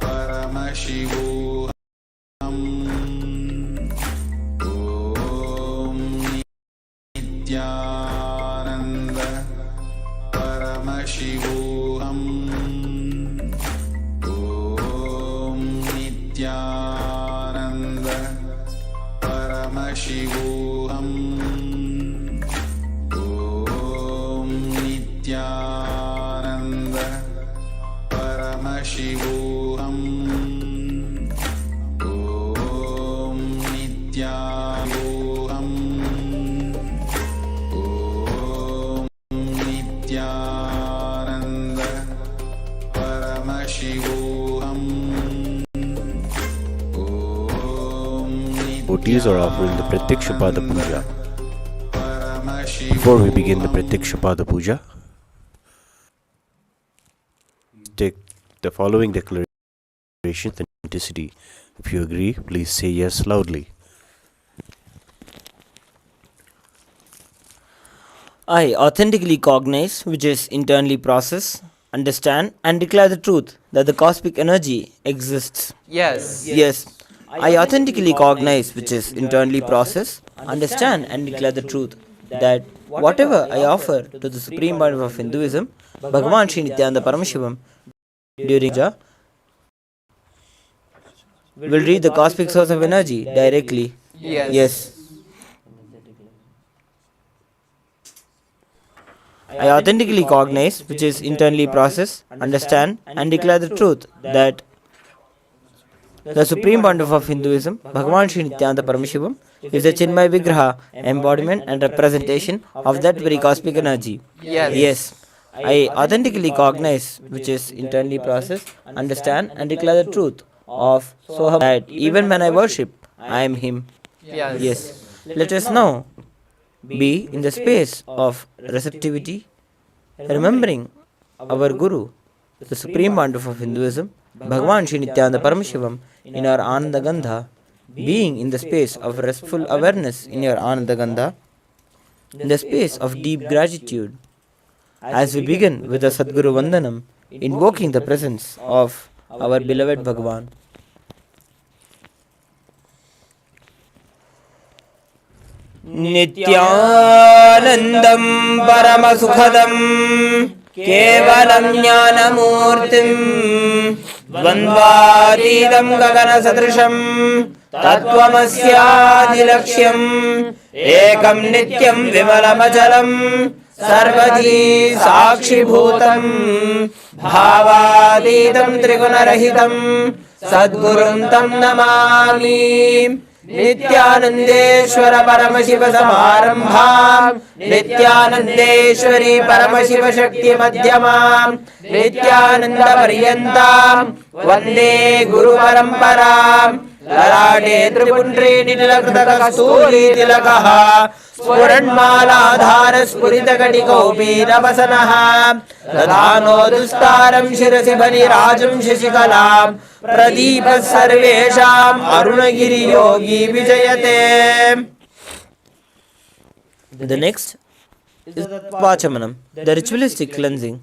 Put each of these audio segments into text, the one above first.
Paramashivoham Om Nithyananda Paramashivoham Om Nithyananda Paramashivoham Om Nithyananda Paramashivoham Om Nithyanvoham Om Nithyananda Paramashivoham Devotees are offering the Pratyaksha Pada Puja. Before we begin the Pratyaksha Pada Puja, take the following declaration with authenticity. If you agree, please say yes loudly. I authentically cognize, which is internally process, understand and declare the truth that the cosmic energy exists. Yes. I authentically cognize, which is internally process, understand and declare the truth that whatever I offer to the Supreme Body of Hinduism, Bhagavan Sri Nithyananda Paramashivam, during Gaja, will reach the cosmic source of energy directly. Yes. I authentically cognize, which is internally process, understand and declare the truth that the Supreme Pontiff of Hinduism, Bhagavan Sri Nithyananda Paramashivam, is the Chinmay Vigraha, embodiment and representation of that very cosmic energy. Yes. I authentically cognize, which is internally process, understand and declare the truth of Soham, that even when I worship, I am Him. Yes. Let us now be in the space of receptivity, remembering our Guru, the Supreme Pontiff of Hinduism, Bhagavan Sri Nithyananda Paramashivam, in our Ananda Gandha, being in the space of restful awareness in your Ananda Gandha, in the space of deep gratitude, as we begin with the Sadguru Vandanam, invoking the presence of our beloved Bhagavan. Nityanandam Paramasukhadam Kevalam Jnanamurtim Dvandvatidam Gagana Satrisham Tattvamasyaadilaksham Ekam Nityam Vimalamachalam Sarvadi Sakshi Bhutam Bhavadidam Trigunarahitam Sadgurum Tam Namami Nityanandeshwara Paramashiva Samarambham Nityanandeshwari Paramashiva Shakti Madhyamam Nityananda Paryantam Vande Guru Paramparam Larade Tripundri Nidilakritaka Kasturi Tilakaha Spuranmala Adhara Spurita Katikopi Navasanaha Radhano Dustaram Shirasi Bani Rajam Shishikalam Pradipa Sarvesham Arunagiri Yogi Vijayate. The next is Vachamanam, the ritualistic cleansing.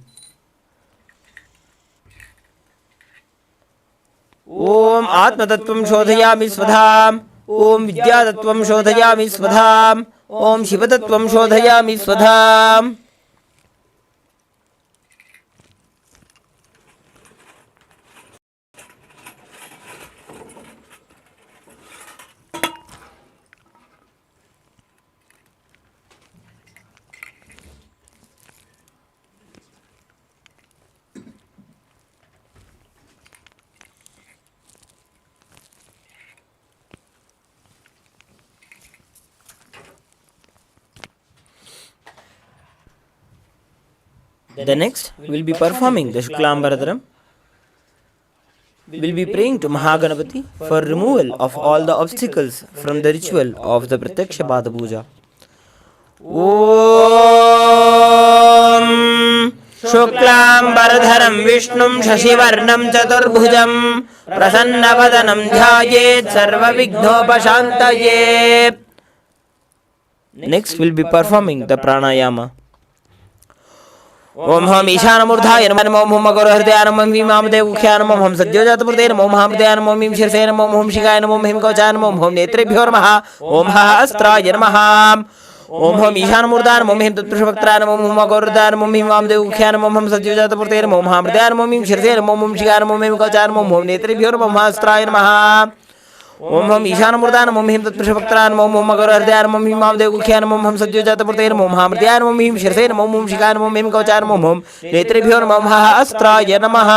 Om Atma Tattvam Shodhayami Swadham Om Vidya Tattvam Shodhayami Swadham Om Shiva Tattvam Shodhayami Swadham. The next will be performing the Shuklambaradaram. Will be praying to Mahaganapati for removal of all the obstacles from the ritual of the Pratyaksha Pada Puja. Om Shuklambaradharam Vishnum Shashivarnam Chaturbhujam Prasannavadanam Dhyayet Sarva Vighnopashantaye. Next will be performing the Pranayama. ओम हम ईशानमूर्धाय नमः ओम हम अगोरहृदयाय नमः ओम वामदेवमुख्याय नमः ओम सद्योजातमूर्तये नमः ओम महामृदयाय नमः ओम शीर्षे नमः ओम शिखाय नमः ओम कवचाय नमः ओम नेत्रेभ्यो नमः ओम सहस्राय नमः ओम हम ईशानमूर्धाय नमः ओम तत्पुरुषवक्त्राय नमः ओम अगोरहृदयाय नमः ओम वामदेवमुख्याय नमः ओम सद्योजातमूर्तये नमः ओम महामृदयाय नमः ओम शीर्षे नमः ओम शिखाय नमः ओम कवचाय नमः ओम नेत्रेभ्यो नमः ओम सहस्राय नमः ओम हम ईशानमूर्धाय नमः ओम तत्पुरुषवक्त्राय नमः ओम अगोरहृदयाय नमः ओम वामदेवमुख्याय नमः ओम सद्योजातमूर्तये नमः ओम महामृदयाय नमः ओम शीर्षे नमः ओम शिखाय नमः ओम कवचाय नमः ओम नेत्रेभ्यो नमः ओम सहस्राय नमः.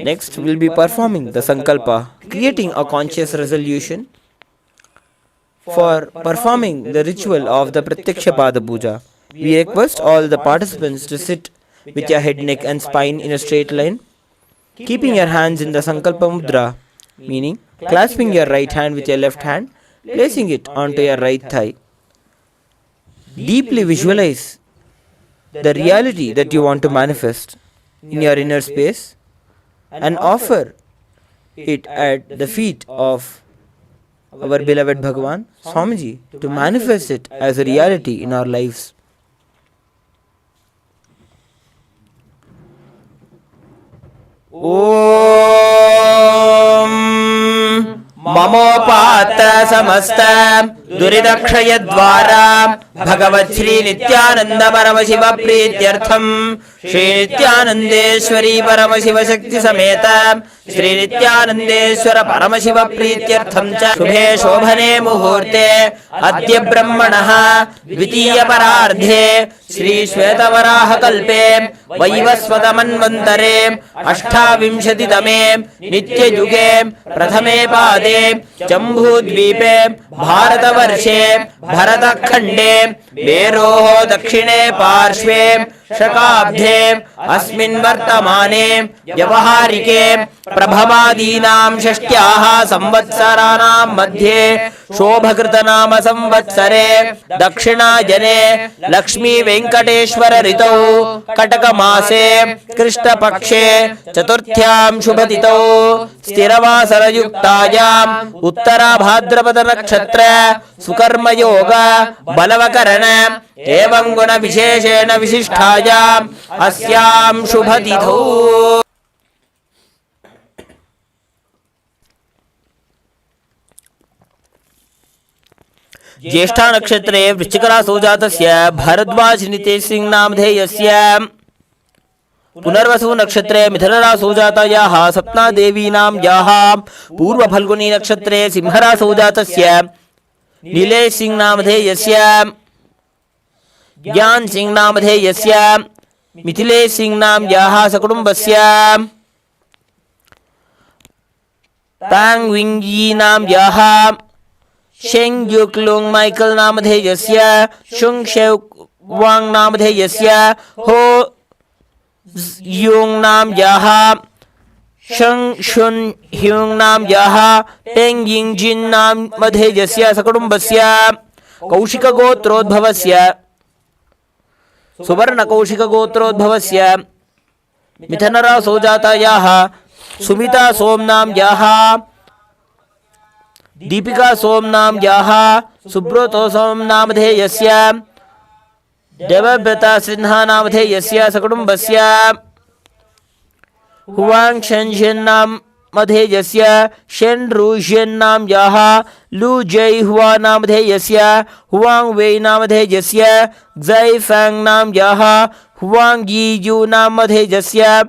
Next, we will be performing the Sankalpa, creating a conscious resolution for performing the ritual of the Pratyaksha Pada Puja. We request all the participants to sit with your head, neck and spine in a straight line, keeping your hands in the Sankalpa Mudra, meaning clasping your right hand with your left hand, placing it onto your right thigh. Deeply visualize the reality that you want to manifest in your inner space and offer it at the feet of our beloved Bhagavan, Swamiji, to manifest it as a reality in our lives. Om ममोपात्र समस्त दुरिदक्षय द्वारा भगवत् श्री नित्यानंद परमशिव प्रीत्यर्थम श्री नित्यानंदेश्वरी परमशिव शक्ति समेत श्री नित्यानंदेश्वर परमशिव प्रीत्यर्थम च शुभे शोभने मुहूर्ते अद्य ब्रह्मणः द्वितीय परार्धे श्री श्वेतवराह कल्पे वैवस्वत मन्वन्तरे अष्टाविंशतितमे नित्ययुगे प्रथमे पादे जम्बूद्वीपे भारतवर्षे भरतखण्डे मेरोः दक्षिणे पार्श्वे शकाब्धे अस्मिन् वर्तमाने व्यवहारिके प्रभवादीनां षष्ट्याः संवत्सराणां मध्ये शोभकृतनाम संवत्सरे दक्षिणायने लक्ष्मी वेंकटेश्वर ऋतौ कटकमासे कृष्णपक्षे चतुर्थ्यां शुभतिथौ स्थिरवासरयुक्तायाम् उत्तराभाद्रपद नक्षत्र सुकर्मयोग बलवकरण एवं गुण विशेषेण विशिष्टायाम् अस्यां शुभतिथौ. ज्येष्ठा नक्षत्रे वृश्चिकरासौ जातस्य भारद्वाज नितेशसिंह नामधेयस्य पुनर्वसु नक्षत्रे मिथुनरासौ जातायाः सप्नादेवीनां याः पूर्वफल्गुनी नक्षत्रे सिंहरासौ जातस्य नीलेश सिंह नामधेयस्य ज्ञान सिंह नामधेयस्य मिथिलेश सिंह नाम याः सकुटुम्बस्य तांग विंगी नाम याः शेंग युक्लुंग माइकल नामधेयस्य शुंग शेव वांग नामधेयस्य हो युंग नाम याः शंग शुन ह्युंग नाम याः टेंग यिंग जिन नामधेयस्य सकुटुम्बस्य कौशिक गोत्रोद्भवस्य सुवर्ण कौशिक गोत्रोद्भवस्य मिथुनरासौ जातायाः सुमिता सोमनाम याः दीपिका सोमनाम याः सुब्रतो सोमनामधेयस्य देवव्रता सिन्हा नामधेयस्य सकुटुम्बस्य हुवांग शेनशेन नामधेयस्य शेन रूशेन नाम याः लू जय हुआ नामधेयस्य हुवांग वेई नामधेयस्य जय फैंग नाम याः हुवांग यी यू नामधेयस्य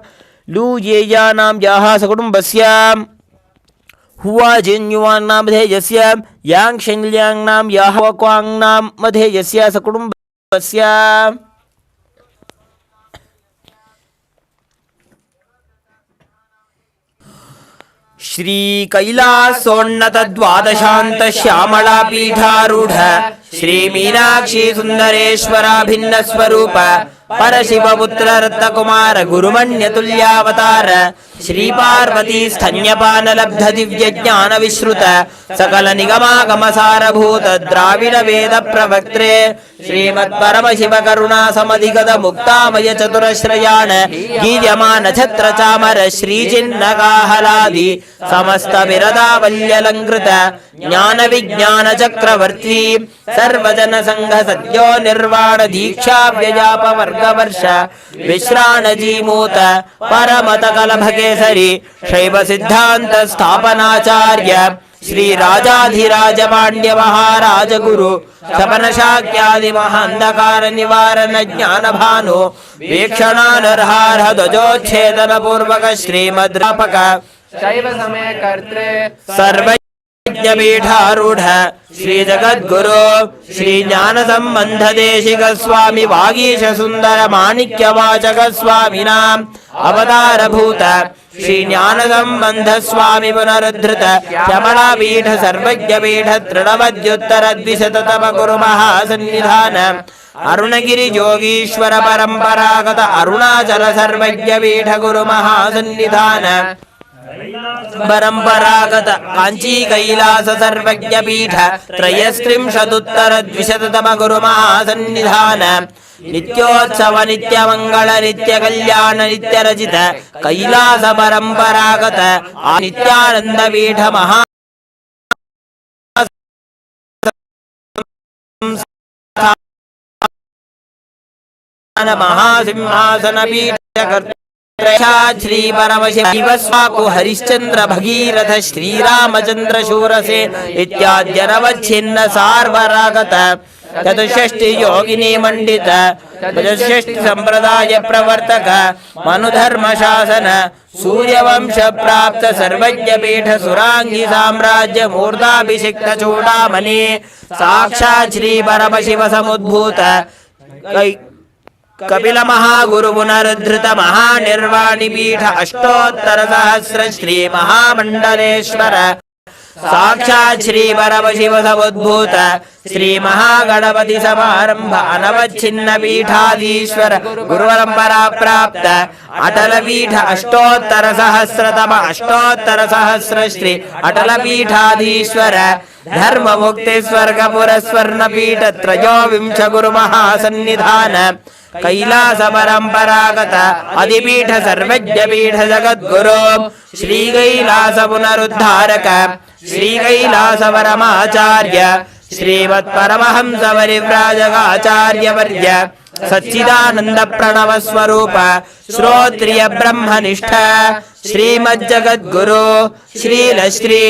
लू येया नाम याः सकुटुम्बस्य हुआ जिन युवांग नामधेयस्य यांग शेंगलियांग नाम याः क्वांग नामधेयस्य सकुटुम्बस्य. श्री कैलासोन्नत द्वादशांत श्यामला पीठारूढ़ श्री मीनाक्षी सुंदरेश्वरा भिन्न स्वरूप परशिवपुत्र रत्नकुमार गुरुमण्य तुल्यावतार श्री पार्वती स्तन्यपान लब्ध दिव्य ज्ञान विश्रुत सकल निगमागम सारभूत द्राविड वेद प्रवक्त्रे श्रीमत् परमशिव करुणा समधिगत मुक्तामय चतुरश्रयाण गीर्यमान छत्र चामर श्रीचिन्नकाहलादि समस्त विरदावल्यलङ्कृत ज्ञान विज्ञान चक्रवर्ती सर्वजन संघ सद्यो निर्वाण दीक्षा व्यजाप वर्गवर्ष विश्राण जीमूत परमत कलभकेसरी शैव सिद्धांत स्थापनाचार्य श्री राजाधिराज पांड्य महाराज गुरु सपन शाक्यादि महांधकार निवारण ज्ञान भानु वीक्षणानर्हार्ह ध्वजोच्छेदन पूर्वक श्रीमद्रापक शैव समय कर्त्रे सर्वज्ञपीठारूढ़ श्री जगद्गुरु श्री ज्ञान संबंध देशिक स्वामी वागीश सुंदर माणिक्य वाचक स्वामिनां अवतार भूत श्री ज्ञान संबंध स्वामी पुनरुद्धृत श्यामला पीठ सर्वज्ञ पीठ तृणवद्युत्तर द्विशततम गुरु महासन्निधान अरुणगिरि योगीश्वर परंपरागत अरुणाचल सर्वज्ञ पीठ गुरु महासन्निधान परंपरागत कांची कैलास सर्वज्ञ पीठ त्रयस्त्रिंशदुत्तर द्विशततम गुरु महासन्निधान नित्योत्सव नित्य मंगल नित्य कल्याण नित्य रचित कैलास परंपरागत नित्यानंद पीठ महा महासिंहासन पीठ श्री परमशिव स्वाकु हरिश्चंद्र भगीरथ श्रीरामचंद्र शूरसेन इत्याद्य नवच्छिन्न सार्वरागत चतुष्षष्टि योगिनी मंडित चतुष्षष्टि संप्रदाय प्रवर्तक मनुधर्म शासन सूर्यवंश प्राप्त सर्वज्ञ पीठ सुरांगी साम्राज्य मूर्धाभिषिक्त चूड़ामणि साक्षात् श्री परमशिव समुद्भूत कपिल महागुरु पुनरुद्धृत महानिर्वाणि पीठ अष्टोत्तर सहस्र श्री महामंडलेश्वर साक्षात् श्री परमशिव समुद्भूत श्री महागणपति समारंभ अनवच्छिन्न पीठाधीश्वर गुरु परंपरा प्राप्त अटल पीठ अष्टोत्तर सहस्रतम अष्टोत्तर सहस्र श्री अटल पीठाधीश्वर धर्म मुक्ति स्वर्ग पुरस्वर्ण पीठ त्रयोविंश गुरु महासन्निधान कैलास परंपरागत अधिपीठ सर्वज्ञ पीठ जगद्गुरु श्री कैलास पुनरुद्धारक श्री कैलास परमाचार्य श्रीमत् परमहंस परिव्राजकाचार्य वर्य सच्चिदानंद प्रणव स्वरूप श्रोत्रिय ब्रह्मनिष्ठ श्रीमज्जगद्गुरु श्रीलश्री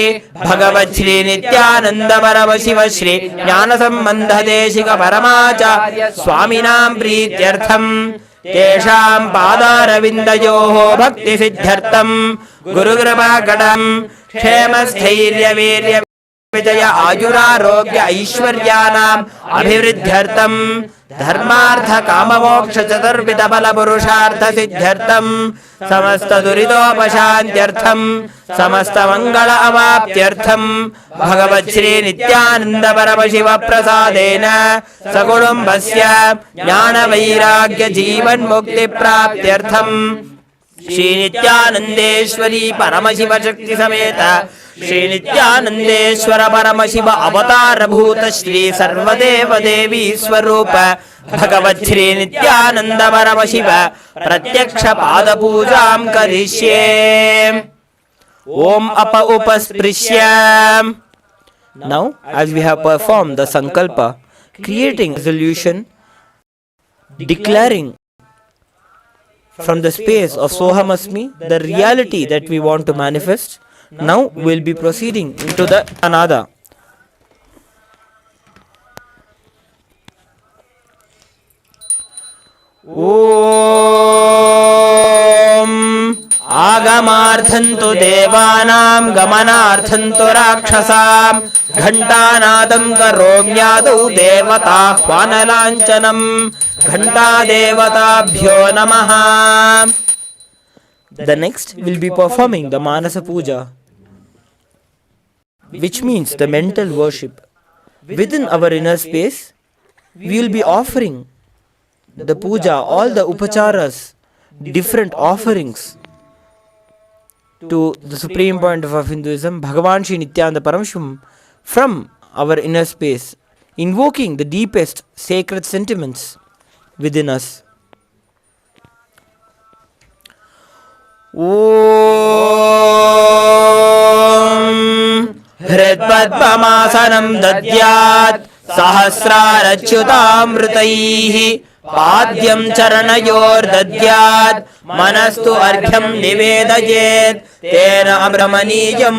भगवत् श्री नित्यानंद परमशिव श्री ज्ञान संबंध देशिक परमाचार्य स्वामिनां प्रीत्यर्थं तेषां पादारविन्दयोः भक्ति सिद्ध्यर्थं गुरुकृपाकटं क्षेमस्थैर्य वीर्य विजय आयुरारोग्य ऐश्वर्यानाम् अभिवृद्ध्यर्थं धर्मार्थ काममोक्ष चतुर्विध बल पुरुषार्थ सिद्ध्यर्थं समस्त दुरितोपशान्त्यर्थं समस्त मंगल अवाप्त्यर्थं भगवत् श्री नित्यानंद परमशिव प्रसादेन सकुटुम्बस्य ज्ञान वैराग्य जीवन मुक्ति प्राप्त्यर्थं श्री नित्यानंदेश्वरी परमशिव शक्ति समेत श्री नित्यानंदेश्वर परमशिव अवतार भूत श्री सर्वदेव देवी स्वरूप भगवत् श्री नित्यानंद परमशिव प्रत्यक्ष पाद पूजां करिष्ये ओम up उपस्पृश्य. Now, as we have performed the sankalpa, creating resolution, declaring from the space of Sohamasmi the reality that we want to manifest, now we will be proceeding into the anada. Om आगमार्थन्तु देवानां गमनार्थन्तु राक्षसां घण्टानादं करोम्यादौ देवताह्वानलाञ्छनं घण्टादेवताभ्यो नमः. The next will be performing the Manasa Puja, which means the mental worship. Within our inner space, we will be offering the puja, all the upacharas, different offerings to the supreme point of Hinduism, Bhagavan Sri Nithyananda Paramashivam, from our inner space, invoking the deepest sacred sentiments within us. Om Hridpadmasanam Dadyat Sahasrarachyutamrutaihi Padyam Charanayor Dadyat Manastu Arhyam Nivedajet Tena Abramanijam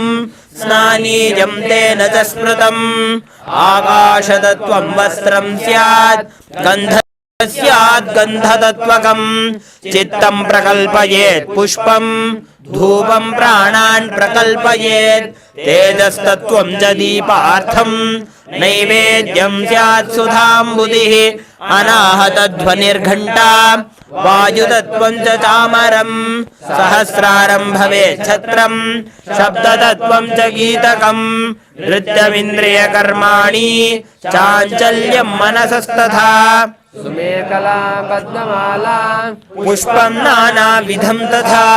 Snanijam Tena Jasmrutam Akashatattvam Vastram Syat Gandha Syat Gandhatatvakam Chittam Prakalpayet Pushpam Dhupam Pranan Prakalpayet Tejastattvam Jadipartham Naivedyam Syat Sudham Buddhi Anahatadhvanirghanta Vayutattvam Cha Chamaram Sahasraram Bhavet Chhatram Shabdatattvam Cha Geetakam Nrityamindriya Karmani Chanchalyam Manasastatha सुमेखला पद्ममाला पुष्पं नानाविधं तथा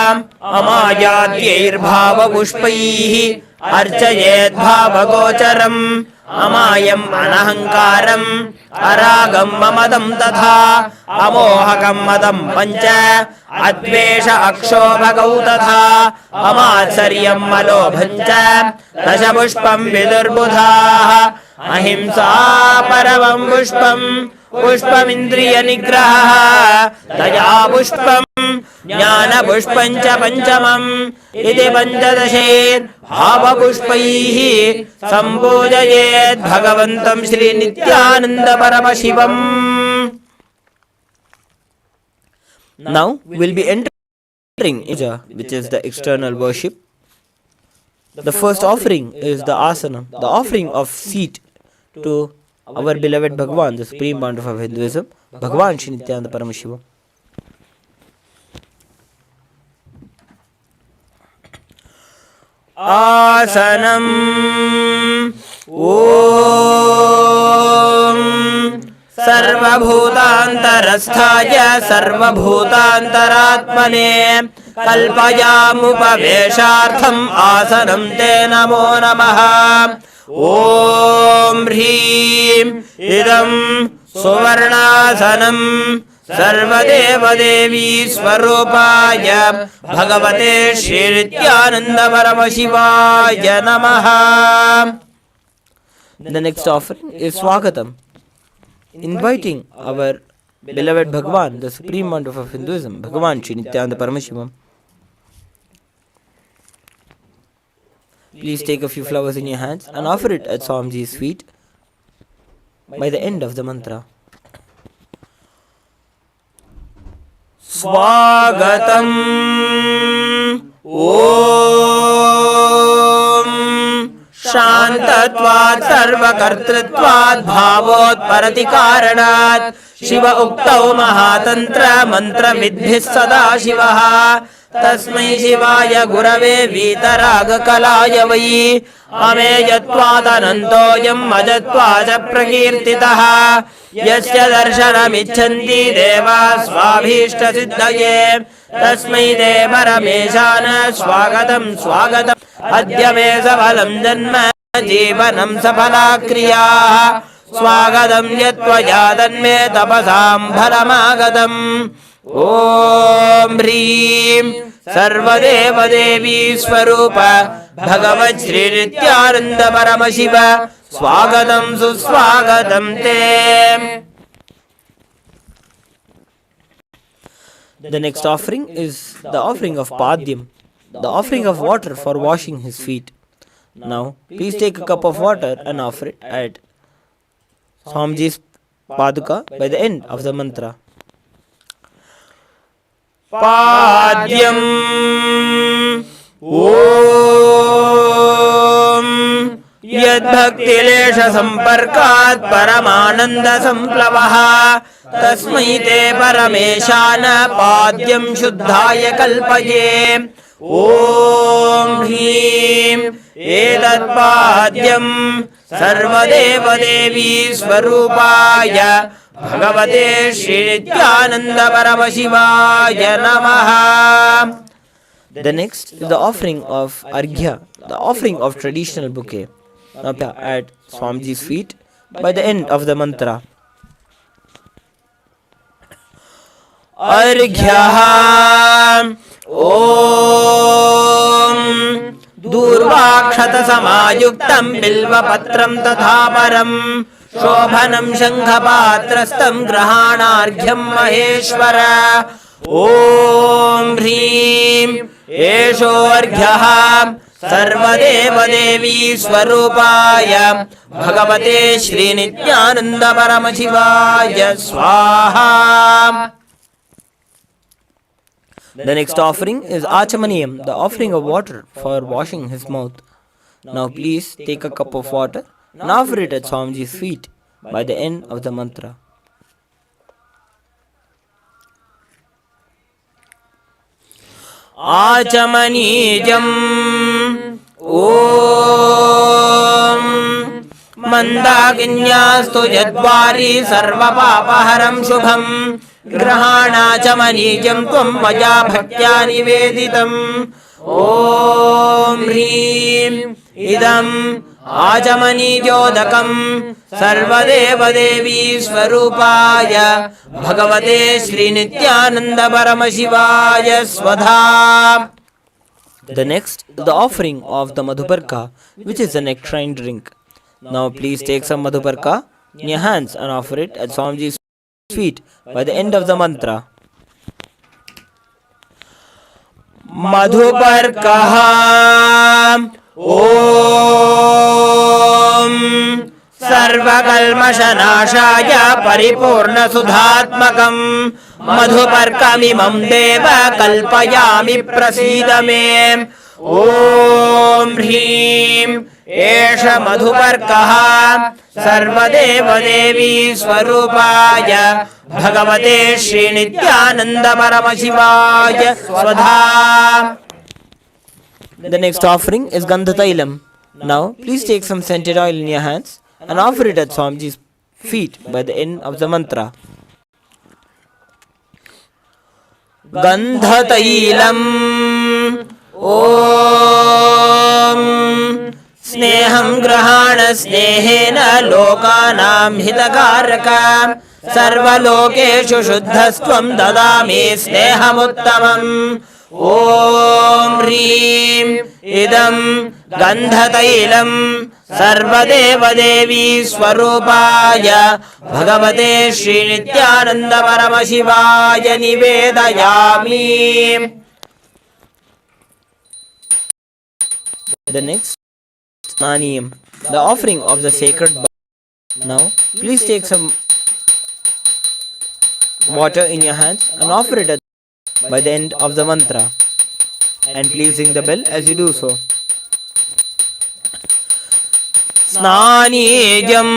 अमायाद्यैर्भावपुष्पैः अर्चयेद्भावगोचरम् अमायम् अनहङ्कारम् अरागम् ममदं तथा अमोहकं मदं पञ्च अद्वेष अक्षोभगौ तथा अमात्सर्यं मलोभं च दशपुष्पं विदुर्बुधाः अहिंसा परमं पुष्पम् पुष्पमिन्द्रिय निग्रहः दया पुष्पम् ज्ञानपुष्पं च पञ्चमम् इति पञ्चदशैर्भावपुष्पैः सम्पूजयेत् भगवन्तं Shri Nityanand Paramashivam. Now we'll be entering Gaja, which is the external worship. The first offering is the asana, the offering of seat to our beloved Bhagavan, the supreme bounty of Hinduism, Bhagavan Sri Nithyananda Paramashivam. Asanam Om Sarvabhutantarasthaya Sarvabhutantaratmane Kalpayamupaveshartham Asanam Te Namo Namaha. Om Hrim Idam Suvarnasanam Sarvadeva Devi Swarupaya Bhagavate Shri Nithyananda Paramashivaya Namaha. The next offering is Swagatam, inviting our beloved Bhagavan, the supreme monarch of Hinduism, Bhagavan Sri Nithyananda Paramashivam. Please take a few flowers in your hands and offer it at Swamiji's feet by the end of the mantra. Swagatam Om Shantatvat Sarvakartritvat Bhavot Paratikaranat Shiva Uktau Mahatantra Mantra Vidbhis Sada Shivaha Tasmai Shivaya Gurave Vitaraga Kalaya Vai Ameyatvat Anantoyam Majatvaja Prakirtitaha Yasya Darshanam Icchanti Deva Swabhishta Siddhaye Tasmai De Parameshana Swagatam Swagatam Adhyame Savalam Janma Jivanam Sapala Kriyaha Swagatam Yatvaya Tanme Tapasam Phalamagatam. Om Hrim Sarvadeva Devi Swarupa Bhagavat Shri Nithyananda Paramashiva Swagatam Suswagatam Te. The next offering is the offering of Padyam, the offering of water for washing his feet. Now, please take a cup of water and offer it at Swamiji's Paduka by the end of the mantra. Padyam Om Yad Bhakti Lesha Samparkat Paramananda Samplavaha Tasmai Te Parameshana Padyam Shuddhaya Kalpaye. Om Hrim Edat Padyam Sarvadeva Devi Swarupaya Bhagavate Shri Nithyananda Paramashivaya Namaha. The next is the offering of Arghya, the offering of traditional bouquet. Now at Swamiji's feet by the end of the mantra. Arghya Om Durvakshata Samayuktam Bilvapatram Tathaparam Shobhanam Shankhapatrastam Grahanarghyam Maheshwara Om Hrim Esho Arghyaha Sarvadevadevi Swarupaya Bhagavate Shri Nithyananda Paramashivaya Swaha. The next offering is Achamaniyam, the offering of water for washing his mouth. Now please take a cup of water and offer it at Swamiji's feet by the end of the mantra. Achamanijam Om Mandakinyastu Jadvari Sarva Papaharam Shubham Grahanachamanijam Tvam Maya Bhaktya Niveditam Om Hrim Idam Achamanijodakam Sarvadeva Devi Swarupaya Bhagavate Shri Nithyananda Paramashivaya Swadha. The next is the offering of the Madhuparka, which is a nectarine drink. Now please take some Madhuparka in your hands and offer it at Swamiji's feet by the end of the mantra. Madhuparka Om Sarvakalmashanashaya Paripurna Sudhatmakam Madhuparkamimam Deva Kalpayami Prasidame Om Hrim Esha Madhuparkaha Sarvadeva Devi Swarupaya Bhagavate Shri Nithyananda Paramashivaya Swadha. The next offering is Gandhatailam. Now please take some scented oil in your hands and offer it at Swamiji's feet by the end of the mantra. Gandhatailam Om Sneham Grahana Snehena Lokanam Hitakaraka Sarvalokeshu Shuddhastvam Dadami Snehamuttamam Om Hrim Idam Gandhatailam Sarvadeva Devi Swarupaya Bhagavate Shri Nithyananda Paramashivaya Nivedayami. The next Snaniyam, the offering of the sacred bath. Now please take some water in your hands and offer it by the end of the mantra, and please ring the bell as you do so. Snanijam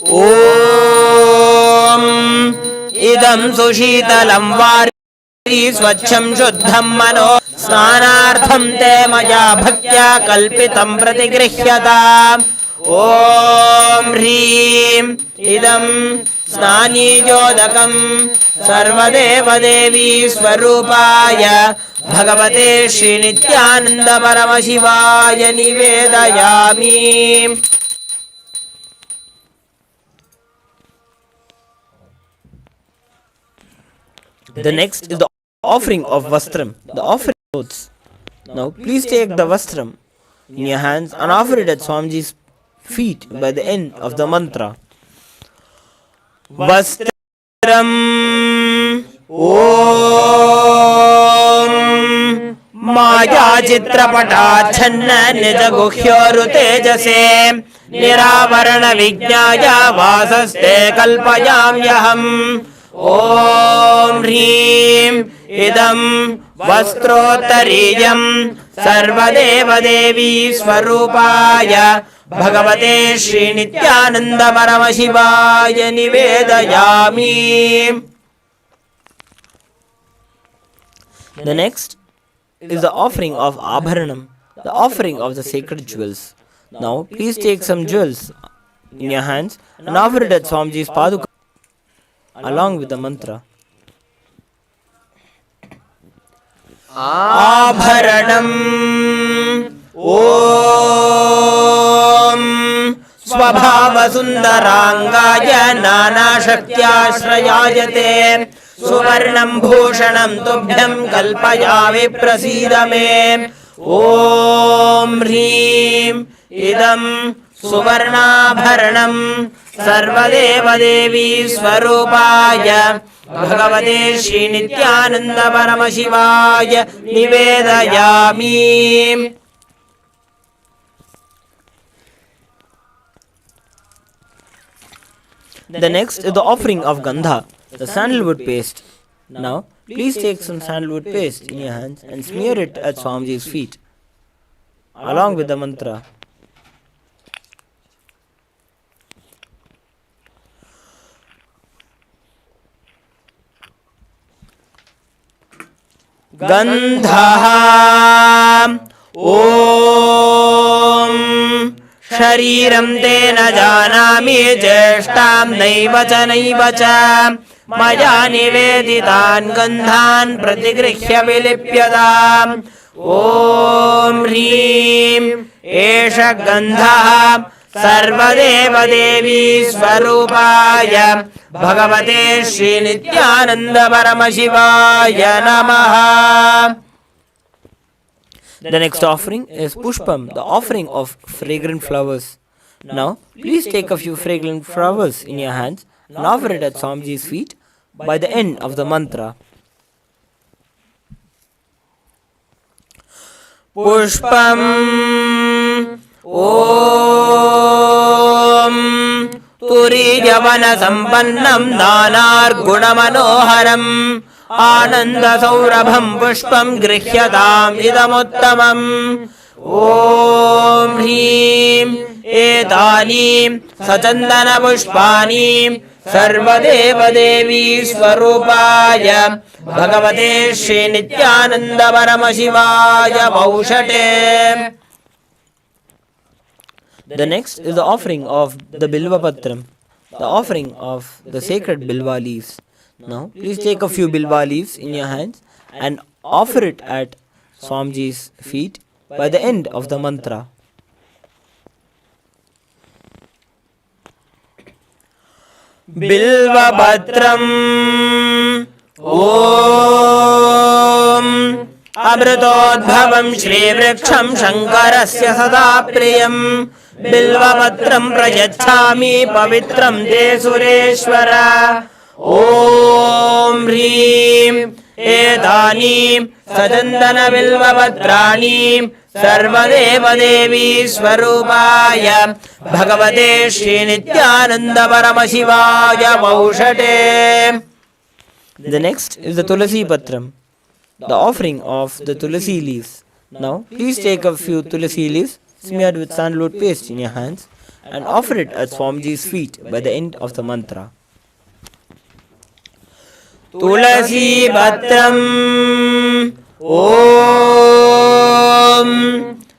Om Idam Sushitalam Vari Swacham Shuddham Mano Snanartham Te Maya Bhaktya Kalpitam Pratigrihyata Om Hrim Idam Snanijodakam Sarvadeva Devi Swarupaya Bhagavate Shri Nithyananda Paramashivaya Nivedayami. The next is the offering of Vastram, the offering of clothes. Now please take the Vastram in your hands and offer it at Swamiji's feet by the end of the mantra. Vastram Om Maya Chitrapata Channa Nija Guhyoru Tejase Niravarana Vijnaya Vasaste Kalpayam Yaham Om Hrim Idam Vastrotariyam Sarvadeva Devi Swarupaya Bhagavate Shri Nithyananda Paramashivaya Nivedayami. The next is the offering of Abharanam, the offering of the sacred jewels. Now please take some jewels in your hands and offer it at Swamiji's Paduka along with the mantra. आभरणम् ॐ स्वभावसुन्दराङ्गाय नानाशक्त्याश्रयायते सुवर्णं भूषणं तुभ्यं कल्पयामि प्रसीद मे ॐ ह्रीं इदं सुवर्णाभरणं सर्वदेवदेवी स्वरूपाय भगवते श्रीनित्यानन्द परमशिवाय निवेदयामि. The next is the offering of Gandha, the sandalwood paste. Now, please take some sandalwood paste in your hands and smear it at Swamiji's feet, along with the mantra. Gandha Om शरीरं ते न जानामि ज्येष्ठां नैव च मया निवेदितान् गन्धान् प्रतिगृह्य विलिप्यताम् ॐ ह्रीं एष गन्धः सर्वदेवदेवी स्वरूपाय भगवते श्रीनित्यानन्द परमशिवाय नमः. The next offering is Pushpam, the offering of fragrant flowers. Now, please take a few fragrant flowers in your hands and offer it at Swamiji's feet by the end of the mantra. Pushpam Om Turiyavana Sampannam Nanar Gunamanoharam Ananda Saurabham Pushpam Grihyadam Idamuttamam Om Hrim Etani Sachandana Pushpani Sarvadeva Devi Swarupaya Bhagavate Shri Nityananda Paramashivaya Vaushate. The next is the offering of the Bilva Patram, the offering of the sacred Bilva leaves. Now, please take a few Bilva leaves in your hands and offer it at Swamiji's feet by the end of the mantra. Bilva Patram Om Amritodbhavam Shri Vriksham Shankarasya Sada Priyam Bilvapatram Prayachami Pavitram Te Sureshwara Om Hrim Etani Sajandana Bilvapatrani Sarvadeva Devi Swarupaya Bhagavate Shri Nityananda Paramashivaya Vaushate. The next is the Tulasi Patram, the offering of the Tulasi leaves. Now, please take a few Tulasi leaves smeared with sandalwood paste in your hands and offer it at Swamiji's feet by the end of the mantra. Tulasi Patram Om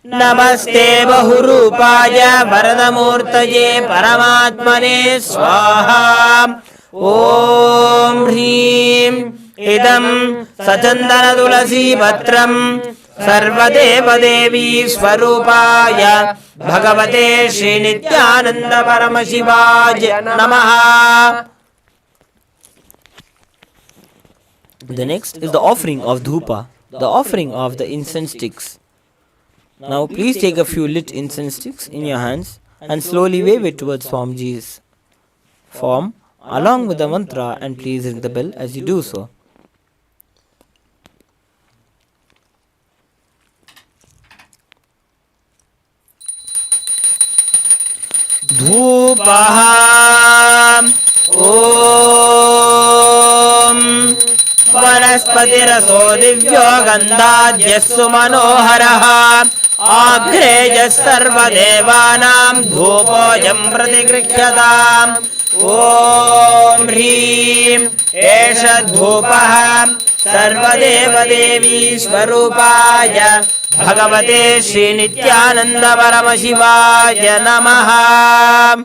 Namaste Bahurupaya Varadamurtaye Paramatmane Swaha Om Hrim Idam Sachandana Tulasi Patram Sarvadeva Devi Swarupaya Bhagavate Shri Nityananda Paramashivaya Namaha. The next is the offering of Dhupa, the offering of the incense sticks. Now please take a few lit incense sticks in your hands and slowly wave it towards Swamiji's form along with the mantra, and please ring the bell as you do so. Dhupaham Om Vanaspatiraso Divyo Gandhadyassu Manoharaha Agrejas Sarvadevanam Dhupojam Pratigrihyadam Om Hrim Esha Dhupaham Sarvadeva Devi Swarupaya Bhagavate Shri Nityananda Paramashivaya Namaha.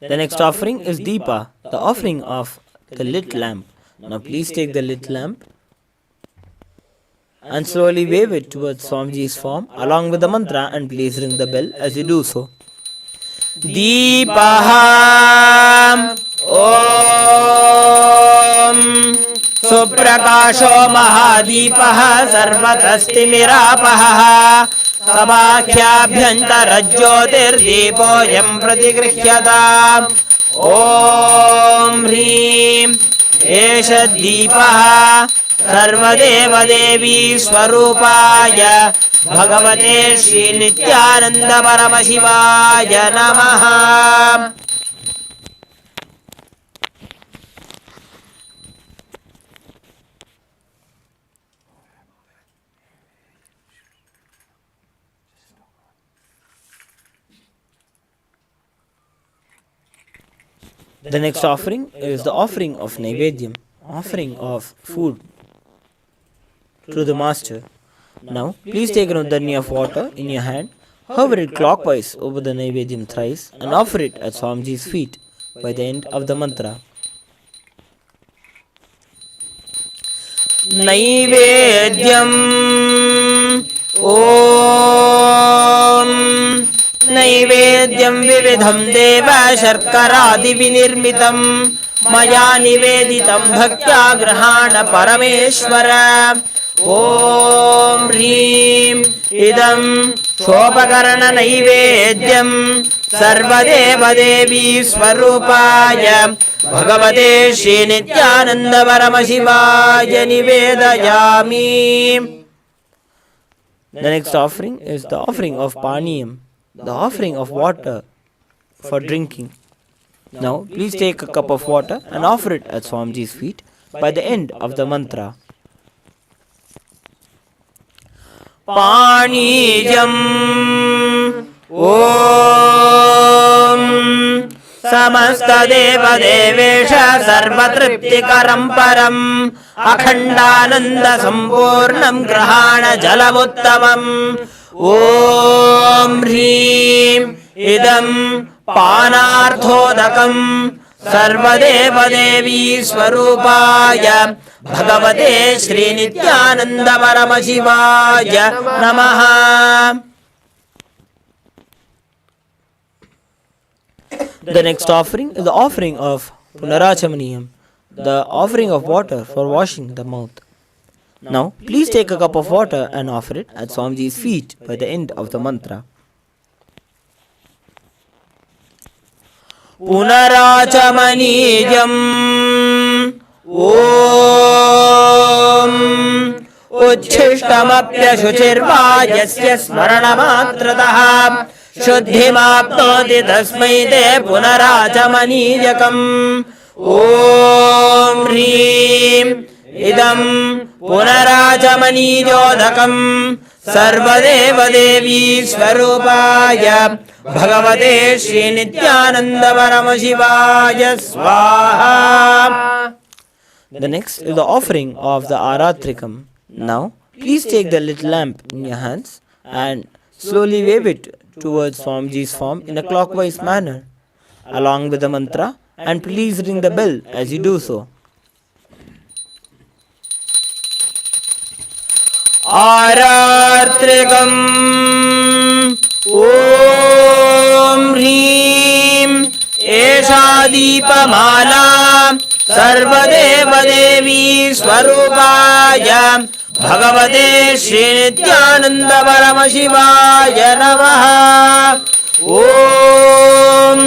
The next offering is Deepa, the offering of the lit lamp. Now please take the lit lamp and slowly wave it towards Swamiji's form along with the mantra, and please ring the bell as you do so. Deepaha Om Suprakasho Mahadipah Sarvatastimiراpaha Sabakhyabhyantarajyotirdeepoyam pratigrihyata Om Hrim Esha Deepaha Sarvadevadevi Swarupaya Bhagavate Shri Nithyananda Paramashivaya Namaha. The next offering is the offering of Naivedyam, offering of food to the Master. Now, please take an udani of water in your hand, hover it clockwise over the Naivedyam thrice, and offer it at Swamiji's feet by the end of the mantra. Naivedyam Om Naivedyam Vividham Deva Sharkaradi Vinirmitam Maya Niveditam Bhaktya Grahana Parameshwara Om Hrim Idam Shopakarana Naivedyam Sarvadeva Devi Swarupaya Bhagavate Shri Nithyananda Paramashivaya Nivedayami. The next offering is the offering of Paniyam, the offering of water for drinking. Now, please take a cup of water and offer it at Swamiji's feet by the end of the mantra. Panijam Om Samasta Deva Devesha Sarvatriptikaram Param Akhandananda Sampurnam Grahana Jalamuttamam Om Hrim Idam Panarthodakam Sarvadeva Devi Swarupaya Bhagavate Shri Nithyananda Paramashivaya Namaha. The next offering is the offering of Punarachamaniyam, the offering of water for washing the mouth. Now, please take a cup of water and offer it at Swamiji's feet by the end of the mantra. Punarachamaniyam Om Uchishtamapya Shuchirvayasya Smaranamatrataha Shuddhimapnoti Tasmai Te Punarachamaniyakam Om Hrim Idam Punarachamaniyodakam Sarvadeva Devi Swarupaya Bhagavate Shri Nithyananda Paramashivaya Swaha. The next is the offering of the Aratrikam. Now, please take the little lamp in your hands and slowly wave it towards Swamiji's form in a clockwise manner, along with the mantra, and please ring the bell as you do so. Aratrikam Om Hrim Esha Deepamala Sarvadeva Devi Swarupaya Bhagavate Shri Nithyananda Paramashivaya Namaha. Om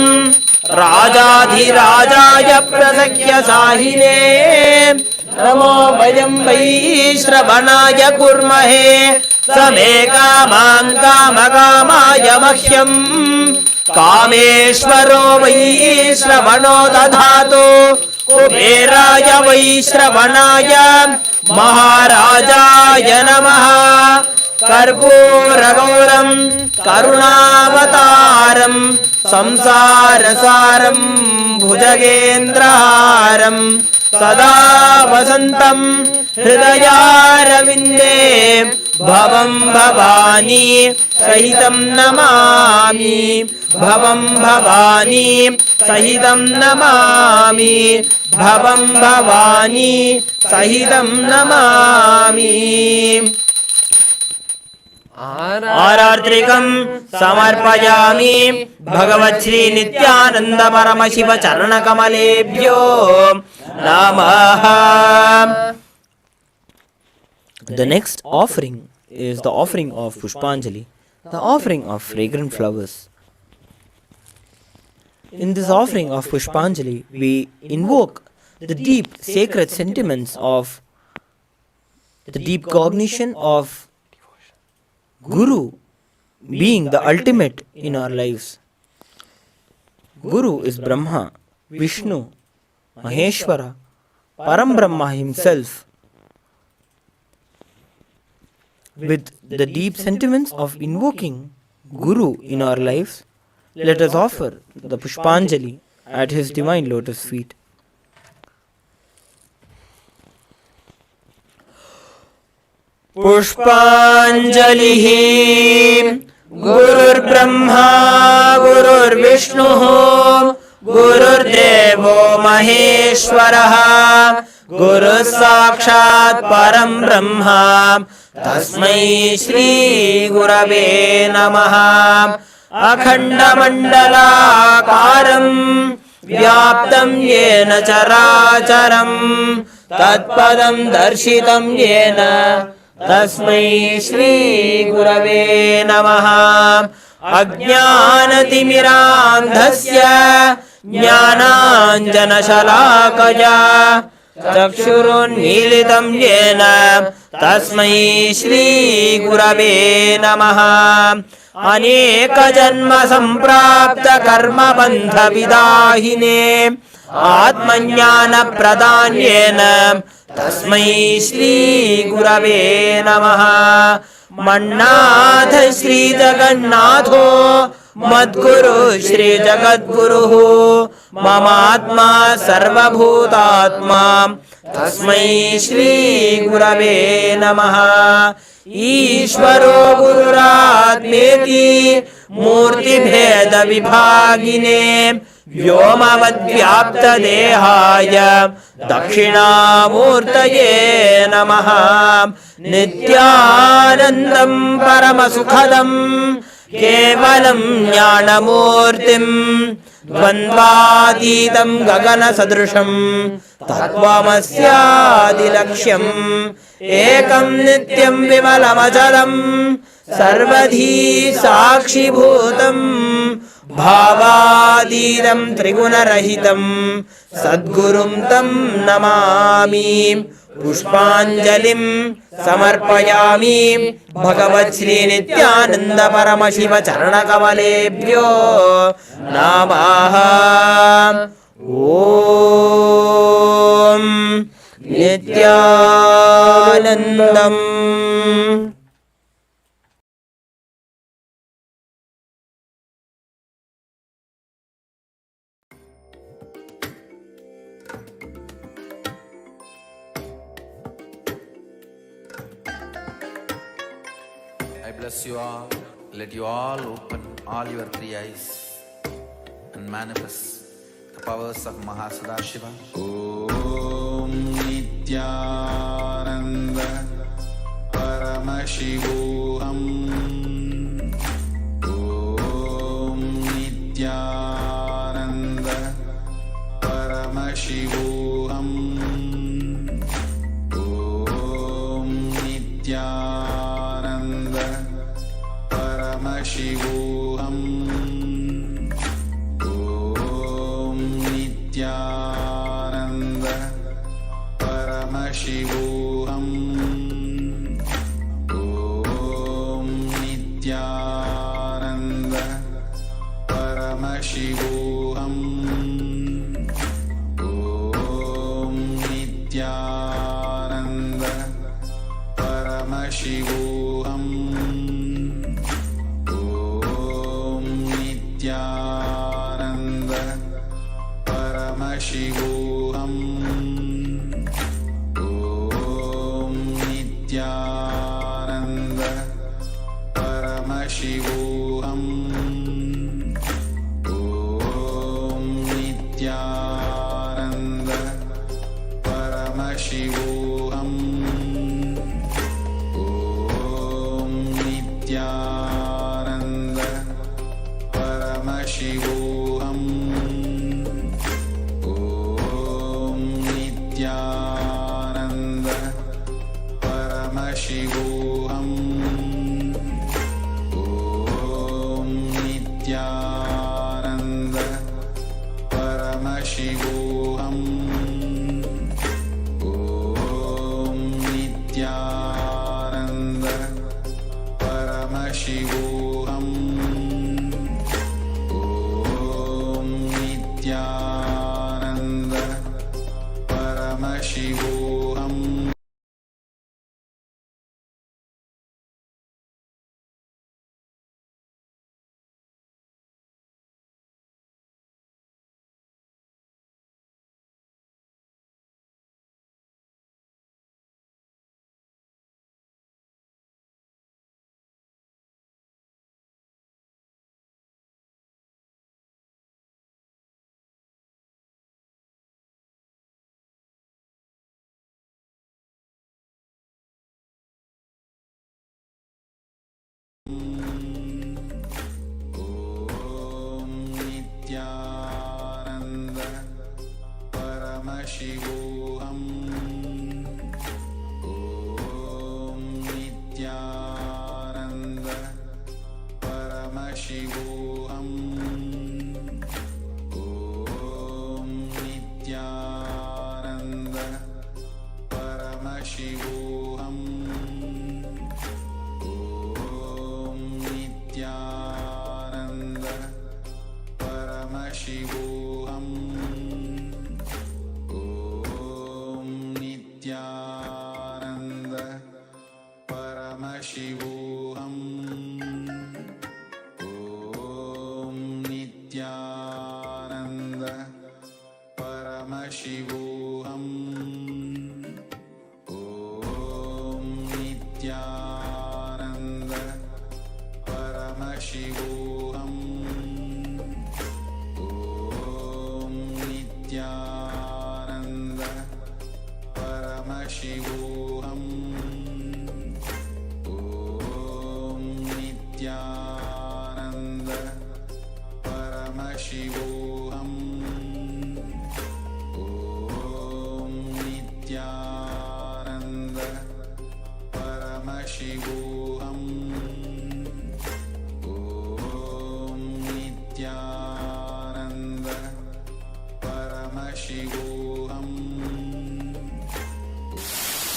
Rajadhirajaya Prasakya Sahine Namo Vayam Vaishravanaya Kurmahe Same Kamam Kamakamaya Mahyam Kameshwaro Vaishravano Dadhato Kuberaya Vaishravanaya Maharajaya Namaha. Karpuragauram Karunavataram Samsarasaram Bhujagendraharam Sada Vasantam Hridayaravinde भवं भवानी सहितं नमामि भवं भवानी सहितं नमामि भवं भवानी सहितं नमामि आरार्त्रिकं समर्पयामि भगवच्छ्री नित्यानंद परमशिव चरणकमलेभ्यो नमः. The next offering is the offering of Pushpanjali, the offering of fragrant flowers. In this offering of Pushpanjali, we invoke the deep sacred sentiments of the deep cognition of Guru being the ultimate in our lives. Guru is Brahma, Vishnu, Maheshwara, Param Brahma himself. With the deep sentiments of invoking Guru in our lives, let us offer the Pushpanjali at his divine lotus feet. पुष्पांजलिः गुरुर्ब्रह्मा गुरुर्विष्णुः गुरुर्देवो महेश्वरः गुरुः साक्षात् परं ब्रह्मा तस्मै श्री गुरवे नमः. अखण्डमण्डलाकारं व्याप्तं येन चराचरं तत्पदं दर्शितं येन तस्मै श्री गुरवे नमः. अज्ञानतिमिरान्धस्य ज्ञानाञ्जनशलाकया चक्षुरुन्मीलितं येन तस्मै श्री गुरवे नमः. अनेकजन्म सम्प्राप्त कर्मबन्ध विदाहिने आत्मज्ञानप्रदान्येन तस्मै श्री गुरवे नमः. मन्नाथ श्री जगन्नाथो मद्गुरु श्री जगद्गुरुः ममात्मा सर्वभूतात्मा तस्मै श्री गुरवे नमः. ईश्वरो गुरुरात्मेति मूर्तिभेद विभागिने व्योमवद्व्याप्तदेहाय दक्षिणामूर्तये नमः. नित्यानन्दं परमसुखदं केवलं ज्ञानमूर्तिं द्वन्द्वातीतं गगनसदृशं तत्त्वमस्यादिलक्ष्यम् एकं नित्यं विमलमचलं सर्वधी साक्षिभूतं भावातीतं त्रिगुणरहितं सद्गुरुं तं नमामि. पुष्पांजलिं समर्पयामि भगवच्छ्री नित्यानंद परमशिव चरणकमलेभ्यो नमः. ओम नित्यानन्दम्. I bless you all. Let you all open all your three eyes and manifest the powers of Mahasada Om Nithyananda Paramashivoham. Om Nithyananda Paramashivoham. Om Nithyananda Paramashivoham. Om Nithyananda Paramashivoham. Om Nithyananda Paramashivoham. Om Nithyananda Paramashivoham. Om Nithyananda Paramashivoham. Om Nithyananda Nithyananda Paramashivoham Om Nithyananda Paramashivoham Om Nithyananda Paramashivoham Om Nithyananda Paramashivoham Om Nithyananda Paramashivoham Om Nithyananda Paramashivoham Om Nithyananda Paramashivoham Om Nithyananda Paramashivoham Om Nithyananda Paramashivoham Om Nithyananda Paramashivoham Om Nithyananda Paramashivoham Om Nithyananda Paramashivoham Om Nithyananda Paramashivoham Om Nithyananda Paramashivoham Om Nithyananda Paramashivoham Om Nithyananda Paramashivoham Om Nithyananda Paramashivoham.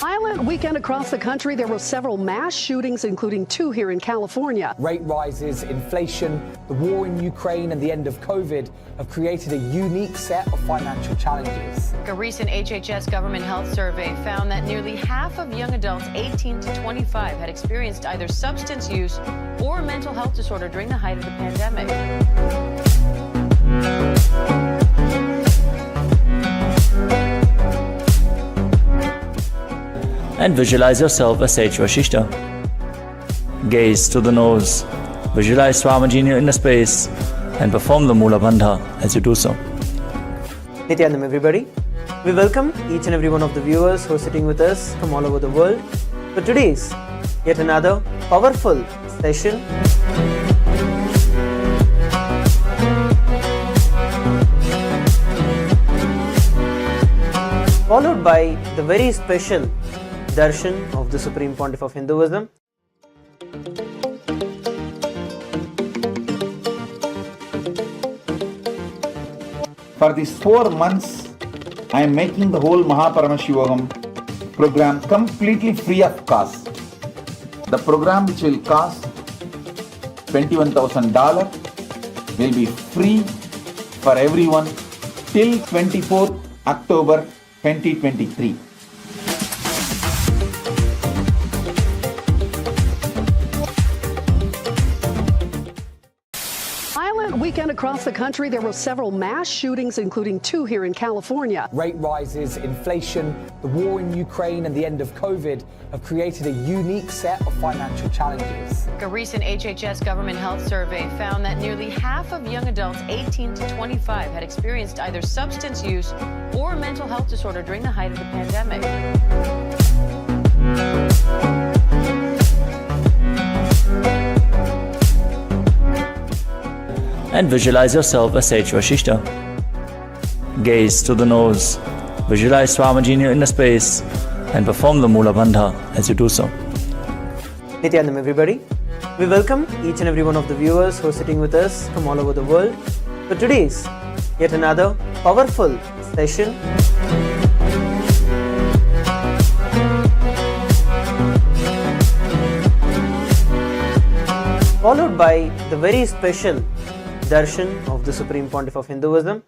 Violent weekend across the country. There were several mass shootings, including 2 here in California. Rate rises, inflation, the war in Ukraine and the end of COVID have created a unique set of financial challenges. A recent HHS government health survey found that nearly half of young adults 18 to 25 had experienced either substance use or a mental health disorder during the height of the pandemic. And visualize yourself as Sage Vasishta. Gaze to the nose, visualize Swamiji in your inner space, and perform the Mula Bandha as you do so. Nithyanandam, everybody. We welcome each and every one of the viewers who are sitting with us from all over the world for today's yet another powerful session. Followed by the very special Darshan of the Supreme Pontiff of Hinduism. For these 4 months, I am making the whole Paramashivoham program completely free of cost. The program, which will cost $21,000, will be free for everyone till 24th October 2023. Violent weekend across the country, there were several mass shootings, including 2 here in California. Rate rises, inflation, the war in Ukraine, and the end of COVID have created a unique set of financial challenges. A recent HHS government health survey found that nearly half of young adults 18 to 25 had experienced either substance use or a mental health disorder during the height of the pandemic. And visualize yourself as Sage Vashishta. Gaze to the nose. Visualize Swamiji in your inner space and perform the Mula Bandha as you do so. Nithyanandam, everybody. We welcome each and every one of the viewers who are sitting with us from all over the world for today's yet another powerful session. Followed by the very special Darshan of the Supreme Pontiff of Hinduism.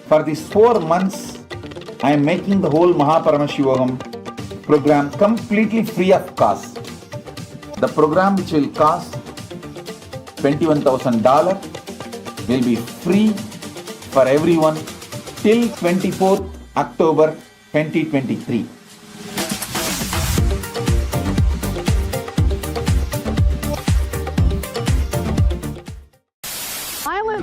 For these 4 months, I am making the whole Paramashivoham program completely free of cost. The program, which will cost $21,000, will be free for everyone till 24th October 2023.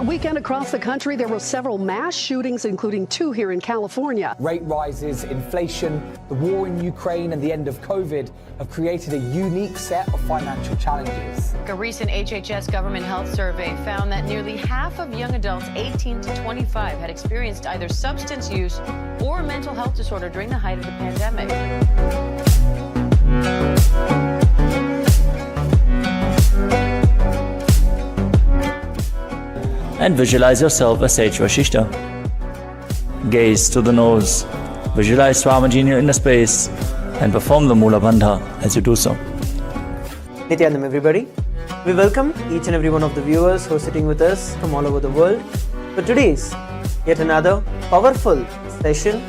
Weekend across the country, there were several mass shootings, including 2 here in California. Rate rises, inflation, the war in Ukraine, and the end of COVID have created a unique set of financial challenges. A recent HHS government health survey found that nearly half of young adults 18 to 25 had experienced either substance use or a mental health disorder during the height of the pandemic. And visualize yourself as Sage Vashishta. Gaze to the nose. Visualize Swamiji in your inner space and perform the Mula Bandha as you do so. Nithyanandam, everybody. We welcome each and every one of the viewers who are sitting with us from all over the world for today's yet another powerful session.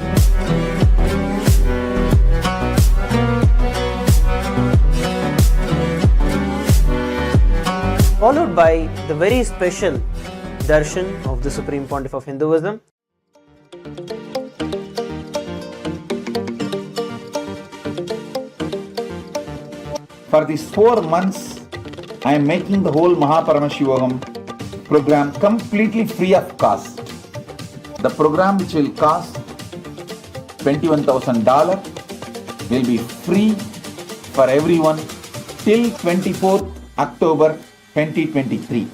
Followed by the very special Darshan of the Supreme Pontiff of Hinduism. For these 4 months, I am making the whole Paramashivoham program completely free of cost. The program, which will cost $21,000, will be free for everyone till 24th October 2023.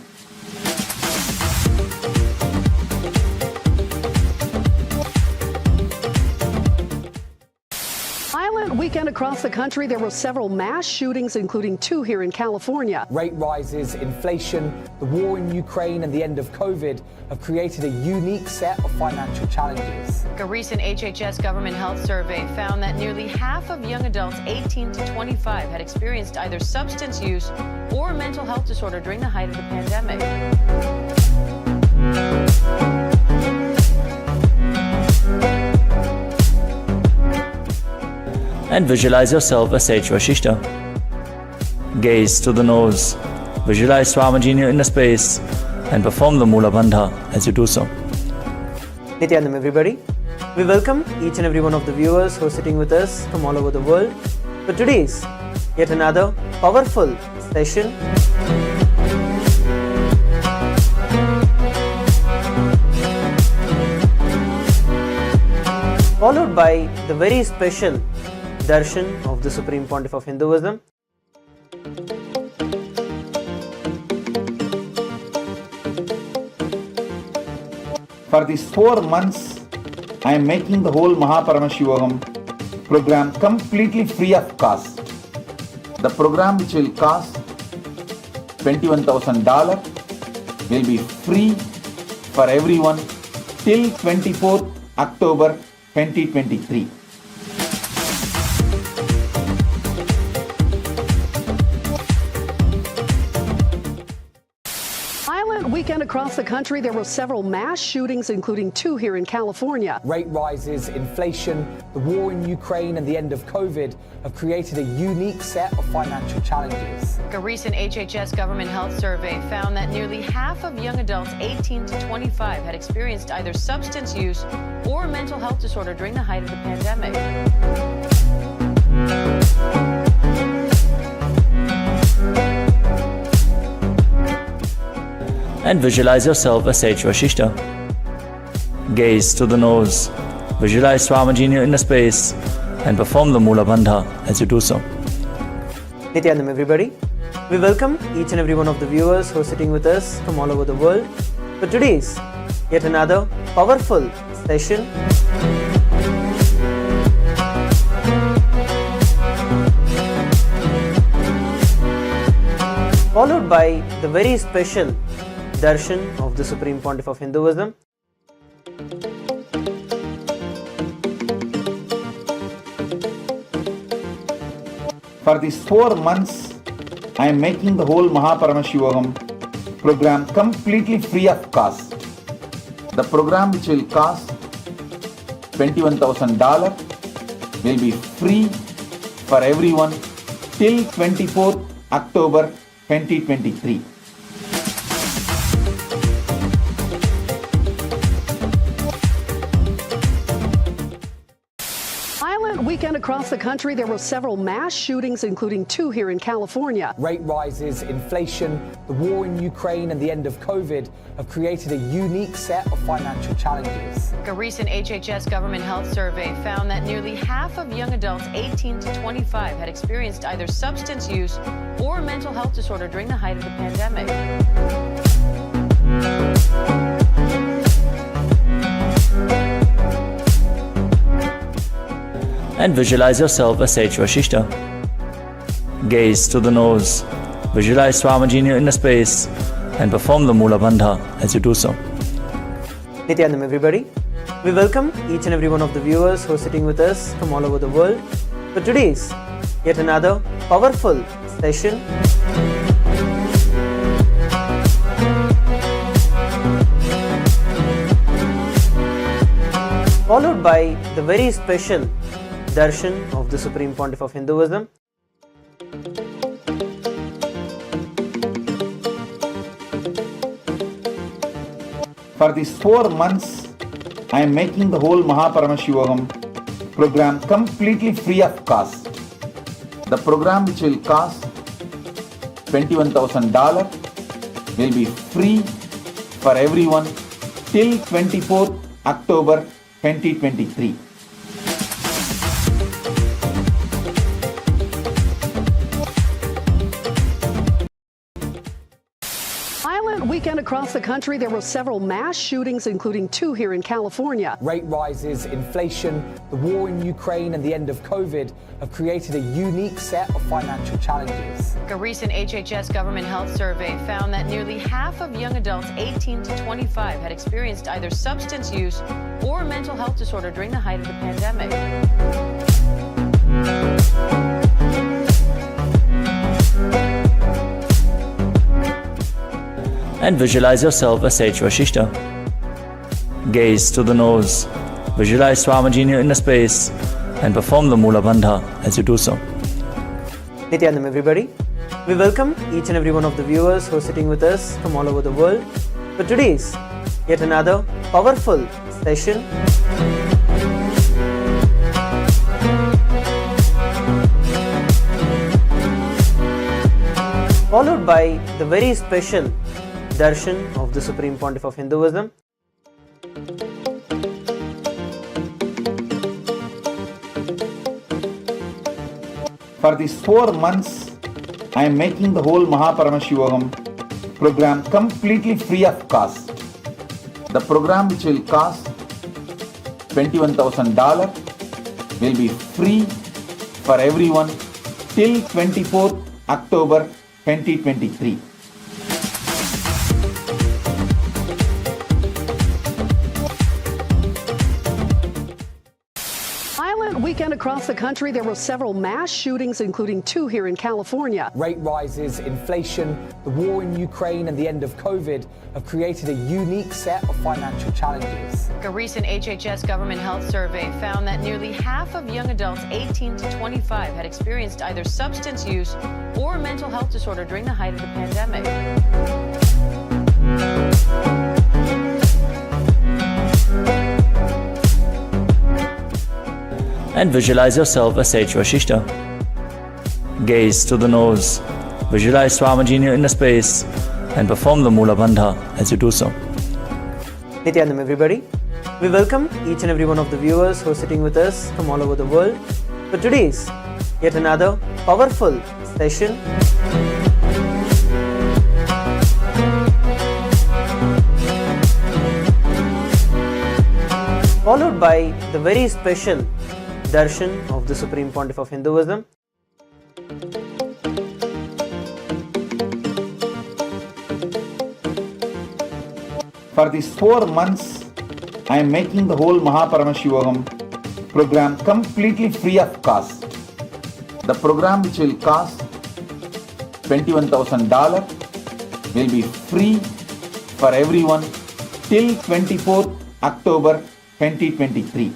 Weekend across the country, there were several mass shootings, including 2 here in California. Rate rises, inflation, the war in Ukraine, and the end of COVID have created a unique set of financial challenges. A recent HHS government health survey found that nearly half of young adults 18 to 25 had experienced either substance use or a mental health disorder during the height of the pandemic. And visualize yourself as Sage Vashishta. Gaze to the nose. Visualize Swamiji in your inner space and perform the Mula Bandha as you do so. Nithyanandam, everybody. We welcome each and every one of the viewers who are sitting with us from all over the world for today's yet another powerful session. Followed by the very special Darshan of the Supreme Pontiff of Hinduism. For these 4 months, I am making the whole Paramashivoham program completely free of cost. The program, which will cost $21,000, will be free for everyone till 24th October 2023. weekend across the country, there were several mass shootings, including 2 here in California. Rate rises, inflation, the war in Ukraine, and the end of COVID have created a unique set of financial challenges. A recent HHS government health survey found that nearly half of young adults 18 to 25 had experienced either substance use or a mental health disorder during the height of the pandemic. And visualize yourself as Sage Vashishta. Gaze to the nose. Visualize Swamiji in your inner space and perform the Mula Bandha as you do so. Nityanandam, everybody. We welcome each and every one of the viewers who are sitting with us from all over the world for today's yet another powerful session. Followed by the very special Darshan of the Supreme Pontiff of Hinduism. For these 4 months, I am making the whole Paramashivoham program completely free of cost. The program, which will cost $21,000, will be free for everyone till 24th October 2023. Weekend across the country, there were several mass shootings, including 2 here in California. Rate rises, inflation, the war in Ukraine, and the end of COVID have created a unique set of financial challenges. A recent HHS government health survey found that nearly half of young adults 18 to 25 had experienced either substance use or a mental health disorder during the height of the pandemic. And visualize yourself as Sage Vashishta. Gaze to the nose. Visualize Swamiji in your inner space and perform the Mula Bandha as you do so. Nityanandam, everybody. We welcome each and every one of the viewers who are sitting with us from all over the world for today's yet another powerful session. Followed by the very special Darshan of the Supreme Pontiff of Hinduism. For these 4 months, I am making the whole Paramashivoham program completely free of cost. The program, which will cost $21,000, will be free for everyone till 24th October 2023. Weekend across the country, there were several mass shootings, including 2 here in California. Rate rises, inflation, the war in Ukraine, and the end of COVID have created a unique set of financial challenges. A recent HHS government health survey found that nearly half of young adults 18 to 25 had experienced either substance use or a mental health disorder during the height of the pandemic. And visualize yourself as Sage Vashishta. Gaze to the nose. Visualize Swamiji in your inner space and perform the Mula Bandha as you do so. Nityanandam, everybody. We welcome each and every one of the viewers who are sitting with us from all over the world for today's yet another powerful session. Followed by the very special Darshan of the Supreme Pontiff of Hinduism. For these 4 months, I am making the whole Paramashivoham program completely free of cost. The program, which will cost $21,000, will be free for everyone till 24th October 2023. weekend across the country, there were several mass shootings, including 2 here in California. Rate rises, inflation, the war in Ukraine, and the end of COVID have created a unique set of financial challenges. A recent HHS government health survey found that nearly half of young adults 18 to 25 had experienced either substance use or a mental health disorder during the height of the pandemic. And visualize yourself as Sage Vashishta. Gaze to the nose, visualize Swamiji in your inner space, and perform the Mula Bandha as you do so. Nityanandam, everybody. We welcome each and every one of the viewers who are sitting with us from all over the world for today's yet another powerful session. Followed by the very special Darshan of the Supreme Pontiff of Hinduism. For these 4 months, I am making the whole Paramashivoham program completely free of cost. The program, which will cost $21,000, will be free for everyone till 24th October 2023.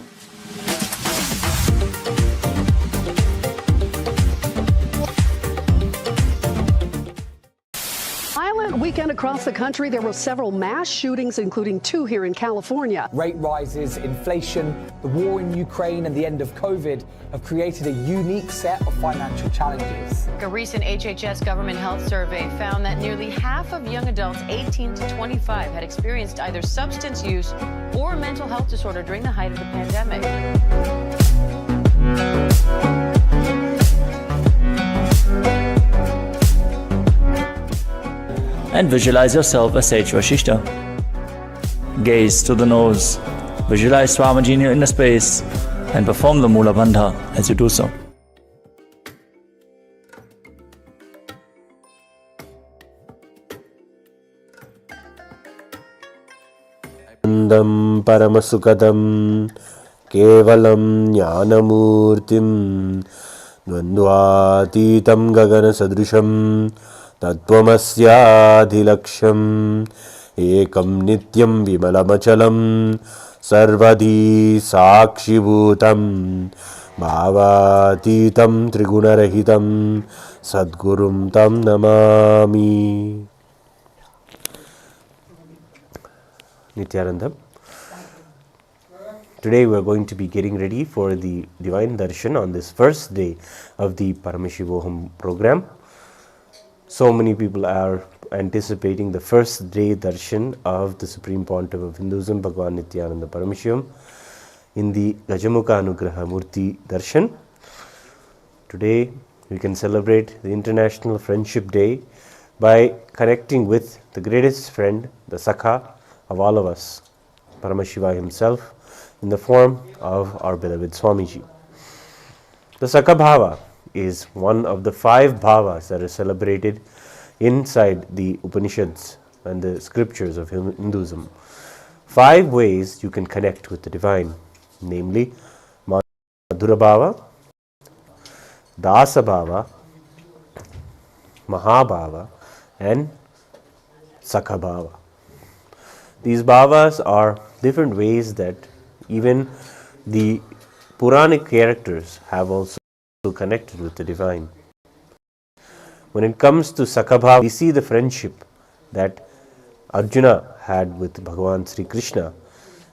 Weekend across the country, there were several mass shootings, including 2 here in California. Rate rises, inflation, the war in Ukraine, and the end of COVID have created a unique set of financial challenges. A recent HHS government health survey found that nearly half of young adults 18 to 25 had experienced either substance use or a mental health disorder during the height of the pandemic. And visualize yourself as Sage Vashishta. Gaze to the nose, visualize Swamiji in your inner space, and perform the Mula Bandha as you do so. Andam Paramasukadam Kevalam Jnanamurtim Dvandvatitam Gagana Sadrusham Tattvamasyaadhilaksham Ekam Nityam Vimalamachalam Sarvadhi Sakshibhutam Bhavatitam Trigunarahitam Sadgurum Tam Namami. Nityanandam. Today we are going to be getting ready for the Divine Darshan on this first day of the Paramashivoham program. So many people are anticipating the first day darshan of the Supreme Pontiff of Hinduism, Bhagavan Nithyananda Paramashivam, in the Gaja Mukha Anugraha Murti darshan. Today we can celebrate the International Friendship Day by connecting with the greatest friend, the Sakha of all of us, Paramashiva himself, in the form of our beloved Swamiji. The Sakha Bhava is one of the 5 bhavas that are celebrated inside the Upanishads and the scriptures of Hinduism. 5 ways you can connect with the divine, namely Madhura Bhava, Dasa Bhava, Mahabhava, and Sakha Bhava. These bhavas are different ways that even the Puranic characters have also connected with the divine. When it comes to Sakha Bhava, we see the friendship that Arjuna had with Bhagavan Sri Krishna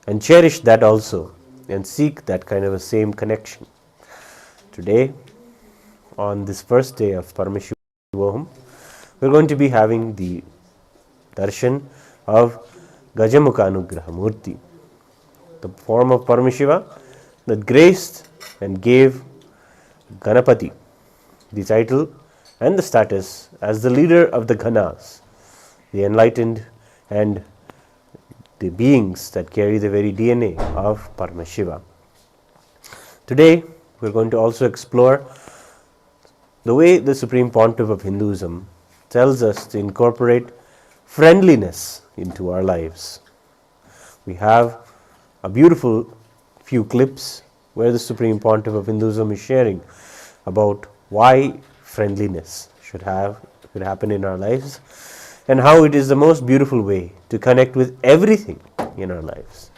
and cherish that also and seek that kind of a same connection. Today, on this first day of Paramashivoham, we are going to be having the darshan of Gaja Mukha Anugraha Murti, the form of Paramashiva that graced and gave Ganapati the title and the status as the leader of the Ganas, the enlightened and the beings that carry the very DNA of Paramashiva. Today we are going to also explore the way the Supreme Pontiff of Hinduism tells us to incorporate friendliness into our lives. We have a beautiful few clips where the Supreme Pontiff of Hinduism is sharing about why friendliness should happen in our lives, and how it is the most beautiful way to connect with everything in our lives.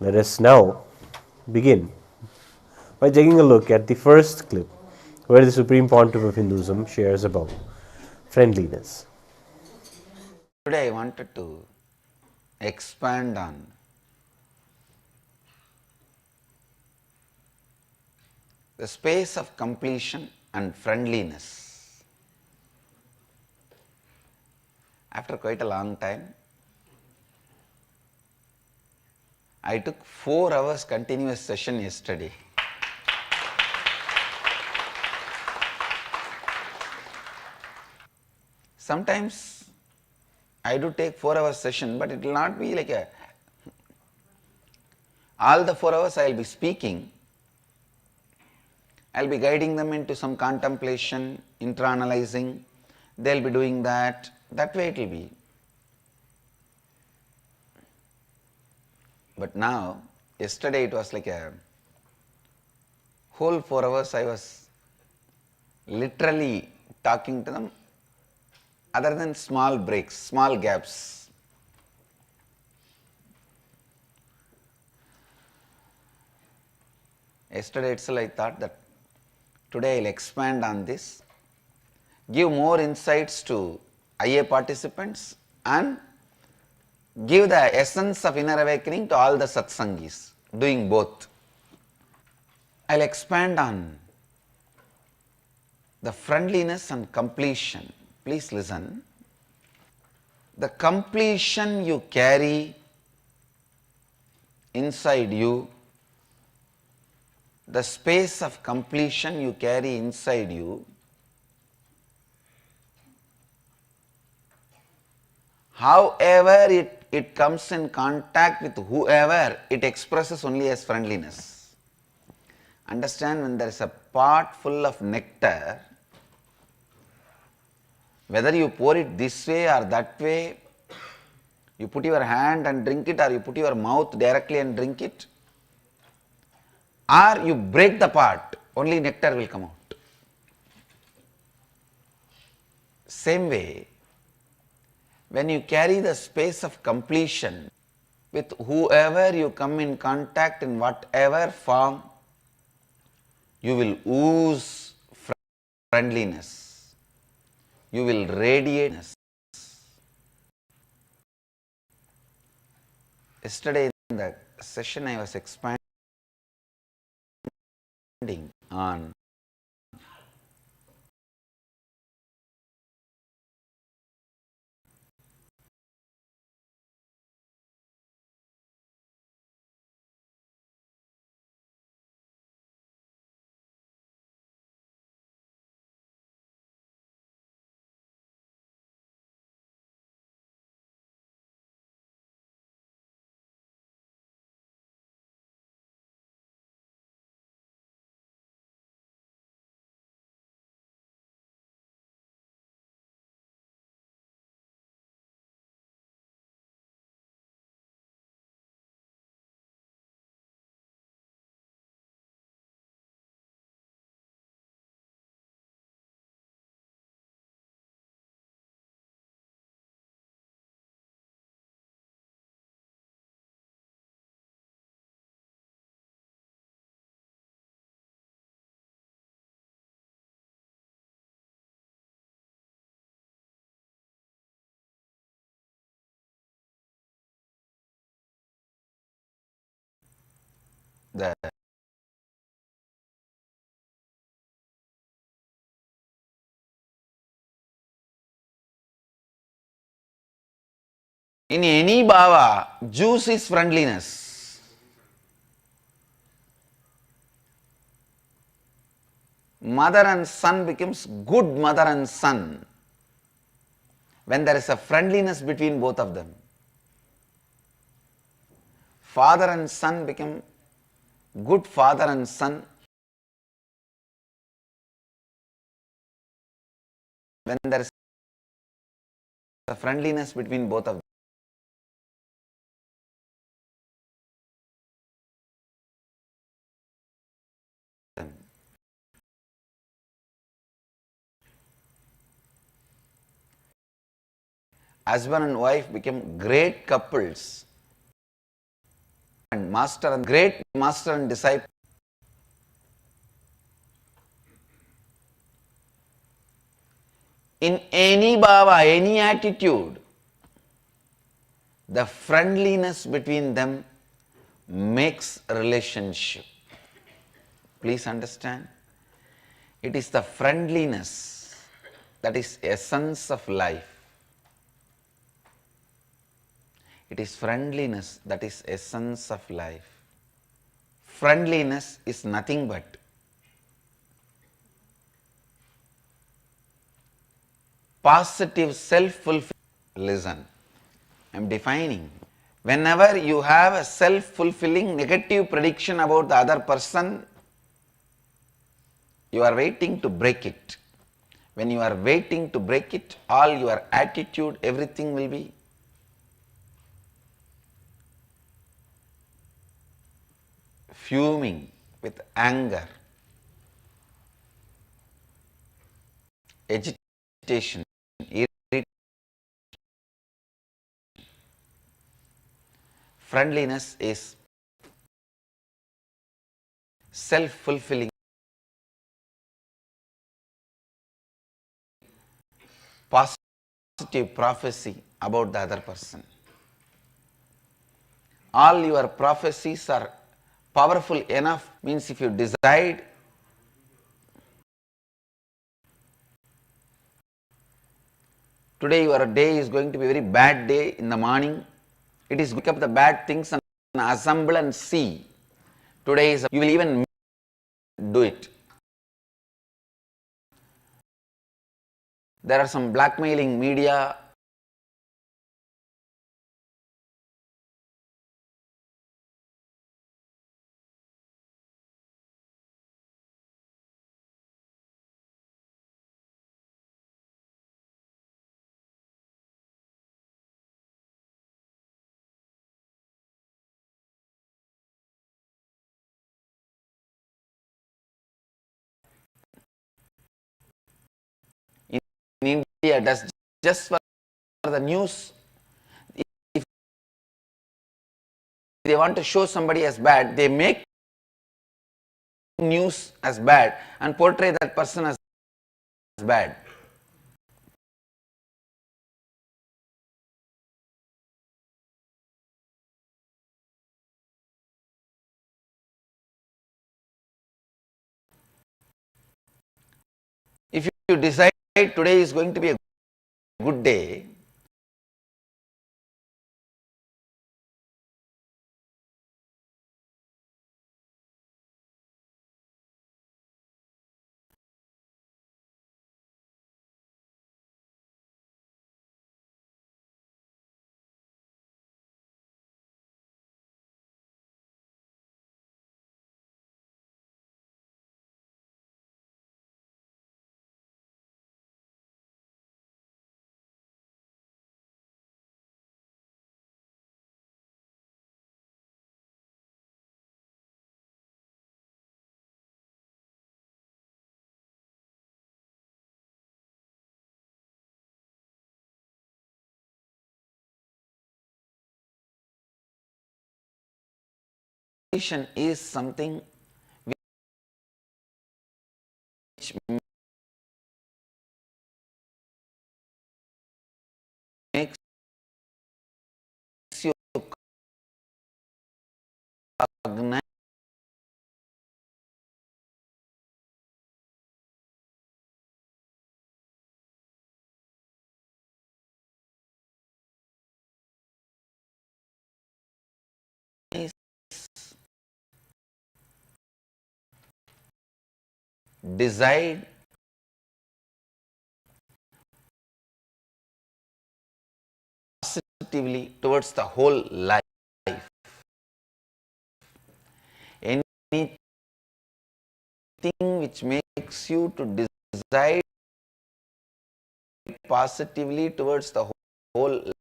Let us now begin by taking a look at the first clip where the Supreme Pontiff of Hinduism shares about friendliness. Today I wanted to expand on the space of completion and friendliness. After quite a long time, I took 4 hours continuous session yesterday. Sometimes I do take 4 hours session, but it will not be like all the 4 hours I will be speaking. I will be guiding them into some contemplation, intra-analyzing. They will be doing that. That way it will be. But now, yesterday it was like a whole 4 hours I was literally talking to them, other than small breaks, small gaps. Yesterday itself I thought that today I will expand on this, give more insights to IA participants and give the essence of inner awakening to all the satsangis, doing both. I will expand on the friendliness and completion. Please listen. The completion you carry inside you, the space of completion you carry inside you, however it comes in contact with whoever, it expresses only as friendliness. Understand, when there is a pot full of nectar, whether you pour it this way or that way, you put your hand and drink it, or you put your mouth directly and drink it, or you break the pot, only nectar will come out. Same way, when you carry the space of completion with whoever you come in contact in whatever form, you will ooze friendliness. You will radiate. Yesterday in the session I was expanding on the in any bhava, juice is friendliness. Mother and son becomes good mother and son when there is a friendliness between both of them. Father and son become good father and son when there is a friendliness between both of them. husband and wife became great couples and great master and disciple. In any bhava, any attitude, the friendliness between them makes a relationship. Please understand. It is the friendliness that is essence of life. It is friendliness that is essence of life. Friendliness is nothing but positive self-fulfillment. Listen, I am defining. Whenever you have a self-fulfilling negative prediction about the other person, you are waiting to break it. When you are waiting to break it, all your attitude, everything will be fuming with anger, agitation, irritation. Friendliness is self-fulfilling, positive prophecy about the other person. All your prophecies are powerful enough, means if you decide today your day is going to be a very bad day in the morning, it is pick up the bad things and assemble and see. Today is, you will even do it. There are some blackmailing media. In India, does just for the news. If they want to show somebody as bad, they make news as bad and portray that person as bad. If you decide today is going to be a good day, is something which makes you cognize decide positively towards the whole life. Anything which makes you to decide positively towards the whole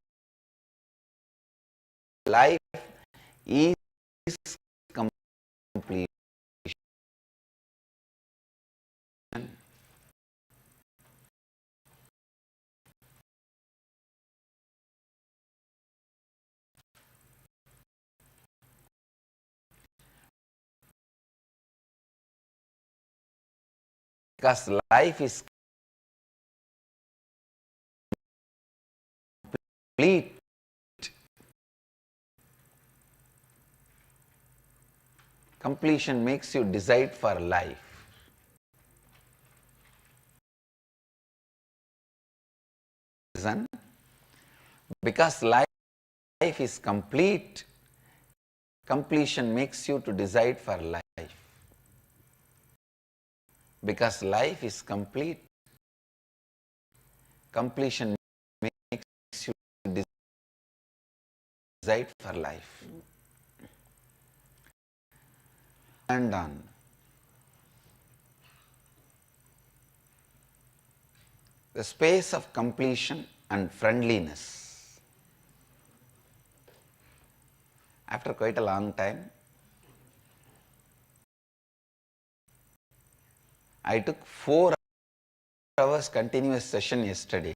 life is complete. Because life is complete. Completion makes you decide for life. Because life is complete, completion makes you to decide for life. Because life is complete, completion makes you decide for life. And on the space of completion and friendliness. After quite a long time, I took 4 hours continuous session yesterday.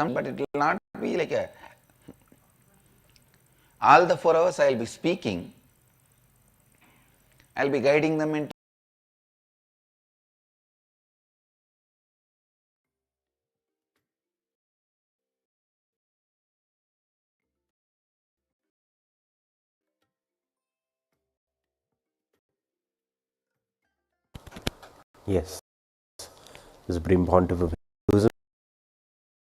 But it will not be like a, all the 4 hours I will be speaking, I will be guiding them into Yes, the Supreme Pontiff of Hinduism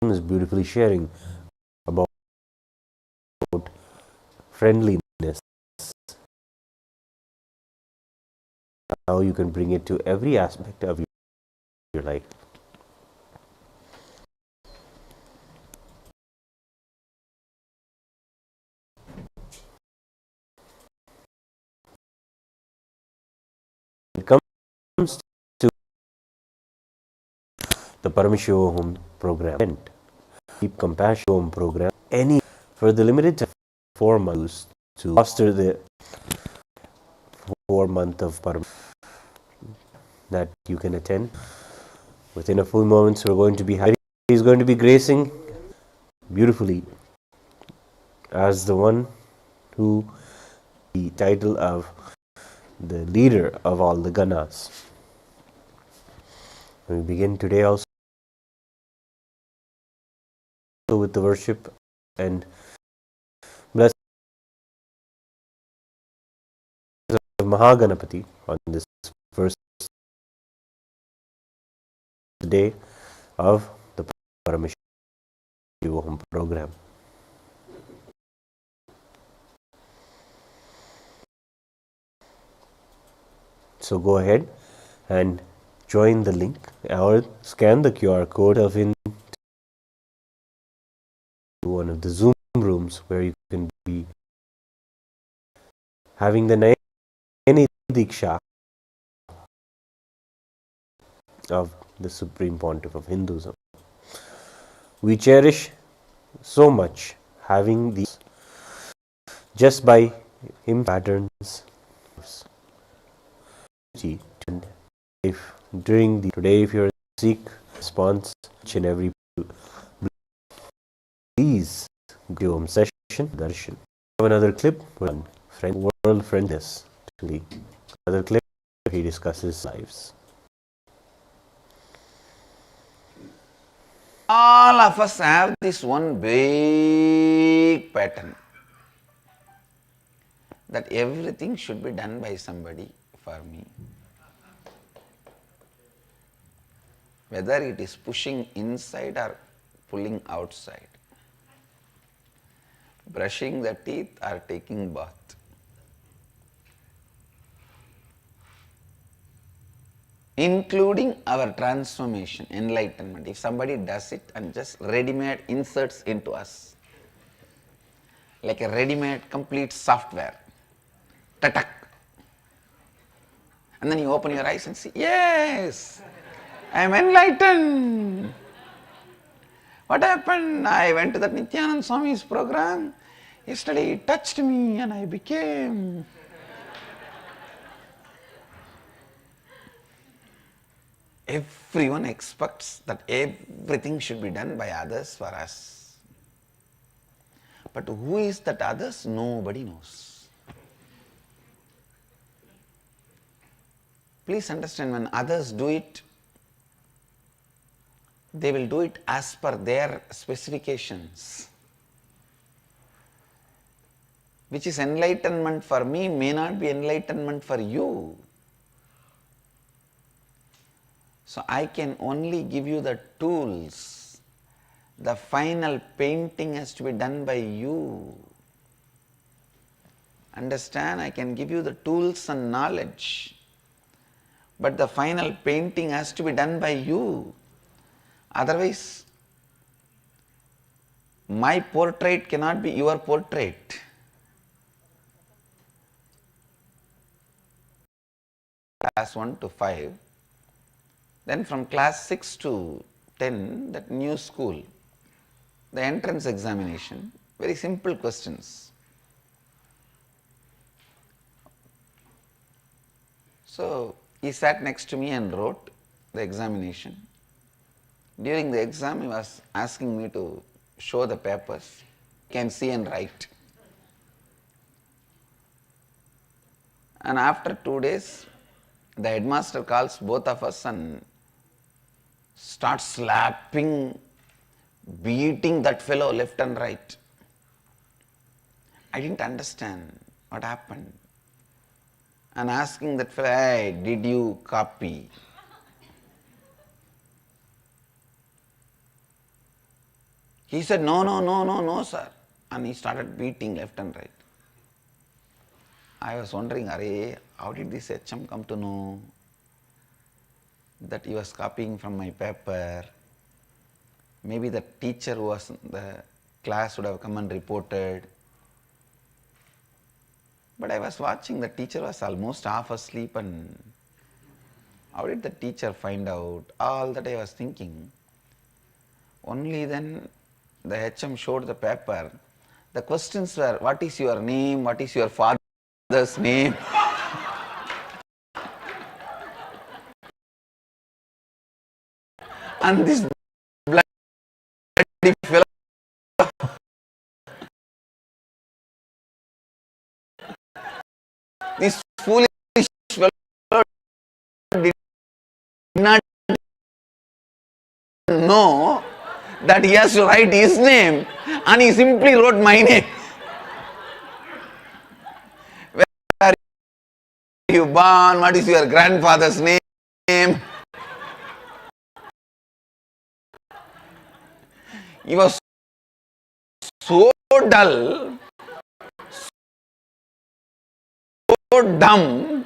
is beautifully sharing about friendliness, how you can bring it to every aspect of your life. It comes to the Paramashivoham program, Deep Compassion program, for the limited time 4 months to foster the 4 month of Paramashiva that you can attend. Within a few moments, we're going to be having, he's going to be gracing beautifully as the one who the title of the leader of all the Ganas. We begin today also with the worship and blessings of Mahaganapati on this first day of the Paramashivoham program. So go ahead and join the link or scan the QR code of in one of the Zoom rooms where you can be having the Shiva Deeksha of the Supreme Pontiff of Hinduism. We cherish so much having these just by him patterns. And if during the today, if you're seek response each and every, please go home session Darshan. Have another clip on world friendness. Another clip where he discusses lives. all of us have this one big pattern that everything should be done by somebody for me. Whether it is pushing inside or pulling outside, brushing the teeth or taking bath. Including our transformation, enlightenment. If somebody does it and just ready-made inserts into us, like a ready-made complete software, tatak. And then you open your eyes and see, yes, I am enlightened. What happened? I went to that Nithyananda Swami's program. Yesterday it touched me and I became. Everyone expects that everything should be done by others for us. But who is that others? Nobody knows. Please understand, when others do it, they will do it as per their specifications. Which is enlightenment for me may not be enlightenment for you. So I can only give you the tools. The final painting has to be done by you. Understand? I can give you the tools and knowledge, but the final painting has to be done by you. Otherwise, my portrait cannot be your portrait. Class 1 to 5, then from class 6 to 10, that new school, the entrance examination, very simple questions. So he sat next to me and wrote the examination. During the exam, he was asking me to show the papers. You can see and write. And after 2 days, the headmaster calls both of us and starts slapping, beating that fellow left and right. I didn't understand what happened. And asking that fellow, hey, did you copy? He said, no, sir. And he started beating left and right. I was wondering, how did this HM come to know that he was copying from my paper? Maybe the teacher who was in the class would have come and reported. But I was watching, the teacher was almost half asleep, and how did the teacher find out? All that I was thinking. Only then the HM showed the paper. The questions were, what is your name? What is your father's name? And this bloody fellow, this foolish fellow did not know that he has to write his name, and he simply wrote my name. Where are you born? What is your grandfather's name? He was so dull, so dumb,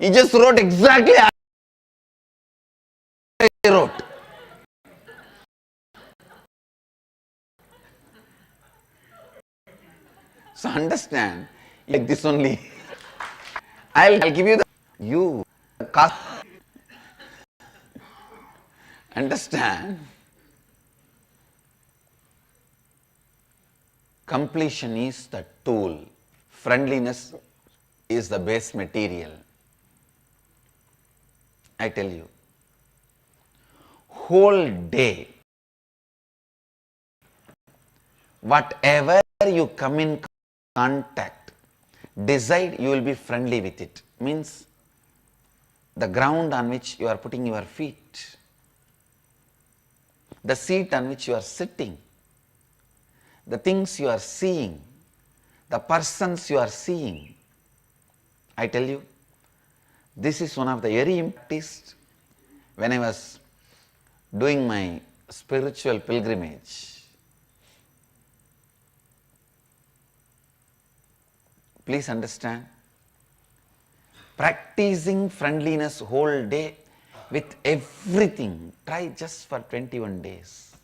he just wrote exactly as I wrote. So understand, like this only. I'll give you the cast. Understand? Completion is the tool. Friendliness is the base material. I tell you, whole day, whatever you come in contact, decide you will be friendly with it. Means the ground on which you are putting your feet, the seat on which you are sitting, the things you are seeing, the persons you are seeing. I tell you, this is one of the very practiced when I was doing my spiritual pilgrimage. Please understand, practicing friendliness whole day with everything, try just for 21 days.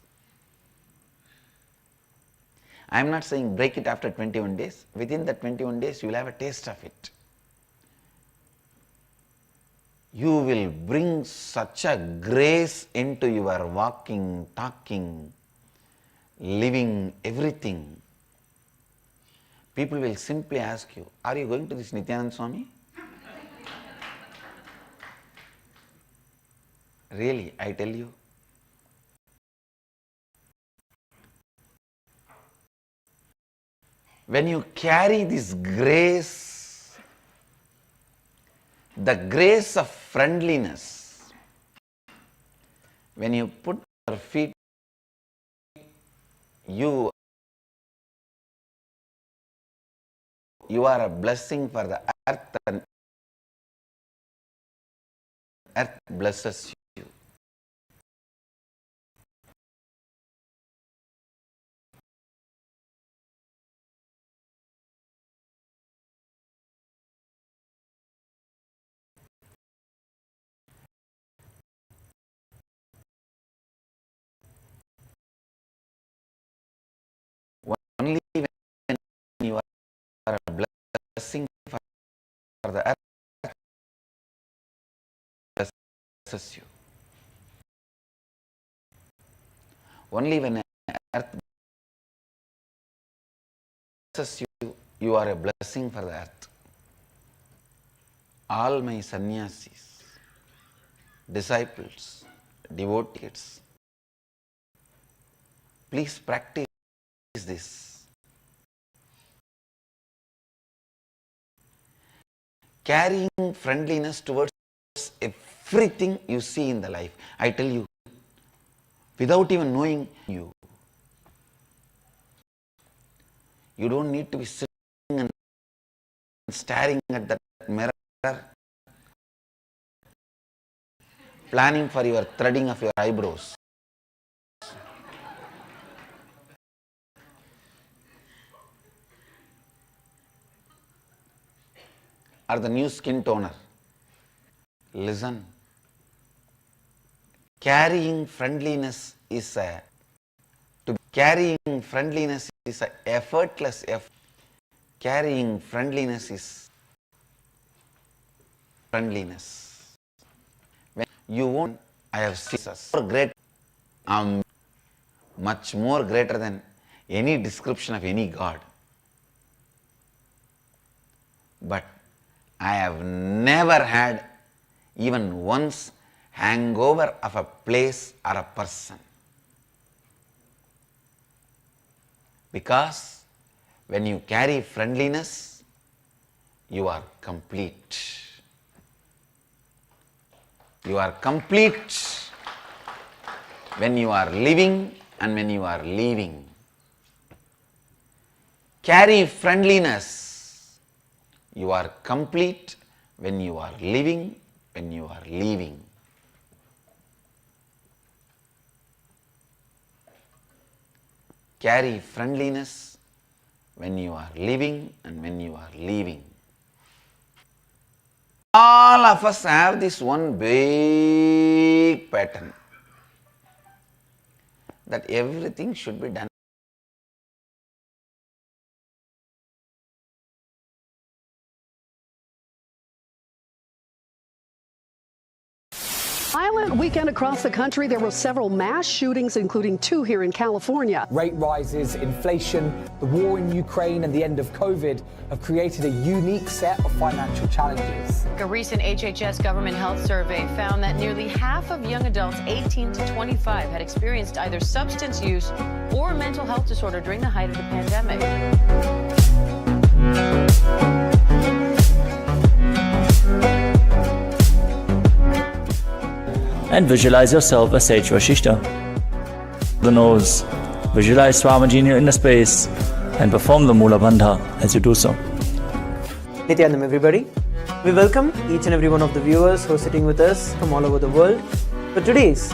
I am not saying break it after 21 days. Within the 21 days, you will have a taste of it. You will bring such a grace into your walking, talking, living everything, people will simply ask you, are you going to this Nithyananda Swami? Really, I tell you. When you carry this grace, the grace of friendliness, when you put your feet, you are a blessing for the earth, and earth blesses you. Only when you are a blessing for the earth blesses you. Only when earth blesses you, you are a blessing for the earth. All my sannyasis, disciples, devotees, please practice this. Carrying friendliness towards everything you see in the life. I tell you, without even knowing you, you don't need to be sitting and staring at that mirror, planning for your threading of your eyebrows. Or the new skin toner. Listen. Carrying friendliness is a effortless effort. Carrying friendliness is friendliness. When you won't, I have seen great, much more greater than any description of any God. But I have never had even once hangover of a place or a person. Because when you carry friendliness, you are complete. You are complete when you are living and when you are leaving. Carry friendliness. You are complete when you are living, when you are leaving. Carry friendliness when you are living and when you are leaving. All of us have this one big pattern that everything should be done. Violent weekend across the country. There were several mass shootings, including 2 here in California. Rate rises, inflation, the war in Ukraine, and the end of COVID have created a unique set of financial challenges. A recent HHS government health survey found that nearly half of young adults 18 to 25 had experienced either substance use or a mental health disorder during the height of the pandemic. And visualize yourself as Sage Vashishta. The nose. Visualize Swamiji in your inner space and perform the Mula Bandha as you do so. Nithyanandam, everybody. We welcome each and every one of the viewers who are sitting with us from all over the world for today's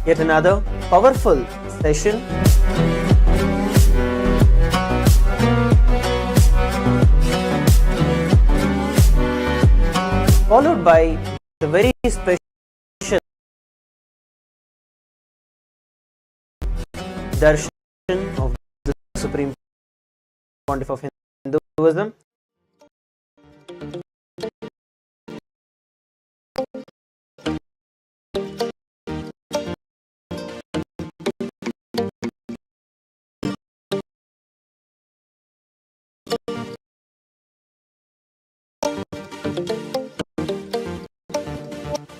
yet another powerful session. Followed by the very special Darshan of the Supreme Pontiff of Hinduism.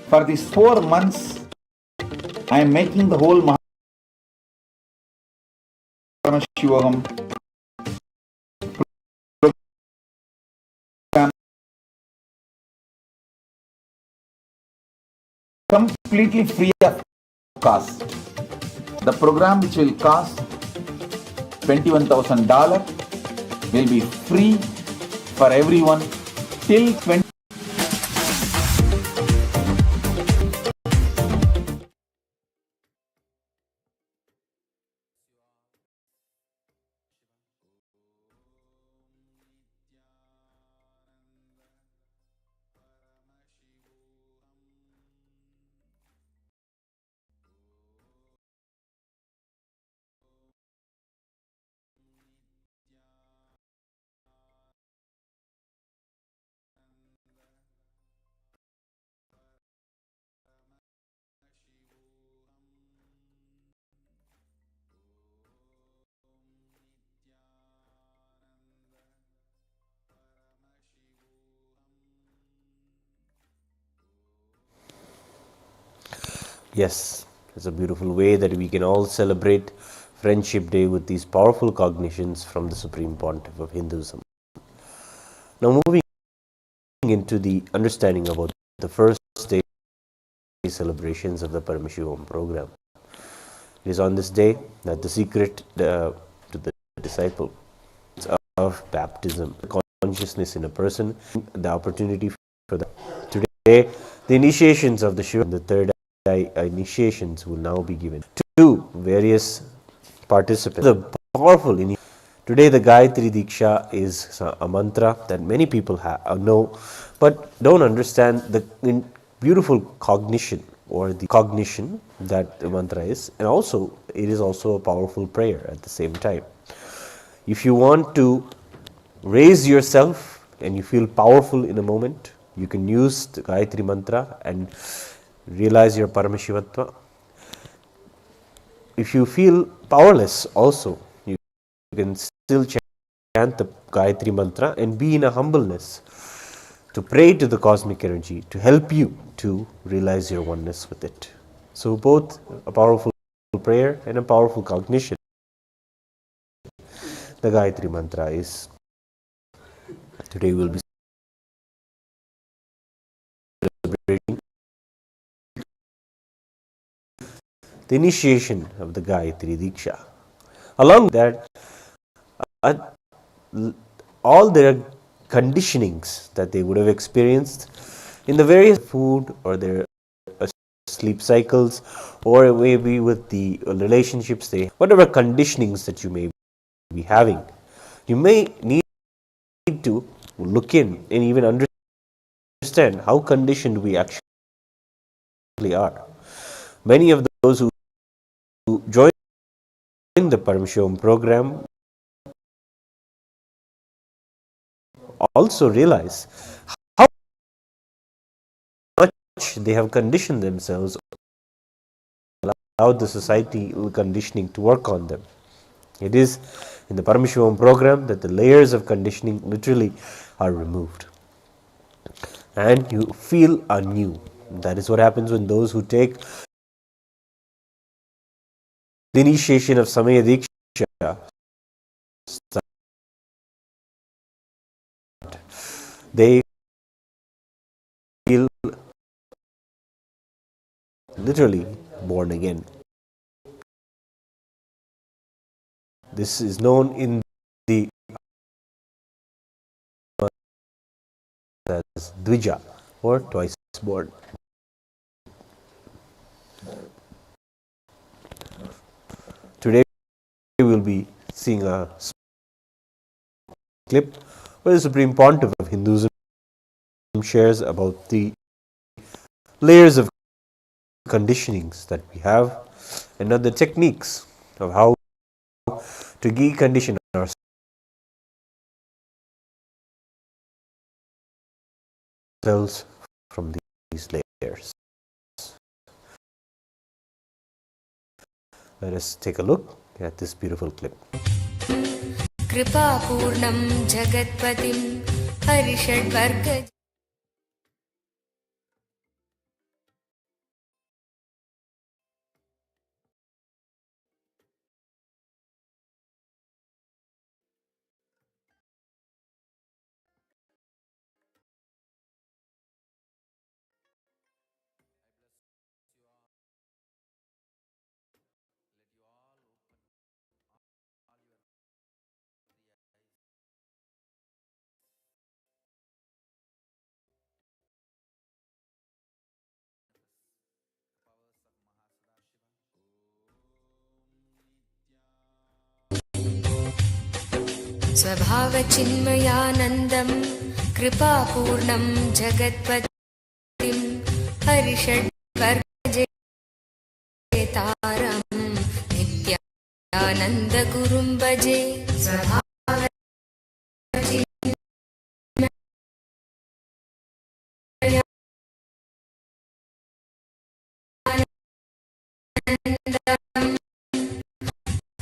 For these 4 months, I am making the whole Paramashivoham program completely free of cost. The program, which will cost $21,000, will be free for everyone till 20. Yes, it's a beautiful way that we can all celebrate Friendship Day with these powerful cognitions from the Supreme Pontiff of Hinduism. Now moving into the understanding about the first day celebrations of the Paramashivoham program. It is on this day that the secret to the disciple of baptism, consciousness in a person, the opportunity for that. Today, the initiations of the Shiva, the third eye initiations will now be given to various participants. The powerful today, the Gayatri Deeksha is a mantra that many people know, but don't understand the beautiful cognition or the cognition that the mantra is, and also it is also a powerful prayer at the same time. If you want to raise yourself and you feel powerful in a moment, you can use the Gayatri mantra and realize your Paramashivatva. If you feel powerless also, you can still chant the Gayatri mantra and be in a humbleness to pray to the cosmic energy to help you to realize your oneness with it. So both a powerful prayer and a powerful cognition. The Gayatri mantra is, today we will be celebrating the initiation of the Gayatri Deeksha. Along with that, all their conditionings that they would have experienced in the various food or their sleep cycles, or maybe with the relationships, whatever conditionings that you may be having, you may need to look in and even understand how conditioned we actually are. Many of those who join the Paramashivoham program also realize how much they have conditioned themselves, allowed the societal conditioning to work on them. It is in the Paramashivoham program that the layers of conditioning literally are removed and you feel anew. That is what happens when those who take the initiation of Samaya Deeksha, they feel literally born again. This is known in the as Dvija, or twice born. Today we will be seeing a clip where the Supreme Pontiff of Hinduism shares about the layers of conditionings that we have and other techniques of how to decondition ourselves from these layers. Let us take a look at this beautiful clip. Kripa Purnam Jagatpatim Harishad Varga स्वभावचिन्मयानन्दं कृपापूर्णं जगत्पतिं हरिषड्वर्गजेतारं नित्यानन्दगुरुं भजे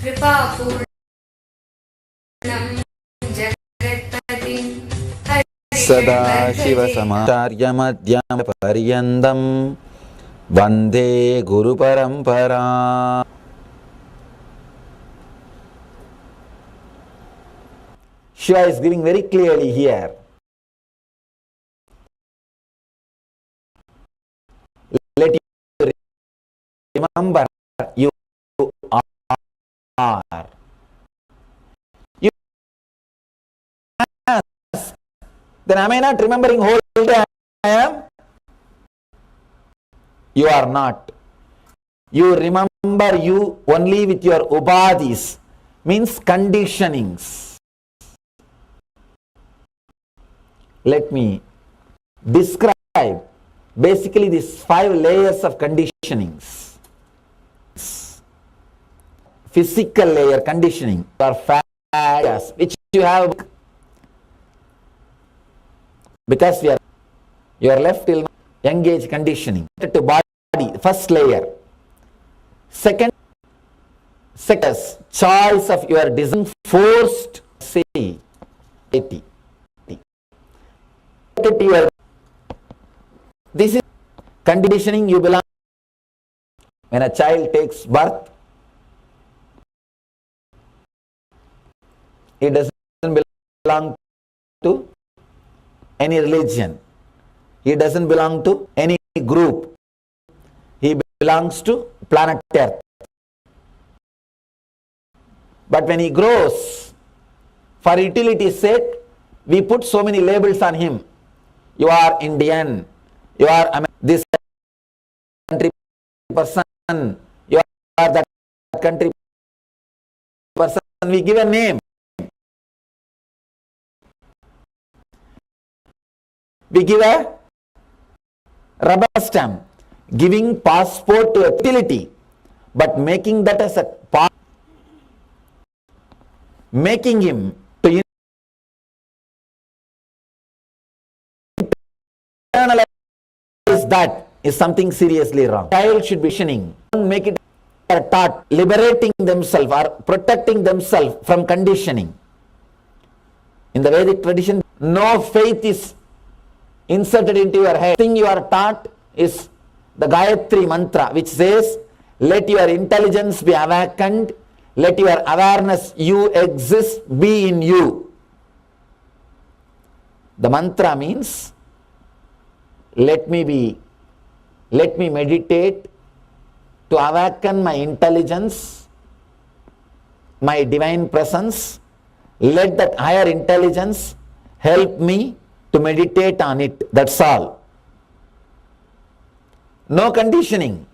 कृपापूर्णं जगत्पतिं सदा शिवसमाचार्यमध्यमपर्यन्तं वन्दे गुरुपरम्परा. Shiva is giving very clearly here. Let you remember you are. You ask, then am I not remembering whole day I am? You are not. You remember you only with your ubadhis, means conditionings. Let me describe basically these 5 layers of conditionings. Physical layer conditioning or factors which you have, because you are left till engage conditioning to body, first layer. Second choice of your design, forced say. This is conditioning you belong. When a child takes birth, it doesn't belong to any religion. He doesn't belong to any group. He belongs to planet Earth. But when he grows, for utility's sake, we put so many labels on him. You are Indian, you are this country person, you are that country person. We give a name. We give a rubber stamp, giving passport to utility, but making that as a part, making him to internalize that is something seriously wrong. Child should be conditioning. Don't make it taught liberating themselves or protecting themselves from conditioning. In the Vedic tradition, no faith is inserted into your head. The thing you are taught is the Gayatri mantra, which says, let your intelligence be awakened, let your awareness you exist be in you. The mantra means, let me meditate to awaken my intelligence, my divine presence. Let that higher intelligence help me to meditate on it. That's all. No conditioning.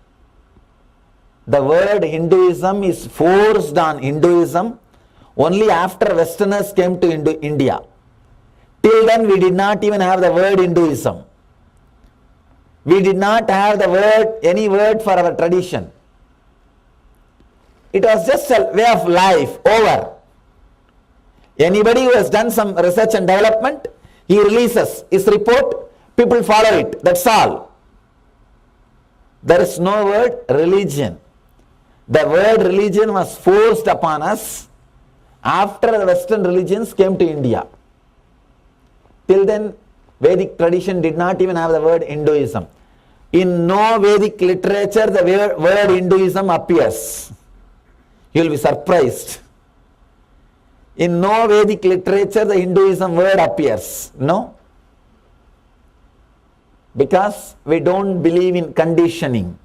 The word Hinduism is forced on Hinduism only after Westerners came to India. Till then we did not even have the word Hinduism. We did not have the word, any word for our tradition. It was just a way of life, over. Anybody who has done some research and development, he releases his report, people follow it, that's all. There is no word religion. The word religion was forced upon us after the Western religions came to India. Till then, Vedic tradition did not even have the word Hinduism. In no Vedic literature the word Hinduism appears. You will be surprised. In no Vedic literature the Hinduism word appears. No. Because we don't believe in conditioning.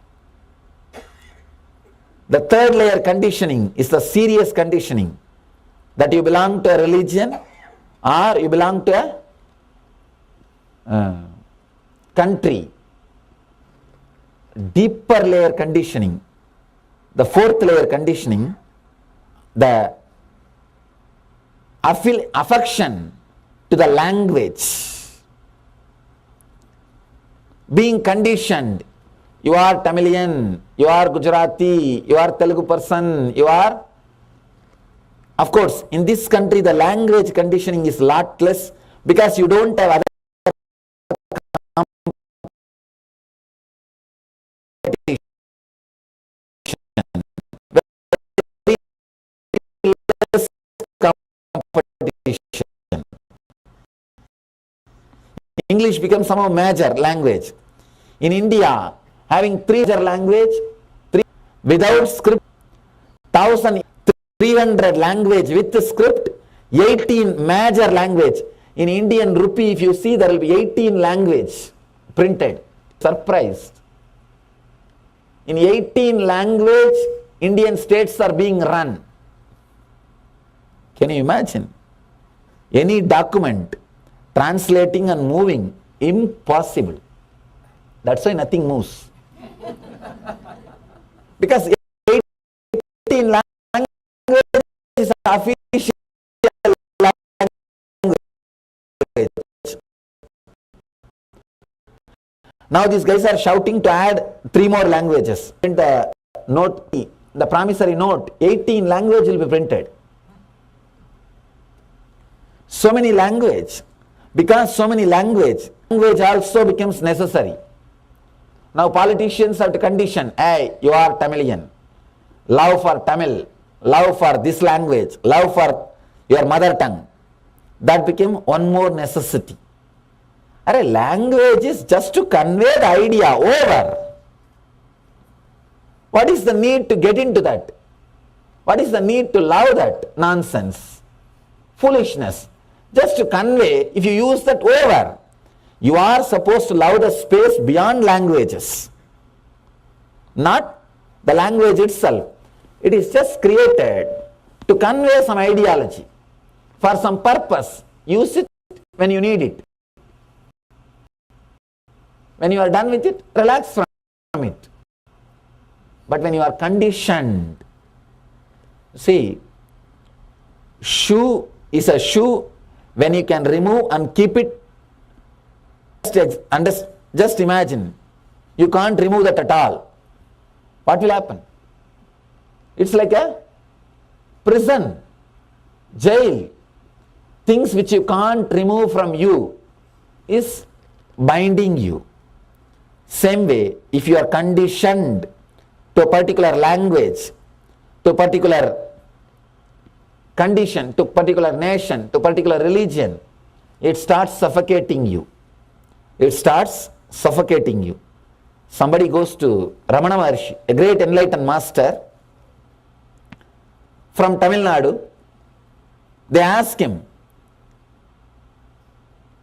The third layer conditioning is the serious conditioning. That you belong to a religion or you belong to a country. Deeper layer conditioning. The fourth layer conditioning, the affection to the language. Being conditioned, you are Tamilian, you are Gujarati, you are Telugu person, you are... Of course, in this country the language conditioning is lot less because you don't have other competition. Less competition. English becomes somehow major language. In India, having three major language, without script, 1,300 language with the script, 18 major language. In Indian rupee, if you see, there will be 18 language printed. Surprised. In 18 language, Indian states are being run. Can you imagine? Any document translating and moving, impossible. That's why nothing moves. Because 18 language is official language. Now these guys are shouting to add 3 more languages. In the note, the promissory note, 18 language will be printed. So many language. Because so many language also becomes necessary. Now politicians have to condition, hey, you are Tamilian. Love for Tamil, love for this language, love for your mother tongue. That became one more necessity. Language is just to convey the idea, over. What is the need to get into that? What is the need to love that? Nonsense. Foolishness. Just to convey, if you use that, over. You are supposed to love the space beyond languages. Not the language itself. It is just created to convey some ideology. For some purpose, use it when you need it. When you are done with it, relax from it. But when you are conditioned, see, shoe is a shoe when you can remove and keep it. Just imagine, you can't remove that at all. What will happen? It's like a prison, jail. Things which you can't remove from you is binding you. Same way, if you are conditioned to a particular language, to a particular condition, to a particular nation, to a particular religion, it starts suffocating you. It starts suffocating you. Somebody goes to Ramana Maharshi, a great enlightened master from Tamil Nadu. They ask him,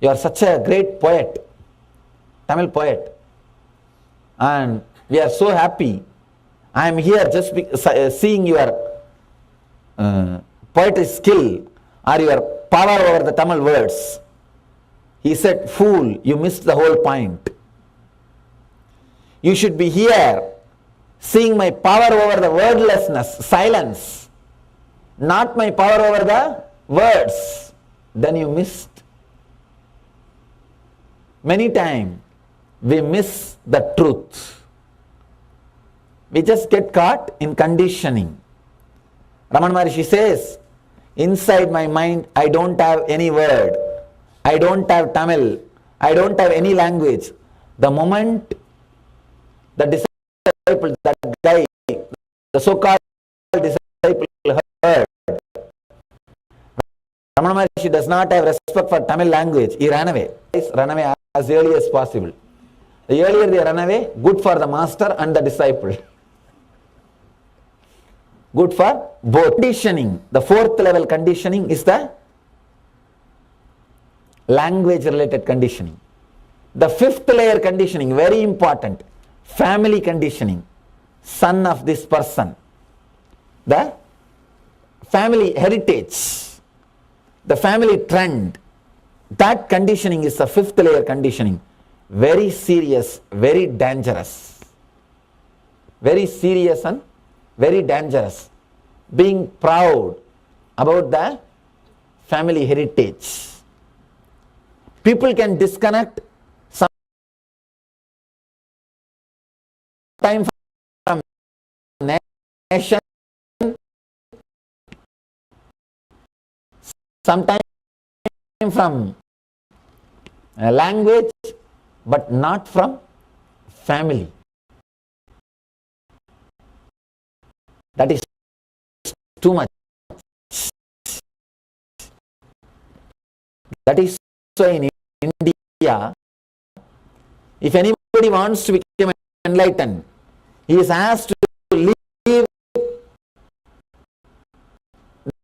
you are such a great poet, Tamil poet, and we are so happy. I am here just seeing your poetry skill or your power over the Tamil words. He said, fool, you missed the whole point. You should be here seeing my power over the wordlessness, silence, not my power over the words. Then you missed. Many times we miss the truth. We just get caught in conditioning. Ramana Maharshi says, inside my mind I don't have any word. I don't have Tamil. I don't have any language. The moment the disciple, that guy, the so-called disciple heard, Ramana Maharshi does not have respect for Tamil language. He ran away. Run away as early as possible. The earlier they run away, good for the master and the disciple. Good for both. Conditioning, the 4th level conditioning is the language related conditioning. The 5th layer conditioning, very important, family conditioning, son of this person, the family heritage, the family trend, that conditioning is the 5th layer conditioning. Very serious, very dangerous. Very serious and very dangerous. Being proud about the family heritage. People can disconnect sometimes from nation, sometimes from language, but not from family. That is too much. That is so in India, if anybody wants to become enlightened, he is asked to leave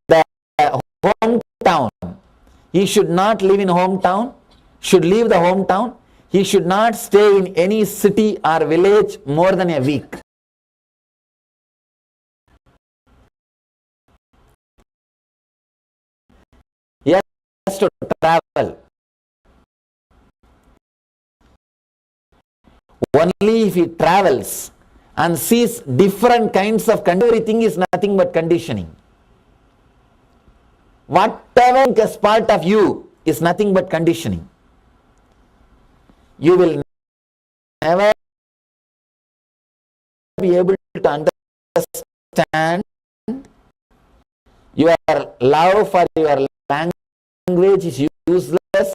the hometown. He should not live in hometown, should leave the hometown. He should not stay in any city or village more than a week. He has to travel. Only if he travels and sees different kinds of everything is nothing but conditioning. Whatever is part of you is nothing but conditioning. You will never be able to understand your love for your language is useless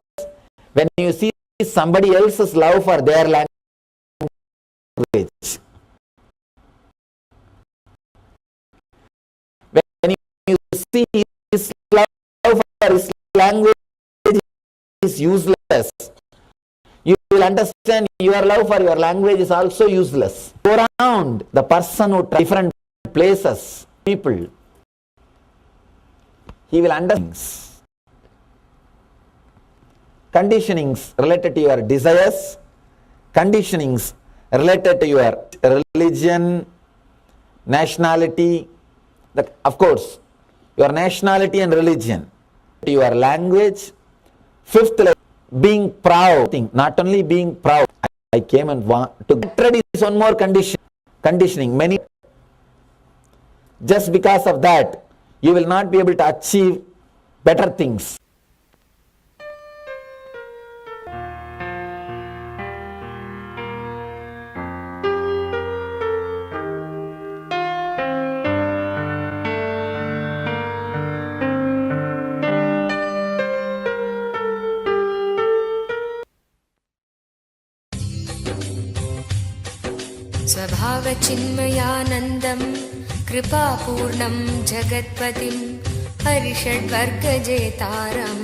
when you see somebody else's love for their language. When you see his love for his language is useless, you will understand your love for your language is also useless. Go around the person who tries different places, people, he will understand conditionings related to your desires, conditionings related to your religion, nationality, of course, your nationality and religion, your language. Fifth, being proud. Not only being proud, I came and want to get ready is one more conditioning. Many, just because of that, you will not be able to achieve better things. स्वभावचिन्मयानन्दं कृपापूर्णं जगत्पतिं हरिषड्वर्गजेतारम्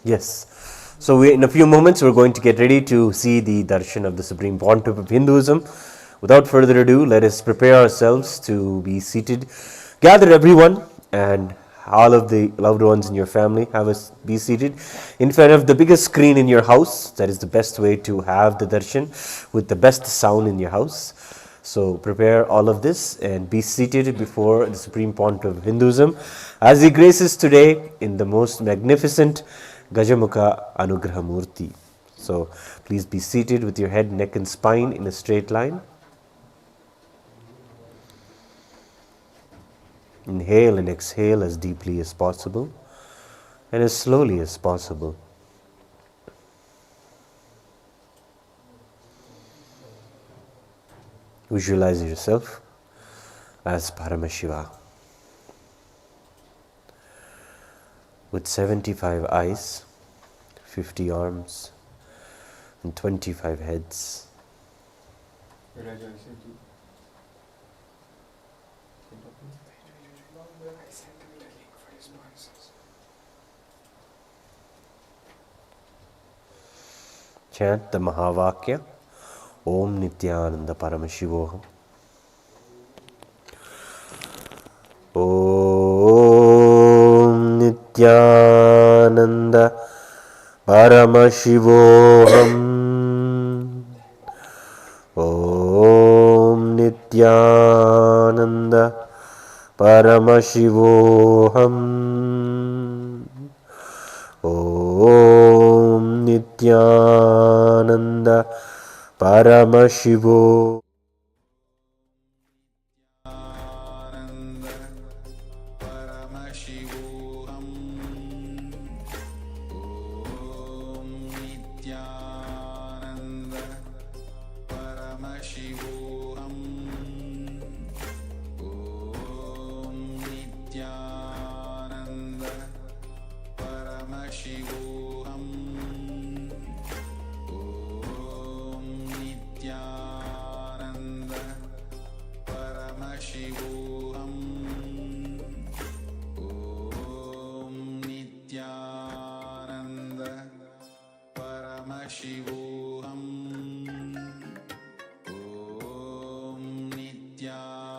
Yes. So in a few moments we're going to get ready to see the darshan of the Supreme Pontiff of Hinduism. Without further ado, let us prepare ourselves to be seated. Gather everyone and all of the loved ones in your family, have us be seated in front of the biggest screen in your house. That is the best way to have the darshan with the best sound in your house. So prepare all of this and be seated before the Supreme Pontiff of Hinduism as he graces today in the most magnificent Gaja Mukha Anugraha Murti. So please be seated with your head, neck and spine in a straight line. Inhale and exhale as deeply as possible and as slowly as possible. Visualize yourself as Paramashiva with 75 eyes, 50 arms and 25 heads. Chant the Mahavakya, Om Nithyananda Paramashivoham. Om Nithyananda Paramashivoham. Om Nithyananda Paramashivoham. Om Nithyananda Paramashivo. Paramashivoham Om Nithyananda Paramashivoham Om Nithyananda Paramashivoham Om Nithyananda Paramashivoham Om Nithyananda Paramashivoham Om Nithyananda.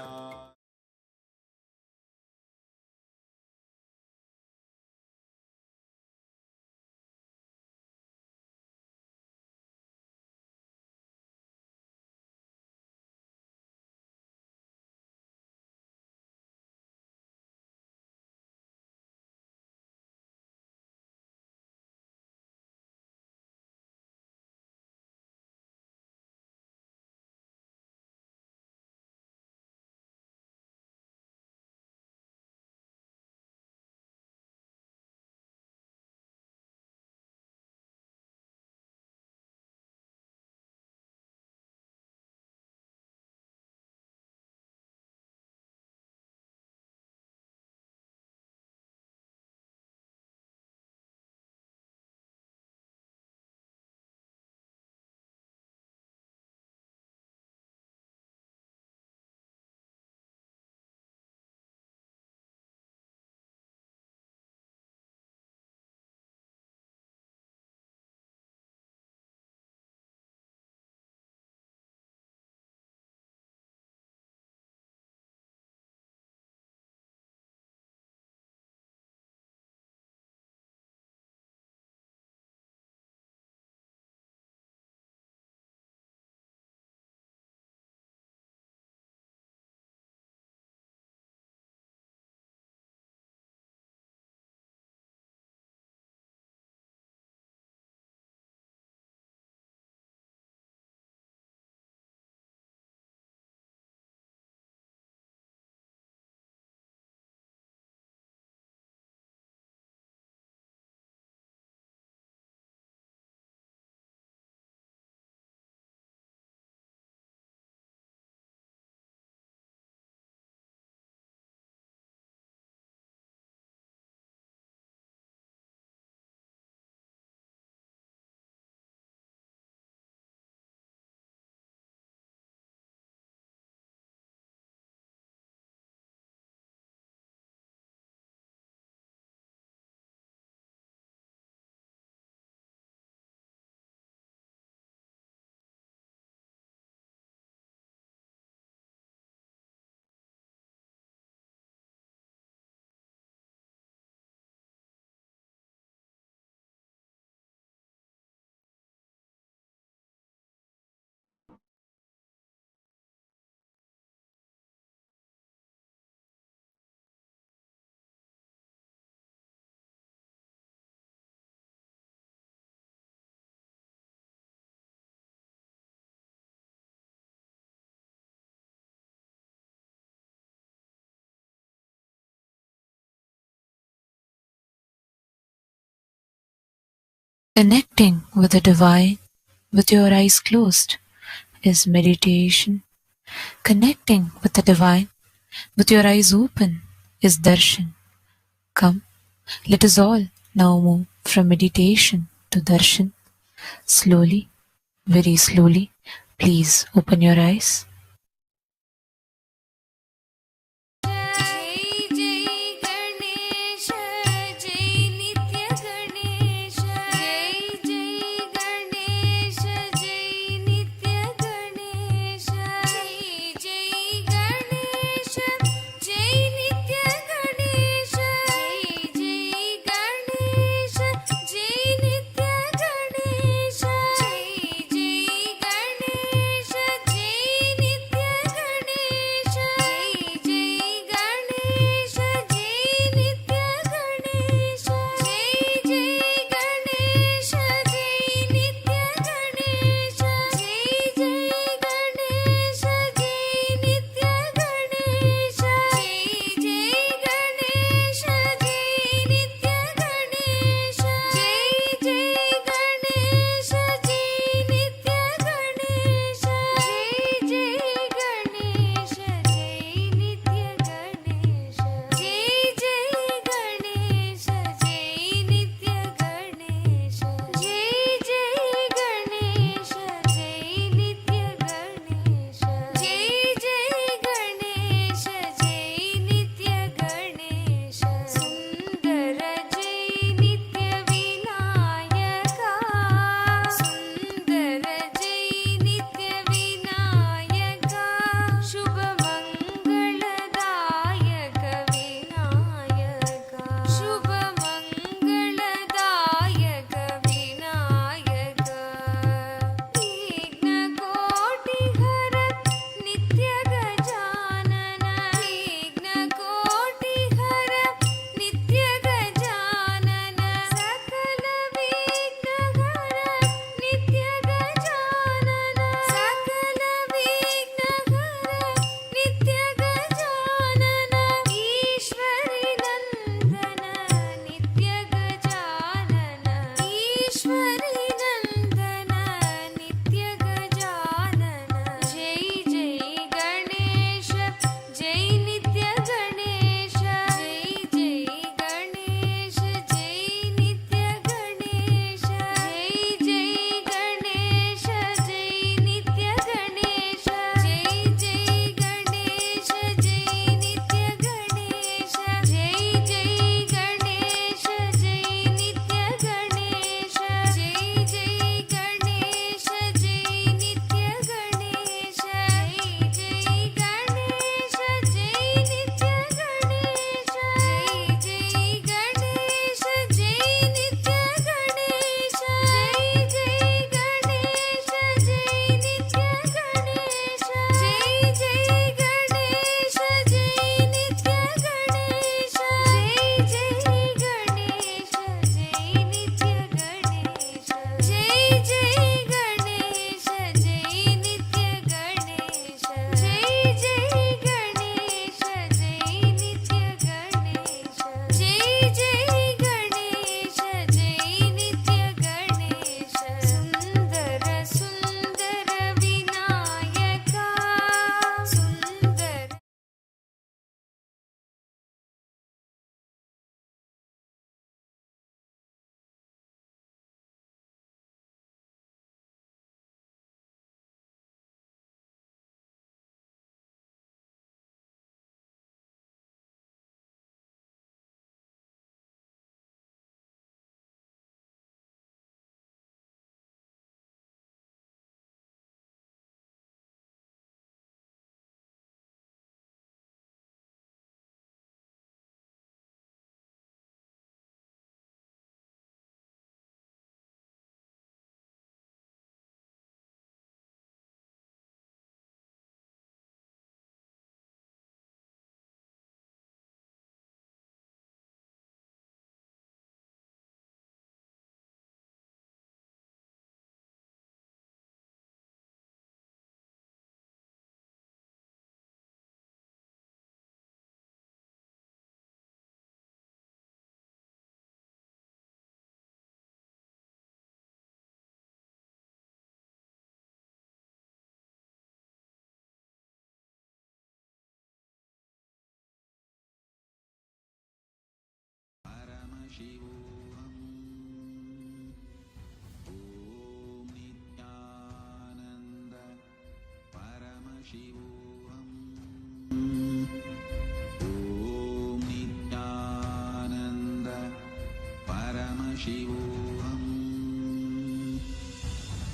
Connecting with the divine with your eyes closed is meditation. Connecting with the divine with your eyes open is darshan. Come, let us all now move from meditation to darshan. Slowly, very slowly, please open your eyes. Jai Paramashivoham. Om Nithyananda Paramashivoham. Om Nithyananda Paramashivoham.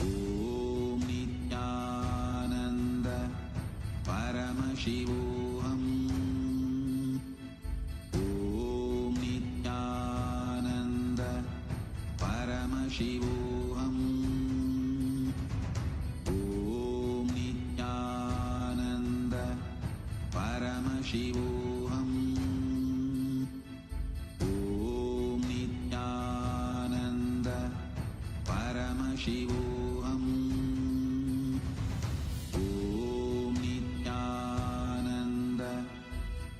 Om Nithyananda Paramashivoham. Om Nithyananda Paramashivoham. Om Nithyananda Paramashivoham. Om Nithyananda Paramashivoham. Om Nithyananda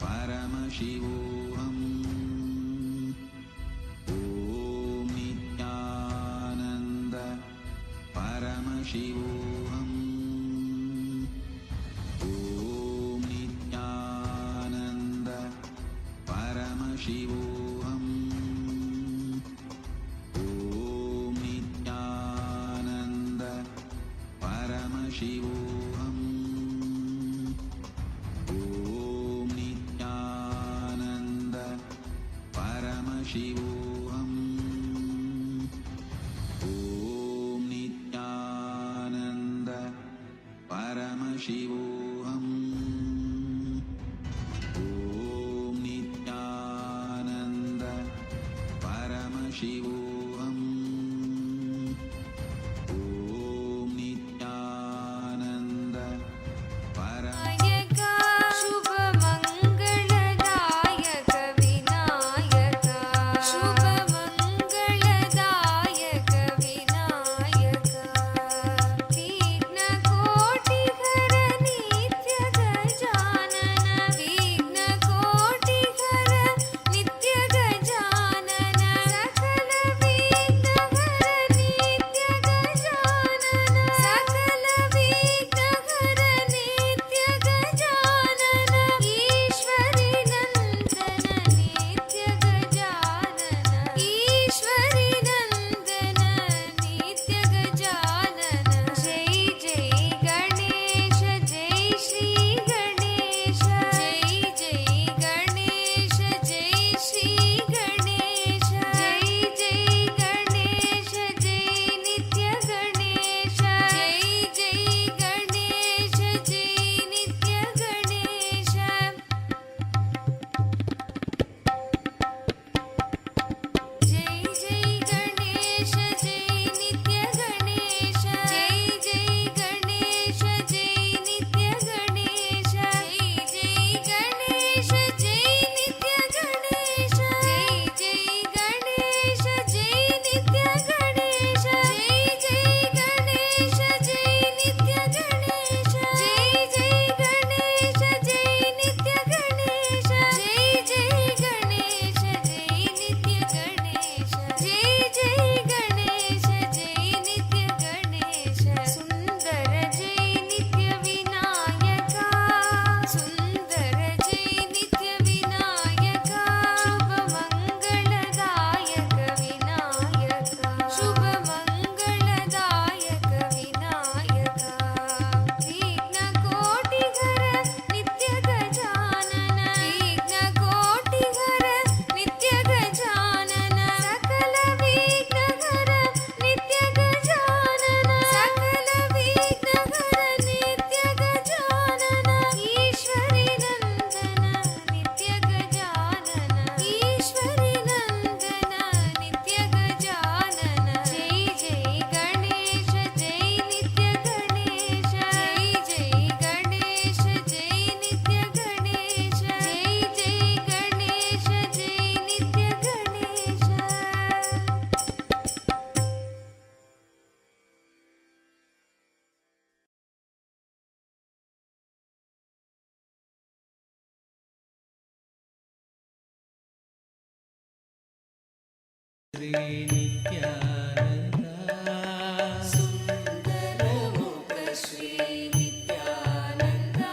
Paramashivoham. Om Nithyananda Paramashivoham. Om Nithyananda Paramashivoham. Om Nithyananda Paramashivoham. Om Nithyananda Paramashivoham. Om Nithyananda Paramashivoham. Om Nithyananda Paramashivoham. Om Nithyananda Paramashivoham. Shubha Mangaladayaka Vinayaka. Shubha Mangaladayaka Vinayaka. Vigna Koti Ghara Nitya Gajanana. Vigna Koti Ghara Nitya Gajanana. Sakala Vigna Ghara Nitya Gajanana. Sakala Vigna Ghara Nitya Gajanana. Ishwari Nandana Nitya Gajanana. Ishwari Nandana Nitya Gajanana. Jai Jai Ganesha Jai Shri Ganesha. Jai Jai Ganesha Jai Shri Ganesha. Jai Jai Ganesha Jai Nitya Ganesha. Jai Jai Ganesha Jai Nitya Ganesha. Jai Jai Ganesha Jai Nitya Ganesha. Jai Jai Ganesha Jai Nitya Ganesha. Jai Jai Ganesha Jai Nitya Ganesha. Jai Jai Ganesha Jai Nitya Ganesha. Jai Jai Ganesha Jai Nitya Ganesha. Jai Jai Ganesha Jai Nitya Ganesha. Jai Jai Ganesha Jai Nitya Ganesha. Jai Jai Ganesha Jai Nitya Ganesha. Sundara Jai Nitya Vinayaka. Sundara Jai Nitya Vinayaka. Shubha Mangaladayaka Vinayaka. Shubha Mangaladayaka Vinayaka. Vigna Koti Ghara Nitya Gajanana. Vigna Koti Ghara Nitya Gajanana. Sakala Vigna Ghara Nitya Gajanana. Sakala Vigna Ghara Nitya Gajanana. Ishwari Nandana Nitya Gajanana. Ishwari Nandana Nitya Gajanana. Jai Jai Ganesha Jai Nitya Ganesha. Jai Jai Ganesha Jai Nitya Ganesha. Jai Jai Ganesha Jai Nitya Ganesha. Sundara Mukha Shri Nithyananda.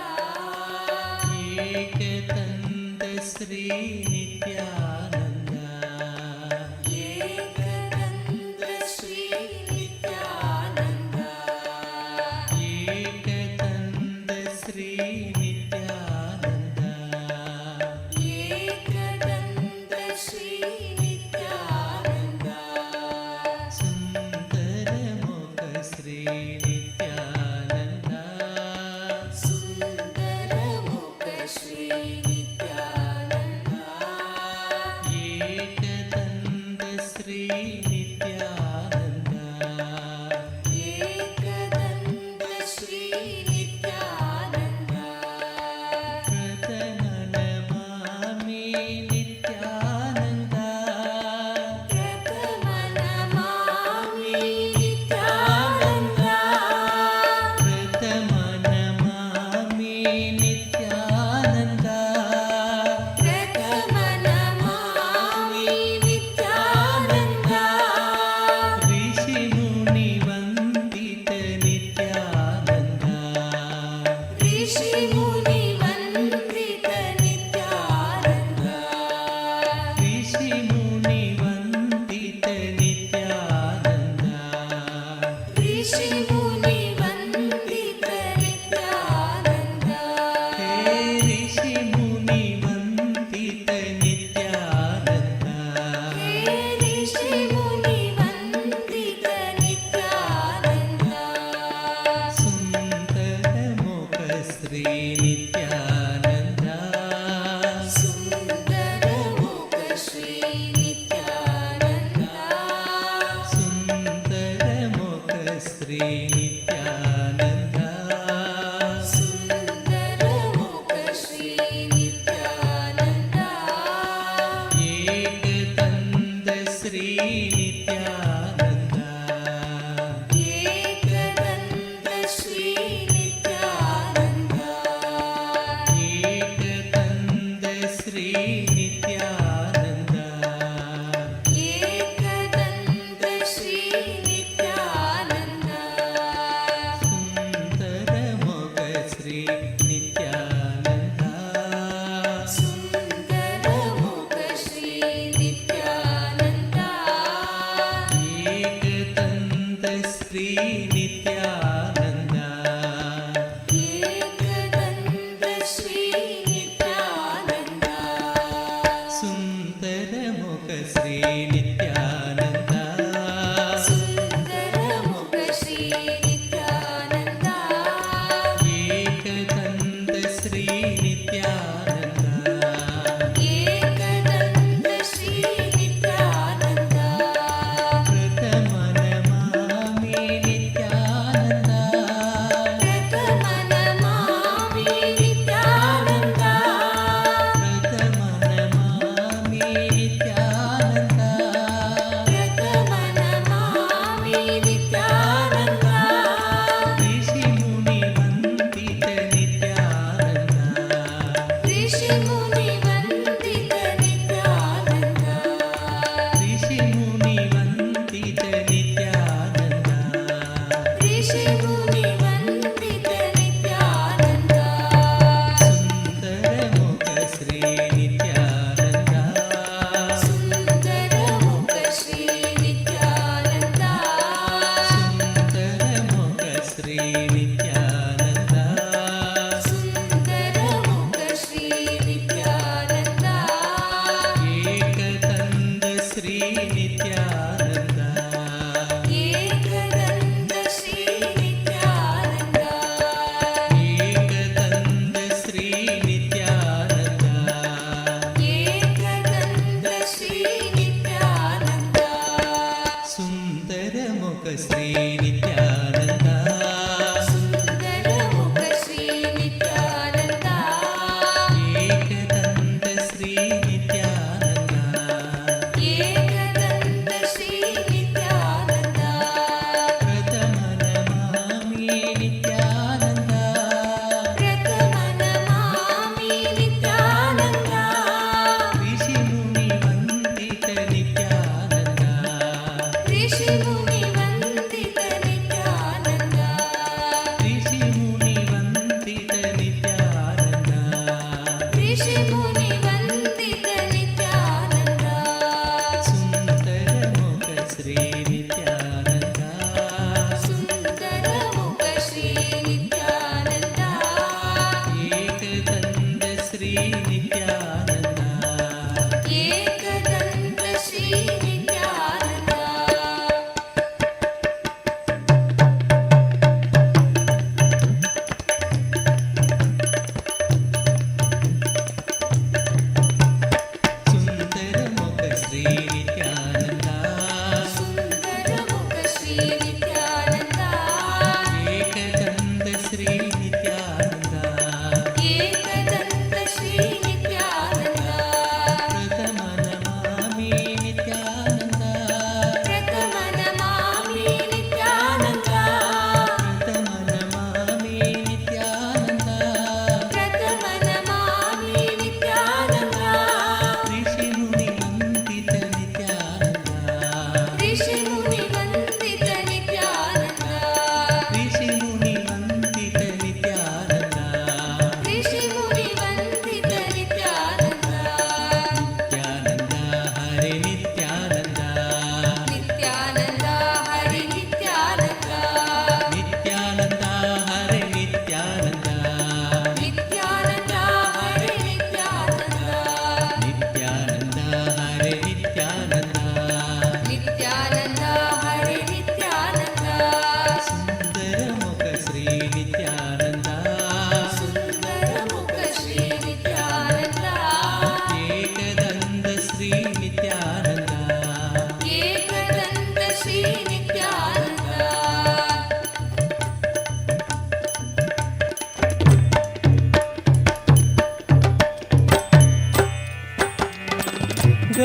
Ekatanda Sri Nithyananda.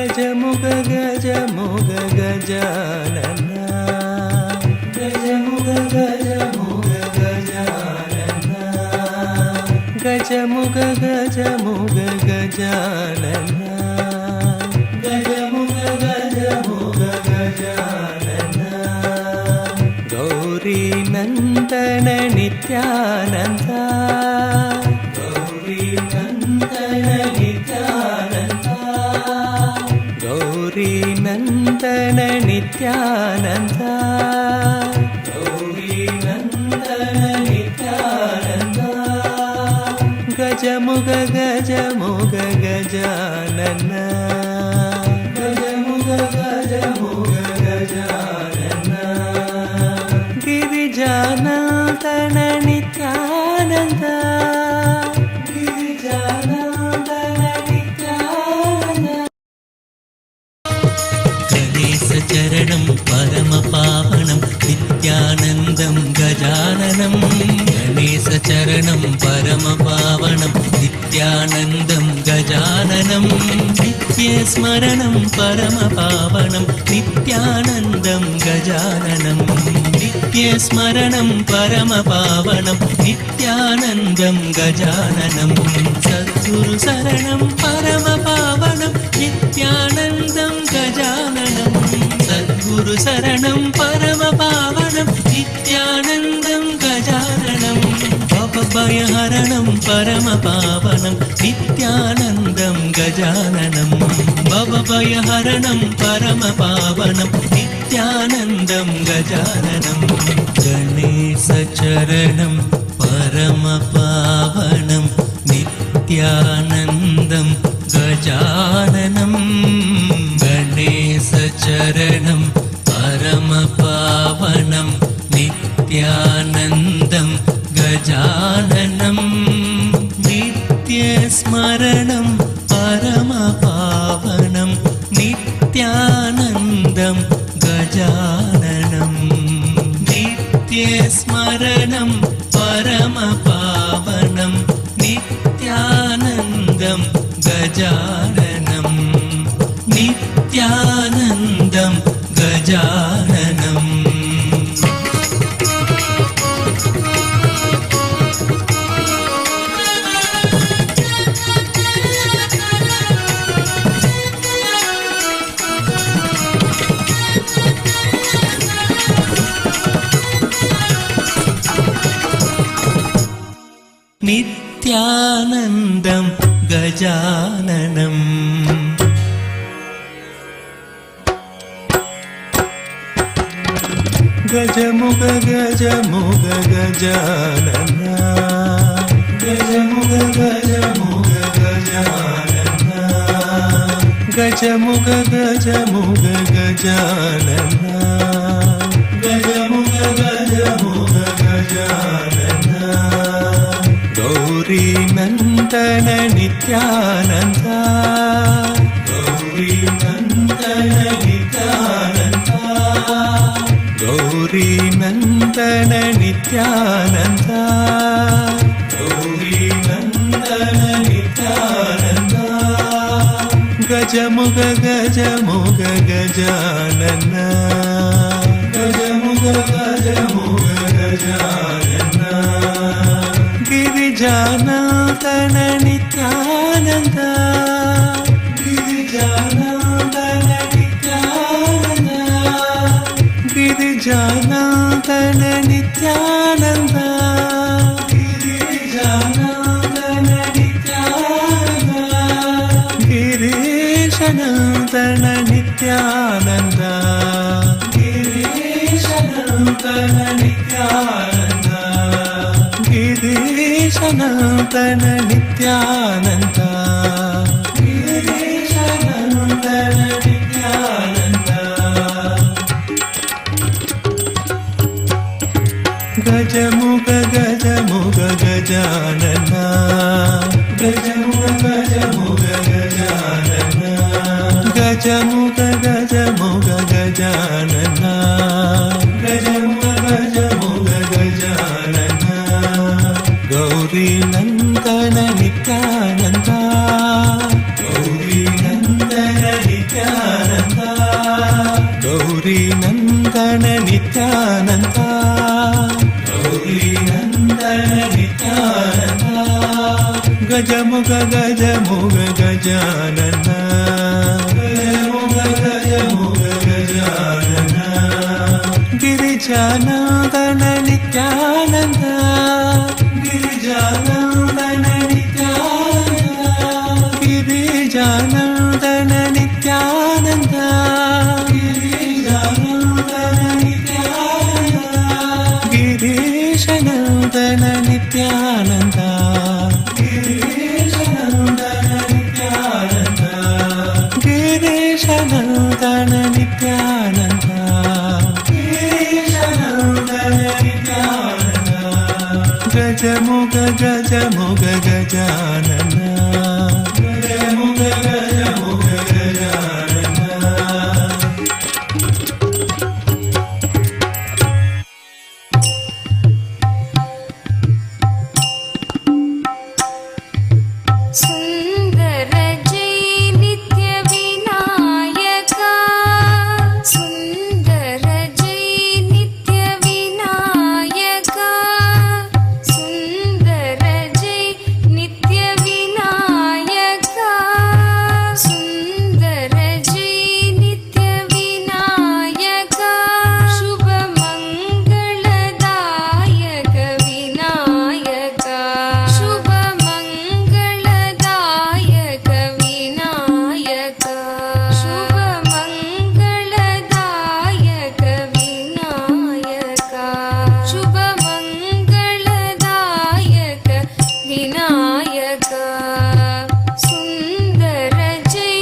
Gajamuga Gajamuga Gajanana Gajamuga Gajamuga Gajanana Gajamuga Gajamuga Gajanana Gajamuga Gajamuga Gajanana Gauri Nandana Nithyananda Gauri Nandana Nithyananda Gauri Nandana Nithyananda Gauri Nandana Nithyananda Gajamuga Gajamuga Gajanana Gajamuga Gajamuga Gajanana Girijanandana Nithyananda Girijanandana Nithyananda Charanam Paramapavanam Nithyanandam Gajananam Ganesha Charanam Paramapavanam Nithyanandam Gajananam Nitya Smaranam Paramapavanam Nithyanandam Gajananam Nitya Smaranam Paramapavanam Nithyanandam Gajananam Sadguru Saranam Paramapavanam Nithyanandam Gajananam Sadguru Saranam Paramapavanam Nithyanandam Gajananam Bhavabhayaharanam Paramapavanam Nithyanandam Gajananam Bhavabhayaharanam Paramapavanam Nithyanandam Gajananam Ganesha Charanam Paramapavanam Nithyanandam Gajananam Ganesha Charanam Paramapavanam Nithyanandam Gajananam Nitya Smaranam Paramapavanam Nithyanandam Gajananam Nitya Smaranam Paramapavanam Nithyanandam Gajananam Nithyanandam Gajananam Nithyanandam Gajananam Gajamuga Gajamuga Gajanana Gajamuga Gajamuga Gajanana Gajamuga Gajamuga Gajanana Gajamuga Gajamuga Gajanana Gauri Nandana Nithyananda Gauri Nandana Nithyananda Gauri Nandana Nithyananda Gauri Nandana Nithyananda Gajamuga Gajamuga Gajanana Gajamuga Gajamuga Gajanana Girijanandana Nithyananda Girijanandana Nithyananda Girijanandana Nithyananda Girijanandana Nithyananda Girishanandana Nithyananda Girishanandana Nithyananda Girishanandana Nithyananda Girishanandana Nithyananda Gajamuga Gajamuga Gajanana Gajamuga Gajamuga Gajanana Gajamuga Gajamuga Gajanana Gajamuga Gajamuga Gajanana Gauri Nandana Nithyananda Gauri Nandana Nithyananda Gauri ನಂದನ ನಿತ್ಯಾನಂದ ಗೌರಿ ನಂದನ ನಿತ್ಯಾನಂದ ಗಜಮುಖ ಗಜಮುಖ ಗಜಾನನ ಗಜಮುಖ ಗಜಮುಖ ಗಜಾನನ ಗಿರಿಜಾನಂದನ ನಿತ್ಯಾನಂದ ಗಿರಿಜಾನಂದನ ನಿತ್ಯಾನಂದ ಗಿರಿಜಾನಂದನ ನಿತ್ಯಾನಂದ ಗಿರಿಜಾನಂದನ ನಿತ್ಯಾನಂದ ಗಿರೀಶನಂದನ ನಿತ್ಯಾನಂದ ಗಿರೀಶನಂದನ ನಿತ್ಯಾನಂದ ಗಿರೀಶನಂದನ ನಿತ್ಯಾನಂದ ಗಿರೀಶನಂದನ ನಿತ್ಯಾನಂದ ಗಜಮುಖ ಗಜಮುಖ ಗಜಾನನ ಗಜಮುಖ ಗಜಮುಖ ಗಜಾನನ ಸುಂದರ ಜೈ ನಿತ್ಯ ವಿನಾಯಕ ಸುಂದರ ಜೈ ನಿತ್ಯ ವಿನಾಯಕ ಸುಂದರ ಜೈ ನಿತ್ಯ ವಿನಾಯಕ ಸುಂದರ ಜೈ ನಿತ್ಯ ವಿನಾಯಕ ಶುಭ ಮಂಗಳದಾಯಕ ವಿನಾಯಕ ಶುಭ ಮಂಗಳದಾಯಕ ವಿನಾಯಕ ಶುಭ ಮಂಗಳದಾಯಕ ವಿನಾಯಕ ಶುಭ ಮಂಗಳದಾಯಕ ವಿನಾಯಕ ಸುಂದರ ಜೈ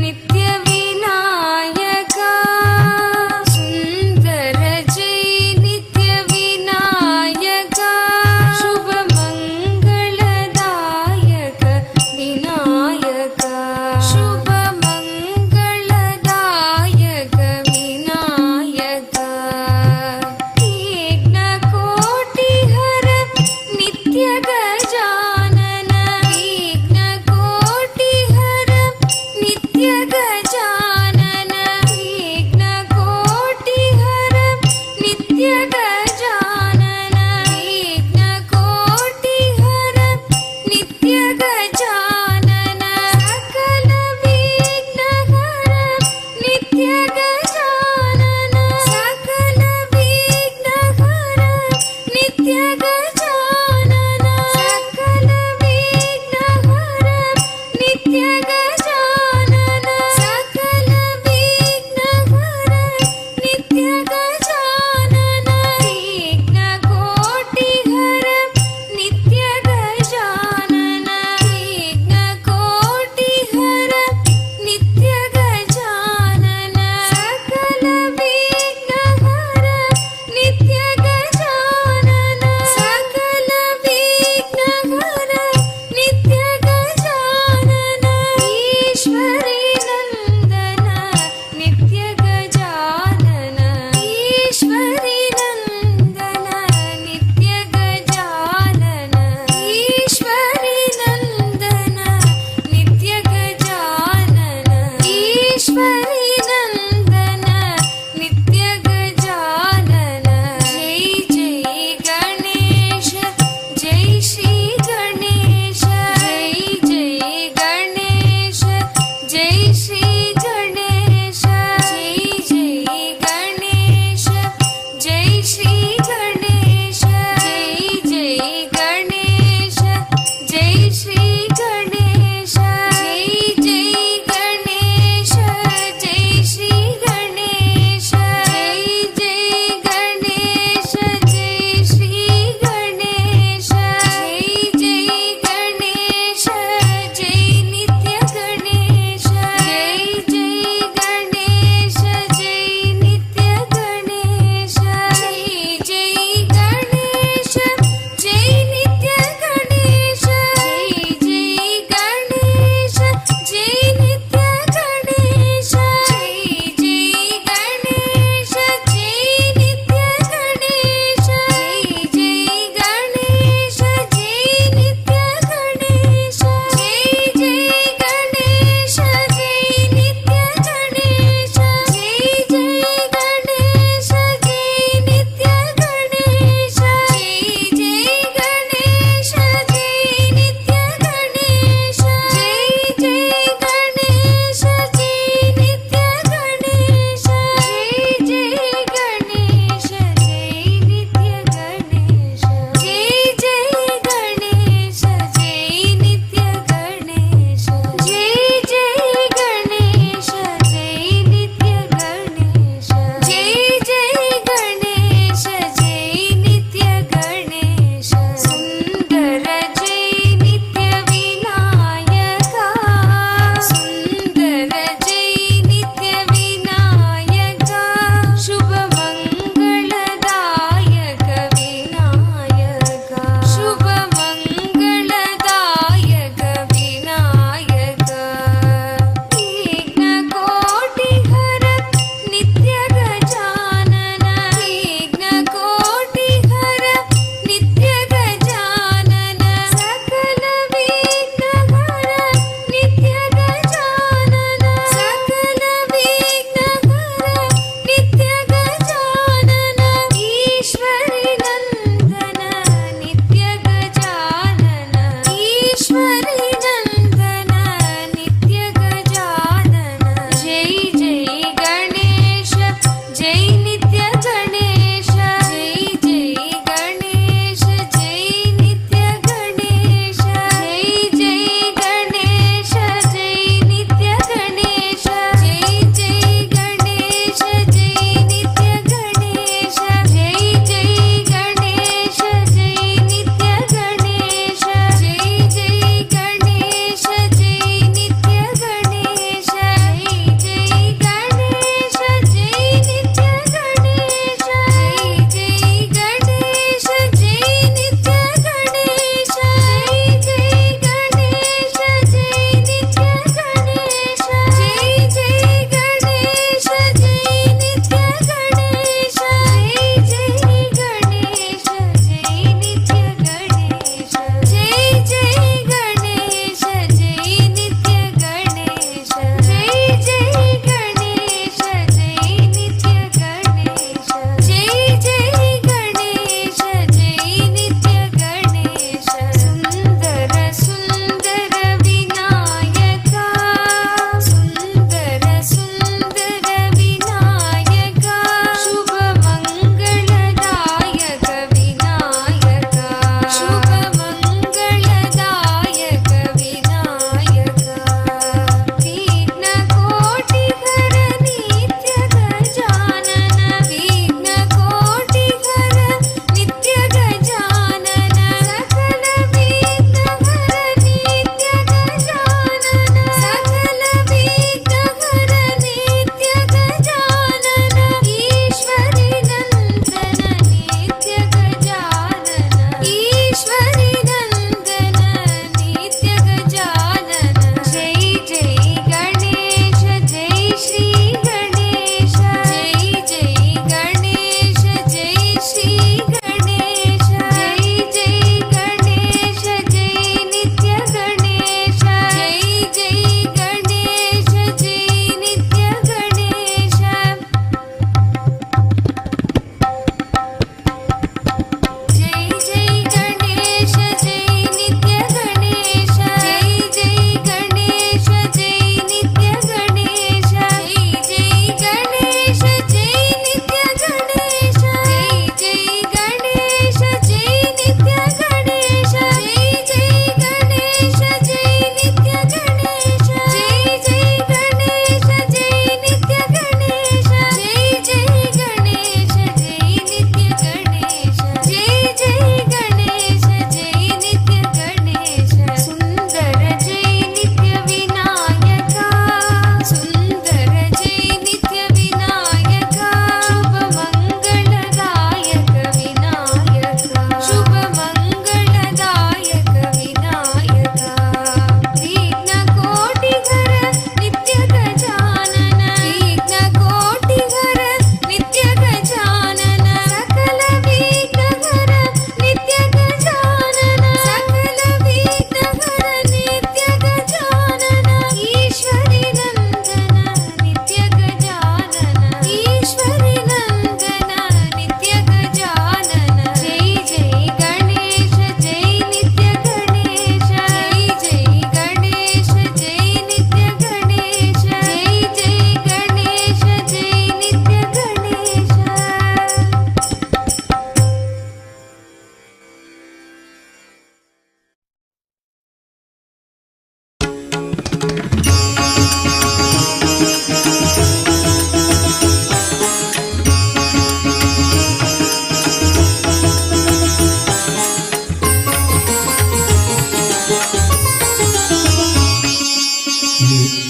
ನಿತ್ಯ ವಿನಾಯಕ ಸುಂದರ ಜೈ ನಿತ್ಯ ವಿನಾಯಕ ಶುಭ ಮಂಗಳದಾಯಕ ವಿನಾಯಕ ಶುಭ ಮಂಗಳದಾಯಕ ವಿನಾಯಕ ಯಜ್ಞ ಕೋಟಿ ಹರ ನಿತ್ಯ Gajanana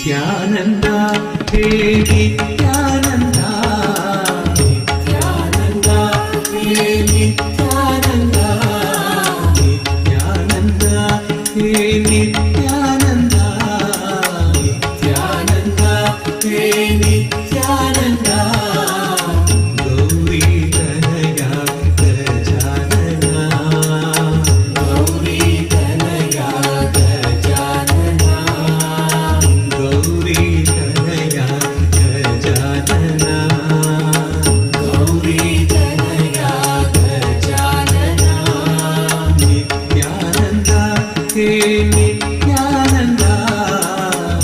Nithyananda, He Nithyananda, Nithyananda, He Nithyananda, Nithyananda, He Nithyananda, Nithyananda, He Nithyananda, Gauri Tanaya Gajanana, Gauri Tanaya Gajanana, Gauri Tanaya Gajanana, Gauri Tanaya Gajanana, Nithyananda, He Nithyananda,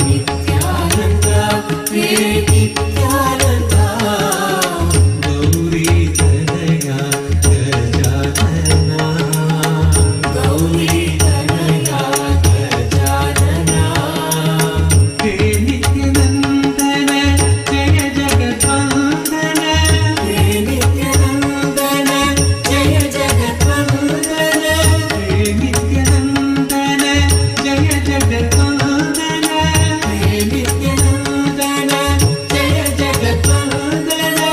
Nithyananda, He Nithyananda, Gauri Tanaya Gajanana, Gauri Tanaya Gajanana, He Nithyanandana, Jaya Jagatwandana, He Nithyanandana, Jaya Jagatwandana, He Nithyanandana, Jaya Jagatwandana, He Nithyanandana, Jaya Jagatwandana,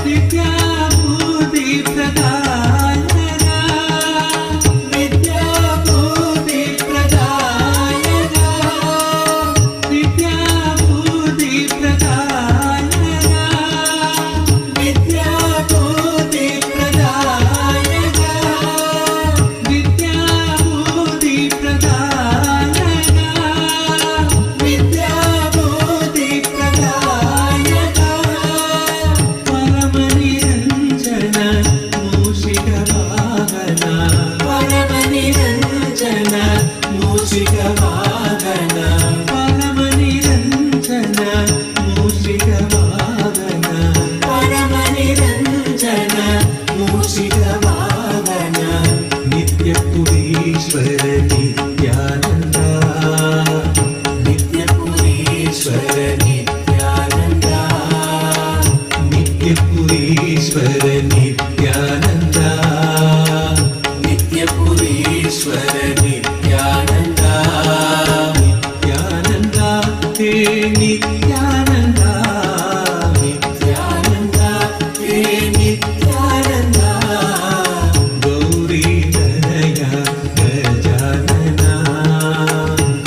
Vidyabhuti Pradayana, Vidyabhuti Pradayana, Vidyabhuti Pradayana, Vidyabhuti Pradayana, Vidyabhuti Pradayana, Vidyabhuti Pradayana, Paramaniranjana, Mushika Vahana, Paramaniranjana, Mushika Vahana, Paramaniranjana, Mushika Vahana, Paramaniranjana, Mushika Vahana, Nityapurishwara Nithyananda, Nityapurishwara Nithyananda, Nityapurishwara Nithyananda, Nityapurishwara Nithyananda, Nithyananda, He Nithyananda, Nithyananda, He Nithyananda, Gauri Tanaya Gajanana,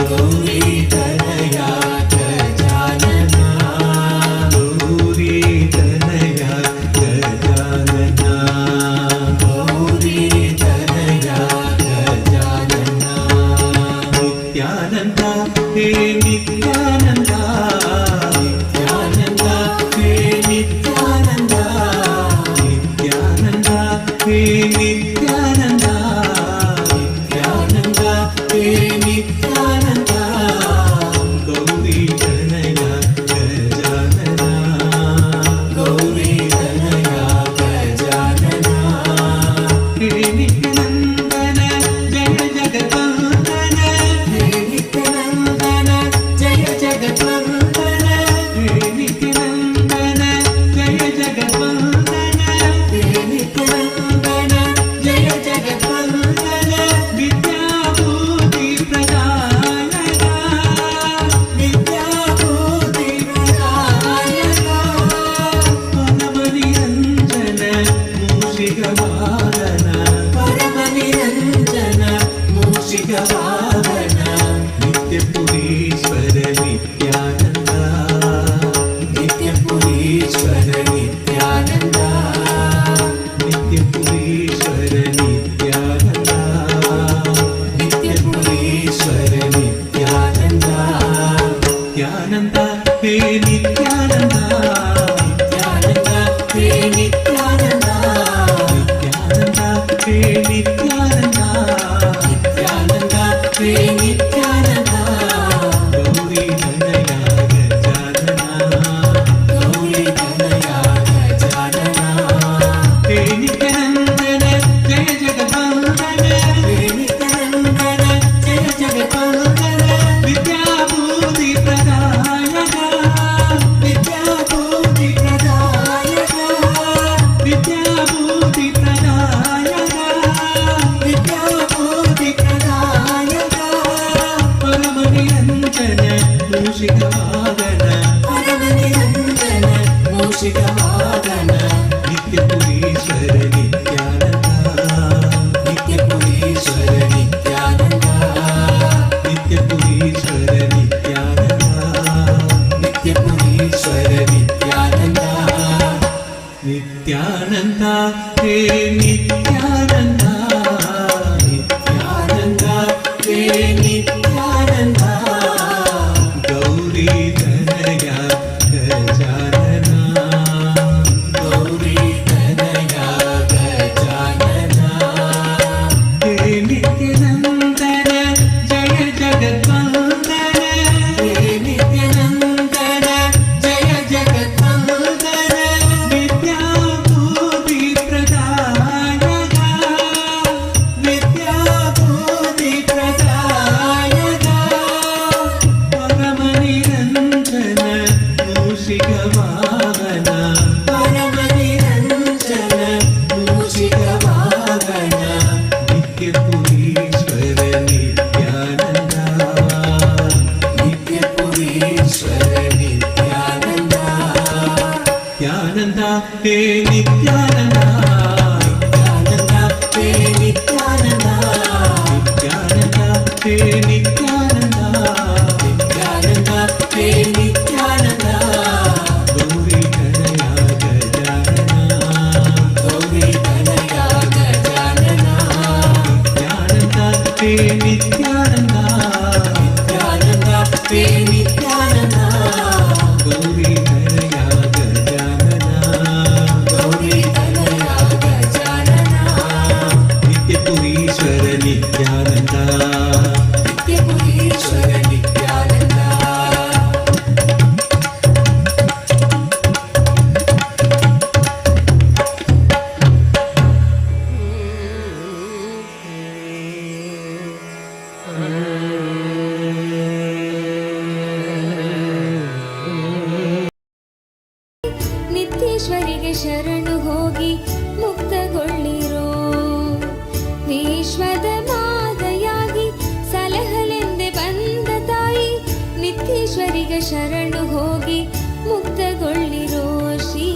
Gauri Tanaya Gajanana, Gauri Tanaya Gajanana, Gauri Tanaya Gajanana, Nithyananda, He Nithyananda, Nithyananda, He Nithyananda, Nithyananda, He Nithyananda, Nithyananda, He Nithyananda, Gauri Tanaya Gajanana, Gauri Tanaya Gajanana, He Nithyanandana, Jaya Jagatwandana, He Nithyanandana, Jaya Jagatwandana, He Nithyanandana, Jaya Jagatwandana, He Nithyanandana, Jaya Jagatwandana, Vidyabhuti Pradayana, Vidyabhuti Pradayana, Paramaniranjana, Mushika Vahana, Paramaniranjana, Mushika Vahana, Nityapurishwara Nithyananda, Nityapurishwara Nithyananda, Nityapurishwara Nithyananda, Nityapurishwara Nithyananda, Nithyananda, He Nithyananda, Nithyananda, He Nithyananda, Nithyananda, He Nithyananda, Nithyananda, He Nithyananda, Gauri Tanaya Gajanana, Gauri Tanaya Gajanana, He Nithyanandana, Jaya Jagatwandana, He Nithyanandana, Jaya Jagatwandana, Vidyabhuti Pradayana, Vidyabhuti Pradayana, Vidyabhuti Pradayana, Vidyabhuti Pradayana, परमनिरञ्जन मूषिकवाहन परमनिरञ्जन मूषिकवाहन नित्यपुरीश्वर Nityanand नित्यपुरीश्वर Nityanand नित्यपुरीश्वर Nityanand नित्यपुरीश्वर Nityanand Nityanand हे नित्यानन्द नित्यानन्द हे नित्यानन्द गौरी तनया गजानन गौरी तनया गजानन हे नित्यानन्दन जय जगद्वन्दन हे नित्यानन्दन जय जगद्वन्दन विद्याभूति प्रदायक विद्याभूति प्रदायक परमनिरञ्जन मूषिकवाहन परमनिरञ्जन मूषिकवाहन नित्यपुरीश्वर नित्यानन्द नित्यपुरीश्वर नित्यानन्द नित्यानन्द हे नित्यानन्द नित्यानन्द हे नित्यानन्द नित्यानन्द हे नित्यानन्द नित्यानन्द हे नित्यानन्द गौरी तनया गजानन गौरी तनया गजानन नित्यानन्द हे नित्यानन्द नित्यानन्द हे नित्यानन्द गौरी तनया गजानन गौरी तनया गजानन नित्यपुरीश्वर नित्यानन्द नित्यपुरीश्वर नित्यानन्द ನಿತ್ಯೇಶ್ವರಿಗೆ ಶರಣು ಹೋಗಿ ಮುಕ್ತಗೊಳ್ಳಿರೋ ವಿಶ್ವದ ಮಾತೆಯಾಗಿ ಸಲಹಲೆಂದೆ ಬಂದ ತಾಯಿ ನಿತ್ಯೇಶ್ವರಿಗೆ ಶರಣು ಹೋಗಿ ಮುಕ್ತಗೊಳ್ಳಿರೋ ಶ್ರೀ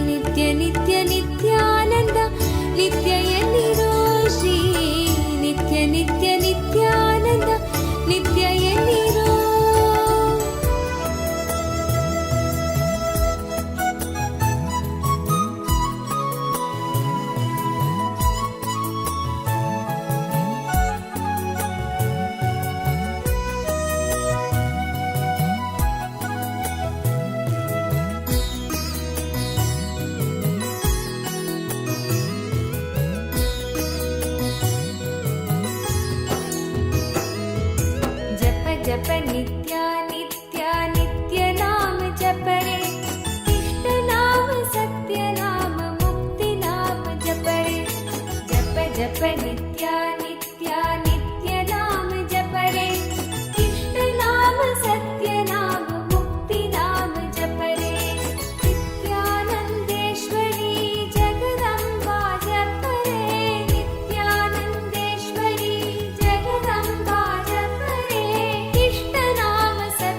ನಿತ್ಯ ನಿತ್ಯ ನಿತ್ಯಾನಂದ ನಿತ್ಯ ಎನ್ನಿರೋ ಶ್ರೀ ನಿತ್ಯ ನಿತ್ಯ ನಿತ್ಯಾನಂದ ನಿತ್ಯ ಎನ್ನಿರೋ जप जप नित्य नित्य नित्य नाम जप रे इष्ट नाम सत्य नाम मुक्ति नाम जप रे जप जप नित्य नित्य नित्य नाम जप रे इष्ट नाम सत्य नाम मुक्ति नाम जप रे नित्यानन्देश्वरी जगदम्बा जप रे नित्यानन्देश्वरी जगदम्बा जप रे इष्ट नाम सत्य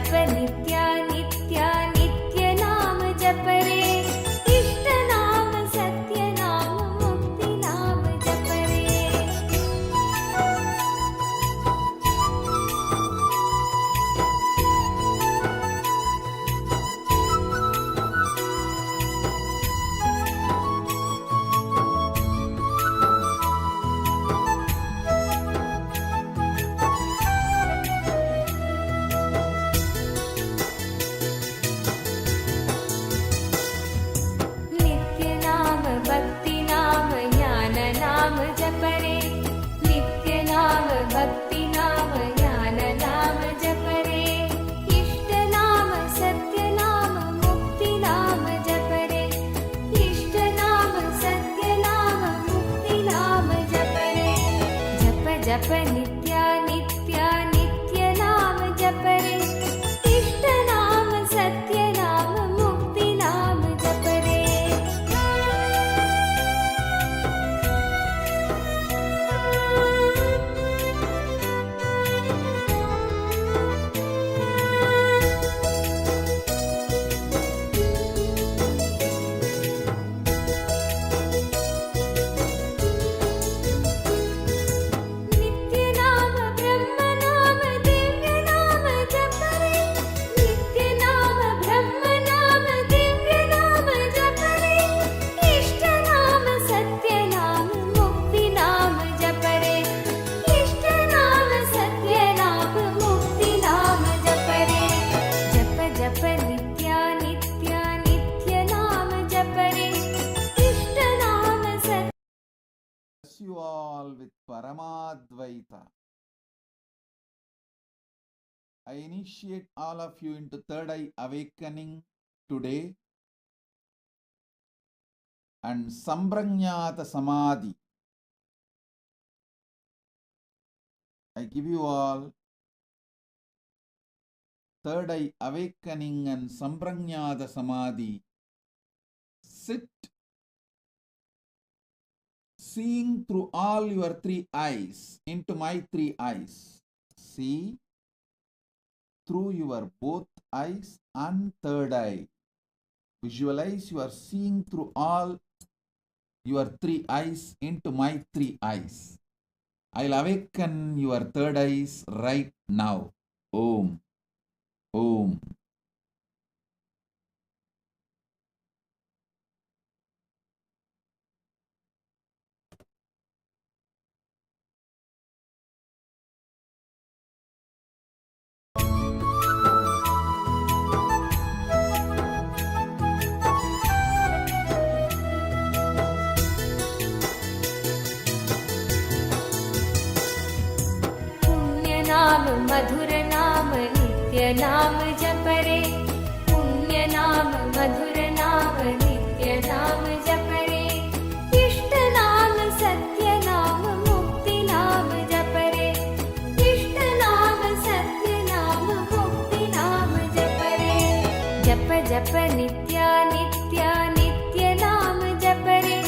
जप नित्या नित्या नित्य नाम जप रे इष्ट नाम सत्य नाम मुक्ति नाम जप रे नित्य नाम भक्ति नाम ज्ञान नाम जप रे नित्य नाम भक्ति नाम ज्ञान नाम जप रे इष्ट नाम सत्य नाम मुक्ति नाम जप रे इष्ट नाम सत्य नाम मुक्ति नाम जप रे जप जप नित्या नित्या नित्य नाम जप रे इष्ट नाम सत्य नाम मुक्ति नाम जप रे नित्य नाम ब्रह्म नाम दिव्य नाम जप रे नित्य नाम ब्रह्म नाम दिव्य नाम जप रे इष्ट नाम सत्य नाम मुक्ति नाम जप रे इष्ट नाम सत्य नाम मुक्ति नाम जप रे जप जप नित्या नित्या नित्य नाम जप रे इष्ट नाम सत्य Bless you all with Paramadvaita. I initiate all of you into third eye awakening today and Sambranyata Samadhi. I give you all third eye awakening and Sambranyata Samadhi. Sit seeing through all your three eyes into my three eyes. See through your both eyes and third eye. Visualize you are seeing through all your three eyes into my three eyes. I'll awaken your third eyes right now. Om. Om. पुण्य नाम मधुर नाम नित्य नाम जप रे पुण्य नाम मधुर नाम नित्य नाम जप रे इष्ट नाम सत्य नाम मुक्ति नाम जप रे इष्ट नाम सत्य नाम मुक्ति नाम जप रे जप जप नित्या नित्या नित्य नाम जप रे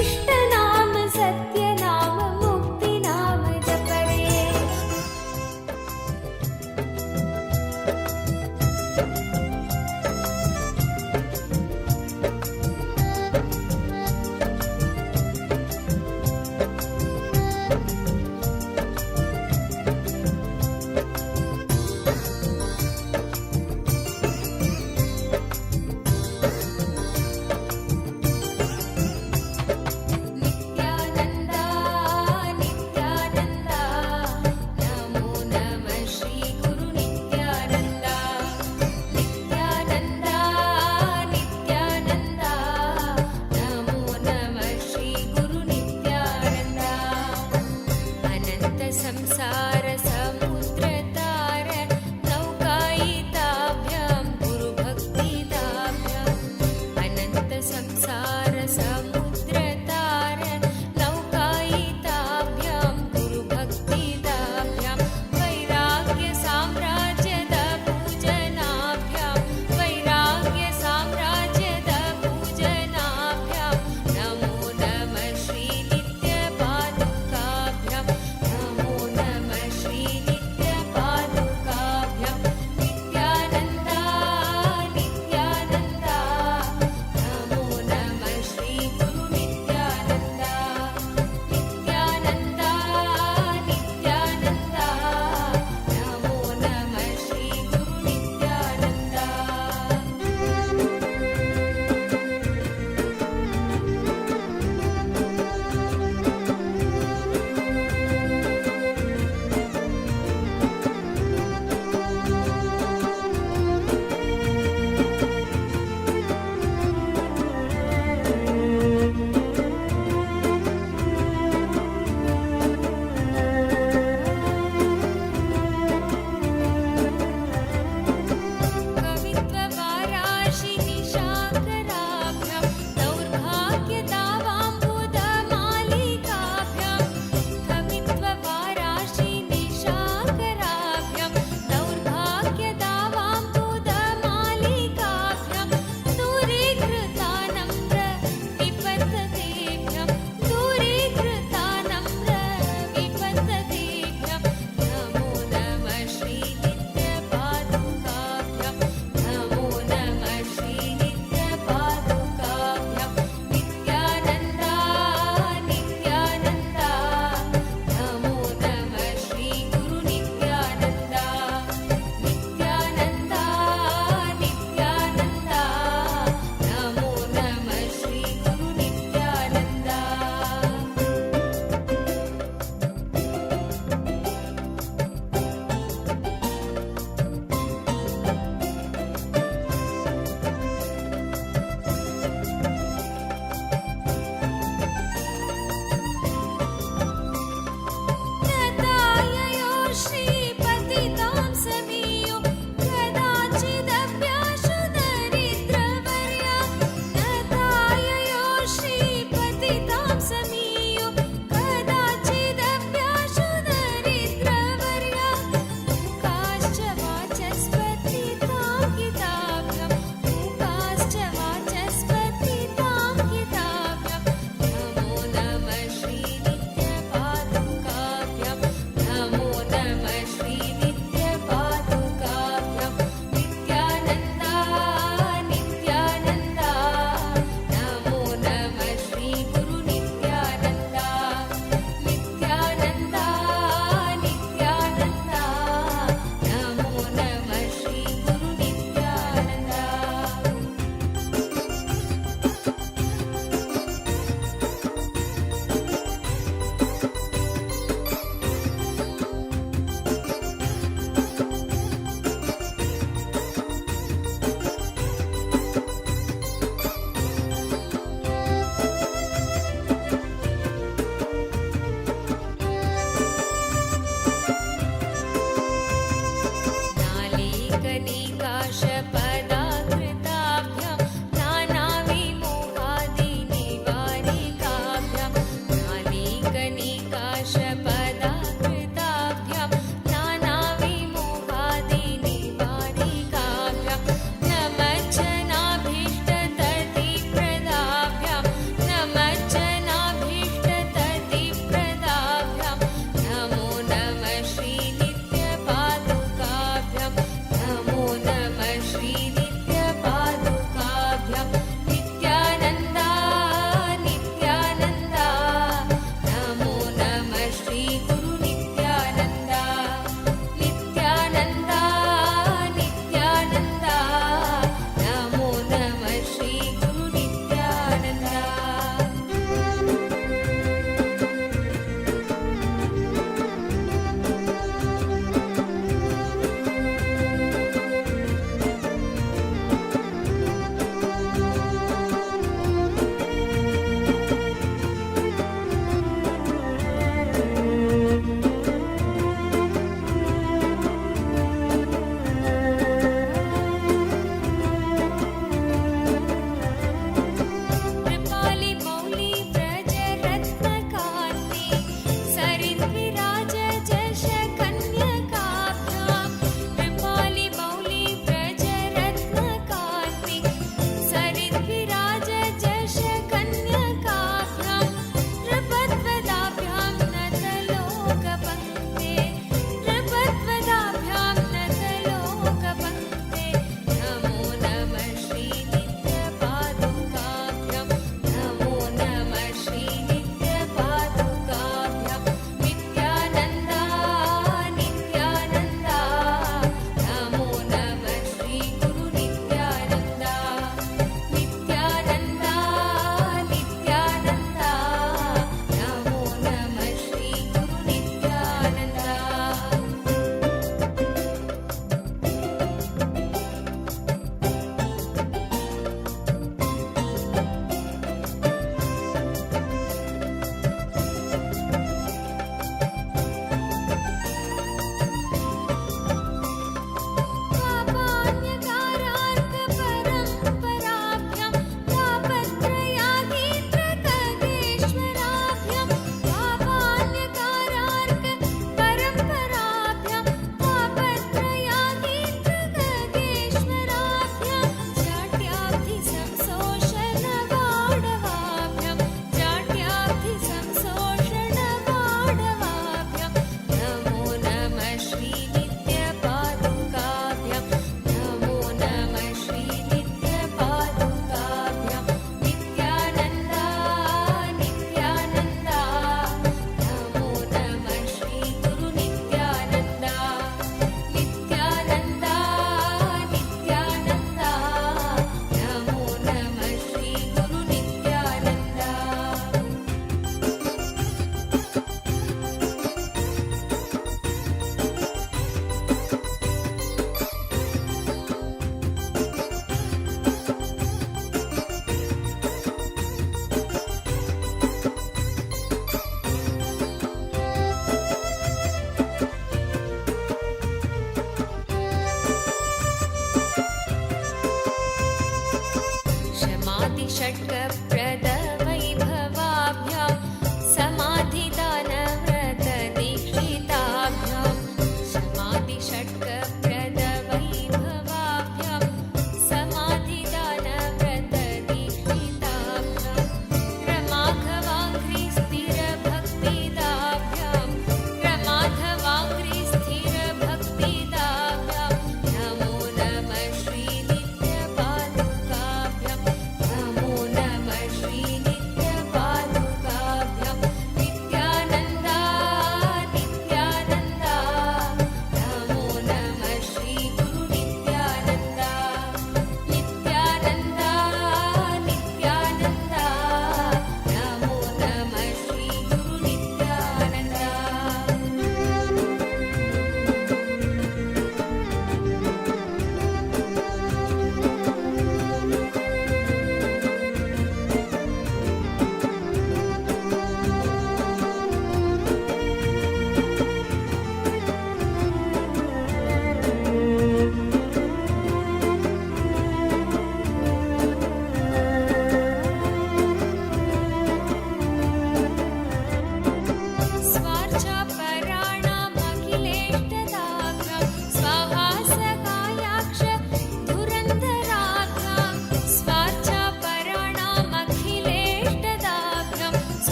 इष्ट नाम सत्य नाम मुक्ति नाम जप रे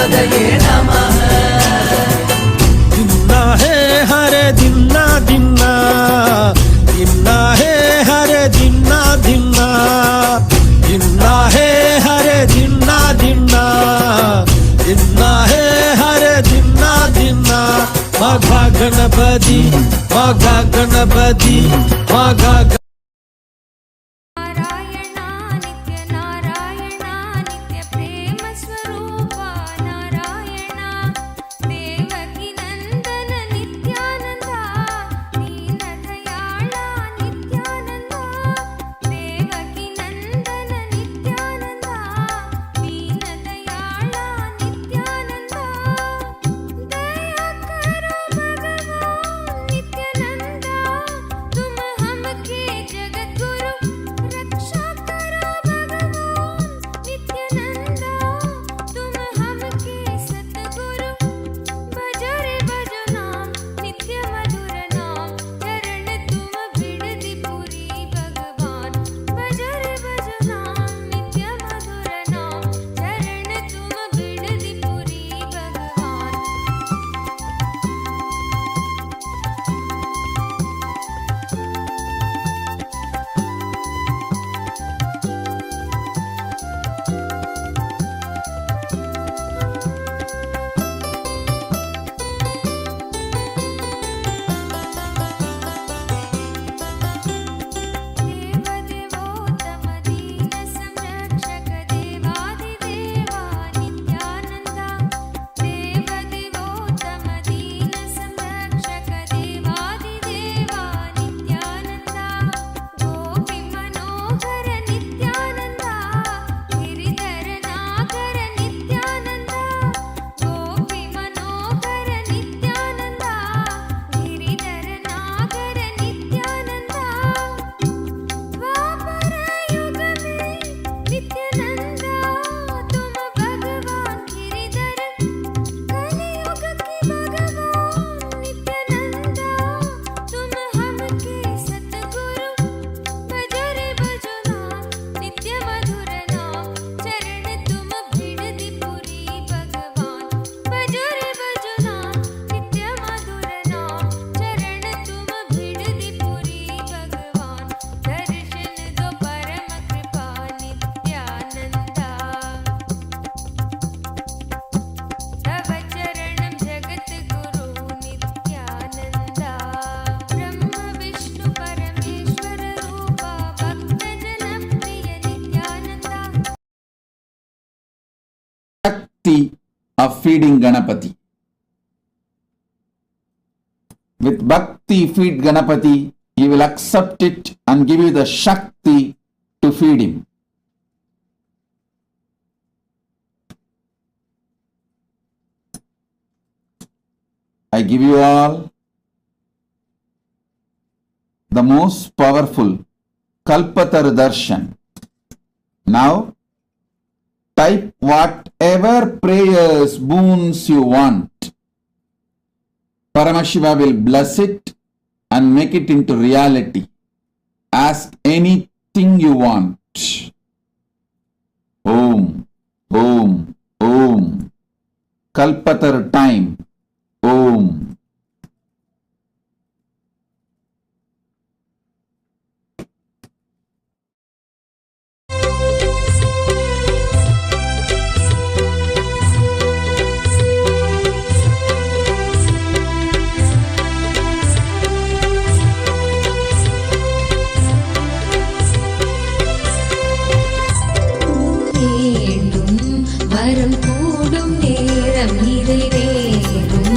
पदये नमः दिन्ना है हरे दिन्ना दिन्ना दिन्ना है हरे दिन्ना दिन्ना दिन्ना है हरे दिन्ना दिन्ना दिन्ना है हरे दिन्ना दिन्ना मघा गणपति मघा गणपति मघा of feeding Ganapati. With bhakti feed Ganapati, he will accept it and give you the Shakti to feed him. I give you all the most powerful Kalpatar Darshan. Now, type whatever prayers, boons you want. Paramashiva will bless it and make it into reality. Ask anything you want. Om, Om, Om. Kalpatar time. Om. வரம் கூடும் நேரம் நிறைவேறும்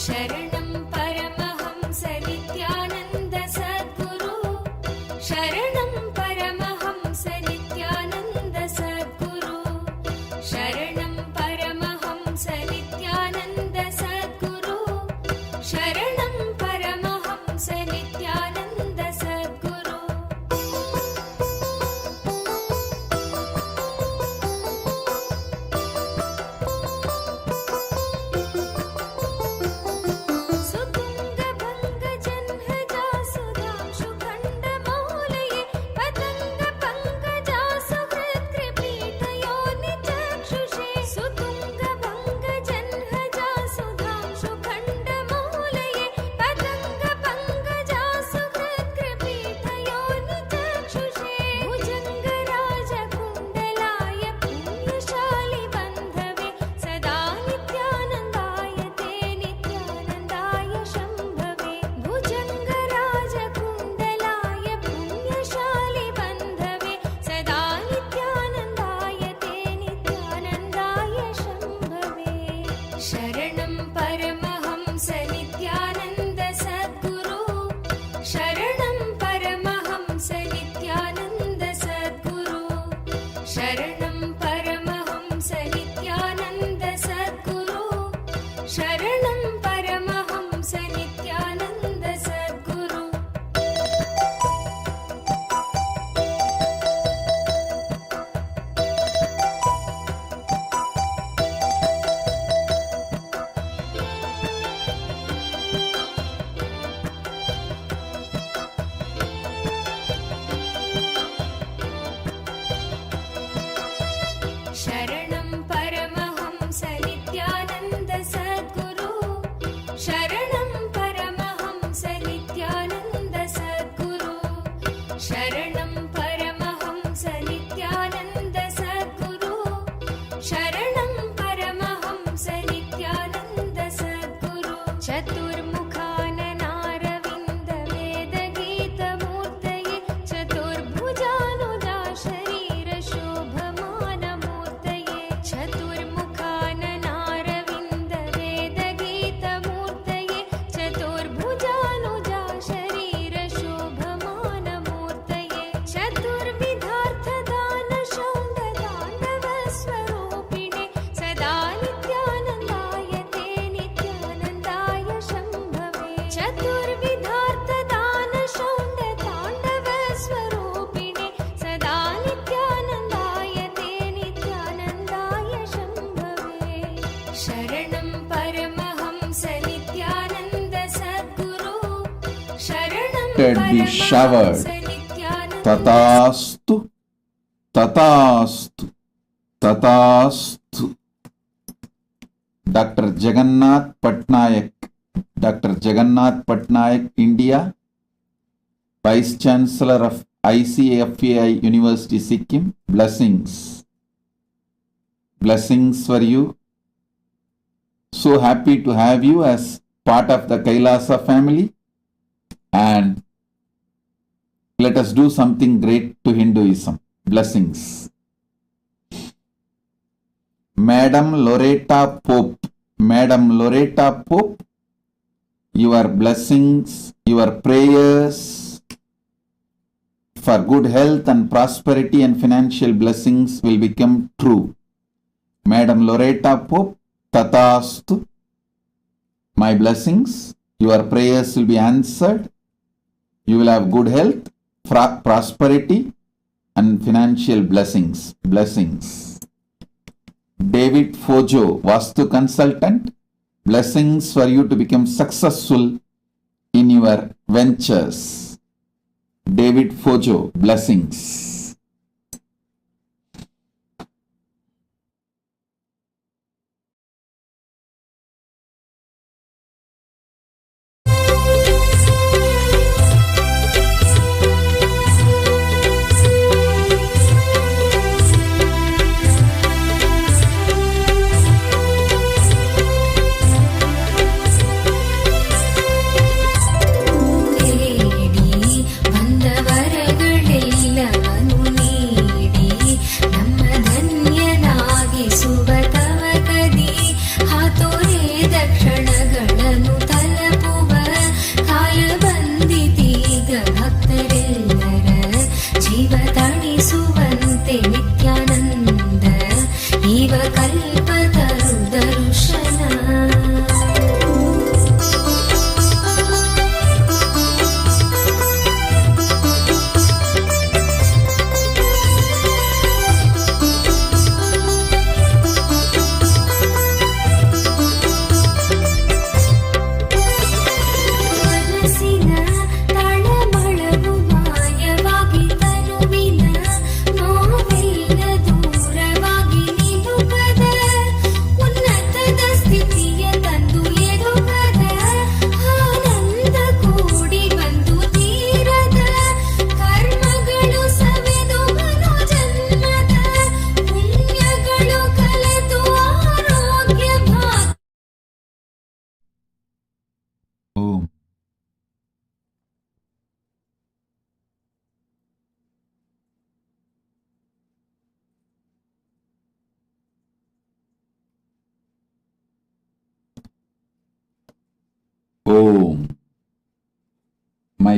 शरणं परमहंस नित्यानन्द सद्गुरु शरणं परमहंस नित्यानन्द सद्गुरु शरणं परमहंस नित्यानन्द सद्गुरु शरणं परमहंस नित्यानन्द सद्गुरु शरणं परमहंस नित्यानन्द सद्गुरु शरणं परमहंस नित्यानन्द सद्गुरु शरणं परमहंस नित्यानन्द सद्गुरु शरणं परमहंस नित्यानन्द सद्गुरु शरणं परमहंस नित्यानन्द सद्गुरु शरणं परमहंस नित्यानन्द सद्गुरु शरणं परमहंस नित्यानन्द सद्गुरु शरणं परमहंस नित्यानन्द सद्गुरु चतुर्मुखाननारविन्द वेदगीतमूर्तये चतुर्भुजानुजा शरीर शोभमानमूर्तये चतुर्मुखाननारविन्द वेदगीतमूर्तये चतुर्भुजानुजा शरीर शोभमानमूर्तये चतुर्विधार्थदानशौण्डताण्डवस्वरूपिणे सदा नित्यानन्दाय ते नित्यानन्दाय शम्भवे चतुर्विधार्थदानशौण्डताण्डवस्वरूपिणे सदा नित्यानन्दाय ते नित्यानन्दाय शम्भवे शरणं परमहंस नित्यानन्द सद्गुरु शरणं Be showered. Paramhans Nityanand Tatastu, Tatastu, Tatastu. Dr. Jagannath Patnaik, Dr. Jagannath Patnaik, India, Vice Chancellor of ICFAI University, Sikkim. Blessings. Blessings for you. So happy to have you as part of the Kailasa family. And let us do something great to Hinduism. Blessings. Madam Loretta Pope, Madam Loretta Pope, your blessings, your prayers for good health and prosperity and financial blessings will become true. Madam Loretta Pope, Tatastu. My blessings, your prayers will be answered. You will have good health, prosperity and financial blessings. Blessings. David Fojo, Vastu Consultant. Blessings for you to become successful in your ventures. David Fojo, blessings. தேடி வந்தவர்களெல்லாம்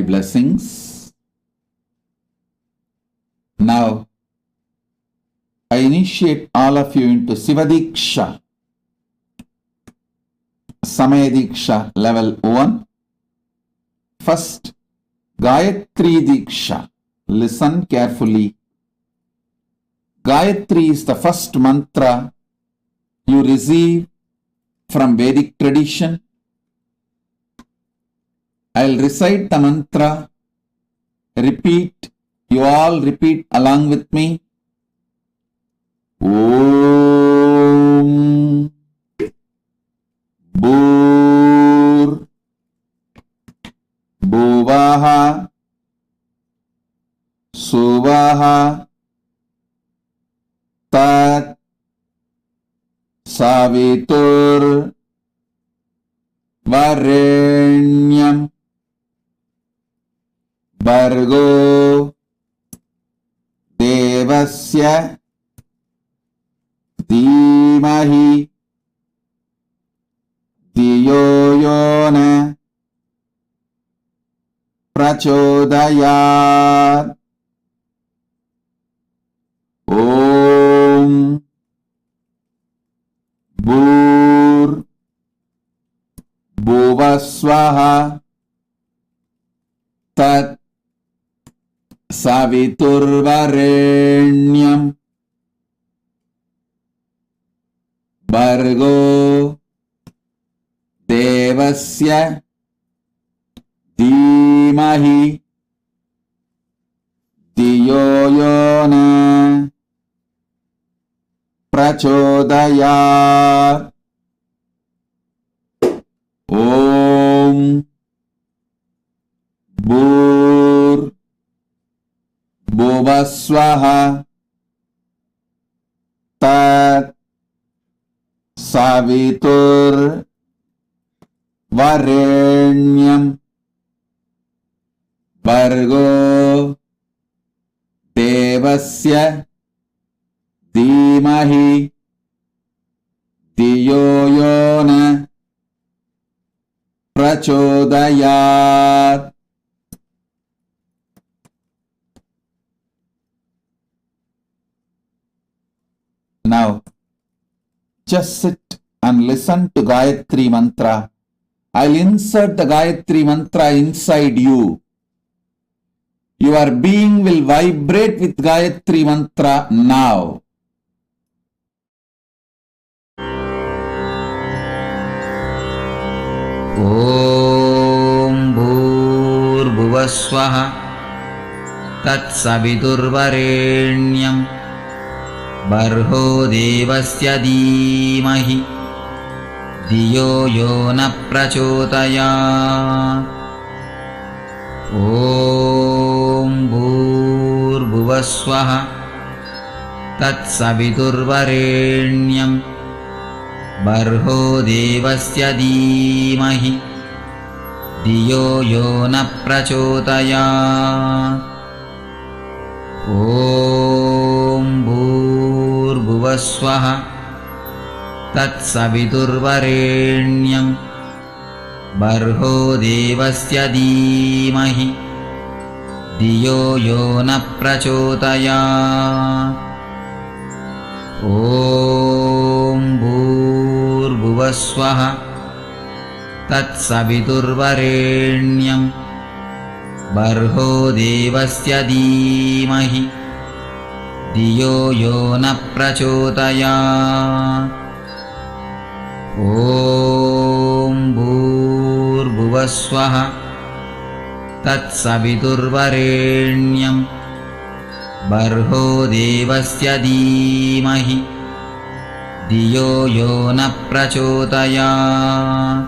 blessings. Now, I initiate all of you into Shiva Deeksha, Samaya Deeksha level 1. First, Gayatri Deeksha. Listen carefully. Gayatri is the first mantra you receive from Vedic tradition. I'll recite the mantra. Repeat. You all repeat along with me. Om Bhur Bhuvaha Suvaha Tat Savitur Varenyam Bhargo Devasya Dhimahi Dhiyo Yona Prachodayat. Om Bhur Bhuvaswaha Tat Saviturvarenyam Bhargo Devasya Dhimahi Dhiyo Yona Prachodayat. Om Bhur Bhuvaswaha Tat Savitur Varenyam Bhargo Devasya Dhimahi Dhiyo Yona Prachodayat. Now, just sit and listen to Gayatri mantra. I'll insert the Gayatri mantra inside you. Your being will vibrate with Gayatri mantra now. Om Bhur Bhuvaswaha Tat Saviturvarenyam Bhargo Devasya Dhimahi Dhiyo Yona Prachodayat. Om Bhur Bhuvaswaha Tat Saviturvarenyam Bhargo Devasya Dhimahi Dhiyo Yona Prachodayat. Om Bhur Bhuvaswaha Tat Saviturvarenyam Bhargo Devasya Dhimahi Dhiyo Yona Prachodayat. Om Bhur Bhuvaswaha Tat Saviturvarenyam Bhargo Devasya Dhimahi Dhiyo Yona Prachodayat. Om Bhur Bhuvaswaha Tat Saviturvarenyam Bhargo Devasya Dhimahi Dhiyo Yona Prachodayat.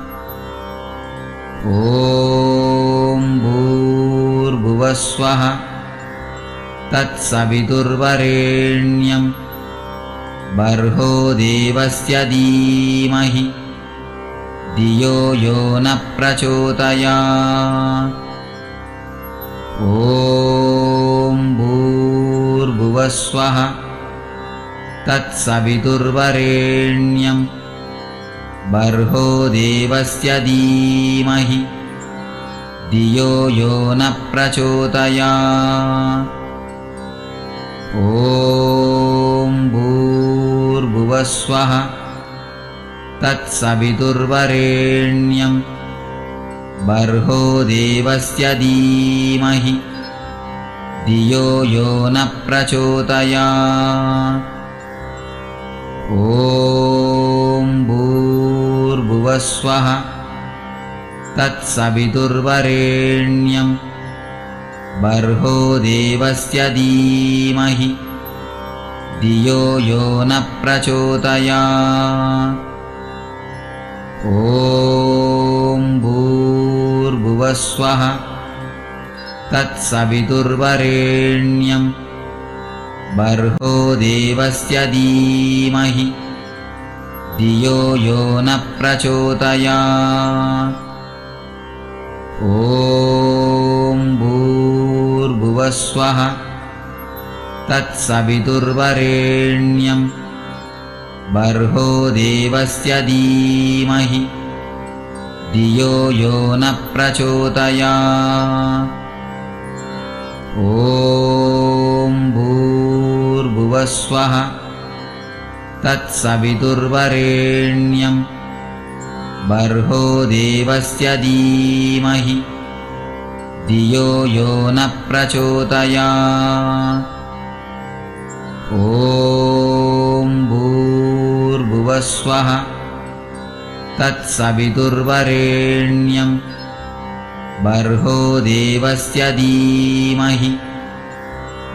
Om Bhur Bhuvaswaha Tat Saviturvarenyam Bhargo Devasya Dhimahi Dhiyo Yona Prachodayat. Om Bhur Bhuvaswaha Tat Saviturvarenyam Bhargo Devasya Dhimahi धियो यो न प्रचोदयात्। ॐ भूर्भुवस्वः तत्सवितुर्वरेण्यं भर्गो देवस्य धीमहि धियो यो न प्रचोदयात्। ॐ भूर्भुवस्वः तत्सवितुर्वरेण्यं भर्गो देवस्य धीमहि धियो यो न प्रचोदयात्। ॐ भूर्भुवस्वः तत्सवितुर्वरेण्यं भर्गो देवस्य धीमहि धियो यो न प्रचोदयात्। ॐ भूर्भुवस्वः तत्सवितुर्वरेण्यं भर्गो देवस्य धीमहि धियो यो न प्रचोदयात्। ॐ भूर्भुवस्वः तत्सवितुर्वरेण्यं भर्गो देवस्य धीमहि धियो यो न प्रचोदयात्। ॐ भूर्भुवस्वः तत्सवितुर्वरेण्यं भर्गो देवस्य धीमहि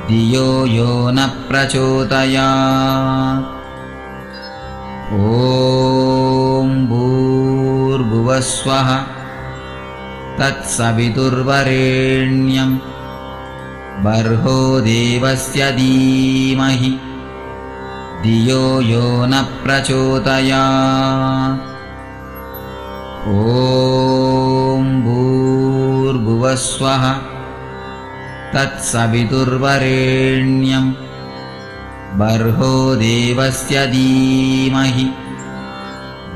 धियो यो न प्रचोदयात्। ॐ भूर्भुवस्वः तत्सवितुर्वरेण्यं भर्गो देवस्य धीमहि धियो यो न प्रचोदयात्। ॐ भूर्भुवस्वः तत्सवितुर्वरेण्यं भर्गो देवस्य धीमहि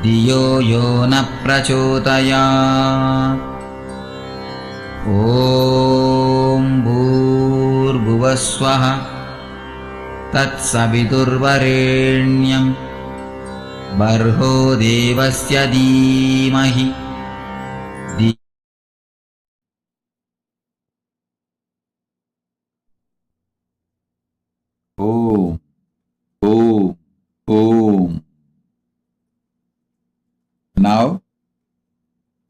धियो यो न प्रचोदयात्। ॐ भूर्भुवस्वः तत्सवितुर्वरेण्यं भर्गो देवस्य धीमहि Om, Om, Om. Now,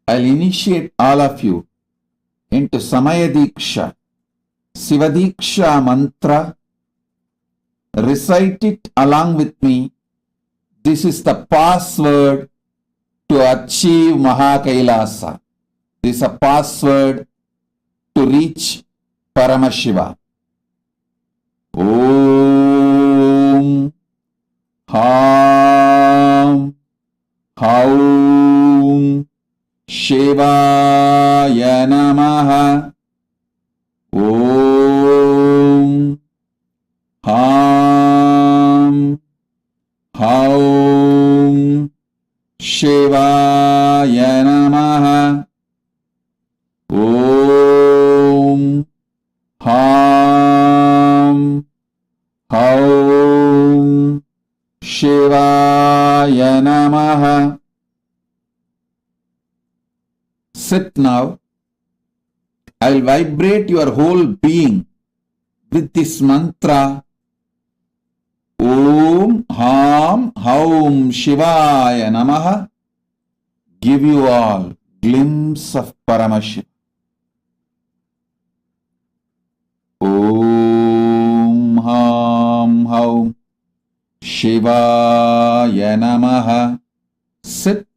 I'll initiate all of you into Samaya Deeksha, Shiva Deeksha mantra. Recite it along with me. This is the password to achieve Kailasa. This is a password to reach Paramashiva. Om Ham Haum Shivaya Namaha. Om Ham Haum Shivaya Namaha. Om Ham Haum Shivaya Namaha. Sit now. I will vibrate your whole being with this mantra. Om Ham Haum Shivaya Namaha. Give you all glimpse of Paramashiva. Om Ham Haum Shivaya Namaha. Sit.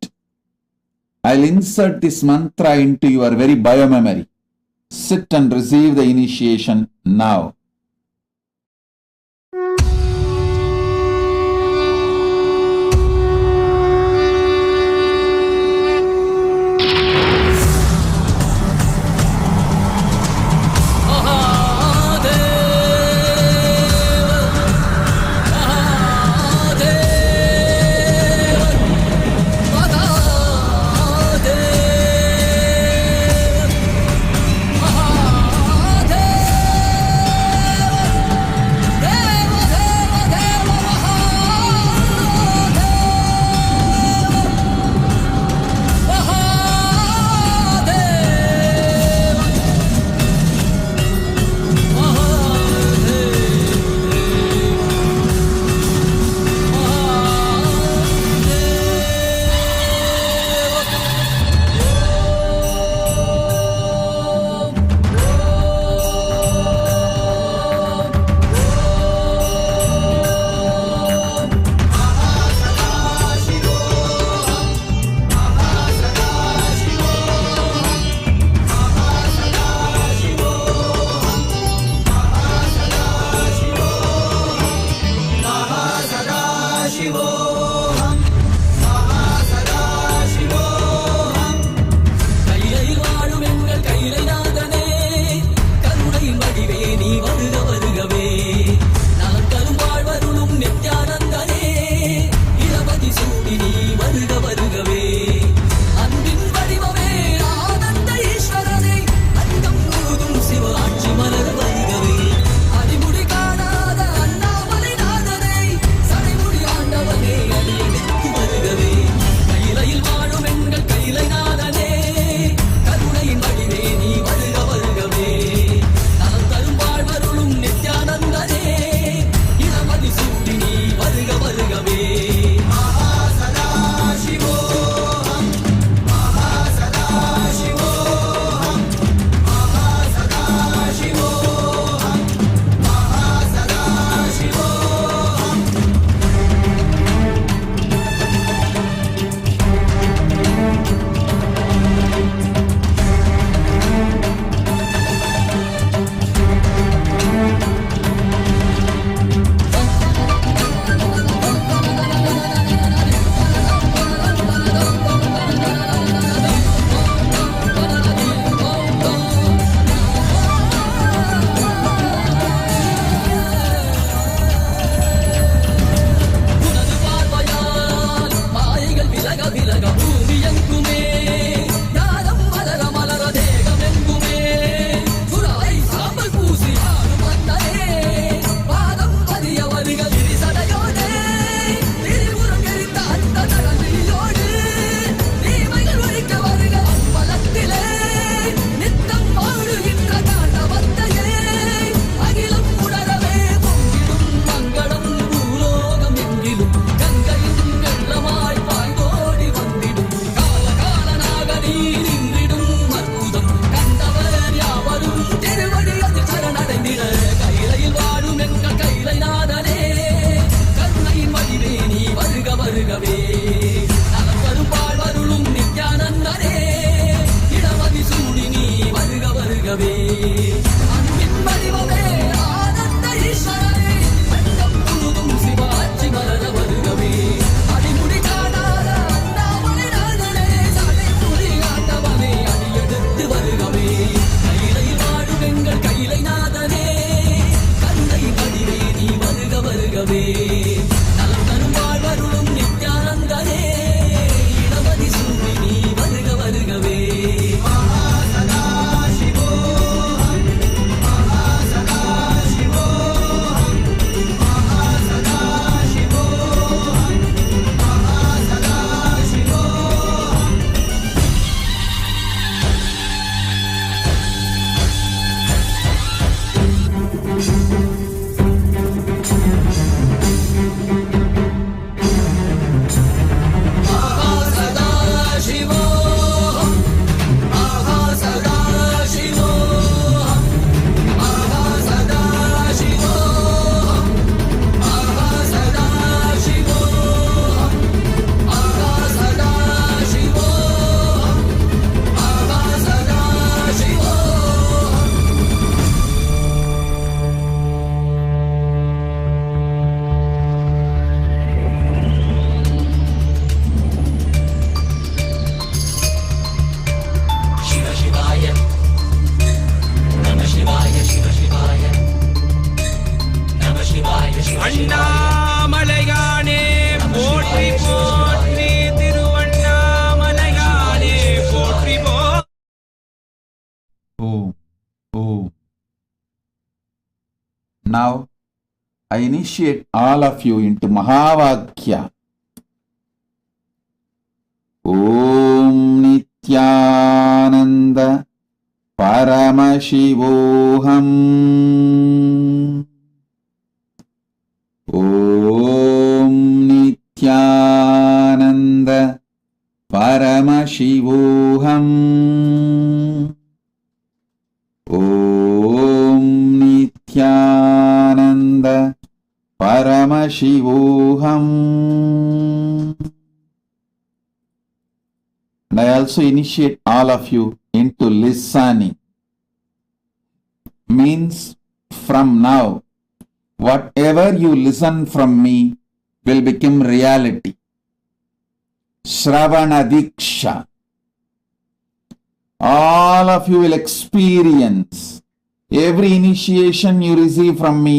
I'll insert this mantra into your very biomemory. Sit and receive the initiation now. வருகவே நலம் தரும் வாழ்வருளும் நித்யானந்தனே இளமதி சூடி நீ வருக வருகவே அண்ணாமலையானே போற்றி போற்றி திருவண்ணாமலையானே போற்றி போ. Om. Om. Now I initiate all of you into Mahavakya. Om Nithyananda Paramashivoham. Om Nithyananda Paramashivoham. Om Nithyananda Paramashivoham. And I also initiate all of you into listening. Means from now, whatever you listen from me will become reality. Shravana Deeksha. All of you will experience every initiation you receive from me,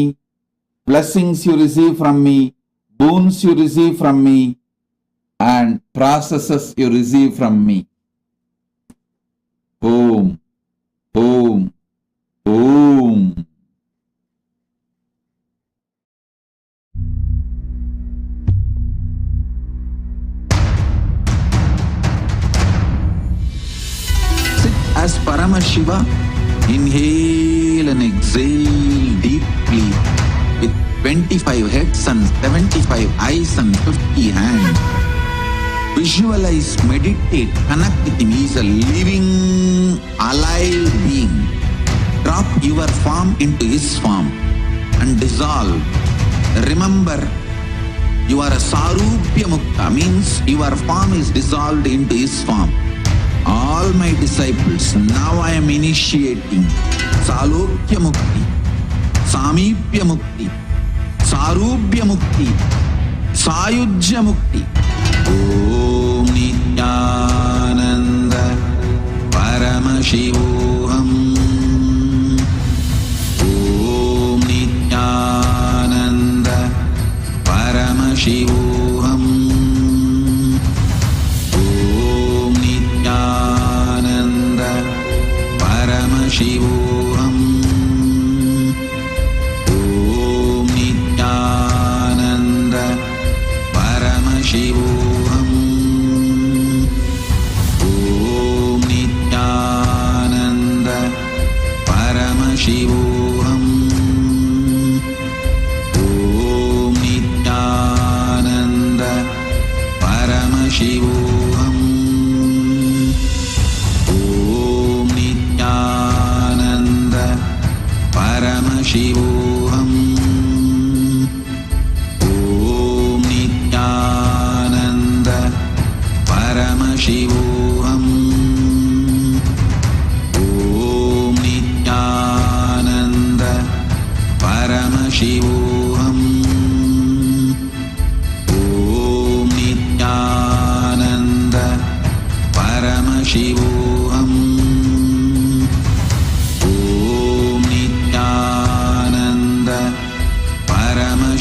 blessings you receive from me, boons you receive from me, and processes you receive from me. Om, Om, Om. Sit as Paramashiva, inhale and exhale deeply with 25 heads and 75 eyes and 50 hands. Visualize, meditate, connect with him. He is a living, alive being. Drop your form into his form and dissolve. Remember, you are a Sarupya Mukha, means your form is dissolved into his form. All my disciples, now I am initiating Salokya Mukti, Samipya Mukti, Sarupya Mukti, Sayujya Mukti. Om Nithyananda Paramashivoham. Om Nithyananda Paramashivoham. Om Nithyananda Paramashivoham. Om Nithyananda Paramashivoham. Om Nithyananda Paramashivoham. Om Nithyananda Paramashivoham. Om Nithyananda Paramashivoham. Om Nithyananda Paramashivoham. Om Nithyananda Paramashivoham. Om Nithyananda Paramashivoham. Om Nithyananda Paramashivoham.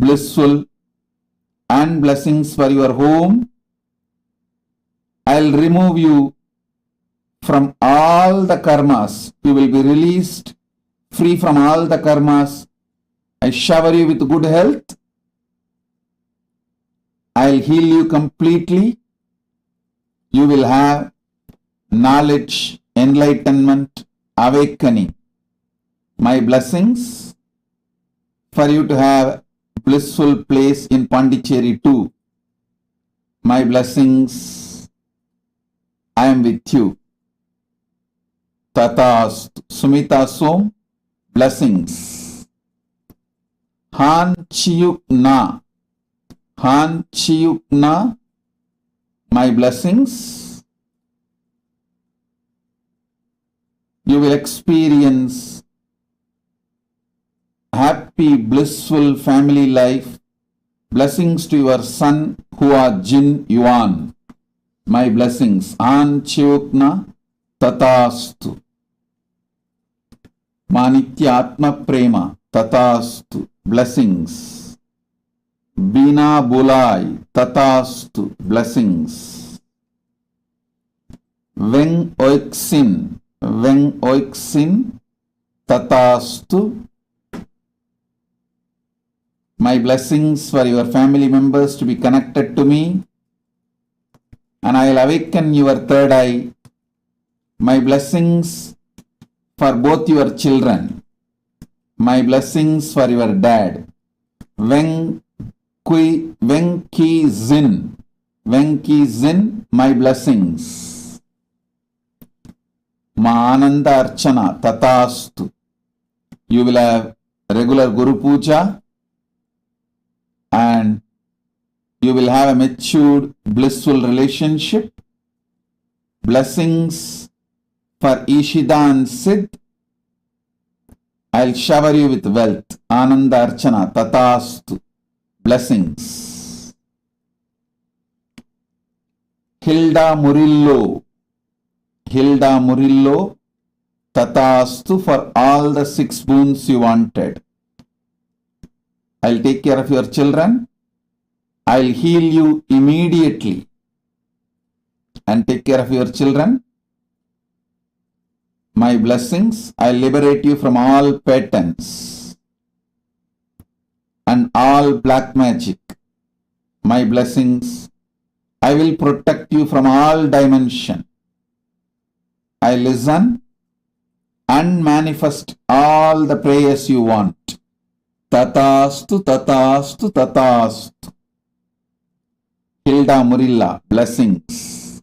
blissful, and blessings for your home. I'll remove you from all the karmas. You will be released, free from all the karmas. I shower you with good health. I'll heal you completely. You will have knowledge, enlightenment, awakening. My blessings for you to have blissful place in Pondicherry too. My blessings, I am with you. Tatast Sumita Som, blessings. Han Chiyukna, Han Chiyukna, my blessings. You will experience happy, blissful family life. Blessings to your son Hua Jin Yuan. My blessings. An Chiyukna Tatastu. Manitya Atma Prema Tatastu. Blessings. Bina Bulai Tatastu. Blessings. Weng Oiksin Tatastu. My blessings for your family members to be connected to me, and I will awaken your third eye. My blessings for both your children. My blessings for your dad. Weng Ki Zin, my blessings. Ma Ananda Archana Tatastu. You will have regular Guru Puja, and you will have a matured, blissful relationship. Blessings for Ishida and Sid. I'll shower you with wealth. Ananda Archana Tatastu. Blessings. Hilda Murillo, Tatastu for all the 6 boons you wanted. I'll take care of your children. I'll heal you immediately and take care of your children. My blessings, I'll liberate you from all patterns and all black magic. My blessings, I will protect you from all dimension. I listen and manifest all the prayers you want. Tatastu, Tatastu, Tatastu. Hilda Murilla, blessings.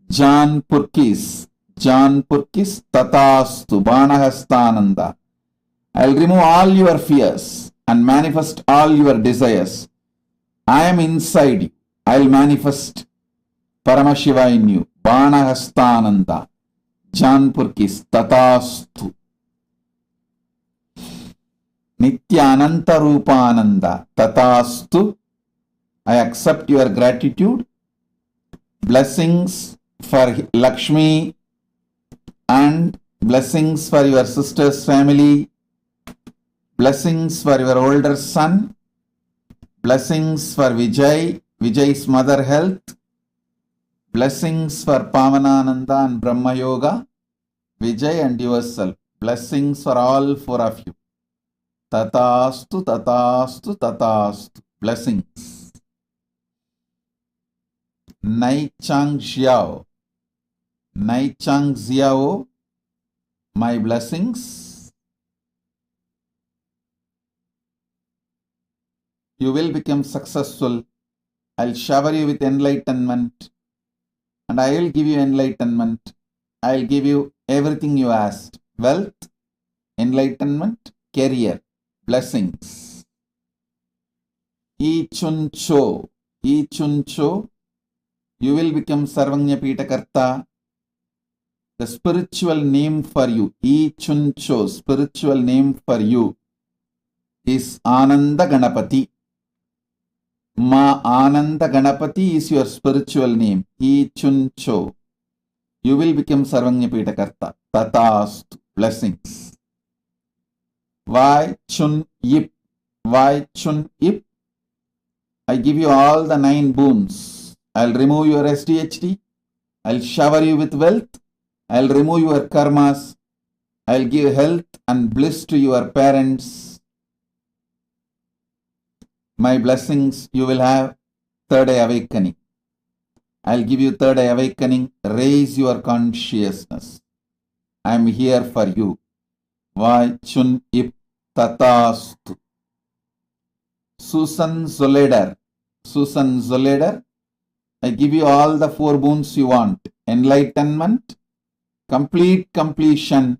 John Purkis, Tatastu, Banahastananda. I'll remove all your fears and manifest all your desires. I am inside you. I'll manifest Paramashiva in you. Banahastananda. John Purkis, Tatastu. Nityananta Rupananda, Tatastu. I accept your gratitude. Blessings for Lakshmi and blessings for your sister's family. Blessings for your older son. Blessings for Vijay's mother health. Blessings for Pavanananda and Brahma Yoga. Vijay and yourself. Blessings for all 4 of you. Tatastu, Tatastu, Tatastu. Blessings. Nai Chang Xiao, my blessings. You will become successful. I'll shower you with enlightenment, and I will give you enlightenment. I'll give you everything you asked. Wealth, enlightenment, career, blessings. Ichuncho, you will become Sarvanya Pitakarta. The spiritual name for you, Ichuncho, spiritual name for you is Ananda Ganapati. Ma Ananda Ganapati is your spiritual name, Ichuncho. You will become Sarvanya Pitakarta. Tatastu, blessings. Vai Chun Yip, Vai Chun Ip. I give you all the 9 boons. I'll remove your SDHD. I'll shower you with wealth. I'll remove your karmas. I'll give health and bliss to your parents. My blessings you will have. Third eye awakening. I'll give you third eye awakening. Raise your consciousness. I'm here for you. Vai Chun Ip Tatastu. Susan Zoleder. Susan Zoleder. I give you all the 4 boons you want. Enlightenment, complete completion,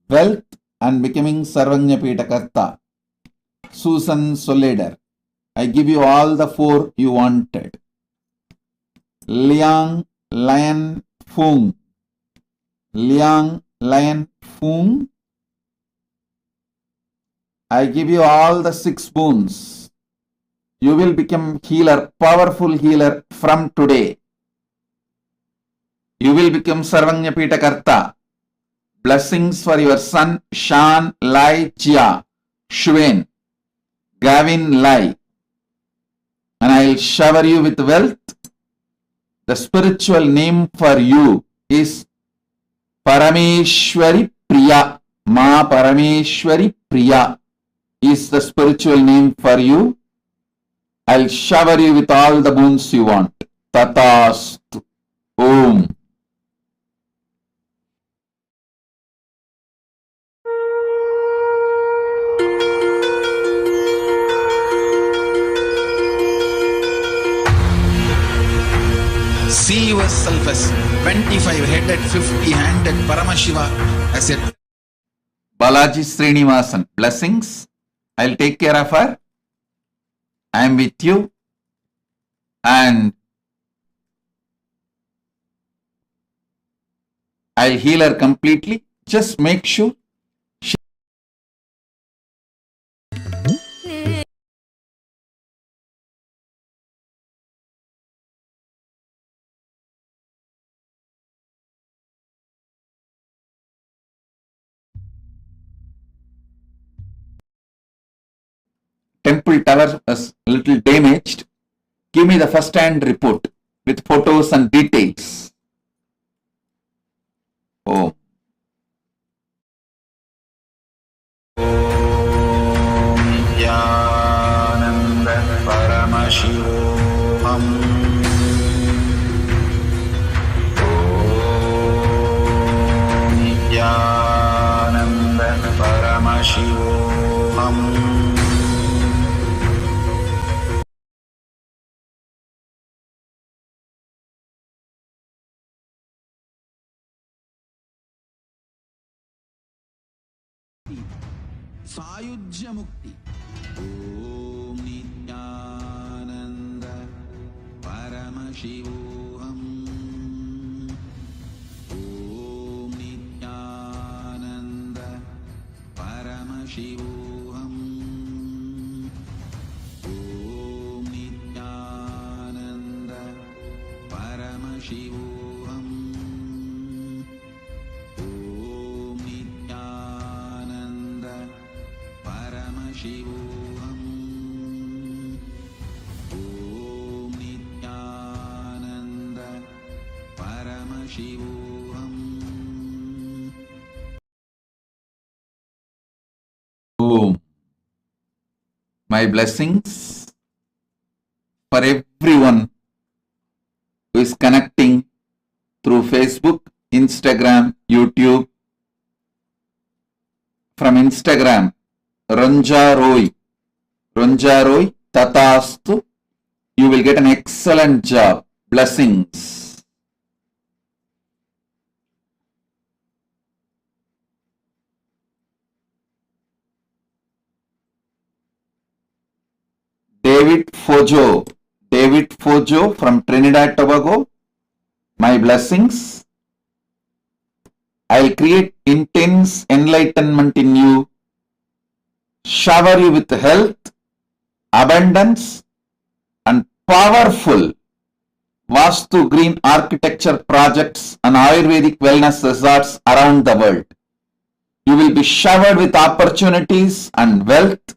wealth and becoming Sarvanyapita Karta. Susan Zoleder. I give you all the 4 you wanted. Liang Lion Fung. Liang Lion Fung. I give you all the 6 boons. You will become healer, powerful healer from today. You will become Sarvanyapita Karta. Blessings for your son Shan Lai Chia Shuen Gavin Lai. And I will shower you with wealth. The spiritual name for you is Parameshwari Priya. Ma Parameshwari Priya is the spiritual name for you. I'll shower you with all the boons you want. Tatastu. Om. See yourself as 25-headed, 50-handed Paramashiva as a Balaji Srinivasan. Blessings. I'll take care of her. I am with you. And I'll heal her completely. Just make sure temple tower was a little damaged. Give me the first-hand report with photos and details. Oh. Om Nithyananda Paramashivoham. Om Nithyananda Paramashivoham. Sayujya Mukti. Om Nithyananda Paramashivoham. Om Nithyananda Paramashivoham. Om Nithyananda Paramashivoham. Om Nithyananda Paramashivoham. Om Nithyananda Paramashivoham. Om. My blessings for everyone who is connecting through Facebook, Instagram, YouTube. From Instagram, Ranja Roy, Tatastu. You will get an excellent job. Blessings. David Fojo from Trinidad Tobago. My blessings. I'll create intense enlightenment in you, shower you with health, abundance, and powerful Vastu green architecture projects and Ayurvedic wellness resorts around the world. You will be showered with opportunities and wealth.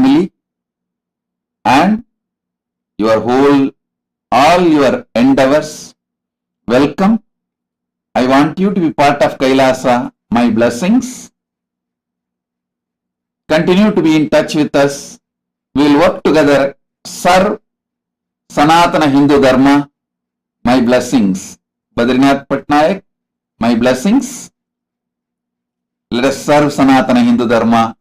family and your all your endeavors. Welcome. I want you to be part of Kailasa. My blessings. Continue to be in touch with us. We will work together. Serve Sanatana Hindu Dharma. My blessings. Badrinath Patnaik. My blessings. Let us serve Sanatana Hindu Dharma.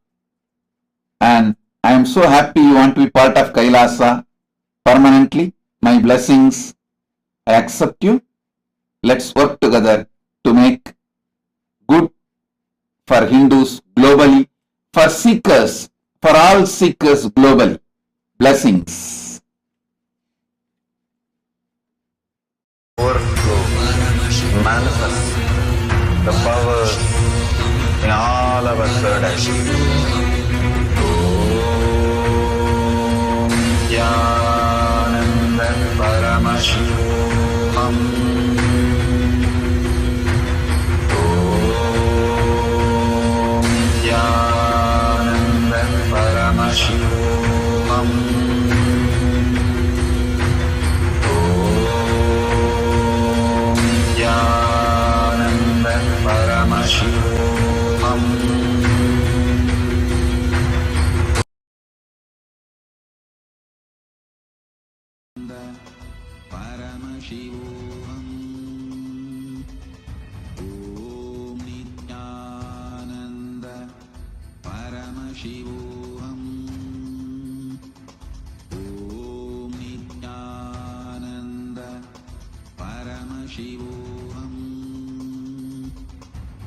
And I am so happy you want to be part of Kailasa permanently. My blessings. I accept you. Let's work together to make good for Hindus globally, for seekers, for all seekers globally. Blessings. Overflow, manifest the powers in all our third eye. Nityananda Paramashivoham. Nityananda Paramashivoham. Nityananda Paramashivoham. Paramashivoham. Om Nityananda Paramashivoham. Om Nityananda Paramashivoham. Nityananda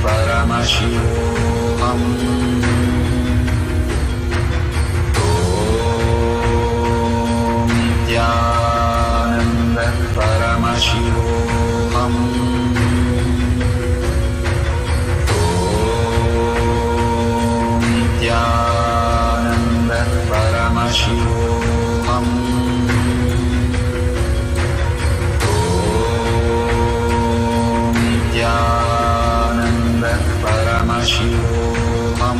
Paramashivoham. Nityananda Paramashivoham. Nityananda Paramashivoham. Nityananda Paramashivoham. Nityananda Paramashivoham.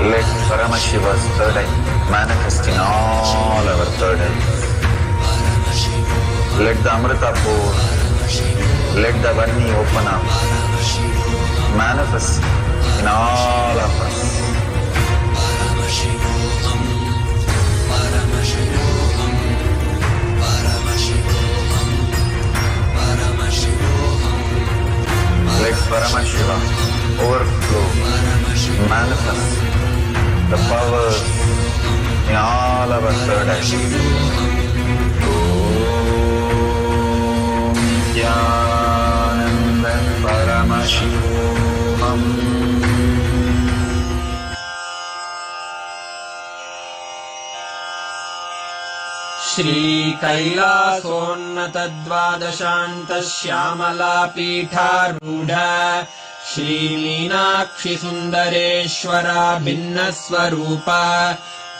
Let Paramashiva's third eye manifest in all our third eyes. Let the Amrita pour, let the Varni open up, manifest in all of us. Let Paramashiva overflow, manifest the powers in all our third eyes. Nityananda Paramashivoham. Shri कैलासोन्नतद्वादशान्त Shyamala पीठारूढ Shri Meenakshi सुन्दरेश्वरा भिन्नस्वरूप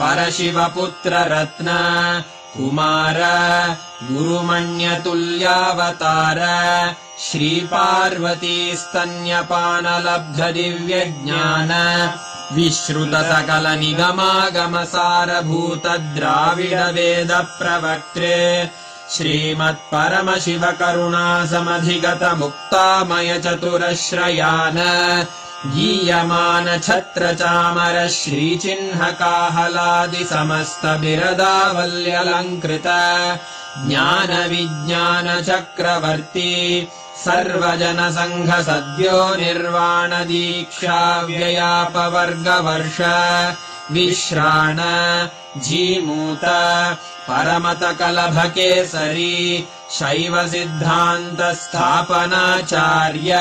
परशिवपुत्र रत्न कुमार गुरुमण्यतुल्यावतार श्री पार्वती स्तन्यपानलब्ध दिव्यज्ञान विश्रुत सकल निगमागम सारभूत द्राविड वेद प्रवक्त्रे श्रीमत् परमशिव करुणा समधिगत मुक्तामय चतुरश्रयान गीयमान छत्र चामर श्रीचिह्न काहलादि समस्त बिरदावल्यलङ्कृत ज्ञान विज्ञान चक्रवर्ती सर्वजन संघ सद्यो निर्वाण दीक्षा व्ययापवर्ग वर्ष विश्राण जीमूत परमतकलभकेसरी शैवसिद्धान्तस्थापनाचार्य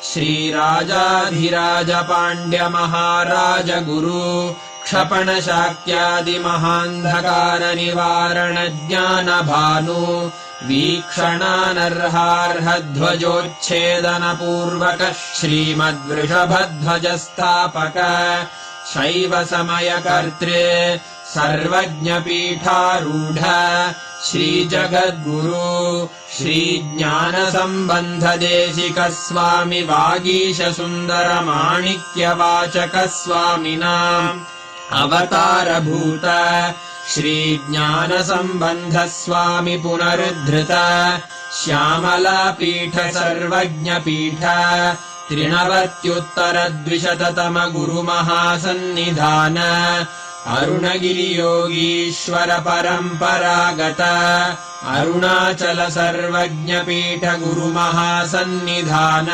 श्रीराजाधिराजपाण्ड्यमहाराजगुरु क्षपणशाक्यादिमहान्धकारनिवारणज्ञानभानु वीक्षणानर्हार्हध्वजोच्छेदनपूर्वक श्रीमद्वृषभध्वजस्थापक शैवसमयकर्त्रे सर्वज्ञपीठारूढ श्रीजगद्गुरु श्रीज्ञानसम्बन्धदेशिकस्वामि वागीशसुन्दरमाणिक्यवाचकस्वामिनाम् अवतारभूत श्रीज्ञानसम्बन्धस्वामि पुनरुद्धृत श्यामलापीठ सर्वज्ञपीठ त्रिनवत्युत्तरद्विशततमगुरुमहासन्निधान अरुणगिरियोगीश्वर परम्परागत अरुणाचल सर्वज्ञपीठ गुरुमहासन्निधान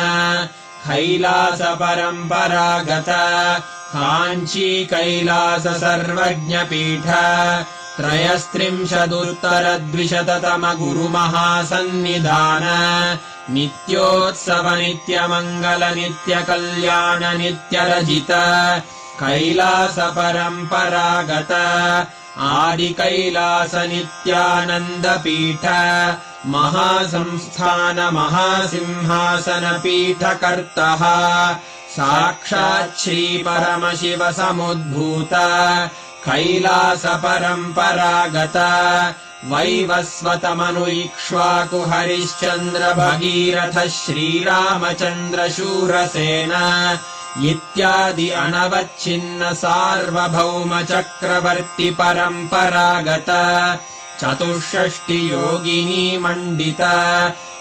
कैलास परम्परागत काञ्ची कैलास सर्वज्ञपीठ त्रयस्त्रिंशदुत्तरद्विशततम गुरुमहासन्निधान नित्योत्सव नित्यमङ्गल नित्यकल्याण नित्यरजित कैलास परम्परागत आदिकैलास नित्यानन्दपीठ महासंस्थान महासिंहासनपीठकर्तः साक्षात् श्रीपरमशिव समुद्भूत कैलास परम्परागत वैवस्वतमनु इक्ष्वाकु हरिश्चन्द्र भगीरथ श्रीरामचन्द्र शूरसेन इत्यादि अनवच्छिन्न सार्वभौम चक्रवर्ति परम्परागत चतुष्षष्टि योगिनी मण्डित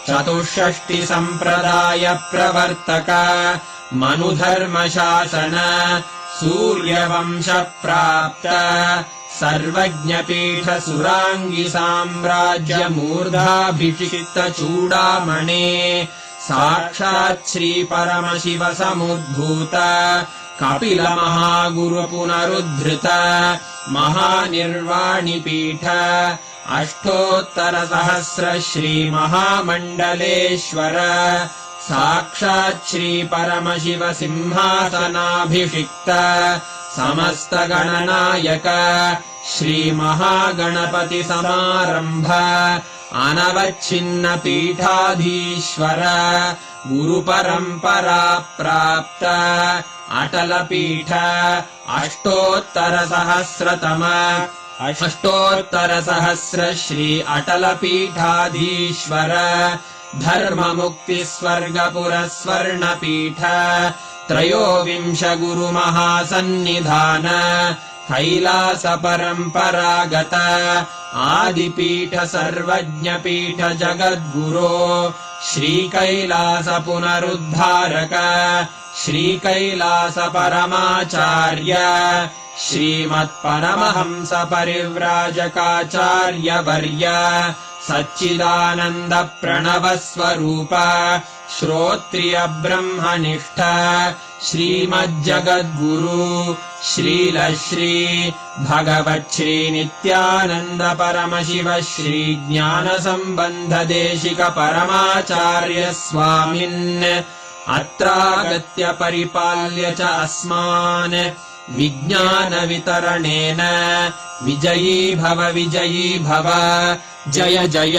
चतुष्षष्टि सम्प्रदाय प्रवर्तक मनुधर्मशासन सूर्यवंश प्राप्त सर्वज्ञपीठ सुराङ्गि साम्राज्य मूर्धाभिषिक्त चूडामणे साक्षात् श्रीपरमशिव समुद्भूत कपिल महागुरु पुनरुद्धृत महानिर्वाणिपीठ अष्टोत्तरसहस्र श्रीमहामण्डलेश्वर साक्षात् श्रीपरमशिव सिंहासनाभिषिक्त समस्तगणनायक श्रीमहागणपति समारम्भ अनवच्छिन्न पीठाधीश्वर गुरुपरम्परा प्राप्त अटलपीठ अष्टोत्तरसहस्र श्री अटलपीठाधीश्वर धर्ममुक्तिस्वर्गपुरस्वर्णपीठ त्रयोविंश गुरुमहासन्निधान कैलास परम्परागत आदिपीठ सर्वज्ञपीठ जगद्गुरो श्रीकैलास पुनरुद्धारक श्रीकैलास परमाचार्य श्रीमत्परमहंस परिव्राजकाचार्यवर्य सच्चिदानन्द प्रणव स्वरूप श्रोत्रिय ब्रह्मनिष्ठ श्रीमज्जगद्गुरु श्रीलश्री भगवच्छ्री नित्यानन्द परमशिव श्री ज्ञानसम्बन्ध देशिक परमाचार्य स्वामिन् अत्रागत्य परिपाल्य च अस्मान् विज्ञान वितरणेन विजयी भव जय जय।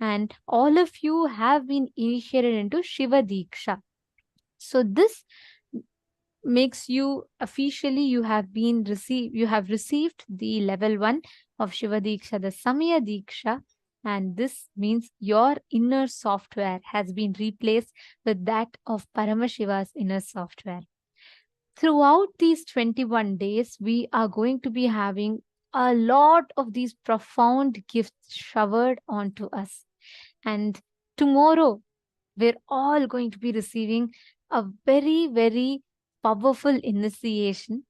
and all of you have been initiated into Shiva Deeksha. So this makes you officially you have received the level 1 of Shiva Deeksha, the Samaya Deeksha, and this means your inner software has been replaced with that of Paramashiva's inner software. Throughout these 21 days, we are going to be having a lot of these profound gifts showered onto us. And tomorrow, we're all going to be receiving a very, very powerful initiation.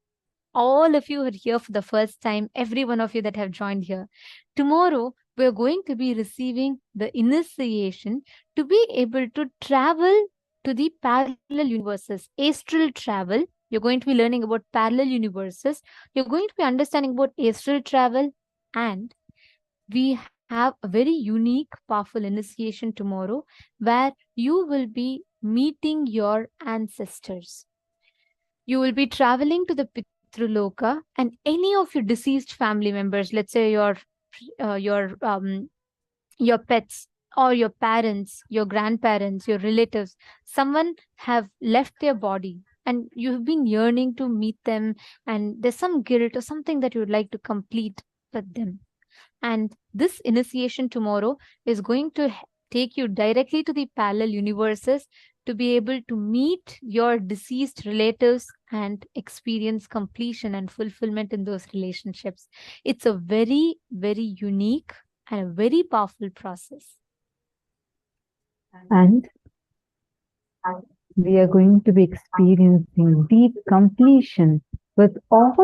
All of you are here for the first time, every one of you that have joined here. Tomorrow, we're going to be receiving the initiation to be able to travel to the parallel universes, astral travel. You're going to be learning about parallel universes. You're going to be understanding about astral travel, and we have a very unique, powerful initiation tomorrow where you will be meeting your ancestors. You will be traveling to the Pitruloka, and any of your deceased family members, let's say your pets or your parents, your grandparents, your relatives, someone have left their body and you've been yearning to meet them, and there's some guilt or something that you would like to complete with them. And this initiation tomorrow is going to take you directly to the parallel universes to be able to meet your deceased relatives and experience completion and fulfillment in those relationships. It's a very, very unique and a very powerful process. And we are going to be experiencing deep completion with all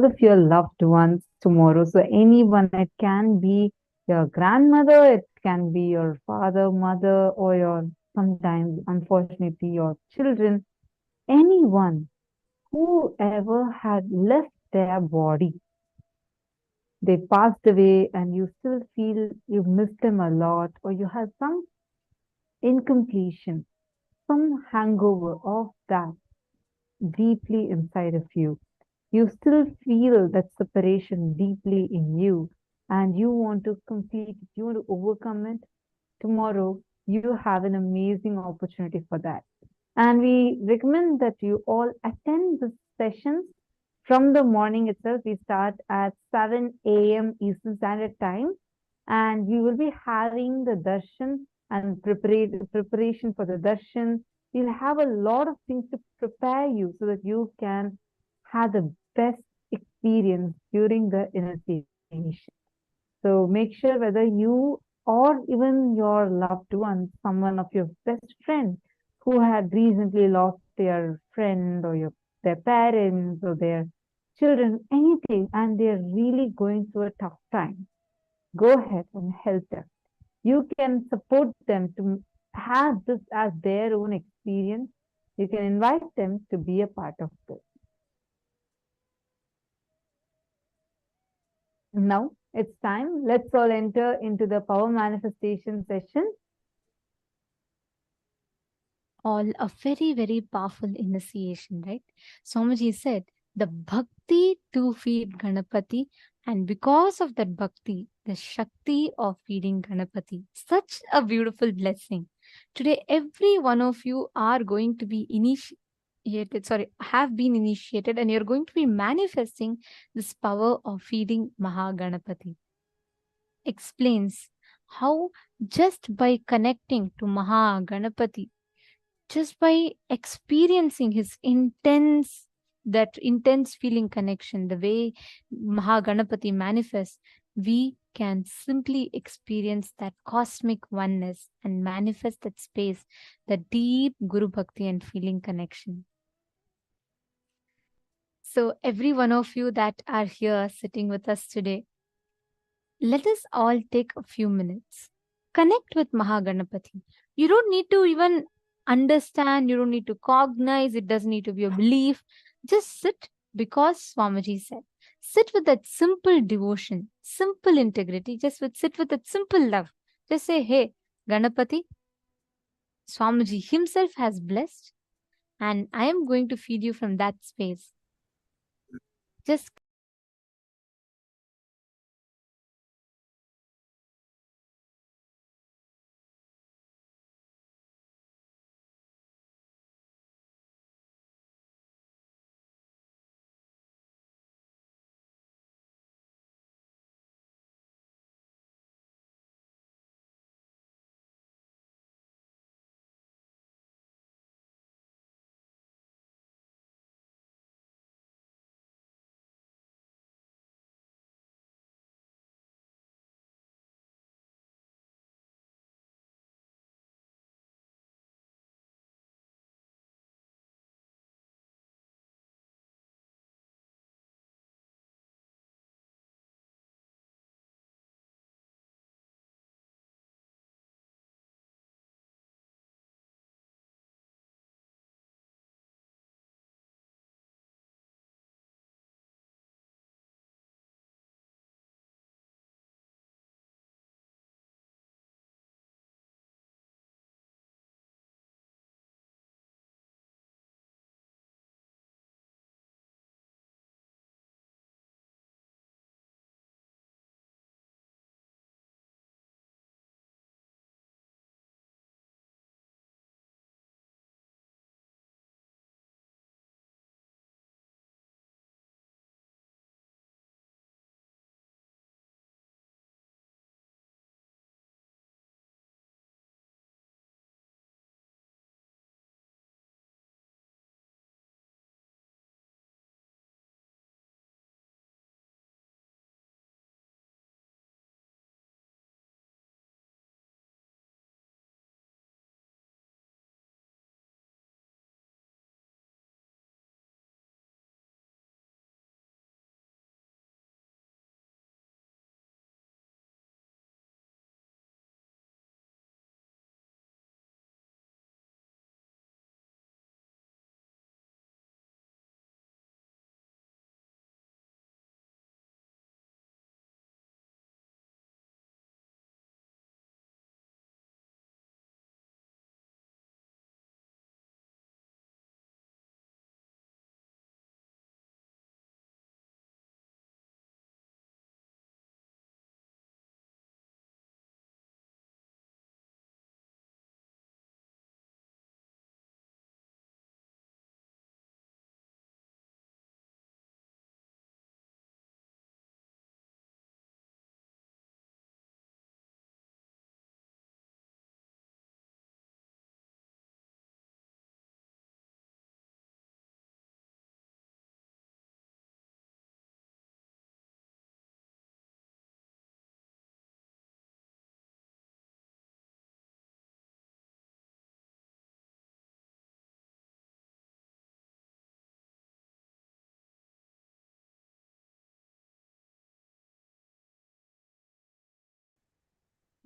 of your loved ones tomorrow. So anyone, it can be your grandmother, it can be your father, mother, or your sometimes, unfortunately, your children, anyone, whoever had left their body. They passed away and you still feel you miss them a lot, or you have some incompletion, some hangover of that deeply inside of you. You still feel that separation deeply in you and you want to complete it, you want to overcome it. Tomorrow, you have an amazing opportunity for that. And we recommend that you all attend the sessions from the morning itself. We start at 7 a.m. Eastern Standard Time, and we will be having the darshan and preparation for the darshan. We'll have a lot of things to prepare you so that you can have the best experience during the initiation. So make sure whether you or even your loved one, someone of your best friend who had recently lost their friend or their parents or their children, anything, and they're really going through a tough time, go ahead and help them. You can support them to have this as their own experience. You can invite them to be a part of this. Now it's time. Let's all enter into the power manifestation session. All a very, very powerful initiation, right? Swamiji said, the bhakti to feed Ganapati, and because of that bhakti, the Shakti of feeding Ganapati. Such a beautiful blessing. Today, every one of you are going to be have been initiated, and you're going to be manifesting this power of feeding Mahaganapati. Explains how just by connecting to Mahaganapati, just by experiencing his intense feeling connection, the way Mahaganapati manifests, we can simply experience that cosmic oneness and manifest that space, the deep Guru Bhakti and feeling connection. So every one of you that are here sitting with us today, let us all take a few minutes. Connect with Mahaganapati. You don't need to even understand, you don't need to cognize, it doesn't need to be a belief. Just sit, because Swamiji said. Sit with that simple devotion, simple integrity, sit with that simple love. Just say, hey, Ganapati, Swamiji himself has blessed, and I am going to feed you from that space. Just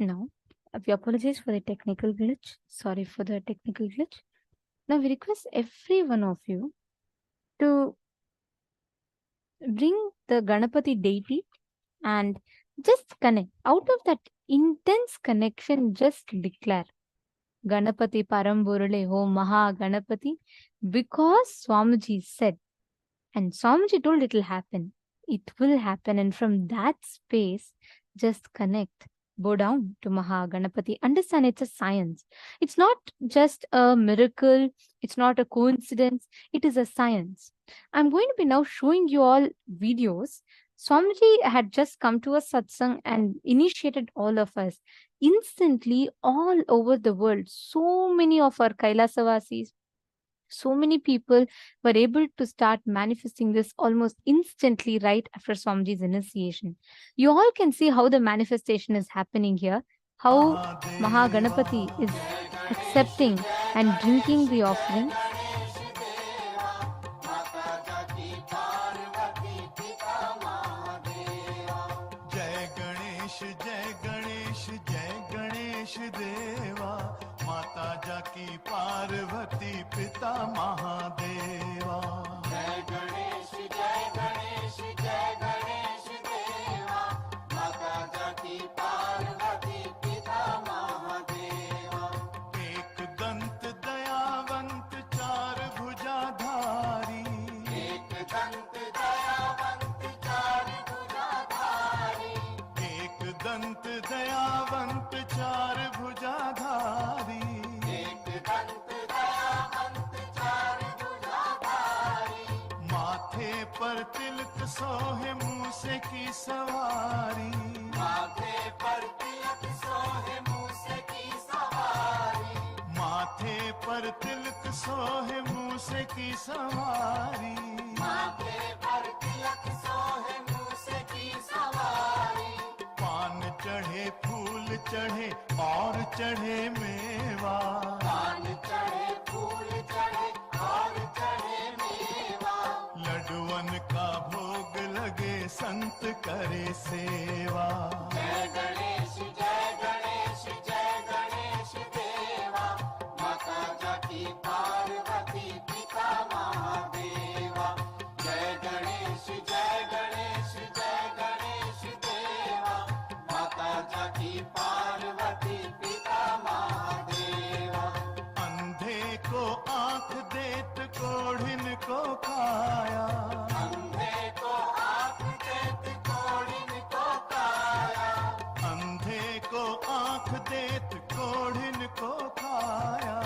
Now, we apologize for the technical glitch. Sorry for the technical glitch. Now, we request every one of you to bring the Ganapati deity and just connect. Out of that intense connection, just declare Ganapati Paramburule Ho Maha Ganapati, because Swamiji said, and Swamiji told it will happen. It will happen, and from that space, just connect. Bow down to Maha Ganapati. Understand it's a science. It's not just a miracle. It's not a coincidence. It is a science. I'm going to be now showing you all videos. Swamiji had just come to a satsang and initiated all of us. Instantly, all over the world, so many of our Kailasavasis, so many people were able to start manifesting this almost instantly right after Swamiji's initiation. You all can see how the manifestation is happening here, how Maha Ganapati is accepting and drinking the offering. की पार्वती पिता महादेवा जय गणेश जय गणेश जय गणेश देवा माता जाकी पार्वती पिता महादेवा एक दंत दयावंत चार भुजाधारी एक दंत दयावंत चार भुजाधारी एक दंत दयावंत चार भुजाधारी पर तिलक सोहे मूसे की सवारी माथे पर तिलक सोहे मूसे की सवारी माथे पर तिलक सोहे मूसे की सवारी माथे पर तिलक सोहे मूसे की सवारी पान चढ़े फूल चढ़े और चढ़े मेवा पान चढ़े फूल चढ़े और चढ़े मेवा लड्डुअन का भोग लगे संत करे सेवा जय गणेश देवा माता जाकी पार्वती पिता महादेवा जय गणेश देवा माता जाकी पार्वती पिता महादेवा अंधे को आंख देत कोढ़िन को काया अंधे को आंख देत कोढ़िन को काया अंधे को आंख देत कोढ़िन को काया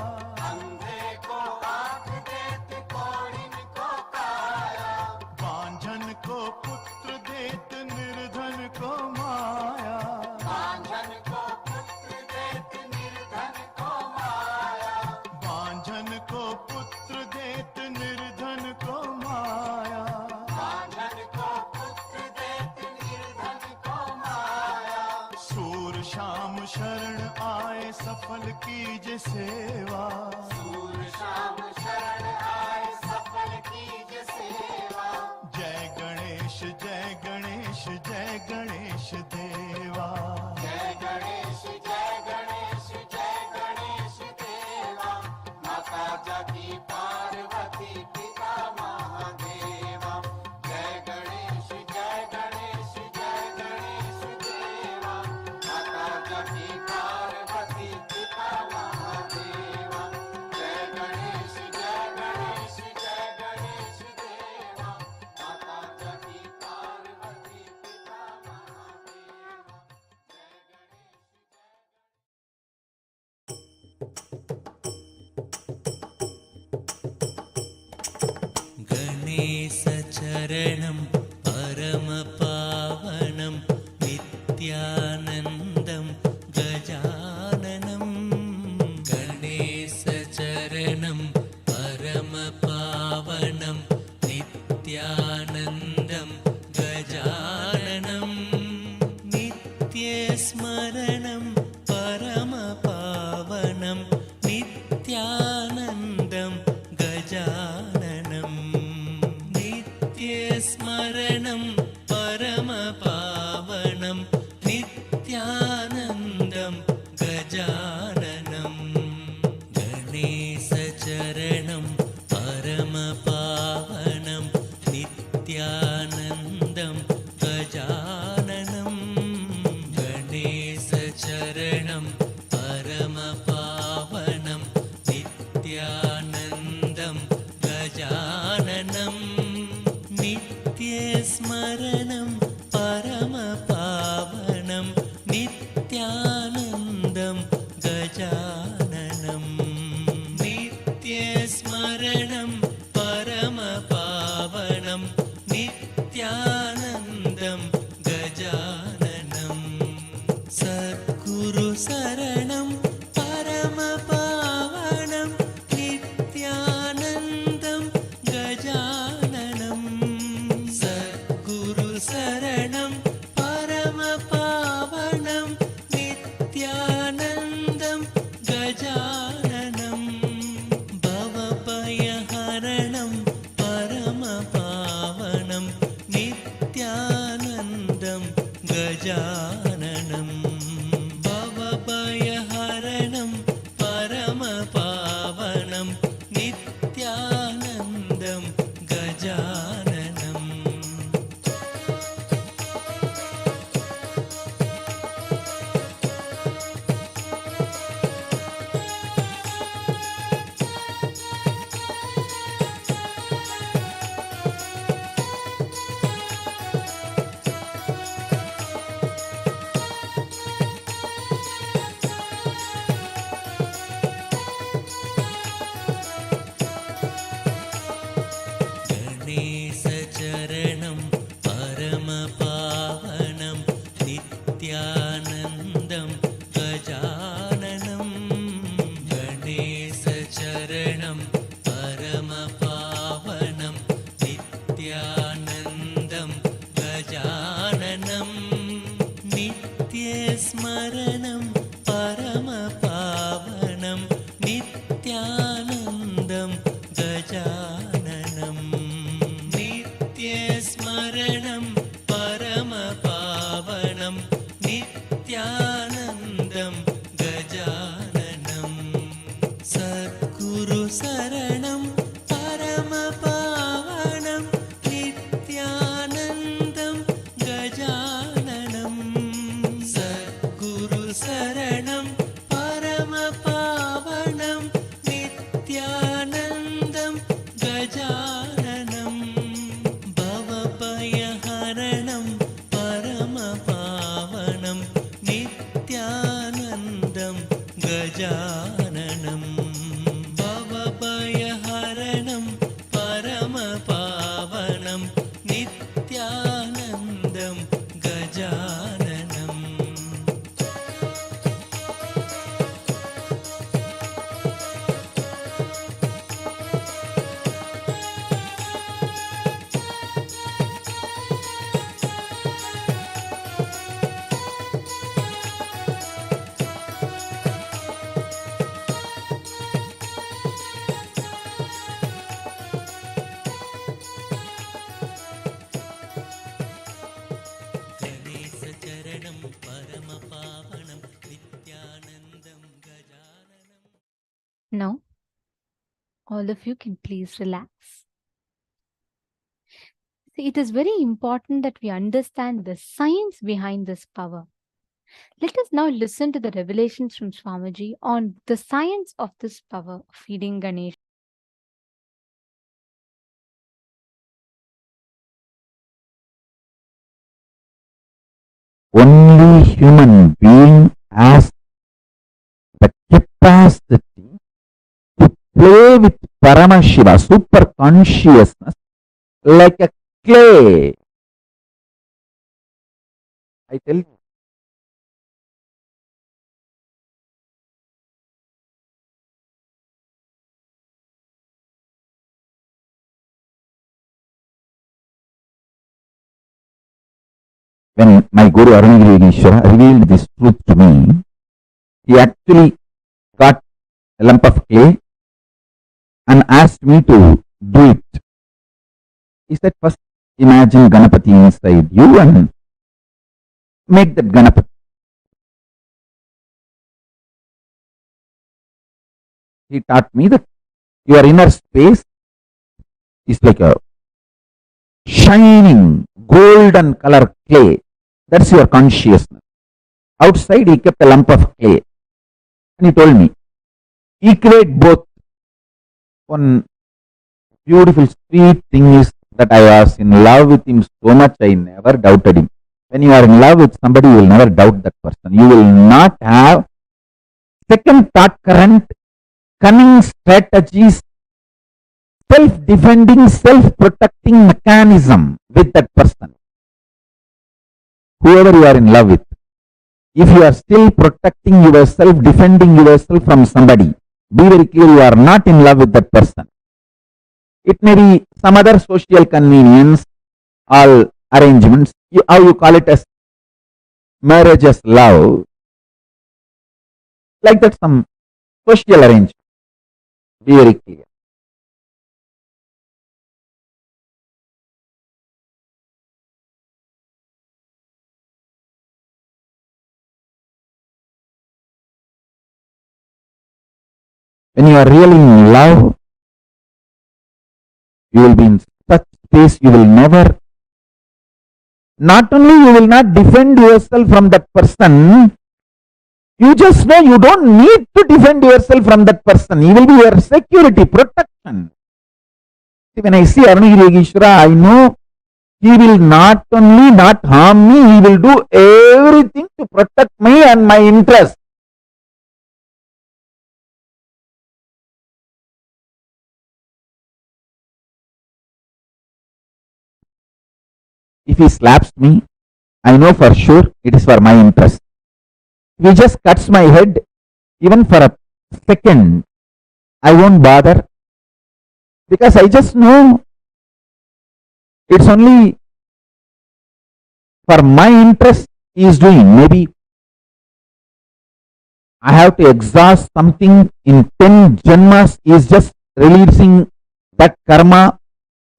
अंधे को आंख देत कोढ़िन को काया बांझन को पुत्र देत निर्धन को माया बांझन को पुत्र देत निर्धन को माया बांझन को पुत्र देत निर्धन को माया बांझन को पुत्र देत निर्धन को माया सूर शाम शरण आए सफल कीजे सेवा सूर शाम शरण आए सफल कीजे सेवा जय गणेश जय गणेश जय गणेश देवा जय गणेश जय गणेश देवा माता जाकी पार्वती पिता महादेवा जय गणेश जय गणेश देवा माता जाकी पार्वती पिता महादेवा जय गणेश जय गणेश देवा माता जाकी पार्वती पिता महादेवा गणेशचरणं परमपावनं नित्यानन्दं गजाननं गणेशचरणं परमपावनं नित्यानन्दं गजाननं नित्यस्मरणं परमपावनं नित्यानन्दं गजाननं नित्यस्मरणं शरणं परमपावनं नित्यानन्दं गजाननं सद्गुरु शरणं परमपावनं नित्यानन्दं गजाननं भवभयहरणं परमपावनं नित्यानन्दं गजाननं भवभयहरणं परमपावनं नित्यानन्दं गजाननम् गणेशचरणं परमपावनं नित्यानन्दं गजाननं गणेशचरणं परमपावनं नित्यानन्दं गजाननं नित्यस्मरणं परमपावनं नित्यानन्दं गजाननं नित्यस्मरणं परमपावनं नित्यानन्दं गजाननं सद्गुरु शरणं परमपावनं नित्यानन्दं गजाननं सद्गुरु शरणं परमपावनं नित्यानन्दं गजाननं भवभयहरणं परमपावनं नित्यानन्दं गजाननं भवभयहरणं परमपावनं नित्यानन्दं गजाननम् गणेशचरणं परमपावनं नित्यानन्दं गजाननम्. Now, all of you can please relax. See, it is very important that we understand the science behind this power. Let us now listen to the revelations from Swamiji on the science of this power of feeding Ganesh. Only human being has the capacity to play with Paramashiva, super consciousness, like a clay. I tell you. When my Guru Anugraha revealed this truth to me, he actually got a lump of clay and asked me to do it. He said, first imagine Ganapati inside you and make that Ganapati. He taught me that your inner space is like a shining golden color clay. That's your consciousness. Outside he kept a lump of clay. And he told me, equate both. One beautiful sweet thing is that I was in love with him so much I never doubted him. When you are in love with somebody, you will never doubt that person. You will not have second thought current, cunning strategies, self-defending, self-protecting mechanism with that person. Whoever you are in love with, If you are still protecting yourself, defending yourself from somebody, be very clear, you are not in love with that person. It may be some other social convenience, all arrangements, how you call it as marriage as love, like that, some social arrangement. Be very clear. When you are really in love, you will be in such space, you will never, not only you will not defend yourself from that person, you just know you don't need to defend yourself from that person. He will be your security, protection. See, when I see Arunagiri Yogeshwara, I know he will not only not harm me, he will do everything to protect me and my interest. If he slaps me, I know for sure it is for my interest. If he just cuts my head, even for a second, I won't bother, because I just know it's only for my interest he is doing. Maybe I have to exhaust something in 10 janmas, he is just releasing that karma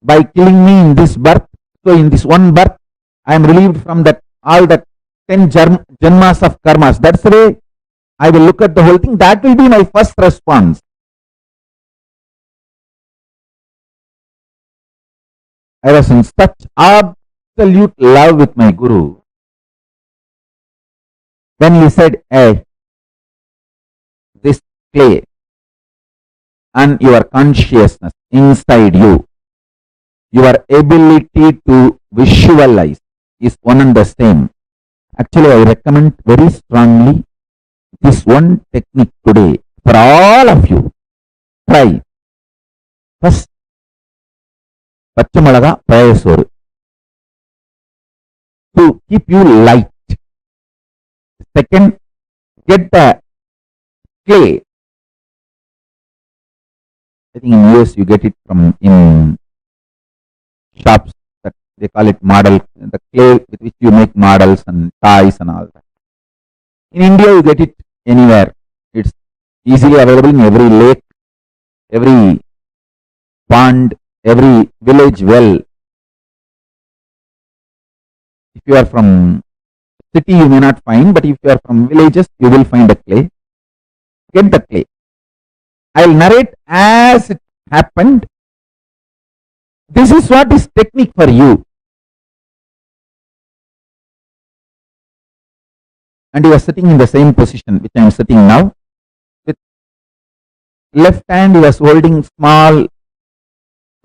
by killing me in this birth. So in this one birth, I am relieved from that, all that 10 janmas of karmas. That's the way I will look at the whole thing. That will be my first response. I was in such absolute love with my Guru. When he said, hey, this clay and your consciousness inside you, your ability to visualize is one and the same. Actually, I recommend very strongly this one technique today for all of you. Try. First, Pachamalaga Payasoru to keep you light. Second, get the clay. I think in US you get it from in shops that they call it model, the clay with which you make models and toys and all that. In India you get it anywhere. It's easily available in every lake, every pond, every village well. If you are from city you may not find, but if you are from villages you will find a clay. Get the clay. I will narrate as it happened. This is what is technique for you. And you are sitting in the same position which I am sitting now. With left hand he was holding small,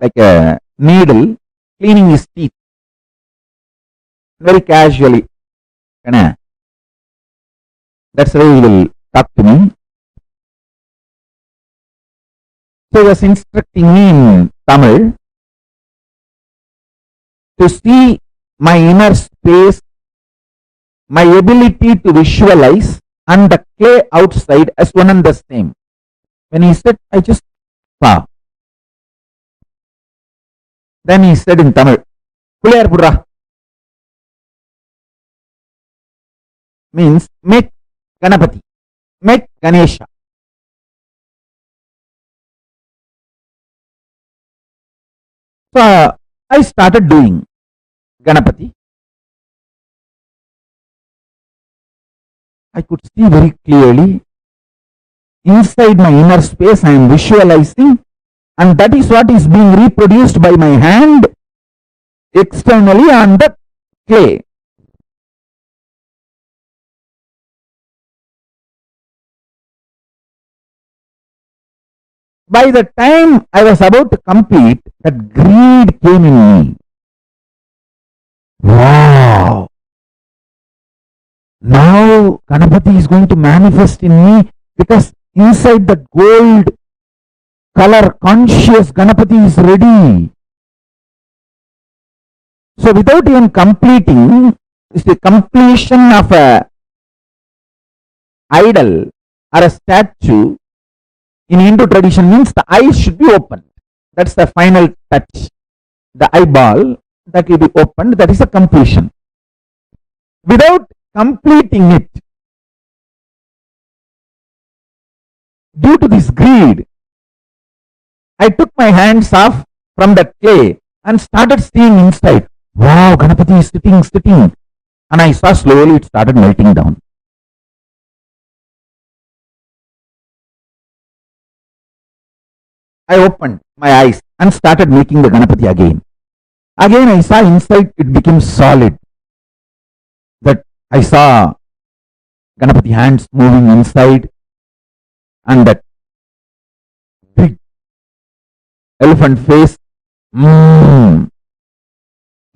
like a needle, cleaning his teeth. Very casually. That's the way he will talk to me. So he was instructing me in Tamil to see my inner space, my ability to visualize, and the clay outside as one and the same. When he said, I just saw. Then he said in Tamil, Kuliyar Purra, means make Ganapati, make Ganesha. So I started doing Ganapati. I could see very clearly inside my inner space I am visualizing, and that is what is being reproduced by my hand externally on the clay. By the time I was about to complete, that greed came in me. Wow! Now Ganapati is going to manifest in me, because inside the gold color conscious Ganapati is ready. So without even completing, it's the completion of a idol or a statue in Hindu tradition means the eyes should be opened. That's the final touch. The eyeball that will be opened, that is a completion. Without completing it, due to this greed, I took my hands off from the clay and started seeing inside. Wow, Ganapati is sitting. And I saw slowly it started melting down. I opened my eyes and started making the Ganapati again. Again I saw inside it became solid. That I saw Ganapati hands moving inside and that big elephant face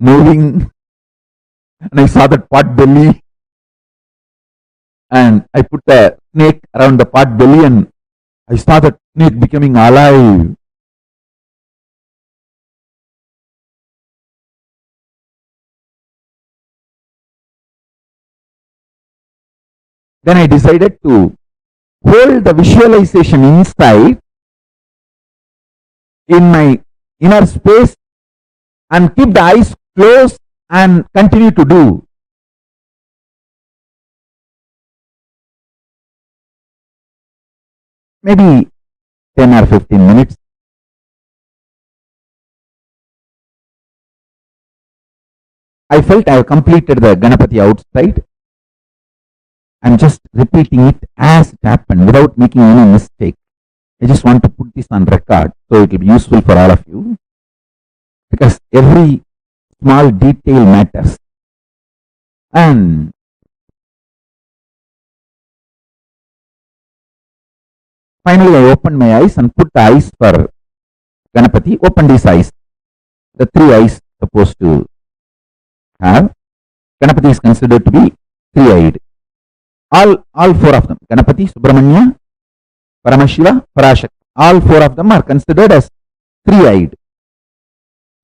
moving, and I saw that pot belly, and I put the snake around the pot belly and I saw that snake becoming alive. Then I decided to hold the visualization inside in my inner space and keep the eyes closed and continue to do. Maybe 10 or 15 minutes. I felt I have completed the Ganapati outside. I'm just repeating it as it happened without making any mistake. I just want to put this on record so it will be useful for all of you, because every small detail matters. And finally I opened my eyes and put the eyes for Ganapati, opened his eyes. The three eyes supposed to have. Ganapati is considered to be three-eyed. All four of them, Ganapati, Subramanya, Paramashiva, Parashakti, all four of them are considered as three-eyed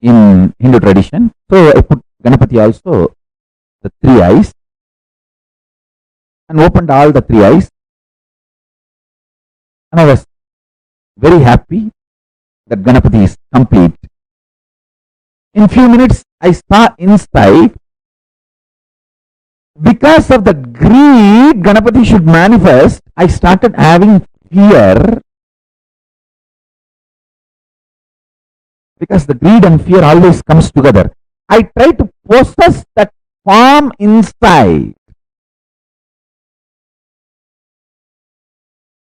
in Hindu tradition. So I put Ganapati also the three eyes and opened all the three eyes, and I was very happy that Ganapati is complete. In few minutes I saw inside, because of the greed Ganapati should manifest, I started having fear, because the greed and fear always comes together. I try to possess that form inside,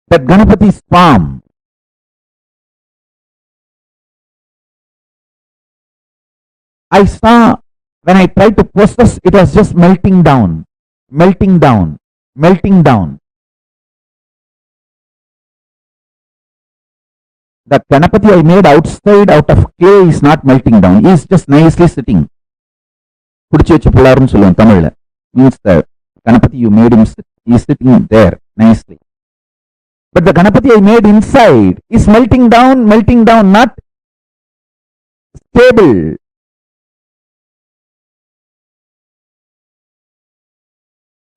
that Ganapati's form. I saw when I tried to possess, it was just melting down. The Ganapati I made outside out of clay is not melting down. He is just nicely sitting. Means the Ganapati you made him sit, he is sitting there nicely. But the Ganapati I made inside is melting down, not stable.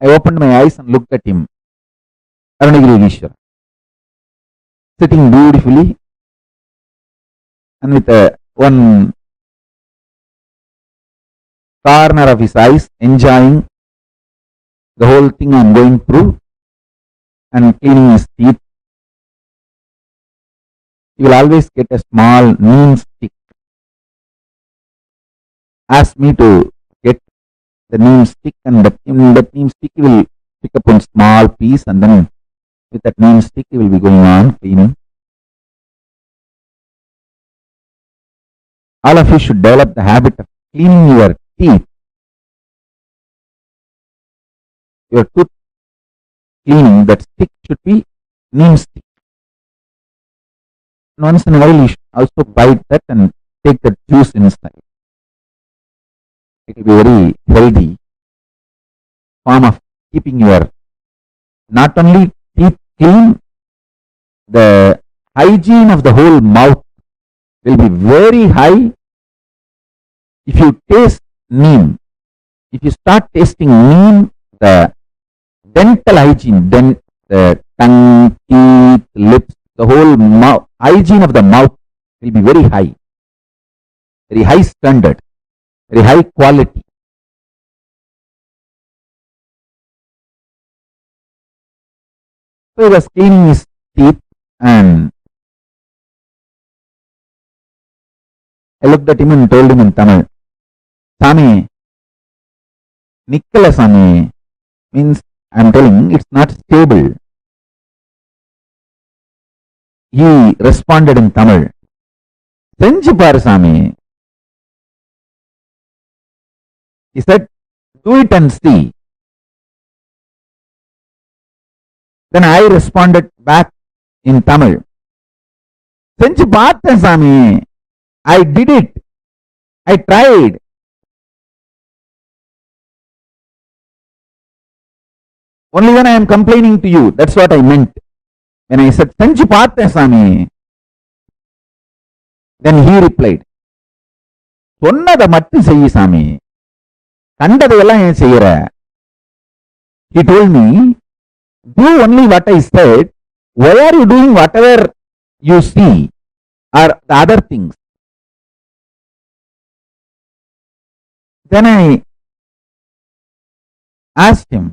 I opened my eyes and looked at him, Arunagiri, sitting beautifully and with one corner of his eyes enjoying the whole thing I am going through and cleaning his teeth. He will always get a small neem stick. Ask me to get the neem stick, and that neem stick he will pick up one small piece, and then with that neem stick he will be going on cleaning. All of you should develop the habit of cleaning your teeth. Your tooth cleaning, that stick should be neem stick. Once in a while you should also bite that and take the juice inside. It will be very healthy form of keeping your not only teeth clean, the hygiene of the whole mouth will be very high. If you taste neem, if you start tasting neem, the dental hygiene, then the tongue, teeth, lips, the whole mouth, hygiene of the mouth will be very high standard, very high quality. So he was cleaning his teeth and I looked at him and told him in Tamil, Sami, Nikkala Sami, means I am telling it's not stable. He responded in Tamil, Senju paru Sami. He said, do it and see. Then I responded back in Tamil, Senju paathen Sami. I did it. I tried. Only when I am complaining to you, that's what I meant. When I said, Senju paathen Sami. Then he replied, சொன்னதை மட்டும் செய்ய சாமி, கண்டதையெல்லாம் ஏன் செய்யற? He told me, do only what I said. Why are you doing whatever you see or the other things? Then I asked him,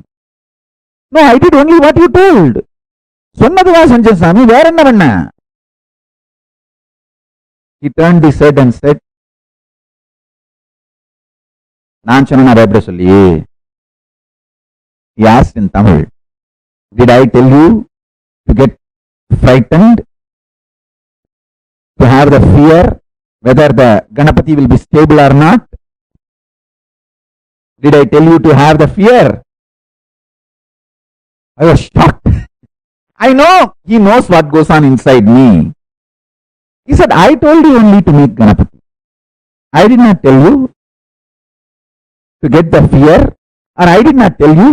no, I did only what you told. சொன்னதுதான் செஞ்சேன் சாமி, வேற என்ன பண்ண? He turned his head and said, நான் சொன்ன பயப்பட சொல்லி. He asked in Tamil, did I tell you to get frightened, to have the fear whether the Ganapati will be stable or not? Did I tell you to have the fear? I was shocked. I know he knows what goes on inside me. He said, I told you only to make Ganapati. I did not tell you to get the fear, or I did not tell you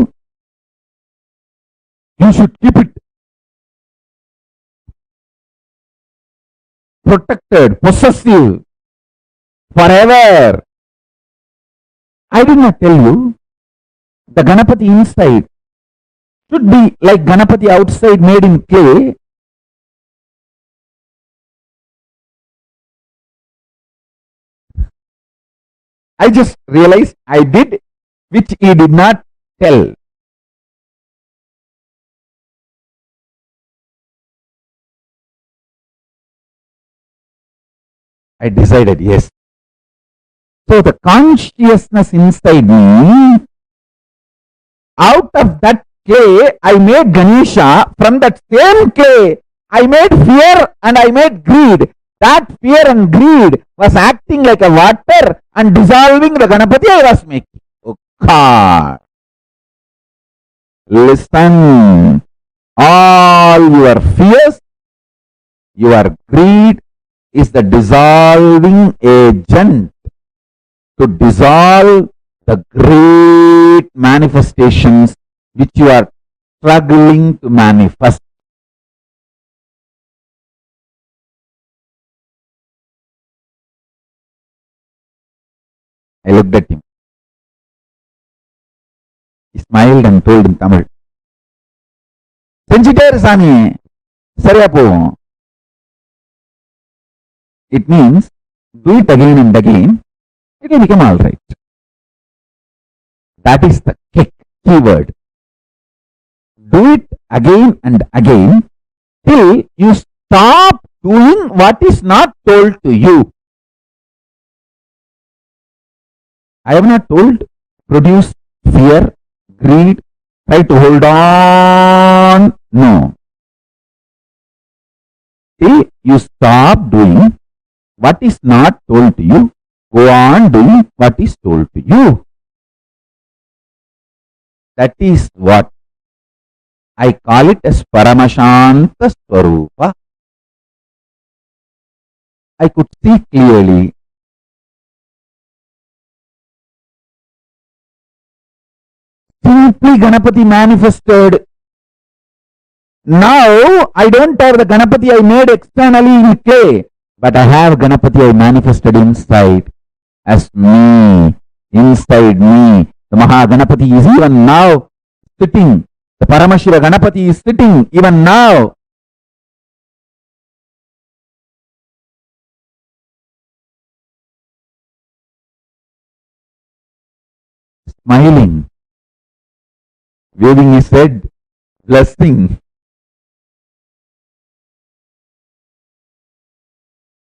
you should keep it protected, possessive, forever. I did not tell you the Ganapati inside should be like Ganapati outside made in clay. I just realized I did which he did not tell. I decided, yes. So the consciousness inside me, out of that clay, I made Ganesha. From that same clay, I made fear and I made greed. That fear and greed was acting like a water and dissolving the Ganapati I was making. Oh God! Listen, all your fears, your greed is the dissolving agent to dissolve the great manifestations which you are struggling to manifest. I looked at him. He smiled and told in Tamil, செஞ்சிட்டே இரு சாமி, சரியா போகும். It means do it again and again, it will become all right. That is the keyword. Do it again and again till you stop doing what is not told to you. I have not told produce fear, greed, try to hold on. No. Till you stop doing what is not told to you, go on doing what is told to you. That is what I call it as Paramashanta Swarupa. I could see clearly simply Ganapati manifested. Now I don't have the Ganapati I made externally in clay, but I have Ganapati I manifested inside as me, inside me. The Maha Ganapati is even now sitting The Paramashiva Ganapati is sitting even now. Smiling, waving his head, blessing.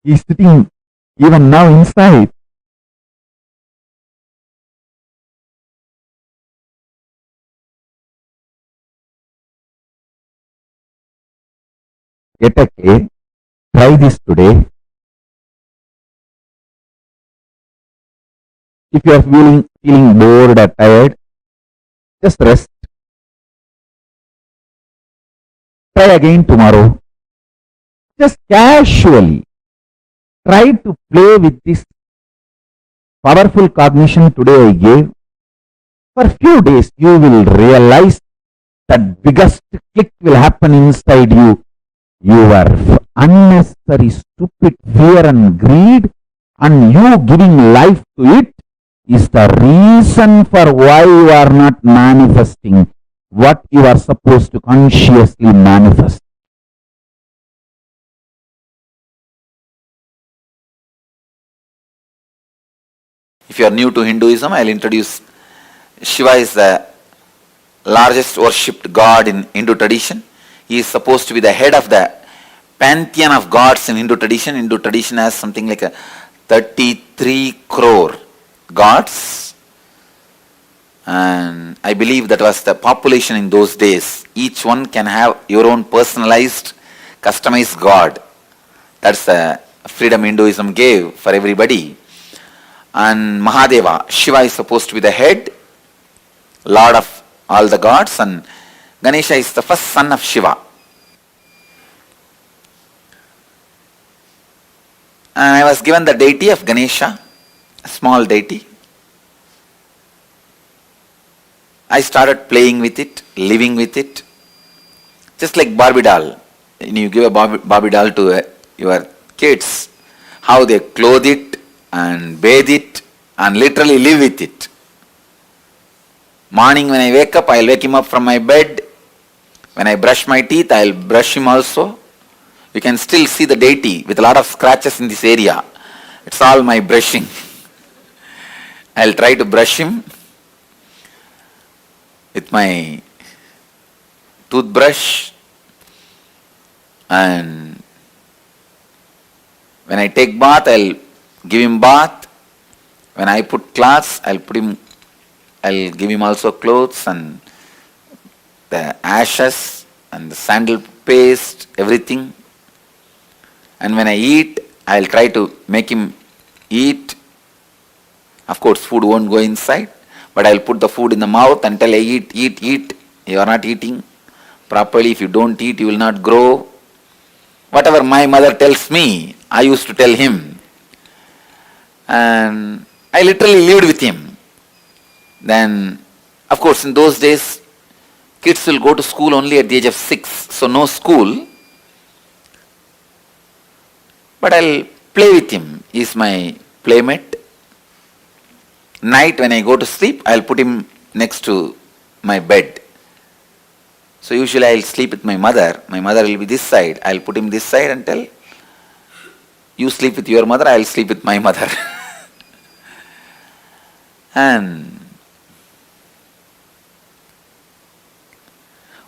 He is sitting even now inside. Get a cake, try this today. If you are feeling bored or tired, just rest. Try again tomorrow. Just casually try to play with this powerful cognition today I gave. For a few days, you will realize that biggest click will happen inside you. Your unnecessary, stupid fear and greed, and you giving life to it, is the reason for why you are not manifesting what you are supposed to consciously manifest. If you are new to Hinduism, I will introduce Shiva is the largest worshipped god in Hindu tradition. He is supposed to be the head of the pantheon of gods in Hindu tradition. Hindu tradition has something like a 33 crore gods. And I believe that was the population in those days. Each one can have your own personalized, customized god. That's the freedom Hinduism gave for everybody. And Mahadeva, Shiva is supposed to be the head, lord of all the gods, and Ganesha is the first son of Shiva. And I was given the deity of Ganesha, a small deity. I started playing with it, living with it, just like Barbie doll. When you give a Barbie doll to your kids, how they clothe it and bathe it and literally live with it. Morning when I wake up, I'll wake him up from my bed. When I brush my teeth, I'll brush him also. You can still see the deity with a lot of scratches in this area. It's all my brushing. I'll try to brush him with my toothbrush, and when I take bath, I'll give him bath. When I put clothes, I'll give him also clothes and the ashes and the sandal paste, everything. And when I eat, I'll try to make him eat. Of course, food won't go inside, but I'll put the food in the mouth until I eat. You are not eating properly. If you don't eat, you will not grow. Whatever my mother tells me, I used to tell him. And I literally lived with him. Then, of course, in those days, kids will go to school only at the age of 6, so no school. But I'll play with him. He's my playmate. Night when I go to sleep, I'll put him next to my bed. So usually I'll sleep with my mother. My mother will be this side. I'll put him this side and tell, you sleep with your mother, I'll sleep with my mother. And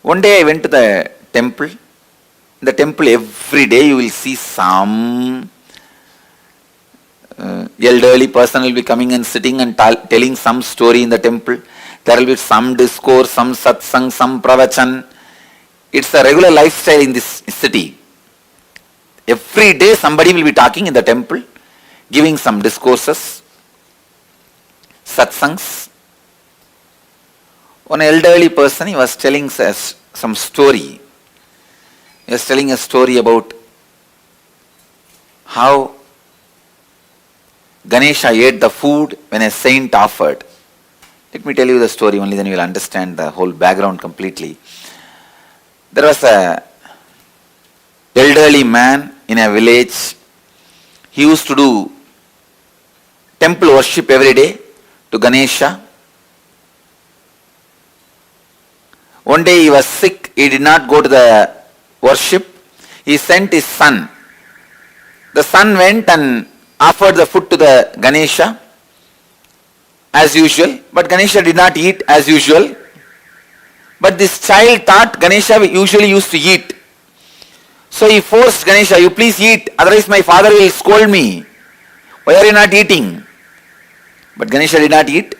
one day I went to the temple. In the temple every day you will see some elderly person will be coming and sitting and telling some story in the temple. There will be some discourse, some satsang, some pravachan. It's a regular lifestyle in this city. Every day somebody will be talking in the temple, giving some discourses, satsangs. One elderly person, he was telling us some story. He was telling a story about how Ganesha ate the food when a saint offered. Let me tell you the story, only then you will understand the whole background completely. There was a elderly man in a village. He used to do temple worship every day to Ganesha. One day he was sick, he did not go to the worship. He sent his son. The son went and offered the food to the Ganesha as usual, but Ganesha did not eat as usual. But this child thought Ganesha usually used to eat. So he forced Ganesha, you please eat, otherwise my father will scold me. Why are you not eating? But Ganesha did not eat.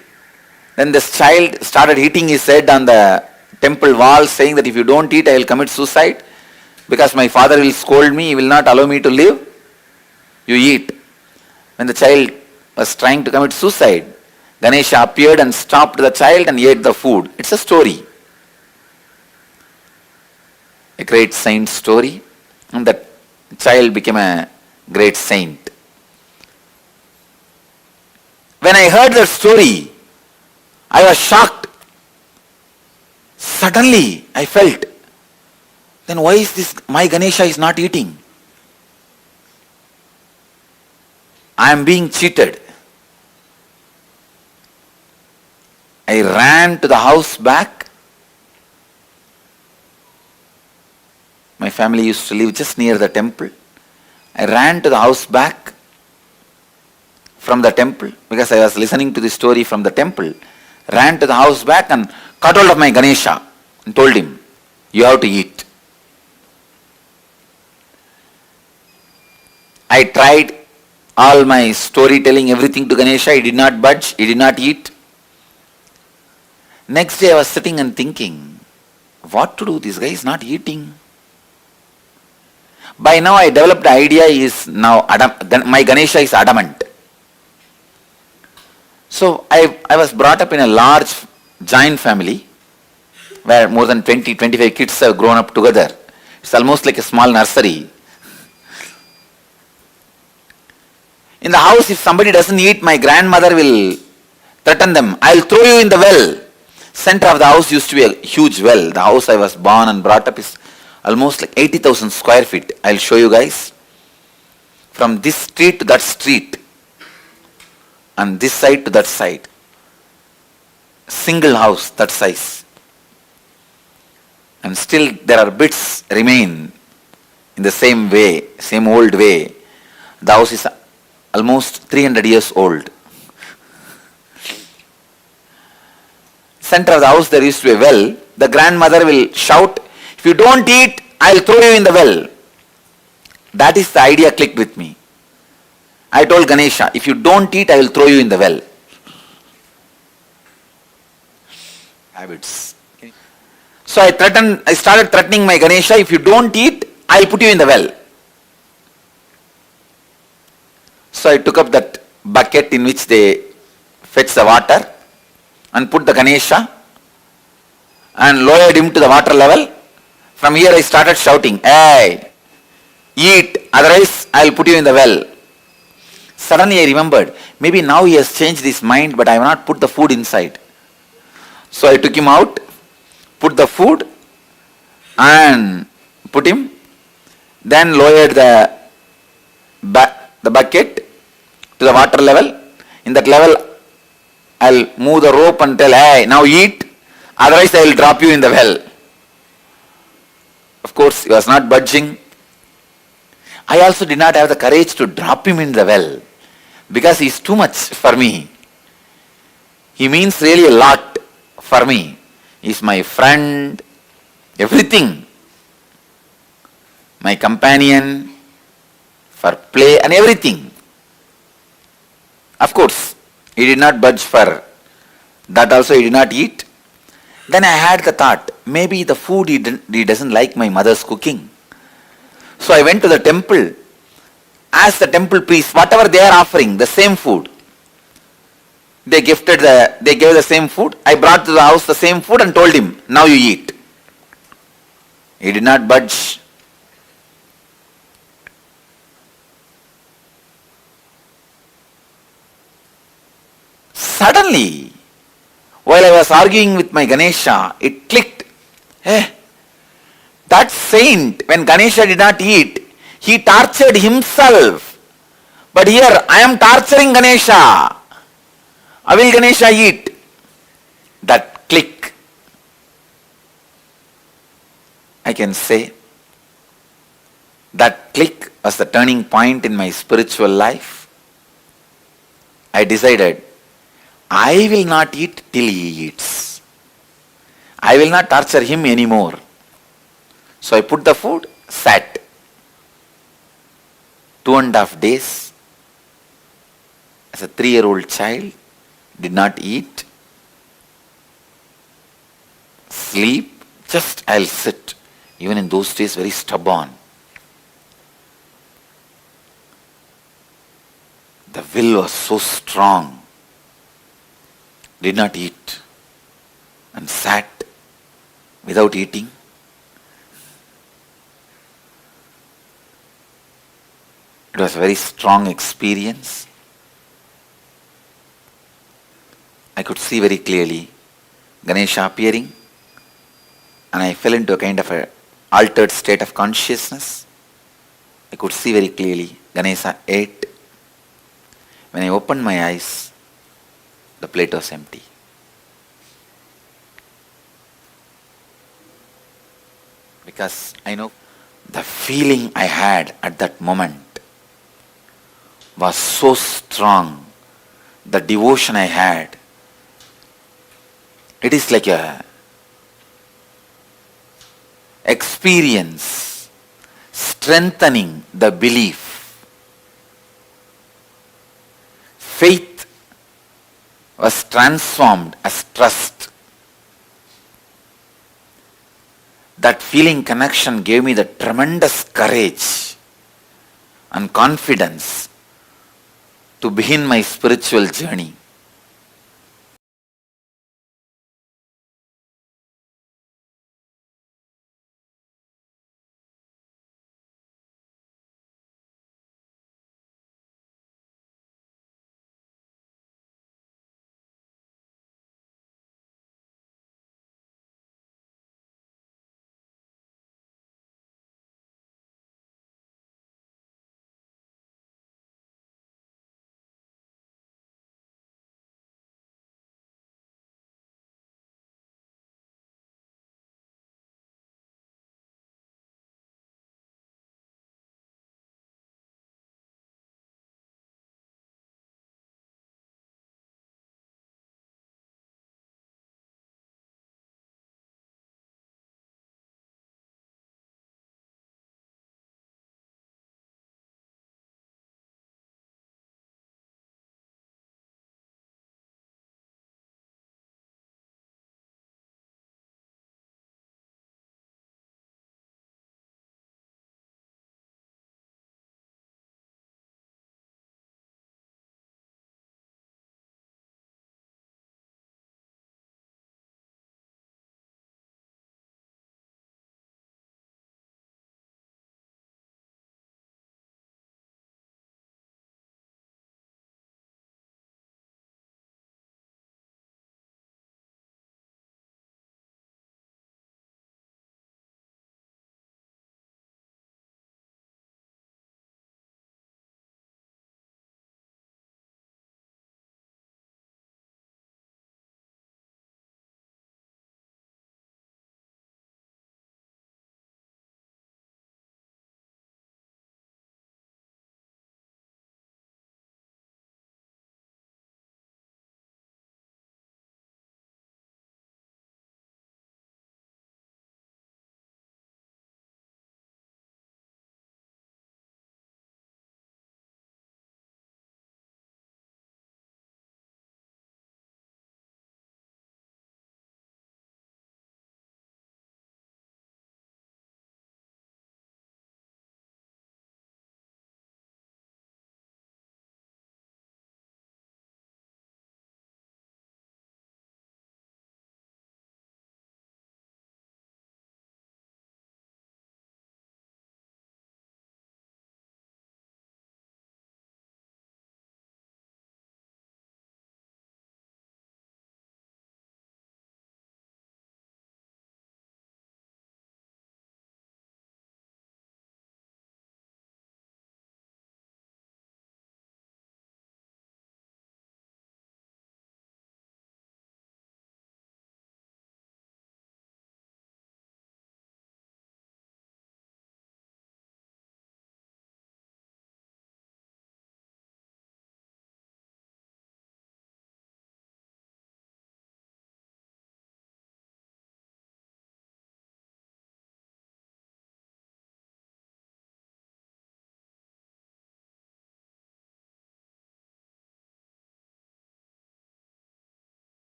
Then this child started hitting his head on the temple wall, saying that if you don't eat, I will commit suicide because my father will scold me, he will not allow me to live. You eat. When the child was trying to commit suicide, Ganesha appeared and stopped the child and ate the food. It's a story. A great saint story. And that child became a great saint. When I heard that story, I was shocked. Suddenly, I felt, then why is this, my Ganesha is not eating? I am being cheated. I ran to the house back. My family used to live just near the temple. I ran to the house back from the temple because I was listening to the story from the temple. Ran to the house back and caught hold of my Ganesha and told him, you have to eat. I tried all my storytelling, everything to Ganesha. He did not budge, he did not eat. Next day I was sitting and thinking, what to do? This guy is not eating. By now I developed the idea is now my Ganesha is adamant. So I was brought up in a large giant family where more than 20-25 kids have grown up together. It's almost like a small nursery. In the house, if somebody doesn't eat, my grandmother will threaten them. I'll throw you in the well. Center of the house used to be a huge well. The house I was born and brought up is almost like 80,000 square feet. I'll show you guys. From this street to that street. And this side to that side. Single house that size. And still there are bits remain in the same way, same old way. The house is almost 300 years old. Center of the house there used to be a well. The grandmother will shout, if you don't eat, I'll throw you in the well. That is the idea clicked with me. I told Ganesha, if you don't eat, I will throw you in the well. Habits. So I started threatening my Ganesha, if you don't eat, I'll put you in the well. So I took up that bucket in which they fetch the water and put the Ganesha and lowered him to the water level. From here I started shouting, hey, eat, otherwise I'll put you in the well. Suddenly I remembered, maybe now he has changed his mind, but I have not put the food inside. So I took him out, put the food and put him, then lowered the bucket to the water level. In that level, I'll move the rope and tell, hey, now eat, otherwise I will drop you in the well. Of course, he was not budging. I also did not have the courage to drop him in the well because he is too much for me. He means really a lot for me. He is my friend, everything. My companion, for play and everything. Of course, he did not budge for that also, he did not eat. Then I had the thought, maybe the food he doesn't like my mother's cooking. So I went to the temple, asked the temple priest, whatever they are offering, the same food. They gave the same food. I brought to the house the same food and told him, now you eat. He did not budge. Suddenly, while I was arguing with my Ganesha, it clicked. That saint, when Ganesha did not eat, he tortured himself. But here, I am torturing Ganesha. How will Ganesha eat? That click. I can say that click was the turning point in my spiritual life. I decided I will not eat till he eats. I will not torture him anymore. So I put the food, sat. 2.5 days as a 3-year-old child, did not eat, sleep, just I'll sit. Even in those days, very stubborn. The will was so strong. Did not eat and sat without eating. It was a very strong experience. I could see very clearly Ganesha appearing, and I fell into a kind of a altered state of consciousness. I could see very clearly Ganesha ate. When I opened my eyes, the plate was empty. Because I know the feeling I had at that moment was so strong. The devotion I had, it is like a experience strengthening the belief. Faith was transformed as trust. That feeling connection gave me the tremendous courage and confidence to begin my spiritual journey.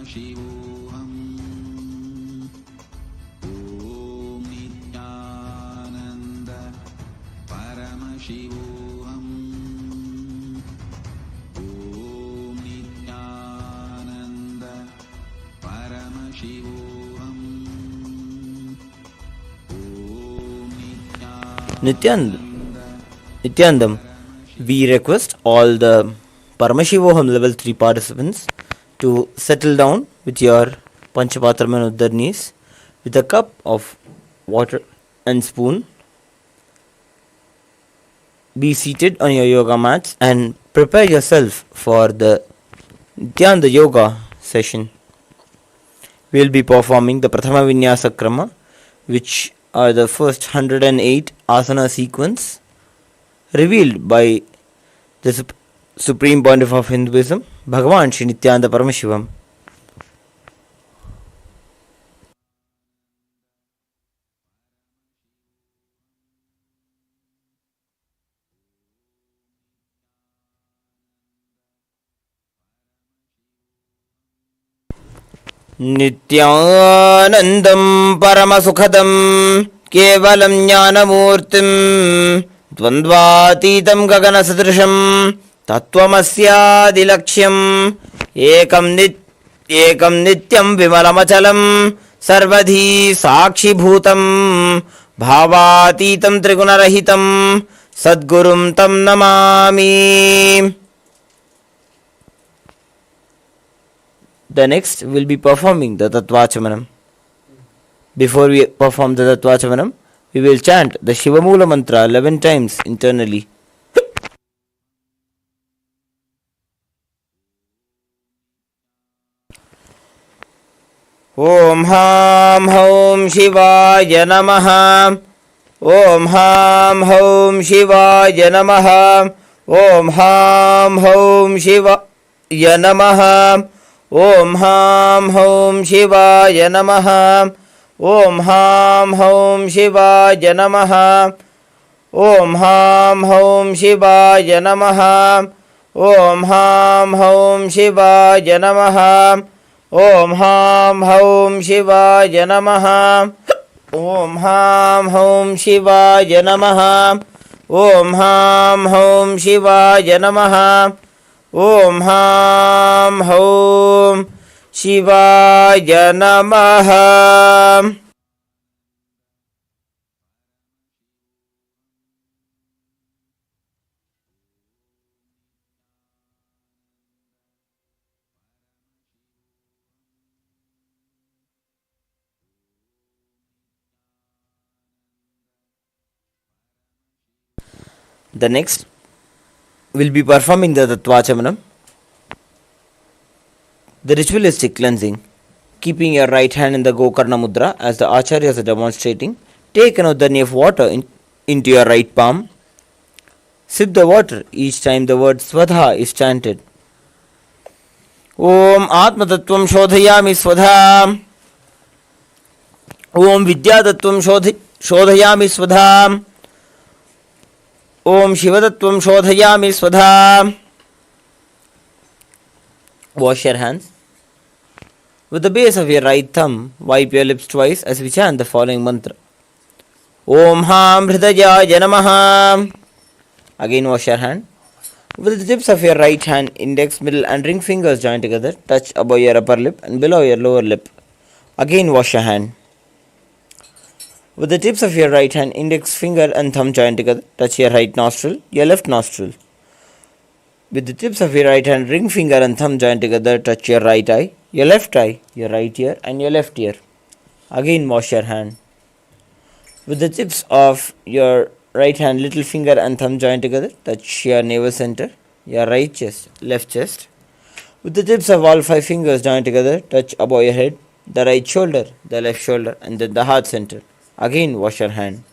Paramashivoham. Om Nithyananda Paramashivoham. Om Nithyananda Paramashivoham. Nityanandam, we request all the Paramashivoham level 3 participants to settle down with your Panchapatram and Uddar with a cup of water and spoon. Be seated on your yoga mats and prepare yourself for the Nityananda yoga session. We will be performing the Prathama Vinyasa Krama, which are the first 108 asana sequence revealed by the Supreme Pontiff of Hinduism, Bhagavan Shri Nithyananda Paramashivam. Nityanandam Paramasukhadam Kevalam Jnanamurtim Dvandvatitam Gaganasadrisham Tattvamasyaadilaksham Ekam Nityam Vimalamachalam Sarvadhi Sakshibhutam Bhavatitam Trigunarahitam Sadgurum Tam Namami. The next will be performing the Tattvachamanam. Before we perform the Tattvachamanam, we will chant the Shiva Mula mantra 11 times internally. Om Ham Hom Shivaya Namaha. Om Ham Hom Shivaya Namaha. Om Ham Hom Shivaya Namaha. Om Ham Hom Shivaya Namaha. Om Ham Hom Shivaya Namaha. Om Ham Hom Shivaya Namaha. Om Ham Hom Shivaya Namaha. Om Ham Hom Shivaya Namaha. Om Ham Hom Shivaya Namaha. Om Ham Hom Shivaya Namaha. Om Ham Hom Shivaya Namaha. The next will be performing the Tattvachamanam, the ritualistic cleansing. Keeping your right hand in the Gokarna Mudra as the Acharyas are demonstrating, take an udani of water into your right palm. Sip the water each time the word Swadha is chanted. Om Atma Tattvam Shodhayami Swadha. Om Vidya Tattvam Shodhayami Swadha. Om Shiva Tattvam Shodhayami Swadha. Wash your hands. With the base of your right thumb, wipe your lips twice as we chant the following mantra. Om Ham Hridayaya Namaha. Again wash your hand. With the tips of your right hand, index, middle and ring fingers join together, touch above your upper lip and below your lower lip. Again wash your hand. With the tips of your right hand, index finger and thumb join together, touch your right nostril, your left nostril. With the tips of your right hand, ring finger and thumb join together, touch your right eye, your left eye, your right ear and your left ear. Again wash your hand. With the tips of your right hand, little finger and thumb join together, touch your navel center, your right chest, left chest. With the tips of all 5 fingers join together, touch above your head, the right shoulder, the left shoulder and then the heart center. Again wash your hand.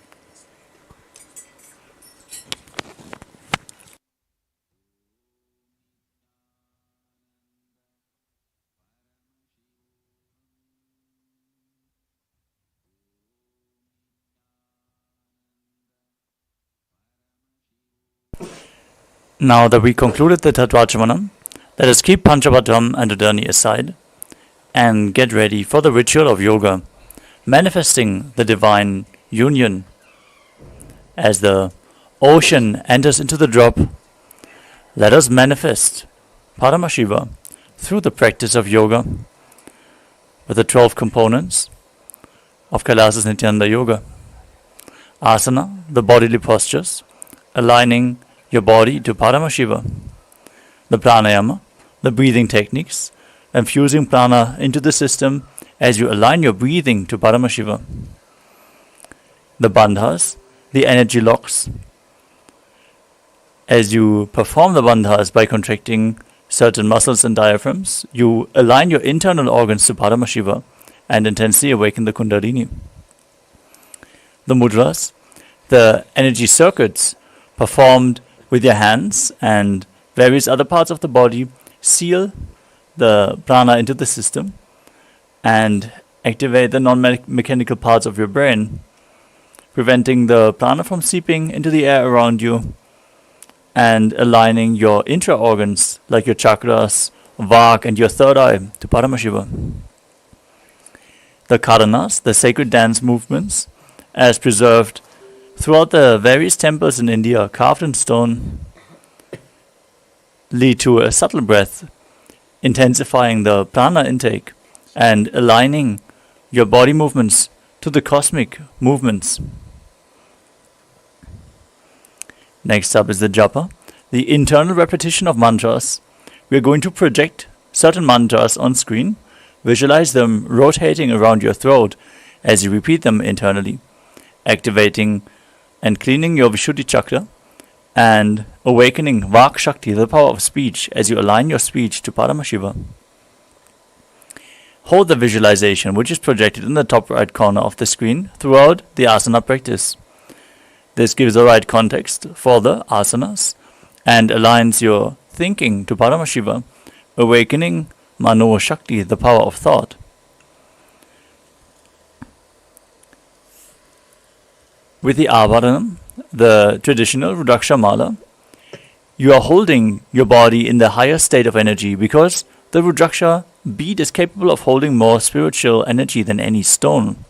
Now that we concluded the Tattvachamanam, let us keep Panchapatam and Udani aside and get ready for the ritual of yoga, manifesting the divine union. As the ocean enters into the drop, let us manifest Paramashiva through the practice of yoga with the 12 components of Kailasa's Nityananda Yoga. Asana, the bodily postures, aligning your body to Paramashiva. The pranayama, the breathing techniques, infusing prana into the system as you align your breathing to Paramashiva. The bandhas, the energy locks. As you perform the bandhas by contracting certain muscles and diaphragms, you align your internal organs to Paramashiva and intensely awaken the Kundalini. The mudras, the energy circuits performed with your hands and various other parts of the body, seal the prana into the system and activate the non-mechanical parts of your brain, preventing the prana from seeping into the air around you and aligning your intra-organs like your chakras, vak and your third eye to Paramashiva. The karanas, the sacred dance movements, as preserved throughout the various temples in India, carved in stone, lead to a subtle breath, intensifying the prana intake and aligning your body movements to the cosmic movements. Next up is the japa, the internal repetition of mantras. We are going to project certain mantras on screen, visualize them rotating around your throat as you repeat them internally, activating and cleaning your Vishuddhi chakra and awakening Vak Shakti, the power of speech, as you align your speech to Paramashiva. Hold the visualization, which is projected in the top right corner of the screen, throughout the asana practice. This gives the right context for the asanas and aligns your thinking to Paramashiva, awakening Mano Shakti, the power of thought. With the avaranam, the traditional Rudraksha mala, you are holding your body in the higher state of energy because the Rudraksha bead is capable of holding more spiritual energy than any stone.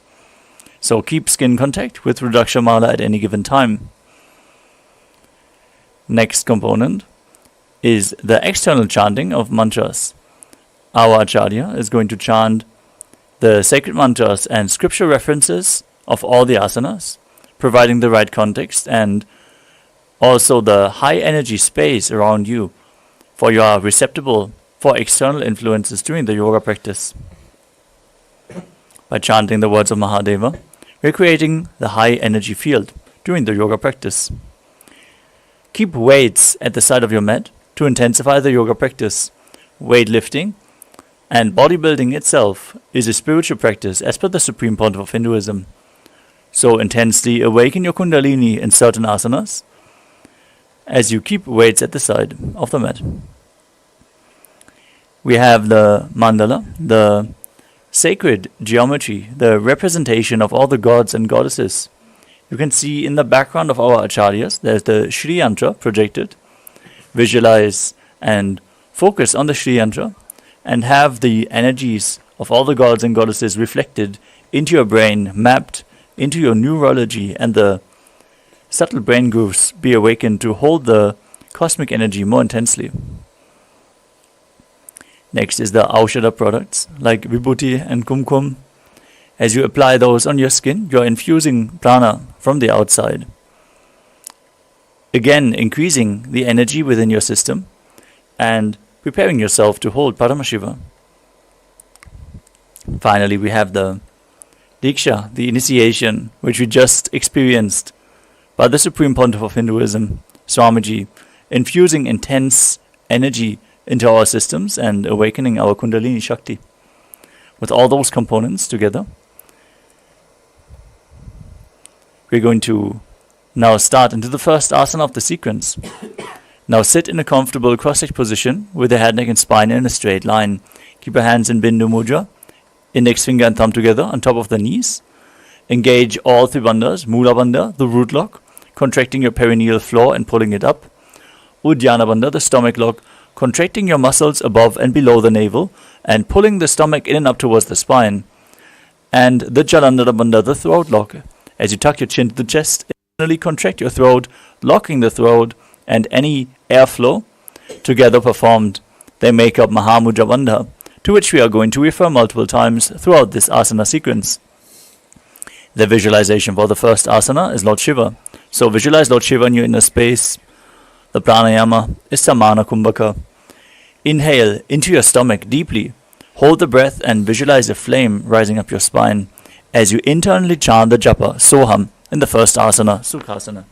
So keep skin contact with Rudraksha mala at any given time. Next component is the external chanting of mantras. Our Acharya is going to chant the sacred mantras and scripture references of all the asanas, providing the right context and also the high energy space around you for you are receptible for external influences during the yoga practice. By chanting the words of Mahadeva, we are creating the high energy field during the yoga practice. Keep weights at the side of your mat to intensify the yoga practice. Weightlifting and bodybuilding itself is a spiritual practice as per the Supreme Pontiff of Hinduism. So intensely awaken your Kundalini in certain asanas as you keep weights at the side of the mat. We have the mandala, the sacred geometry, the representation of all the gods and goddesses. You can see in the background of our acharyas, there's the Shri Yantra projected. Visualize and focus on the Shri Yantra and have the energies of all the gods and goddesses reflected into your brain, mapped into your neurology, and the subtle brain grooves be awakened to hold the cosmic energy more intensely. Next is the Aushadha products like Vibhuti and Kumkum. As you apply those on your skin, you're infusing prana from the outside. Again, increasing the energy within your system and preparing yourself to hold Paramashiva. Finally, we have the Deeksha, the initiation, which we just experienced by the Supreme Pontiff of Hinduism, Swamiji, infusing intense energy into our systems and awakening our Kundalini Shakti. With all those components together, we're going to now start into the first asana of the sequence. Now sit in a comfortable cross-legged position with the head, neck and spine in a straight line. Keep your hands in Bindu Mudra, index finger and thumb together on top of the knees. Engage all three bandhas, Mula bandha, the root lock, contracting your perineal floor and pulling it up. Uddiyana bandha, the stomach lock, contracting your muscles above and below the navel and pulling the stomach in and up towards the spine. And the Jalandhara Bandha, the throat lock. As you tuck your chin to the chest, internally contract your throat, locking the throat and any airflow together performed. They make up Mahamudra Bandha, to which we are going to refer multiple times throughout this asana sequence. The visualization for the first asana is Lord Shiva. So visualize Lord Shiva in your inner space. The pranayama is Samana Kumbhaka. Inhale into your stomach deeply. Hold the breath and visualize a flame rising up your spine as you internally chant the japa, Soham, in the first asana, Sukhasana.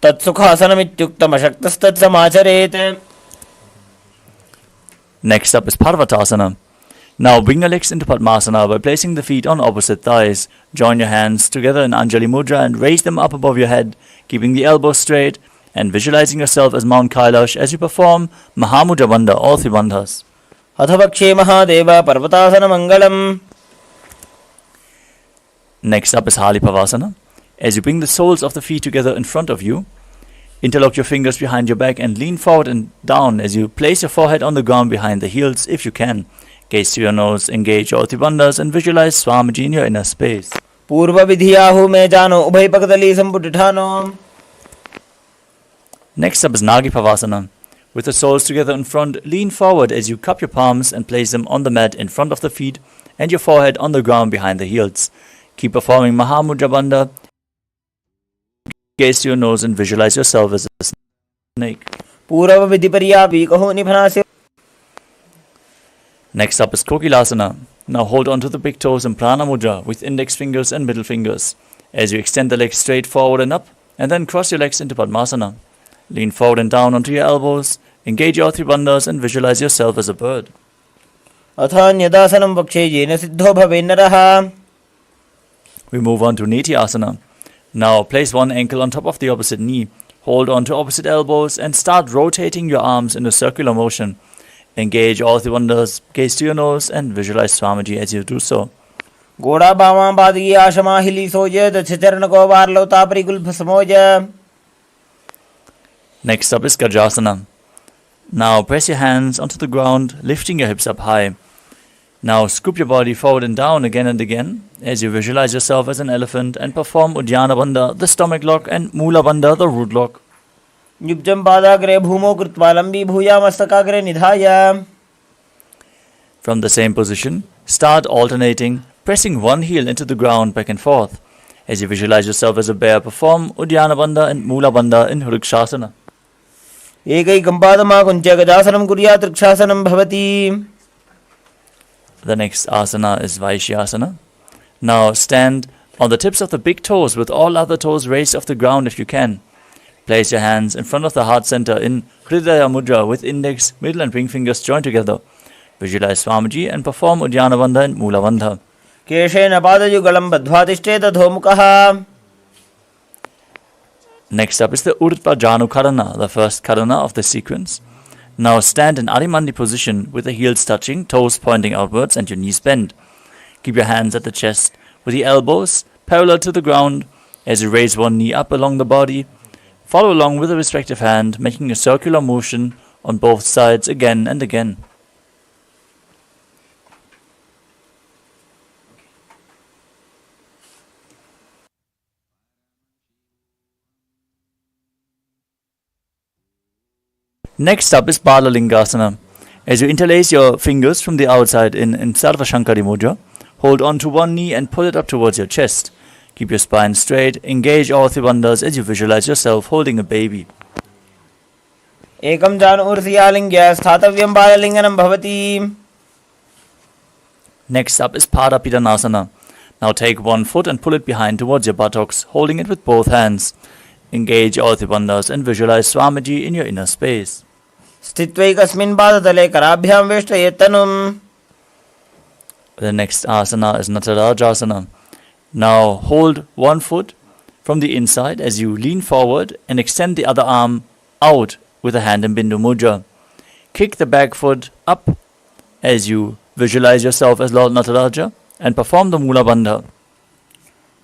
Tat Sukhasanamityuktam Ashaktastat Samacharet. Next up is Parvatasana. Now bring your legs into Padmasana by placing the feet on opposite thighs. Join your hands together in Anjali Mudra and raise them up above your head, keeping the elbows straight and visualizing yourself as Mount Kailash as you perform Mahamudra Bandha, all three bandhas. Athapakshe Mahadeva Parvatasana Mangalam. Next up is Halipavasana. As you bring the soles of the feet together in front of you, interlock your fingers behind your back and lean forward and down as you place your forehead on the ground behind the heels if you can. Gaze to your nose, engage all three bandhas and visualize Swamiji in your inner space. Purva Vidhiyahu Me Jano Ubhay Pakadali Sambutithano. Next up is Nagipavasana. With the soles together in front, lean forward as you cup your palms and place them on the mat in front of the feet and your forehead on the ground behind the heels. Keep performing Mahamudra Bandha. Gaze to your nose and visualize yourself as a snake. Purva Vidhipariya Vikaho Niphanasya. Next up is Kokilasana. Now hold on to the big toes in Prana Mudra with index fingers and middle fingers as you extend the legs straight forward and up and then cross your legs into Padmasana. Lean forward and down onto your elbows, engage your three bandhas and visualize yourself as a bird. Athanyadasanam Vakshe Jena Siddho Bhavenaraha. We move on to Neti Asana. Now place one ankle on top of the opposite knee, hold on to opposite elbows and start rotating your arms in a circular motion. Engage all three bandhas, gaze to your nose and visualize Swamiji as you do so. Goda Bama Badgi Ashama Hili Soja, the Chicharana Govarlo Tapri Gulpasamoja. Next up is Gajasana. Now press your hands onto the ground, lifting your hips up high. Now scoop your body forward and down again and again as you visualize yourself as an elephant and perform Uddiyana Bandha, the stomach lock, and Mula Bandha, the root lock. Yukjam Padagre Bhumo Krutvalambi Bhuya Mastakagre Nidhaya. From the same position, start alternating, pressing one heel into the ground back and forth. As you visualize yourself as a bear, perform Uddiyana Bandha and Mula Bandha in Vrikshasana. Ekaikam Padama Kuncha Gajasanam Kurya Trikshasana Bhavati. The next asana is Vaishyasana. Now stand on the tips of the big toes with all other toes raised off the ground if you can. Place your hands in front of the heart center in Hridaya Mudra with index, middle and ring fingers joined together. Visualize Swamiji and perform Uddiyana Bandha and Mula Bandha. Keshena Padajugalam Badhvatishtheta Dhomukaha. Next up is the Urdhva Janu Karana, the first Karana of the sequence. Now stand in Adimandi position with the heels touching, toes pointing outwards and your knees bent. Keep your hands at the chest with the elbows parallel to the ground as you raise one knee up along the body. Follow along with the respective hand, making a circular motion on both sides again and again. Next up is Balalingasana. As you interlace your fingers from the outside in Sarva Shankari Mudra, hold on to one knee and pull it up towards your chest. Keep your spine straight, engage all three bandhas as you visualize yourself holding a baby. Ekam Jan Ursiyalingya Statavyam Balalinganam Bhavati. Next up is Padapidanasana. Now take one foot and pull it behind towards your buttocks, holding it with both hands. Engage all three bandhas and visualize Swamiji in your inner space. Stitvaikasmin Padadale Karabhyam Veshtayetanum. The next asana is Natarajasana. Now hold one foot from the inside as you lean forward and extend the other arm out with a hand in Bindu Mudra. Kick the back foot up as you visualize yourself as Lord Nataraja and perform the Mula Bandha.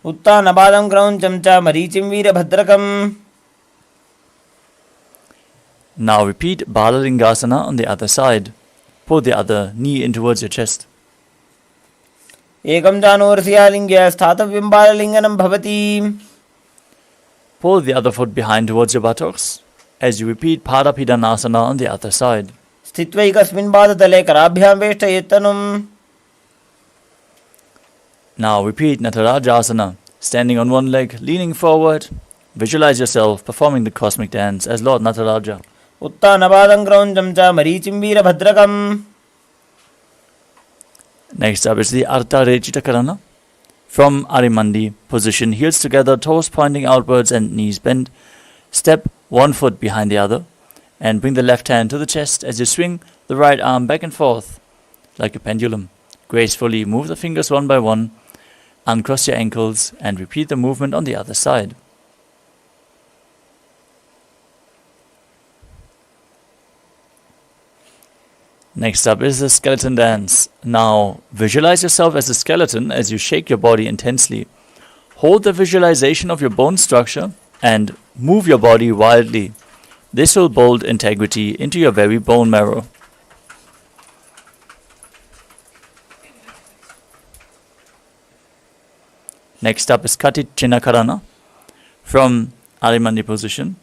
Uttana Badam Krauncham Cha Marichim Veera Bhadrakam. Now repeat Balalingasana on the other side. pull the other knee in towards your chest. Ekam janursiyalinga sthathavyam balalinganam bhavati. Pull the other foot behind towards your buttocks as you repeat Padapidanasana on the other side. Sthitva ekasmin padatale karabhyam veshtayetanum. Now repeat Natarajasana, standing on one leg, leaning forward. Visualize yourself performing the cosmic dance as Lord Nataraja. Uttanabadam kraunjam cha marichim veerabhadrakam. Next up is the Artha Rechita Karana. From Arimandi position, heels together, toes pointing outwards and knees bent. Step one foot behind the other and bring the left hand to the chest as you swing the right arm back and forth like a pendulum. Gracefully move the fingers one by one, uncross your ankles and repeat the movement on the other side. Next up is the skeleton dance. Now visualize yourself as a skeleton as you shake your body intensely. Hold the visualization of your bone structure and move your body wildly. This will build integrity into your very bone marrow. Next up is Kati Chinakarana. From Arimandi position,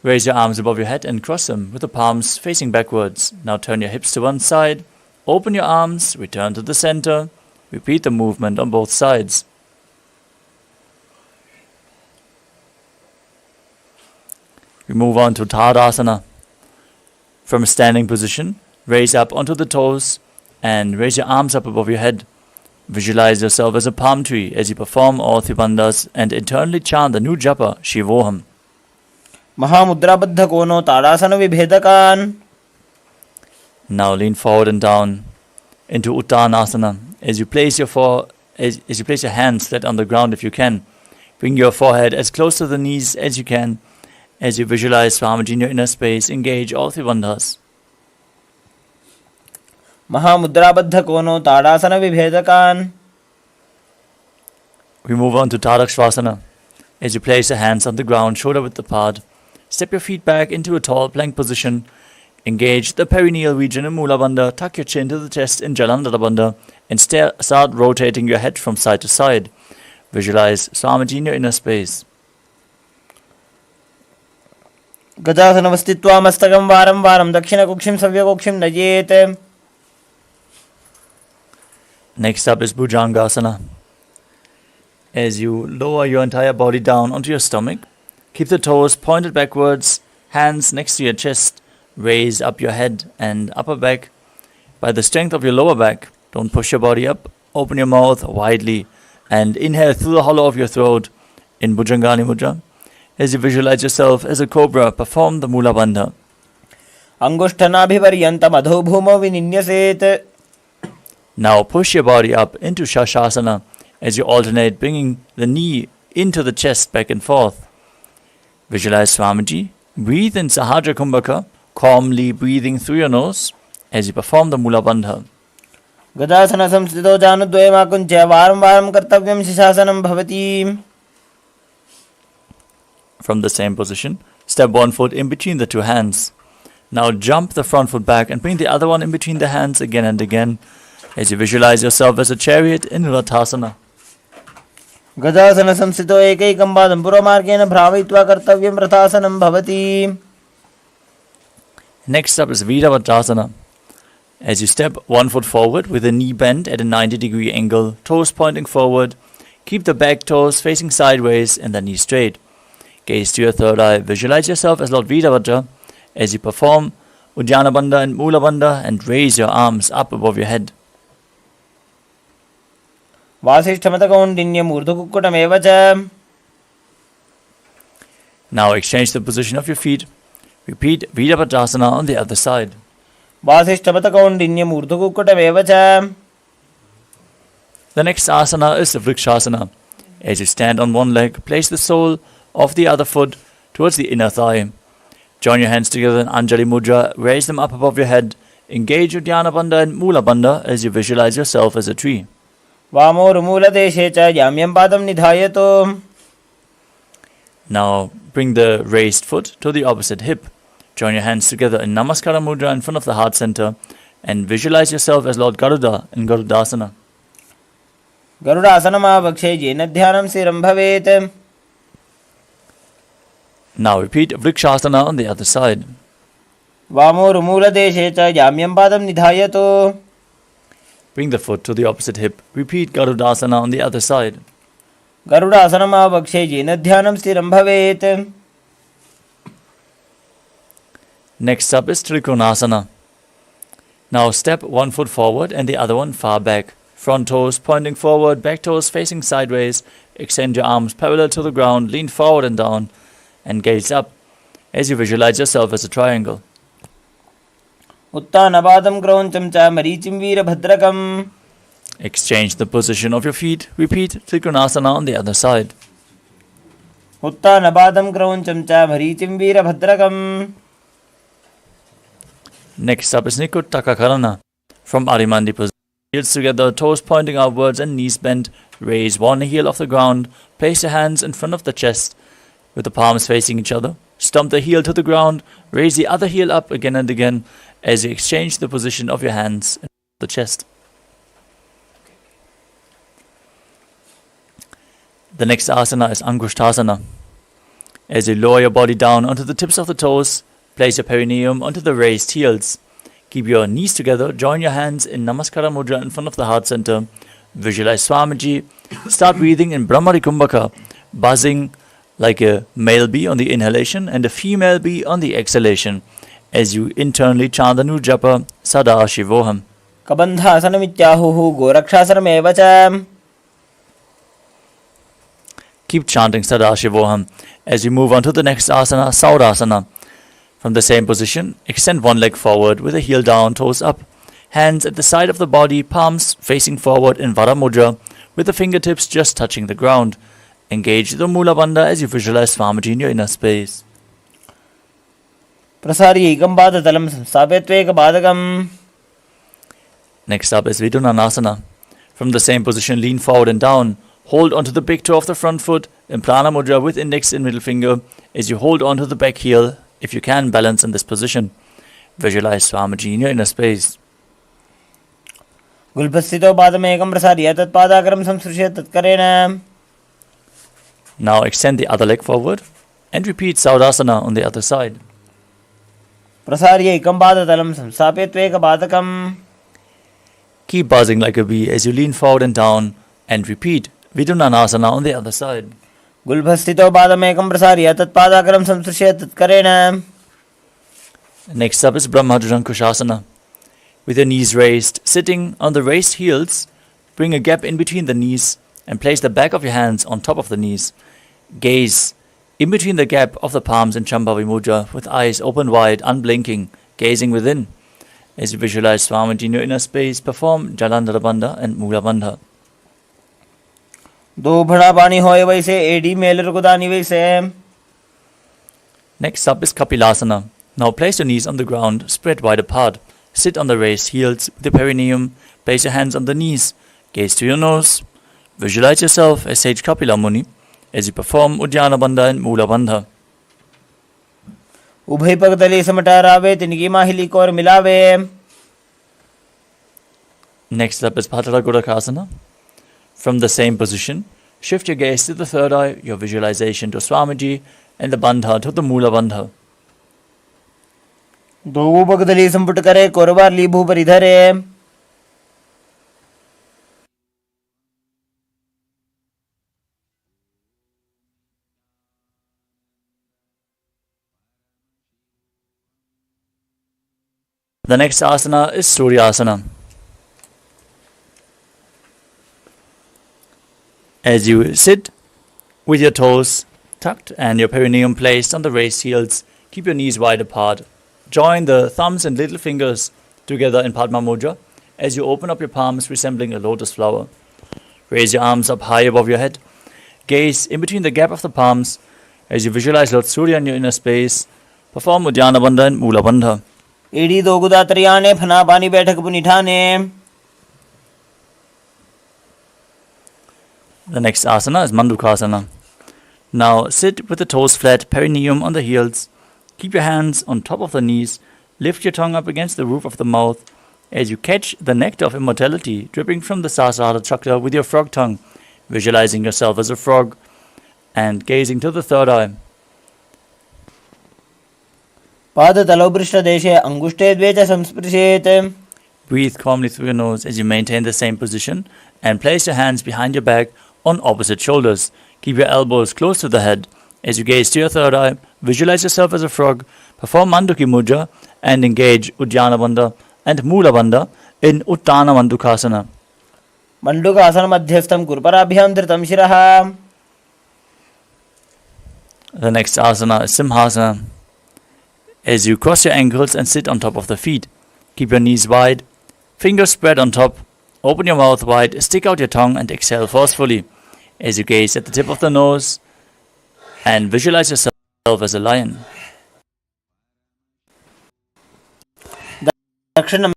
raise your arms above your head and cross them with the palms facing backwards. Now turn your hips to one side, open your arms, return to the center, repeat the movement on both sides. We move on to Tadasana. From a standing position, raise up onto the toes and raise your arms up above your head. Visualize yourself as a palm tree as you perform all Tribandhas and internally chant the new japa, Shivoham. Mahamudrabadha kono tadasana vibhedakan. Now lean forward and down into Uttanasana as you place your hands flat on the ground if you can. Bring your forehead as close to the knees as you can. As you visualize Swamiji in your inner space, engage all Tribandhas. Mahamudrabadha kono tadasana vibhedakan. We move on to Tadakshvasana. As you place your hands on the ground, shoulder width apart, step your feet back into a tall plank position. Engage the perineal region in Mula Bandha, tuck your chin to the chest in Jalandhara Bandha, and start rotating your head from side to side. Visualize Swamiji in your inner space. Gajasana vastitva mastakam varam varam dakshina kukshim savya kukshim najete. Next up is Bhujangasana. As you lower your entire body down onto your stomach, keep the toes pointed backwards, hands next to your chest, raise up your head and upper back by the strength of your lower back. Don't push your body up, open your mouth widely and inhale through the hollow of your throat in Bhujangani Mudra. As you visualize yourself as a cobra, perform the Mula Bandha. Angushtanabhivaryantam adho bhumo vininyaset. Now push your body up into Shashasana as you alternate bringing the knee into the chest back and forth. Visualize Swamiji. Breathe in Sahaja Kumbhaka, calmly breathing through your nose as you perform the Mula Bandha. Gadasana samstito janudvayamakuncha varam varam kartavyam shishasanam bhavati. From the same position, step one foot in between the two hands. Now jump the front foot back and bring the other one in between the hands again and again as you visualize yourself as a chariot in Rathasana. Gadasana samstito ekaikam padam puromargena bhravitva kartavyam rathasanam bhavati. Next up is Viravatrasana. As you step one foot forward with the knee bent at a 90-degree angle, toes pointing forward, keep the back toes facing sideways and the knee straight. Gaze to your third eye. Visualize yourself as Lord Virabhadra as you perform Uddiyana Bandha and Mula Bandha and raise your arms up above your head. Vasishthamatakauண்டிnyam urdhukukkutam evacha. Now exchange the position of your feet. Repeat Virabhadrasana on the other side. Vasishthamatakauண்டிnyam urdhukukkutam evacha. The next asana is the Vrikshasana. As you stand on one leg, place the sole of the other foot towards the inner thigh. Join your hands together in Anjali Mudra, raise them up above your head, engage Uddiyana Bandha and Mula Bandha as you visualize yourself as a tree. Vamo rumula deshe cha yamyam padam nidhayato. Now bring the raised foot to the opposite hip. Join your hands together in Namaskara Mudra in front of the heart center and visualize yourself as Lord Garuda in Garudasana. गरुडासनमावक्षे येन ध्यानं स्थिरं भवेत्. Now repeat Vrikshasana on the other side. वामोरुमूलदेशे च जाम्यं पादं निधायतु. Bring the foot to the opposite hip. Repeat Garudasana on the other side. गरुडासनमावक्षे येन ध्यानं स्थिरं भवेत्. Next up is Trikonasana. Now step one foot forward and the other one far back. Front toes pointing forward, back toes facing sideways. Extend your arms parallel to the ground, lean forward and down, and gaze up as you visualize yourself as a triangle. उत्तानपादं क्रौञ्चं च मरीचिं वीरभद्रकम्. Exchange the position of your feet. Repeat Trikonasana on the other side. उत्तानपादं क्रौञ्चं च मरीचिं वीरभद्रकम्. Next up is Nikuttakakarana. From Adimandi position. Heels together, toes pointing outwards and knees bent. Raise one heel off the ground. Place your hands in front of the chest with the palms facing each other. Stomp the heel to the ground. Raise the other heel up again and again as you exchange the position of your hands in the chest. The next asana is Angushtasana. As you lower your body down onto the tips of the toes, place your perineum onto the raised heels. Keep your knees together, join your hands in Namaskara Mudra in front of the heart center. Visualize Swamiji. Start breathing in Brahmari Kumbhaka, buzzing like a male bee on the inhalation and a female bee on the exhalation as you internally chant the new japa Sadashivoham. Kabandhasanamityāhuhu gorakshasanameva ca. Keep chanting Sadashivoham as you move on to the next asana, Saurasana. From the same position, extend one leg forward with the heel down, toes up. Hands at the side of the body, palms facing forward in Vara Mudra with the fingertips just touching the ground. Engage the Mula Bandha as you visualize Swamiji in your inner space. Prasariyekam padatalam samsthapitveka padakam. Next up is Vidunanasana. From the same position, lean forward and down. Hold onto the big toe of the front foot in Prana Mudra with index and middle finger as you hold onto the back heel. If you can, balance in this position. Visualize Swamiji in your inner space. Gulbhasthito padamekam prasarya tatpadakaram samsrishya tatkarena. Now extend the other leg forward and repeat Saurasana on the other side. Prasariyekam padatalam samsthapitveka padakam. Keep buzzing like a bee as you lean forward and down and repeat Vidunanasana on the other side. Gulbhasthito padamekam prasarya tatpadakaram samsrishya tatkarena. Next up is Brahmajankushasana. With your knees raised, sitting on the raised heels, bring a gap in between the knees and place the back of your hands on top of the knees. Gaze in between the gap of the palms in Shambhavi Mudra with eyes open wide, unblinking, gazing within. As you visualize Swamiji in your inner space, perform Jalandhara Bandha and Mula Bandha. दो भड़ा पानी होए वैसे AD Mailer गुदानी वैसे. Next up is Kapilasana. Now place your knees on the ground, spread wide apart. Sit on the raised heels with the perineum. Place your hands on the knees. Gaze to your nose. Visualize yourself as Sage Kapila Muni as you perform Uddiyana Bandha and Mula Bandha. उभय पग तले समटारावे तिनकी माहिली को और मिलावे. Next up is Patala Gudakasana. From the same position, shift your gaze to the third eye, your visualization to Swamiji, and the Bandha to the Mula Bandha. दो पग तले संपुट करे कोरबार लीभू पर इधर है. The next asana is Suryasana. As you sit with your toes tucked and your perineum placed on the raised heels, keep your knees wide apart. Join the thumbs and little fingers together in Padma Mudra as you open up your palms resembling a lotus flower. Raise your arms up high above your head. Gaze in between the gap of the palms as you visualize Lord Surya in your inner space. Perform Uddiyana Bandha and Mula Bandha. एडी दो गुदा त्रियाने फना पानी बैठक पुनिठाने. The next asana is Mandukasana. Now sit with the toes flat, perineum on the heels. Keep your hands on top of the knees. Lift your tongue up against the roof of the mouth as you catch the nectar of immortality dripping from the Sahasrara chakra with your frog tongue, visualizing yourself as a frog and gazing to the third eye. पादतलौपृष्ठदेशे अङ्गुष्ठे द्वे च संस्पृशेत्. Breathe calmly through your nose as you maintain the same position and place your hands behind your back on opposite shoulders. Keep your elbows close to the head. As you gaze to your third eye, visualize yourself as a frog, perform Manduki Mudra and engage Uddiyana Bandha and Mula Bandha in Uttana Mandukasana. Mandukasana madhyastham kurparabhyam dhritam shiraha. The next asana is Simhasana. As you cross your ankles and sit on top of the feet, keep your knees wide, fingers spread on top, open your mouth wide, stick out your tongue and exhale forcefully. As you gaze at the tip of the nose and visualize yourself as a lion. Darshanam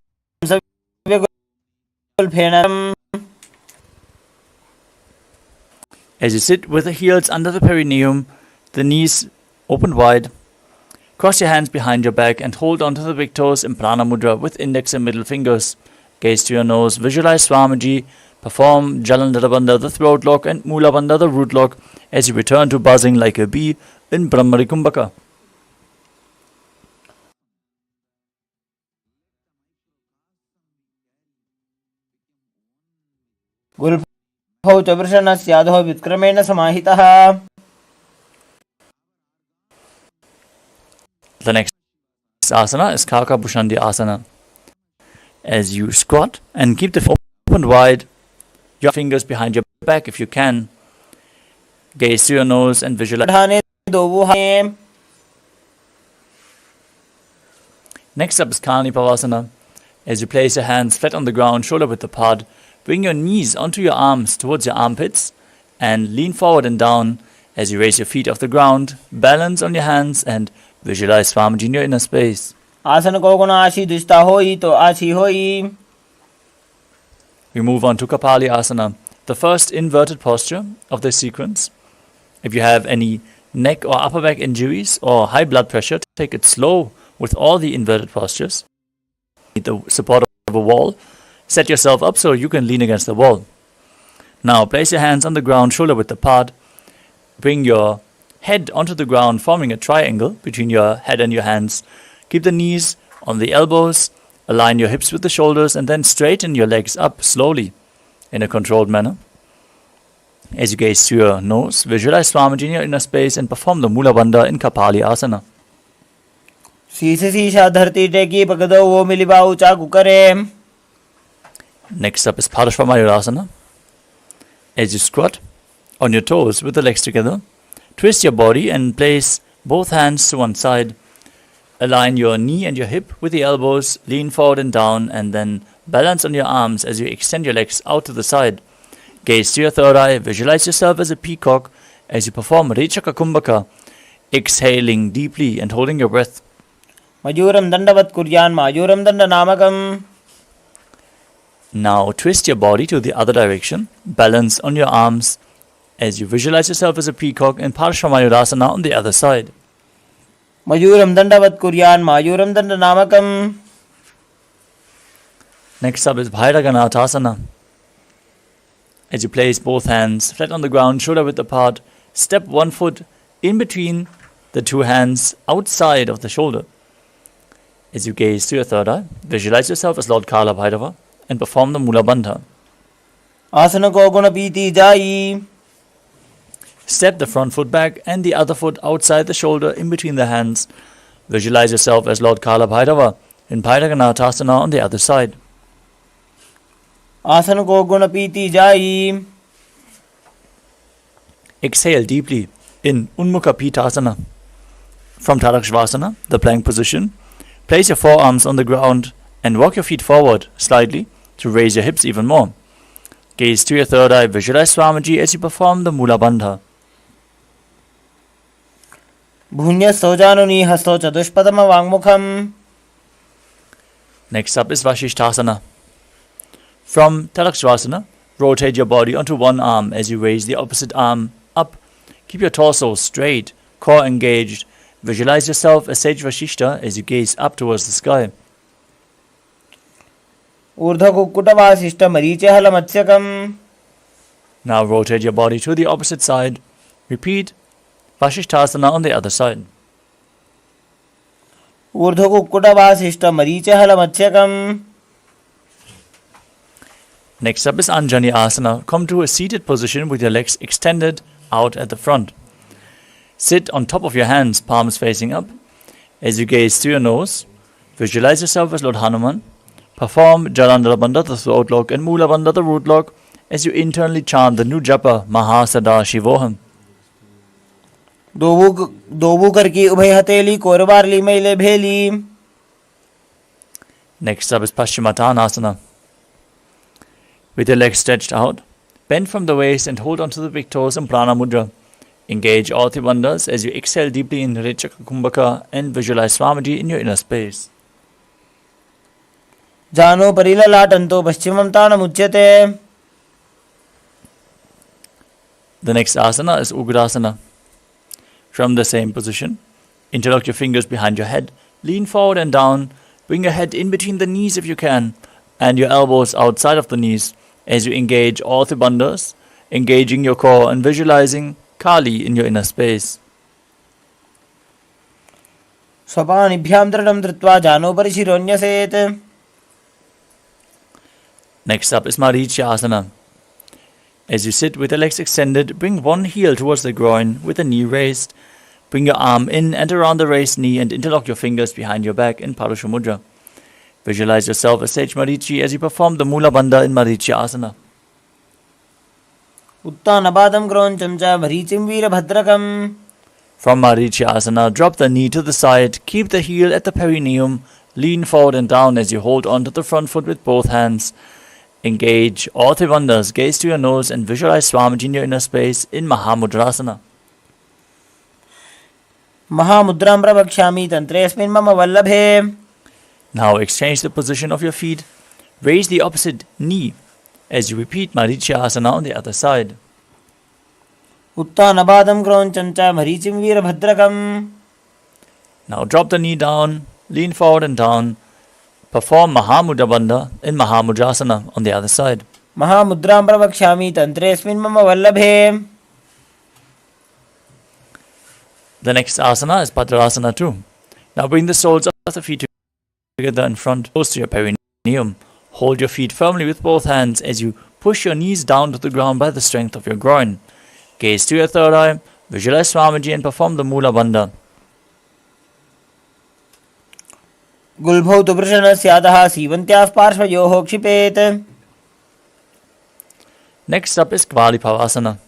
savyagulphenam. As you sit with the heels under the perineum, the knees open wide, cross your hands behind your back and hold onto the big toes in Prana Mudra with index and middle fingers. Gaze to your nose, visualize Swamiji, perform Jalandhara Bandha, the throat lock, and Mula Bandha, the root lock, as you return to buzzing like a bee in Brahmari Kumbhaka. गुल्फौ च वृषणस्याधो विक्रमेण समाहितः. The next asana is Kaka Bhushandi Asana. As you squat and keep the feet opened wide, your fingers behind your back if you can. Gaze to your nose and visualize. Next up is Kani Pavasana. As you place your hands flat on the ground, shoulder width apart, bring your knees onto your arms towards your armpits and lean forward and down as you raise your feet off the ground, balance on your hands and visualize Swamiji in your inner space. आसन को गुण आशी दुष्टा होई तो आशी होई. We move on to Kapali Asana, the first inverted posture of this sequence. If you have any neck or upper back injuries or high blood pressure, take it slow with all the inverted postures. Need the support of a wall. Set yourself up so you can lean against the wall. Now place your hands on the ground, shoulder width apart. Bring your head onto the ground, forming a triangle between your head and your hands. Keep the knees on the elbows, align your hips with the shoulders, and then straighten your legs up slowly in a controlled manner. As you gaze to your nose, visualize Swamiji in your inner space and perform the Mula Bandha in Kapali Asana. Next up is Paramashivoham. As you squat on your toes with the legs together, twist your body and place both hands to one side. Align your knee and your hip with the elbows, lean forward and down, and then balance on your arms as you extend your legs out to the side. Gaze to your third eye, visualize yourself as a peacock as you perform Rechaka Kumbhaka, exhaling deeply and holding your breath. Majuram dandavat kuryan majuram dandanamakam. Now twist your body to the other direction, balance on your arms as you visualize yourself as a peacock in Paramashivoham on the other side. Majuram dandavat kuryan majuram dandanamakam. Next up is Bhairaganathasana. As you place both hands flat on the ground, shoulder width apart, step one foot in between the two hands outside of the shoulder. As you gaze to your third eye, visualize yourself as Lord Kala Bhairava and perform the Mula Bandha. Asana ko guna piti jai. Step the front foot back and the other foot outside the shoulder in between the hands. Visualize yourself as Lord Kala Bhairava in Bhairaganathasana on the other side. Asana ko guna piti jai. Exhale deeply in Unmukha Pitasana. From Tadakshvasana, the plank position, place your forearms on the ground and walk your feet forward slightly to raise your hips even more. Gaze to your third eye, visualize Swamiji as you perform the Mula Bandha. Bhunya sojanuni hasto chadushpadama vangmukham. Next up is Vashishthasana. From Tadakshvasana, rotate your body onto one arm as you raise the opposite arm up. Keep your torso straight, core engaged, Visualize yourself as Sage Vashishta as you gaze up towards the sky. ऊर्ध्वकुक्कुटवासिष्ठ मरीचहल मत्स्यकम्. Now rotate your body to the opposite side. Repeat Vashishthasana on the other side. ऊर्ध्वकुक्कुटवासिष्ठ मरीचहल मत्स्यकम्. Next up is Anjani Asana. Come to a seated position with your legs extended out at the front. Sit on top of your hands, palms facing up. As you gaze to your nose, visualize yourself as Lord Hanuman. Perform Jalandhara Bandha, the throat lock, and Mula Bandha, the root lock, as you internally chant the new japa Paramashivoham. दोबू करके उभय हथेली कोरबारली मैले भेली. Next up is Paschimottanasana. With your legs stretched out, bend from the waist and hold onto the big toes in Prana Mudra. Engage all three bandhas as you exhale deeply in Hridayachakra Kumbhaka and visualize Swamiji in your inner space. जानो परिललाटन्तो पश्चिमं तानमुच्यते. The next asana is Ugrasana. From the same position, interlock your fingers behind your head, lean forward and down, bring your head in between the knees if you can, and your elbows outside of the knees as you engage all three bandhas, engaging your core and visualizing Kali in your inner space. स्वपानिभ्यां दृढं धृत्वा जानो परिशिरोऽन्यसेत्. Next up is Marichya Asana. As you sit with the legs extended, bring one heel towards the groin with the knee raised. Bring your arm in and around the raised knee and interlock your fingers behind your back in Parusha Mudra. Visualize yourself as Sage Marichi as you perform the Mula Bandha in Marichya Asana. उत्तानपादं क्रोञ्चं च मरीचिं वीरभद्रकम्. From Marichya Asana, drop the knee to the side, keep the heel at the perineum, lean forward and down as you hold onto the front foot with both hands. Engage all three bandhas, gaze to your nose and visualize Swamiji in your inner space in Mahamudrasana. महामुद्रां प्रवक्ष्यामि तन्त्रेऽस्मिन् मम वल्लभे. Now exchange the position of your feet. Raise the opposite knee as you repeat Marichya Asana on the other side. उत्तानपादं क्रोञ्चं च मरीचिं वीरभद्रकम्. Now drop the knee down, lean forward and down. Perform Mahamudra Bandha in Mahamudrasana on the other side. महामुद्रां प्रवक्ष्यामि तन्त्रेऽस्मिन् मम वल्लभे. The next asana is Bhadrasana too. Now bring the soles of the feet together in front, close to your perineum. Hold your feet firmly with both hands as you push your knees down to the ground by the strength of your groin. Gaze to your third eye, visualize Swamiji and perform the Mula Bandha. गुल्भौ तु वृषणस्यादः सीवन्त्याः पार्श्वयोः क्षिपेत्. Next up is Kvalipavasana.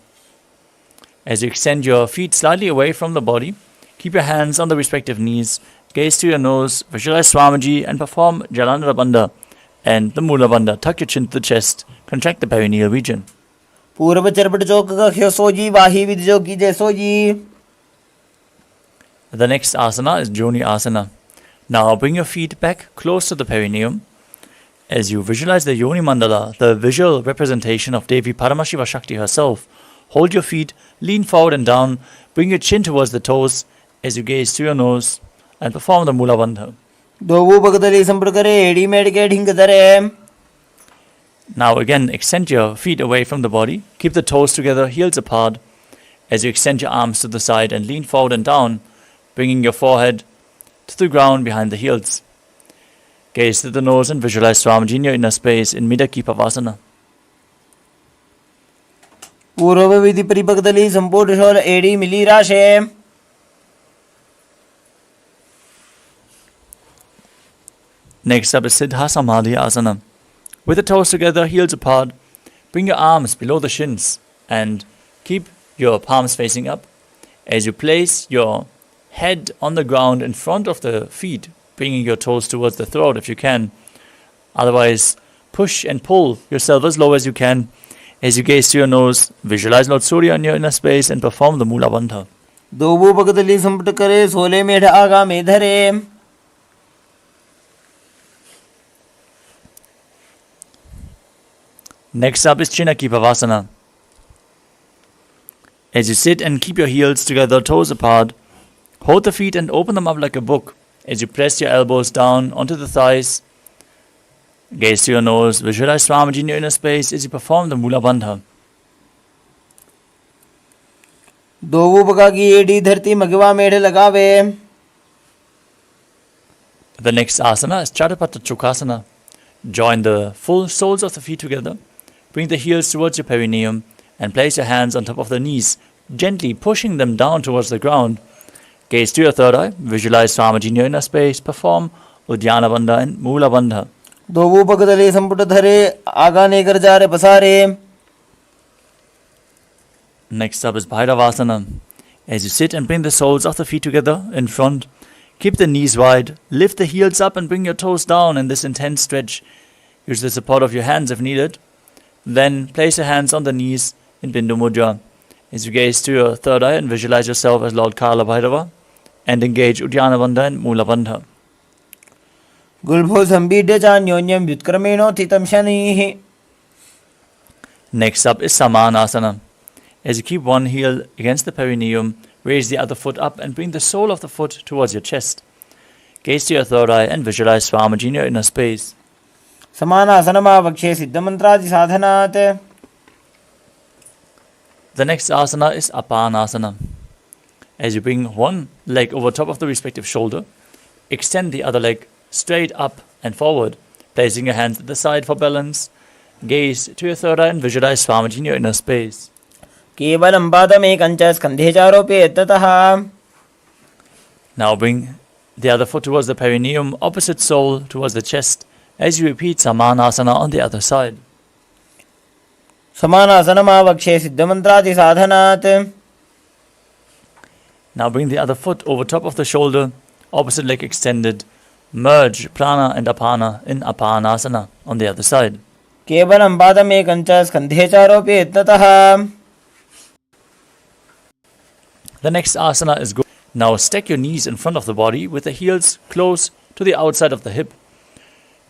As you extend your feet slightly away from the body, keep your hands on the respective knees, gaze to your nose, visualize Swamiji and perform Jalandhara Bandha and the Mula Bandha. Tuck your chin to the chest, contract the perineal region. पूर्व चरपट चौक कख्यो सोजी वाही विद्यो की जय sooji. The next asana is Joni Asana. Now bring your feet back close to the perineum. As you visualize the Yoni Mandala, the visual representation of Devi Paramashiva Shakti herself, hold your feet, lean forward and down, bring your chin towards the toes as you gaze to your nose and perform the Mula Bandha. Now again, extend your feet away from the body, keep the toes together, heels apart. As you extend your arms to the side and lean forward and down, bringing your forehead to the ground behind the heels. Gaze to the nose and visualize Swamiji in your inner space in Midakipavasana. पूर्वविधि परिपक्तली संपूर्ण शोल एडी मिली राशे. Next up is Siddha Samadhi Asana. With the toes together, heels apart, bring your arms below the shins and keep your palms facing up. As you place your head on the ground in front of the feet, bringing your toes towards the throat if you can. Otherwise, push and pull yourself as low as you can. As you gaze to your nose, visualize Lord Surya in your inner space and perform the Mula Bandha. दोबू पकतली संपट करे सोले मेढ आगा में धरे. Next up is Chinakipavasana. As you sit and keep your heels together, toes apart, Hold the feet and open them up like a book as you press your elbows down onto the thighs. Gaze to your nose, visualize Swamiji in your inner space as you perform the Mula Bandha. दोवों पगा की एड़ी धरती मगवा मेढ़ लगावे. The next asana is Chatuparta Chukasana. Join the full soles of the feet together. Bring the heels towards your perineum and place your hands on top of the knees, gently pushing them down towards the ground. Gaze to your third eye, visualize Swamiji in your inner space, perform Uddiyana Bandha and Mula Bandha. दोवों पग तले संपुट धरे आगाने कर जा रे पसारे. Next up is Bhairavasana. As you sit and bring the soles of the feet together in front, keep the knees wide, lift the heels up and bring your toes down in this intense stretch. Use the support of your hands if needed. Then place your hands on the knees in Bindu Mudra. As you gaze to your third eye and visualize yourself as Lord Kala Bhairava and engage Uddiyana Bandha and Mula Bandha. गुल्भो संबीड्य चान्योन्यम व्युत्क्रमेणो थितं शनिः. Next up is Samanasana. As you keep one heel against the perineum, raise the other foot up and bring the sole of the foot towards your chest. Gaze to your third eye and visualize Swamiji in your inner space. समानासनमावक्षे सिद्धमन्त्रादि साधनात्. The next asana is Apanasana. As you bring one leg over top of the respective shoulder, extend the other leg straight up and forward, placing your hands at the side for balance. Gaze to your third eye and visualize Swamiji in your inner space. केवलं पादमेकं च स्कन्धे चारोपयेत् ततः. Now bring the other foot towards the perineum, opposite sole towards the chest, as you repeat Samanasana on the other side. समानासनमावक्षे सिद्धमन्त्रादि साधनात्. Now bring the other foot over top of the shoulder, opposite leg extended. Merge prana and apana in Apanasana on the other side. केवलं पादमेकं च स्कन्धे चारोपयेत् ततः. The next asana is good. Now stack your knees in front of the body with the heels close to the outside of the hip.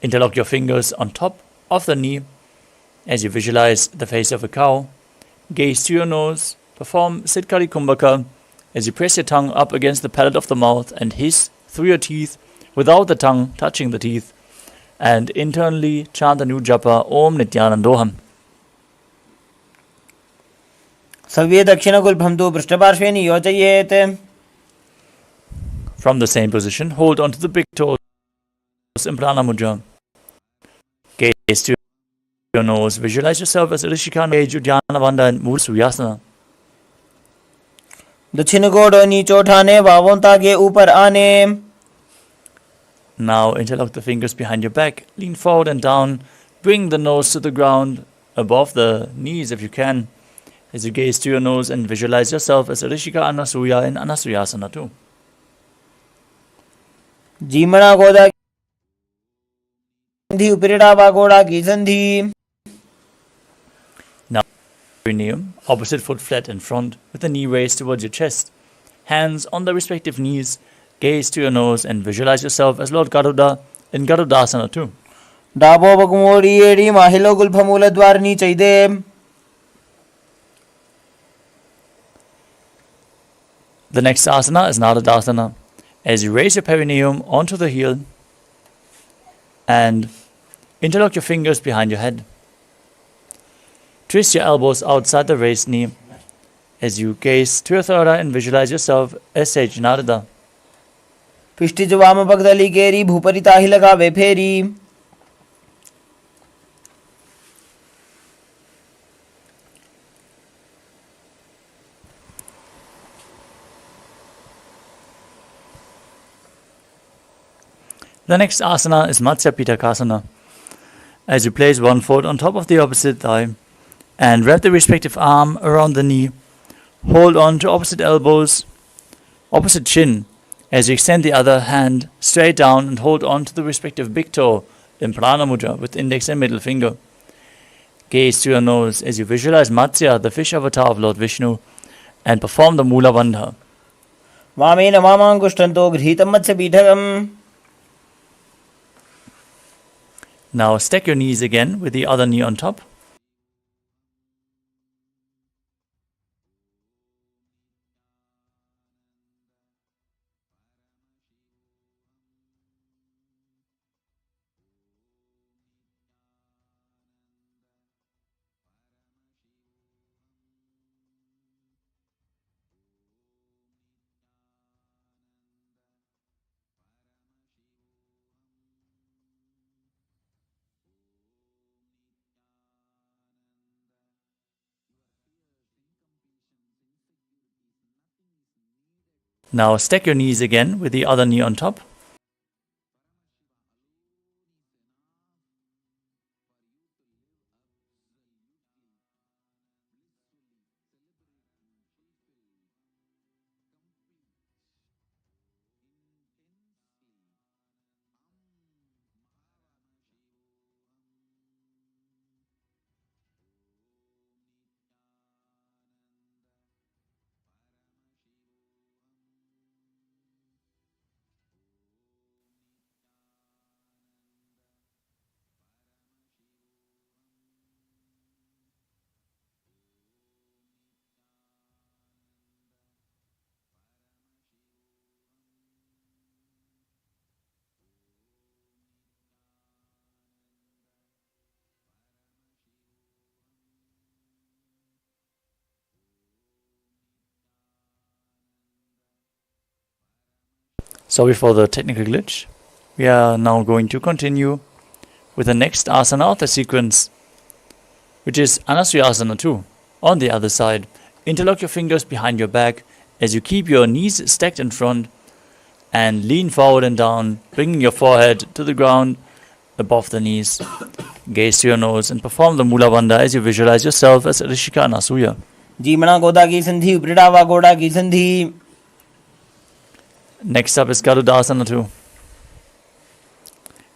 Interlock your fingers on top of the knee as you visualize the face of a cow. Gaze to your nose. Perform Siddhkari Kumbhaka as you press your tongue up against the palate of the mouth and hiss through your teeth without the tongue touching the teeth. And internally chant the new japa Om Nithyanandoham. सव्ये दक्षिणगुल्भं तु पृष्ठपार्श्वे नियोजयेत्. From the same position, hold on to the big toes in Prana Mudra. Gaze to your nose. Visualize yourself as Rishika, Uddiyana Bandha and Mula Suyasana. दक्षिण गोड़ नीचे उठाने, बाहों तागे ऊपर आने. Now interlock the fingers behind your back. Lean forward and down. Bring the nose to the ground, above the knees if you can. As you gaze to your nose and visualize yourself as Rishika Anasuya in Anasuyasana too. जीमणा गोदा संधि उपरिड़ा बागोड़ा की संधि. Now perineum, opposite foot flat in front with the knee raised towards your chest. Hands on the respective knees. Gaze to your nose and visualize yourself as Lord Garuda in Garudasana too. डाबो बगमोड़ी एड़ी माहिलो गुल्फमूल द्वार नीचे दे. The next asana is Nadadasana. As you raise your perineum onto the heel and interlock your fingers behind your head. Twist your elbows outside the raised knee as you gaze to your third eye and visualize yourself as Sage Narada. पिष्टिज वाम पगदली केरी भूपरि ताहि लगावे फेरी. The next asana is Matsya Pitakasana. As you place one foot on top of the opposite thigh and wrap the respective arm around the knee, hold on to opposite elbows, opposite chin, as you extend the other hand straight down and hold on to the respective big toe in Prana Mudra with index and middle finger. Gaze to your nose as you visualize Matsya, the fish avatar of Lord Vishnu, and perform the Mula Bandha. वामेन वामाङ्गुष्ठन्तो गृहीतं मत्स्यपीठकम्. Now stack your knees again with the other knee on top. Now stack your knees again with the other knee on top. Sorry for the technical glitch. We are now going to continue with the next asana of the sequence, which is Anasuyasana 2. On the other side, interlock your fingers behind your back as you keep your knees stacked in front and lean forward and down, bringing your forehead to the ground above the knees. Gaze to your nose and perform the Mula Bandha as you visualize yourself as Rishika Anasuya. Jimana Goda ki sandhi, Upridava Goda ki sandhi. Next up is Garudasana 2.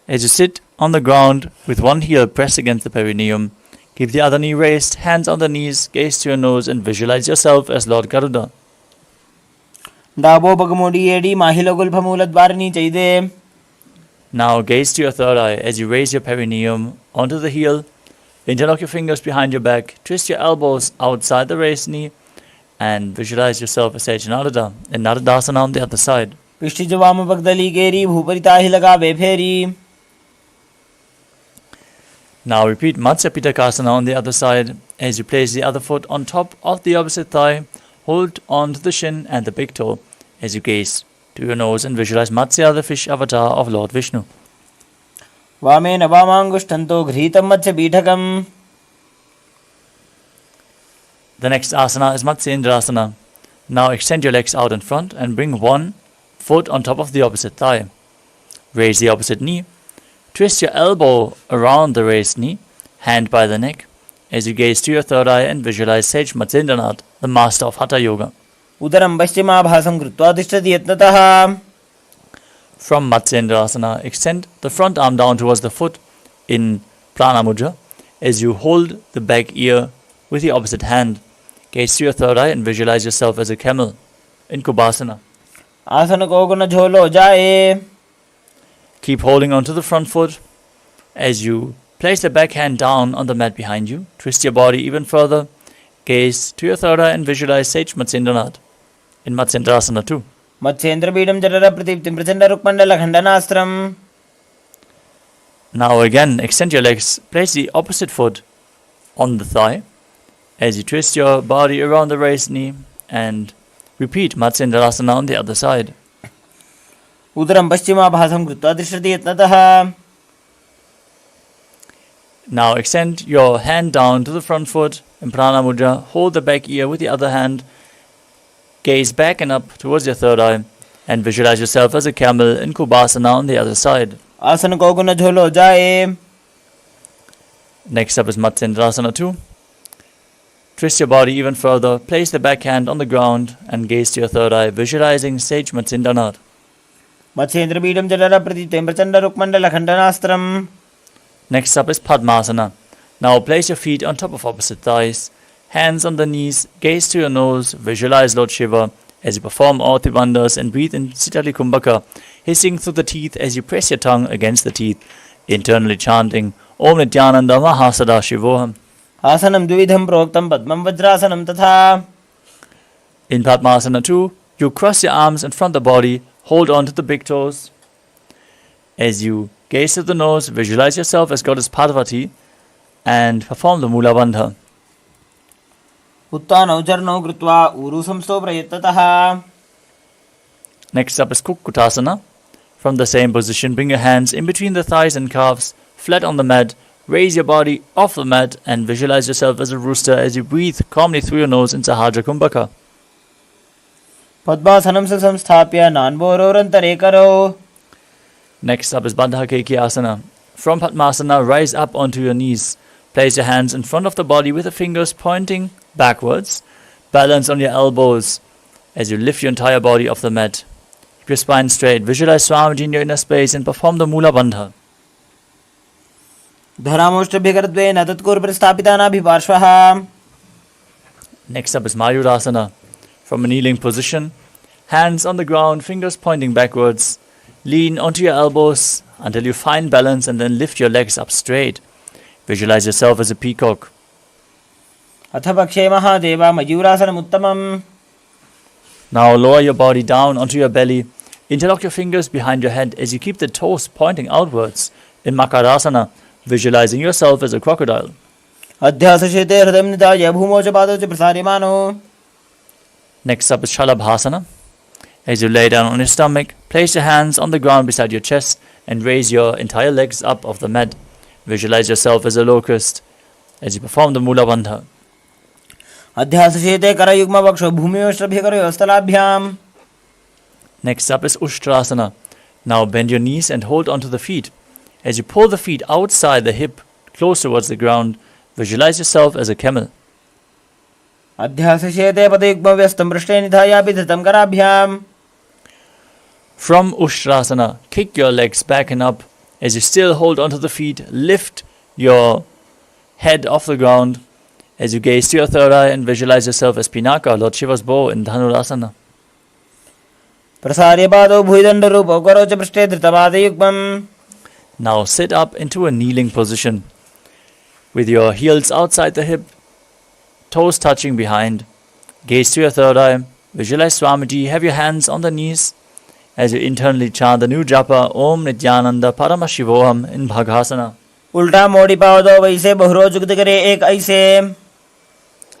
As you sit on the ground with one heel pressed against the perineum, keep the other knee raised, hands on the knees, gaze to your nose and visualize yourself as Lord Garuda. Dabo Bagamodi Edi Mahilogul Pamulat Barni Chaide. Now gaze to your third eye as you raise your perineum onto the heel, interlock your fingers behind your back, twist your elbows outside the raised knee, and visualize yourself as Sage Narada in Naradasana on the other side. Pishti Javama Bagdali Geri Bhuparita Hilaga Beferi. Now repeat Matsya Pitakasana on the other side as you place the other foot on top of the opposite thigh, hold on to the shin and the big toe as you gaze to your nose and visualize Matsya, the fish avatar of Lord Vishnu. Vame Navamangushtanto Gritam Matsya Bithakam. The next asana is Matsyendrasana. Now extend your legs out in front and bring one foot on top of the opposite thigh. Raise the opposite knee. Twist your elbow around the raised knee, hand by the neck, as you gaze to your third eye and visualize Sage Matsyendranath, the master of Hatha Yoga. Udaram Paschima Bhasam Krutva Tishtati Yatnataha. From Matsyendrasana, extend the front arm down towards the foot in Prana Mudra as you hold the back ear with the opposite hand. Gaze to your third eye and visualize yourself as a camel in Kubasana. Asana Koguna Jholo Jaye. Keep holding onto the front foot as you place the back hand down on the mat behind you. Twist your body even further. Gaze to your third eye and visualize Sage Matsyendranath in Matsyendrasana 2. Matsyendra Bidam Jarara Pratiptim Prachanda Rukmandala Khandanastram. Now again, extend your legs. Place the opposite foot on the thigh as you twist your body around the raised knee and repeat Matsyendrasana on the other side. Udaram Paschima Bhasam Krutva Tishtati Yatnataha. Now extend your hand down to the front foot in Prana Mudra. Hold the back ear with the other hand. Gaze back and up towards your third eye and visualize yourself as a camel in Kubasana on the other side. Asana Koguna Jholo Jaye. Next up is Matsyendrasana 2. Twist your body even further. Place the back hand on the ground and gaze to your third eye, visualizing Sage Matsyendranath. Matsyendra Bidam Jarara Pratiptim Prachanda Rukmandala Khandanastram. Next up is Padmasana. Now place your feet on top of opposite thighs, hands on the knees, gaze to your nose, visualize Lord Shiva as you perform all the bandhas and breathe in Sitali Kumbhaka, hissing through the teeth as you press your tongue against the teeth, internally chanting Om Nithyananda Paramashivoham. Asanam Dvidham Proktam Padmam Vajrasanam Tatha. In Padmasana 2, you cross your arms in front of the body, hold on to the big toes. As you gaze to the nose, visualize yourself as Goddess Parvati and perform the Mula Bandha. Uttanau Jarnau Krutva Urusamsto Prayatataha. Next up is Kukkutasana. From the same position, bring your hands in between the thighs and calves, flat on the mat. Raise your body off the mat and visualize yourself as a rooster as you breathe calmly through your nose in Sahajra Kumbhaka. Padmasanam se samsthapya nanbororantare karo. Next up is Bandha Keki Asana. From Padmasana, rise up onto your knees. Place your hands in front of the body with the fingers pointing backwards. Balance on your elbows as you lift your entire body off the mat. Keep your spine straight. Visualize Swamiji in your inner space and perform the Mula Bandha. Dharamoshtabhyakartve natatkur prasthapitanabhiparshvaha. Next up is Mayurasana. From a kneeling position, hands on the ground, fingers pointing backwards. Lean onto your elbows until you find balance and then lift your legs up straight. Visualize yourself as a peacock. Athapakshe mahadeva mayurasanam uttamam. Now lower your body down onto your belly. Interlock your fingers behind your head as you keep the toes pointing outwards. In Makarasana, visualizing yourself as a crocodile. Adhyasashete hridam nidaya bhumo cha pado cha prasaryamano. Next up is Shalabhasana. As you lay down on your stomach, place your hands on the ground beside your chest and raise your entire legs up off the mat. Visualize yourself as a locust as you perform the Mula Bandha. Adhyasashete karayugma vaksho bhumiyoshtabhyakarayo stalabhyam. Next up is Ushtrasana. Now bend your knees and hold onto the feet. As you pull the feet outside the hip, close towards the ground, visualize yourself as a camel. Adhyasashete padayugma vyastam prashte nidhaya pidhatam karabhyam. From Ushtrasana, kick your legs back and up. As you still hold onto the feet, lift your head off the ground. As you gaze to your third eye and visualize yourself as Pinaka, Lord Shiva's bow in Dhanurasana. Prasarya pado bhuidanda rupo karocha prashte dhritabadayugmam. Now sit up into a kneeling position with your heels outside the hip, toes touching behind. Gaze to your third eye. Visualize Swamiji. Have your hands on the knees as you internally chant the new japa Om Nithyananda Paramashivoham in Bhagasana. Ulta modi pado vaise bahro jugd kare ek aise.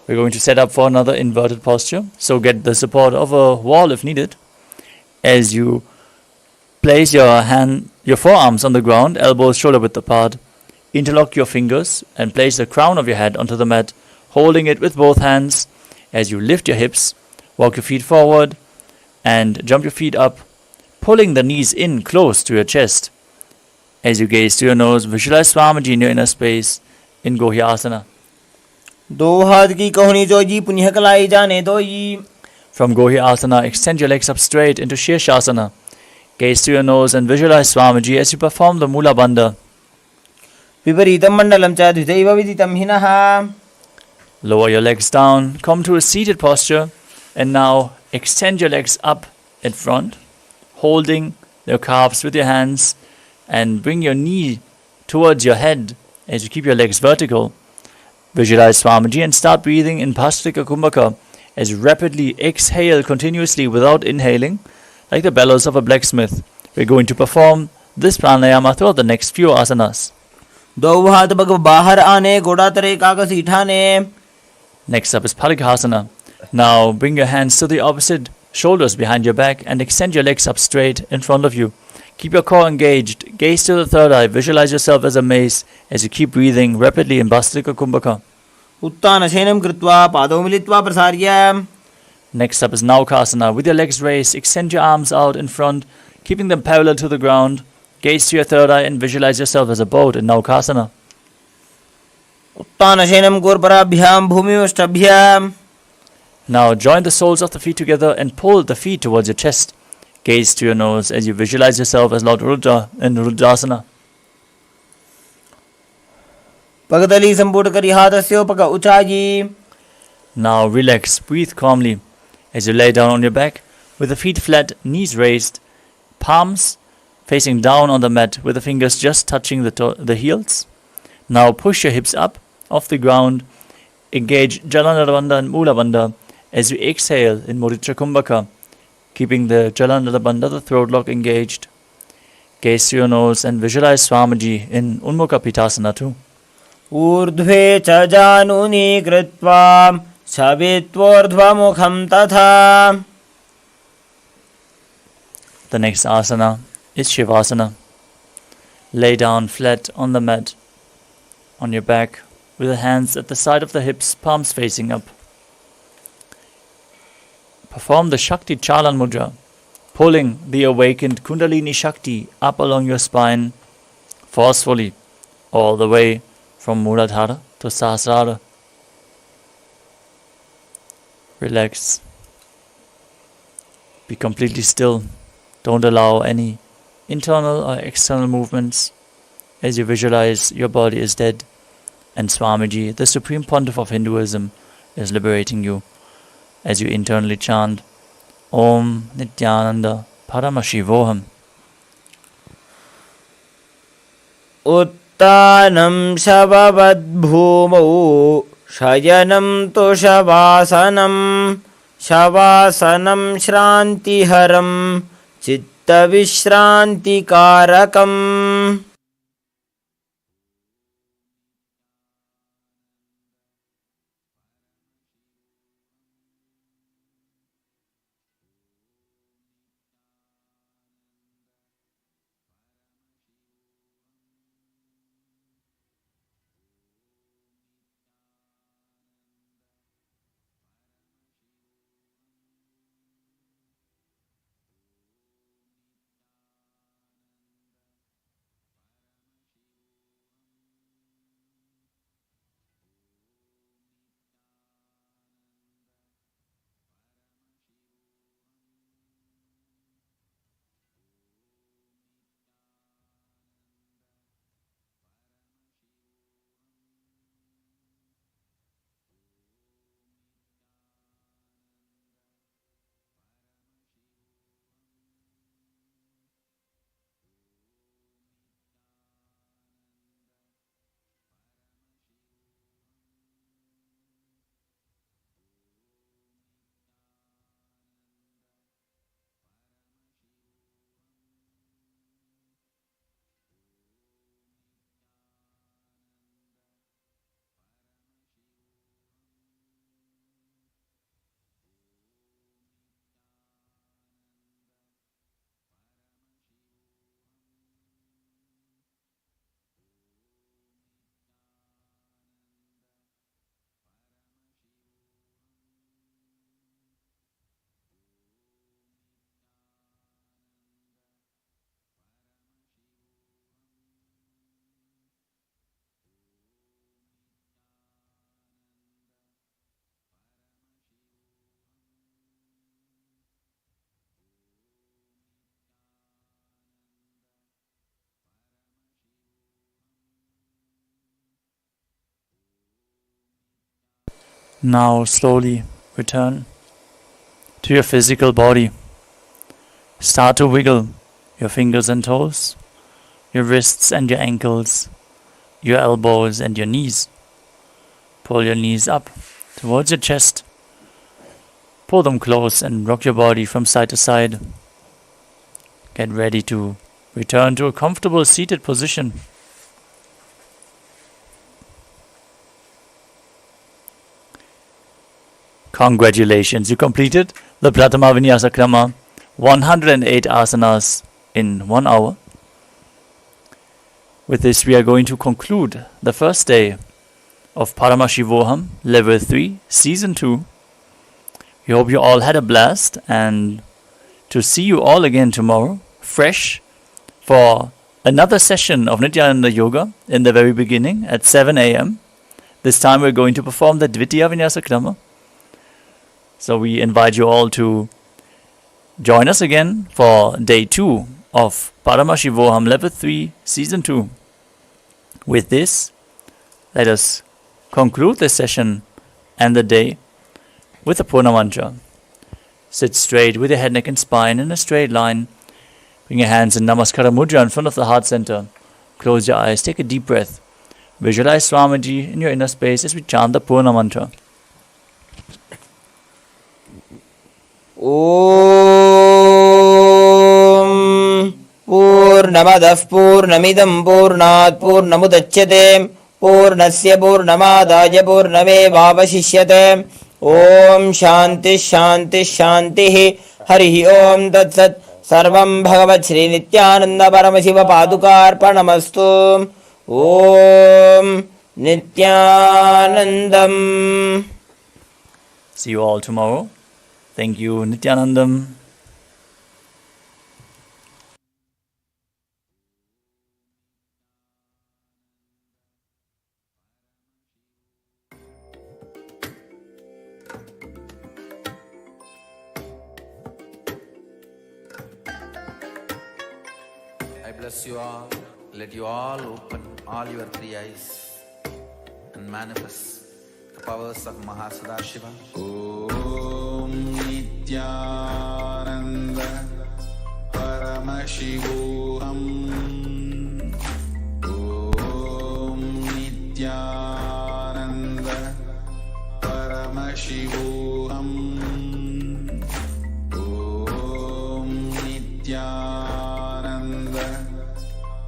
We're going to set up for another inverted posture. So get the support of a wall if needed. As you place your forearms on the ground, elbows shoulder width apart. Interlock your fingers and place the crown of your head onto the mat, holding it with both hands. As you lift your hips, walk your feet forward and jump your feet up, pulling the knees in close to your chest. As you gaze to your nose, visualize Swamiji in your inner space in Gohyasana. Do hath ki kahuni joji punya kalai jane doi. From Gohyasana, extend your legs up straight into Shirshasana. Gaze to your nose and visualize Swamiji as you perform the Mula Bandha. Viparitam mandalam cha dvitaiva viditam hinaha. Lower your legs down, come to a seated posture, and now extend your legs up in front, holding your calves with your hands, and bring your knee towards your head as you keep your legs vertical. Visualize Swamiji and start breathing in Bhastrika Kumbhaka as you rapidly exhale continuously without inhaling, like the bellows of a blacksmith. We're going to perform this pranayama throughout the next few asanas. Next up is Parighasana. Now bring your hands to the opposite shoulders behind your back and extend your legs up straight in front of you. Keep your core engaged. Gaze to the third eye. Visualize yourself as a mace as you keep breathing rapidly in Bhastrika Kumbhaka. Next up is Naukasana. With your legs raised, extend your arms out in front, keeping them parallel to the ground. Gaze to your third eye and visualize yourself as a boat in Naukasana. Now join the soles of the feet together and pull the feet towards your chest. Gaze to your nose as you visualize yourself as Lord Rudra in Rudrasana. Now relax, breathe calmly as you lay down on your back with the feet flat, knees raised, palms facing down on the mat with the fingers just touching the heels. Now push your hips up off the ground. Engage Jalandhara Bandha and Mula Bandha as you exhale in Mudita Kumbhaka, keeping the Jalandhara Bandha, the throat lock, engaged. Gaze to your nose and visualize Swamiji in Unmukha Pitasana too. Urdhve cha januni kritva chavitvordhva mukham tatha. The next asana is Shivasana. Lay down flat on the mat, on your back, with the hands at the side of the hips, palms facing up. Perform the Shakti Chalan Mudra, pulling the awakened Kundalini Shakti up along your spine forcefully, all the way from Muladhara to Sahasrara. Relax. Be completely still. Don't allow any internal or external movements as you visualize your body is dead and Swamiji, the Supreme Pontiff of Hinduism, is liberating you as you internally chant Om Nithyananda Paramashivoham. Uttanam Shabavad Bhumau Shayanam Tushavasanam Shavasanam Shrantiharam Chitta Vishrantikarakam. Now slowly return to your physical body. Start to wiggle your fingers and toes, your wrists and your ankles, your elbows and your knees. Pull your knees up towards your chest. Pull them close and rock your body from side to side. Get ready to return to a comfortable seated position. Congratulations, you completed the Pratama Vinyasa Krama, 108 asanas in 1 hour. With this, we are going to conclude the first day of Paramashivoham Level 3, Season 2. We hope you all had a blast, and to see you all again tomorrow, fresh, for another session of Nityananda Yoga in the very beginning at 7 a.m. This time we're going to perform the Dvitiya Vinyasa Krama. So we invite you all to join us again for day 2 of Paramashivoham Level 3, Season 2. With this, let us conclude this session and the day with a Purna Mantra. Sit straight with your head, neck and spine in a straight line. Bring your hands in Namaskara Mudra in front of the heart center. Close your eyes, take a deep breath. Visualize Swamiji in your inner space as we chant the Purna Mantra. Om Purnamadah Purnamidam Purnat Purnamudachyate Purnasya Purnamadaya Purnamevavashishyate. Om Shanti Shanti Shanti Hari Om Tat Sat. Sarvam Bhagavat Shri Nithyananda Paramashiva Padukarpanamastu. Om Nithyanandam. See you all tomorrow Thank you, Nityanandam. I bless you all. Let you all open all your three eyes and manifest the powers of Mahasada Om Nithyananda Paramashivoham. Om Nithyananda Paramashivoham. Om Nithyananda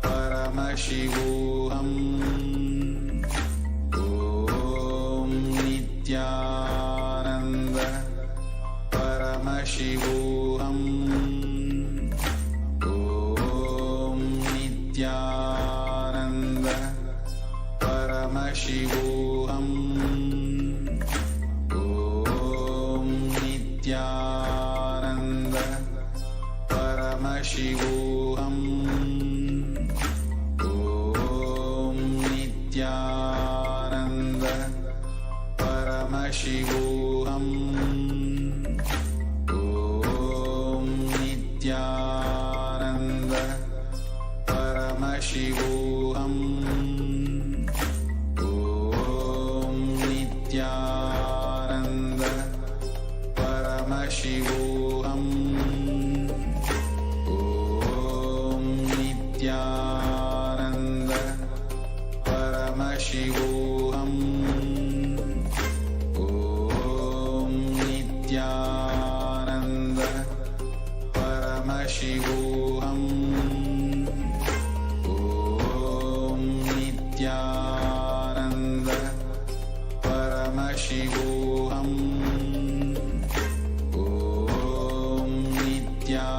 Paramashivoham. Om Nithyananda Paramashivoham. Om Nithyananda Paramashivoham. Om Nithyananda Paramashivoham. Om Nithyananda Paramashivoham. Om Nithyananda Paramashivoham. Om Nithyananda Paramashivoham. Om Nithyananda Paramashivoham. Om Nithyananda Paramashivoham. Om Nithyananda Paramashivoham. Om Nithyananda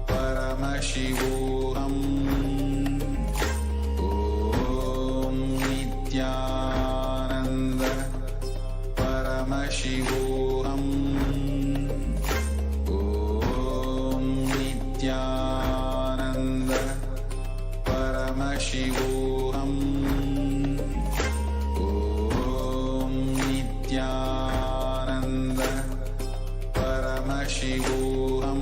Paramashivoham. Om Nithyananda Paramashivoham. Om Nithyananda Paramashivoham. Om Nithyananda Paramashivoham.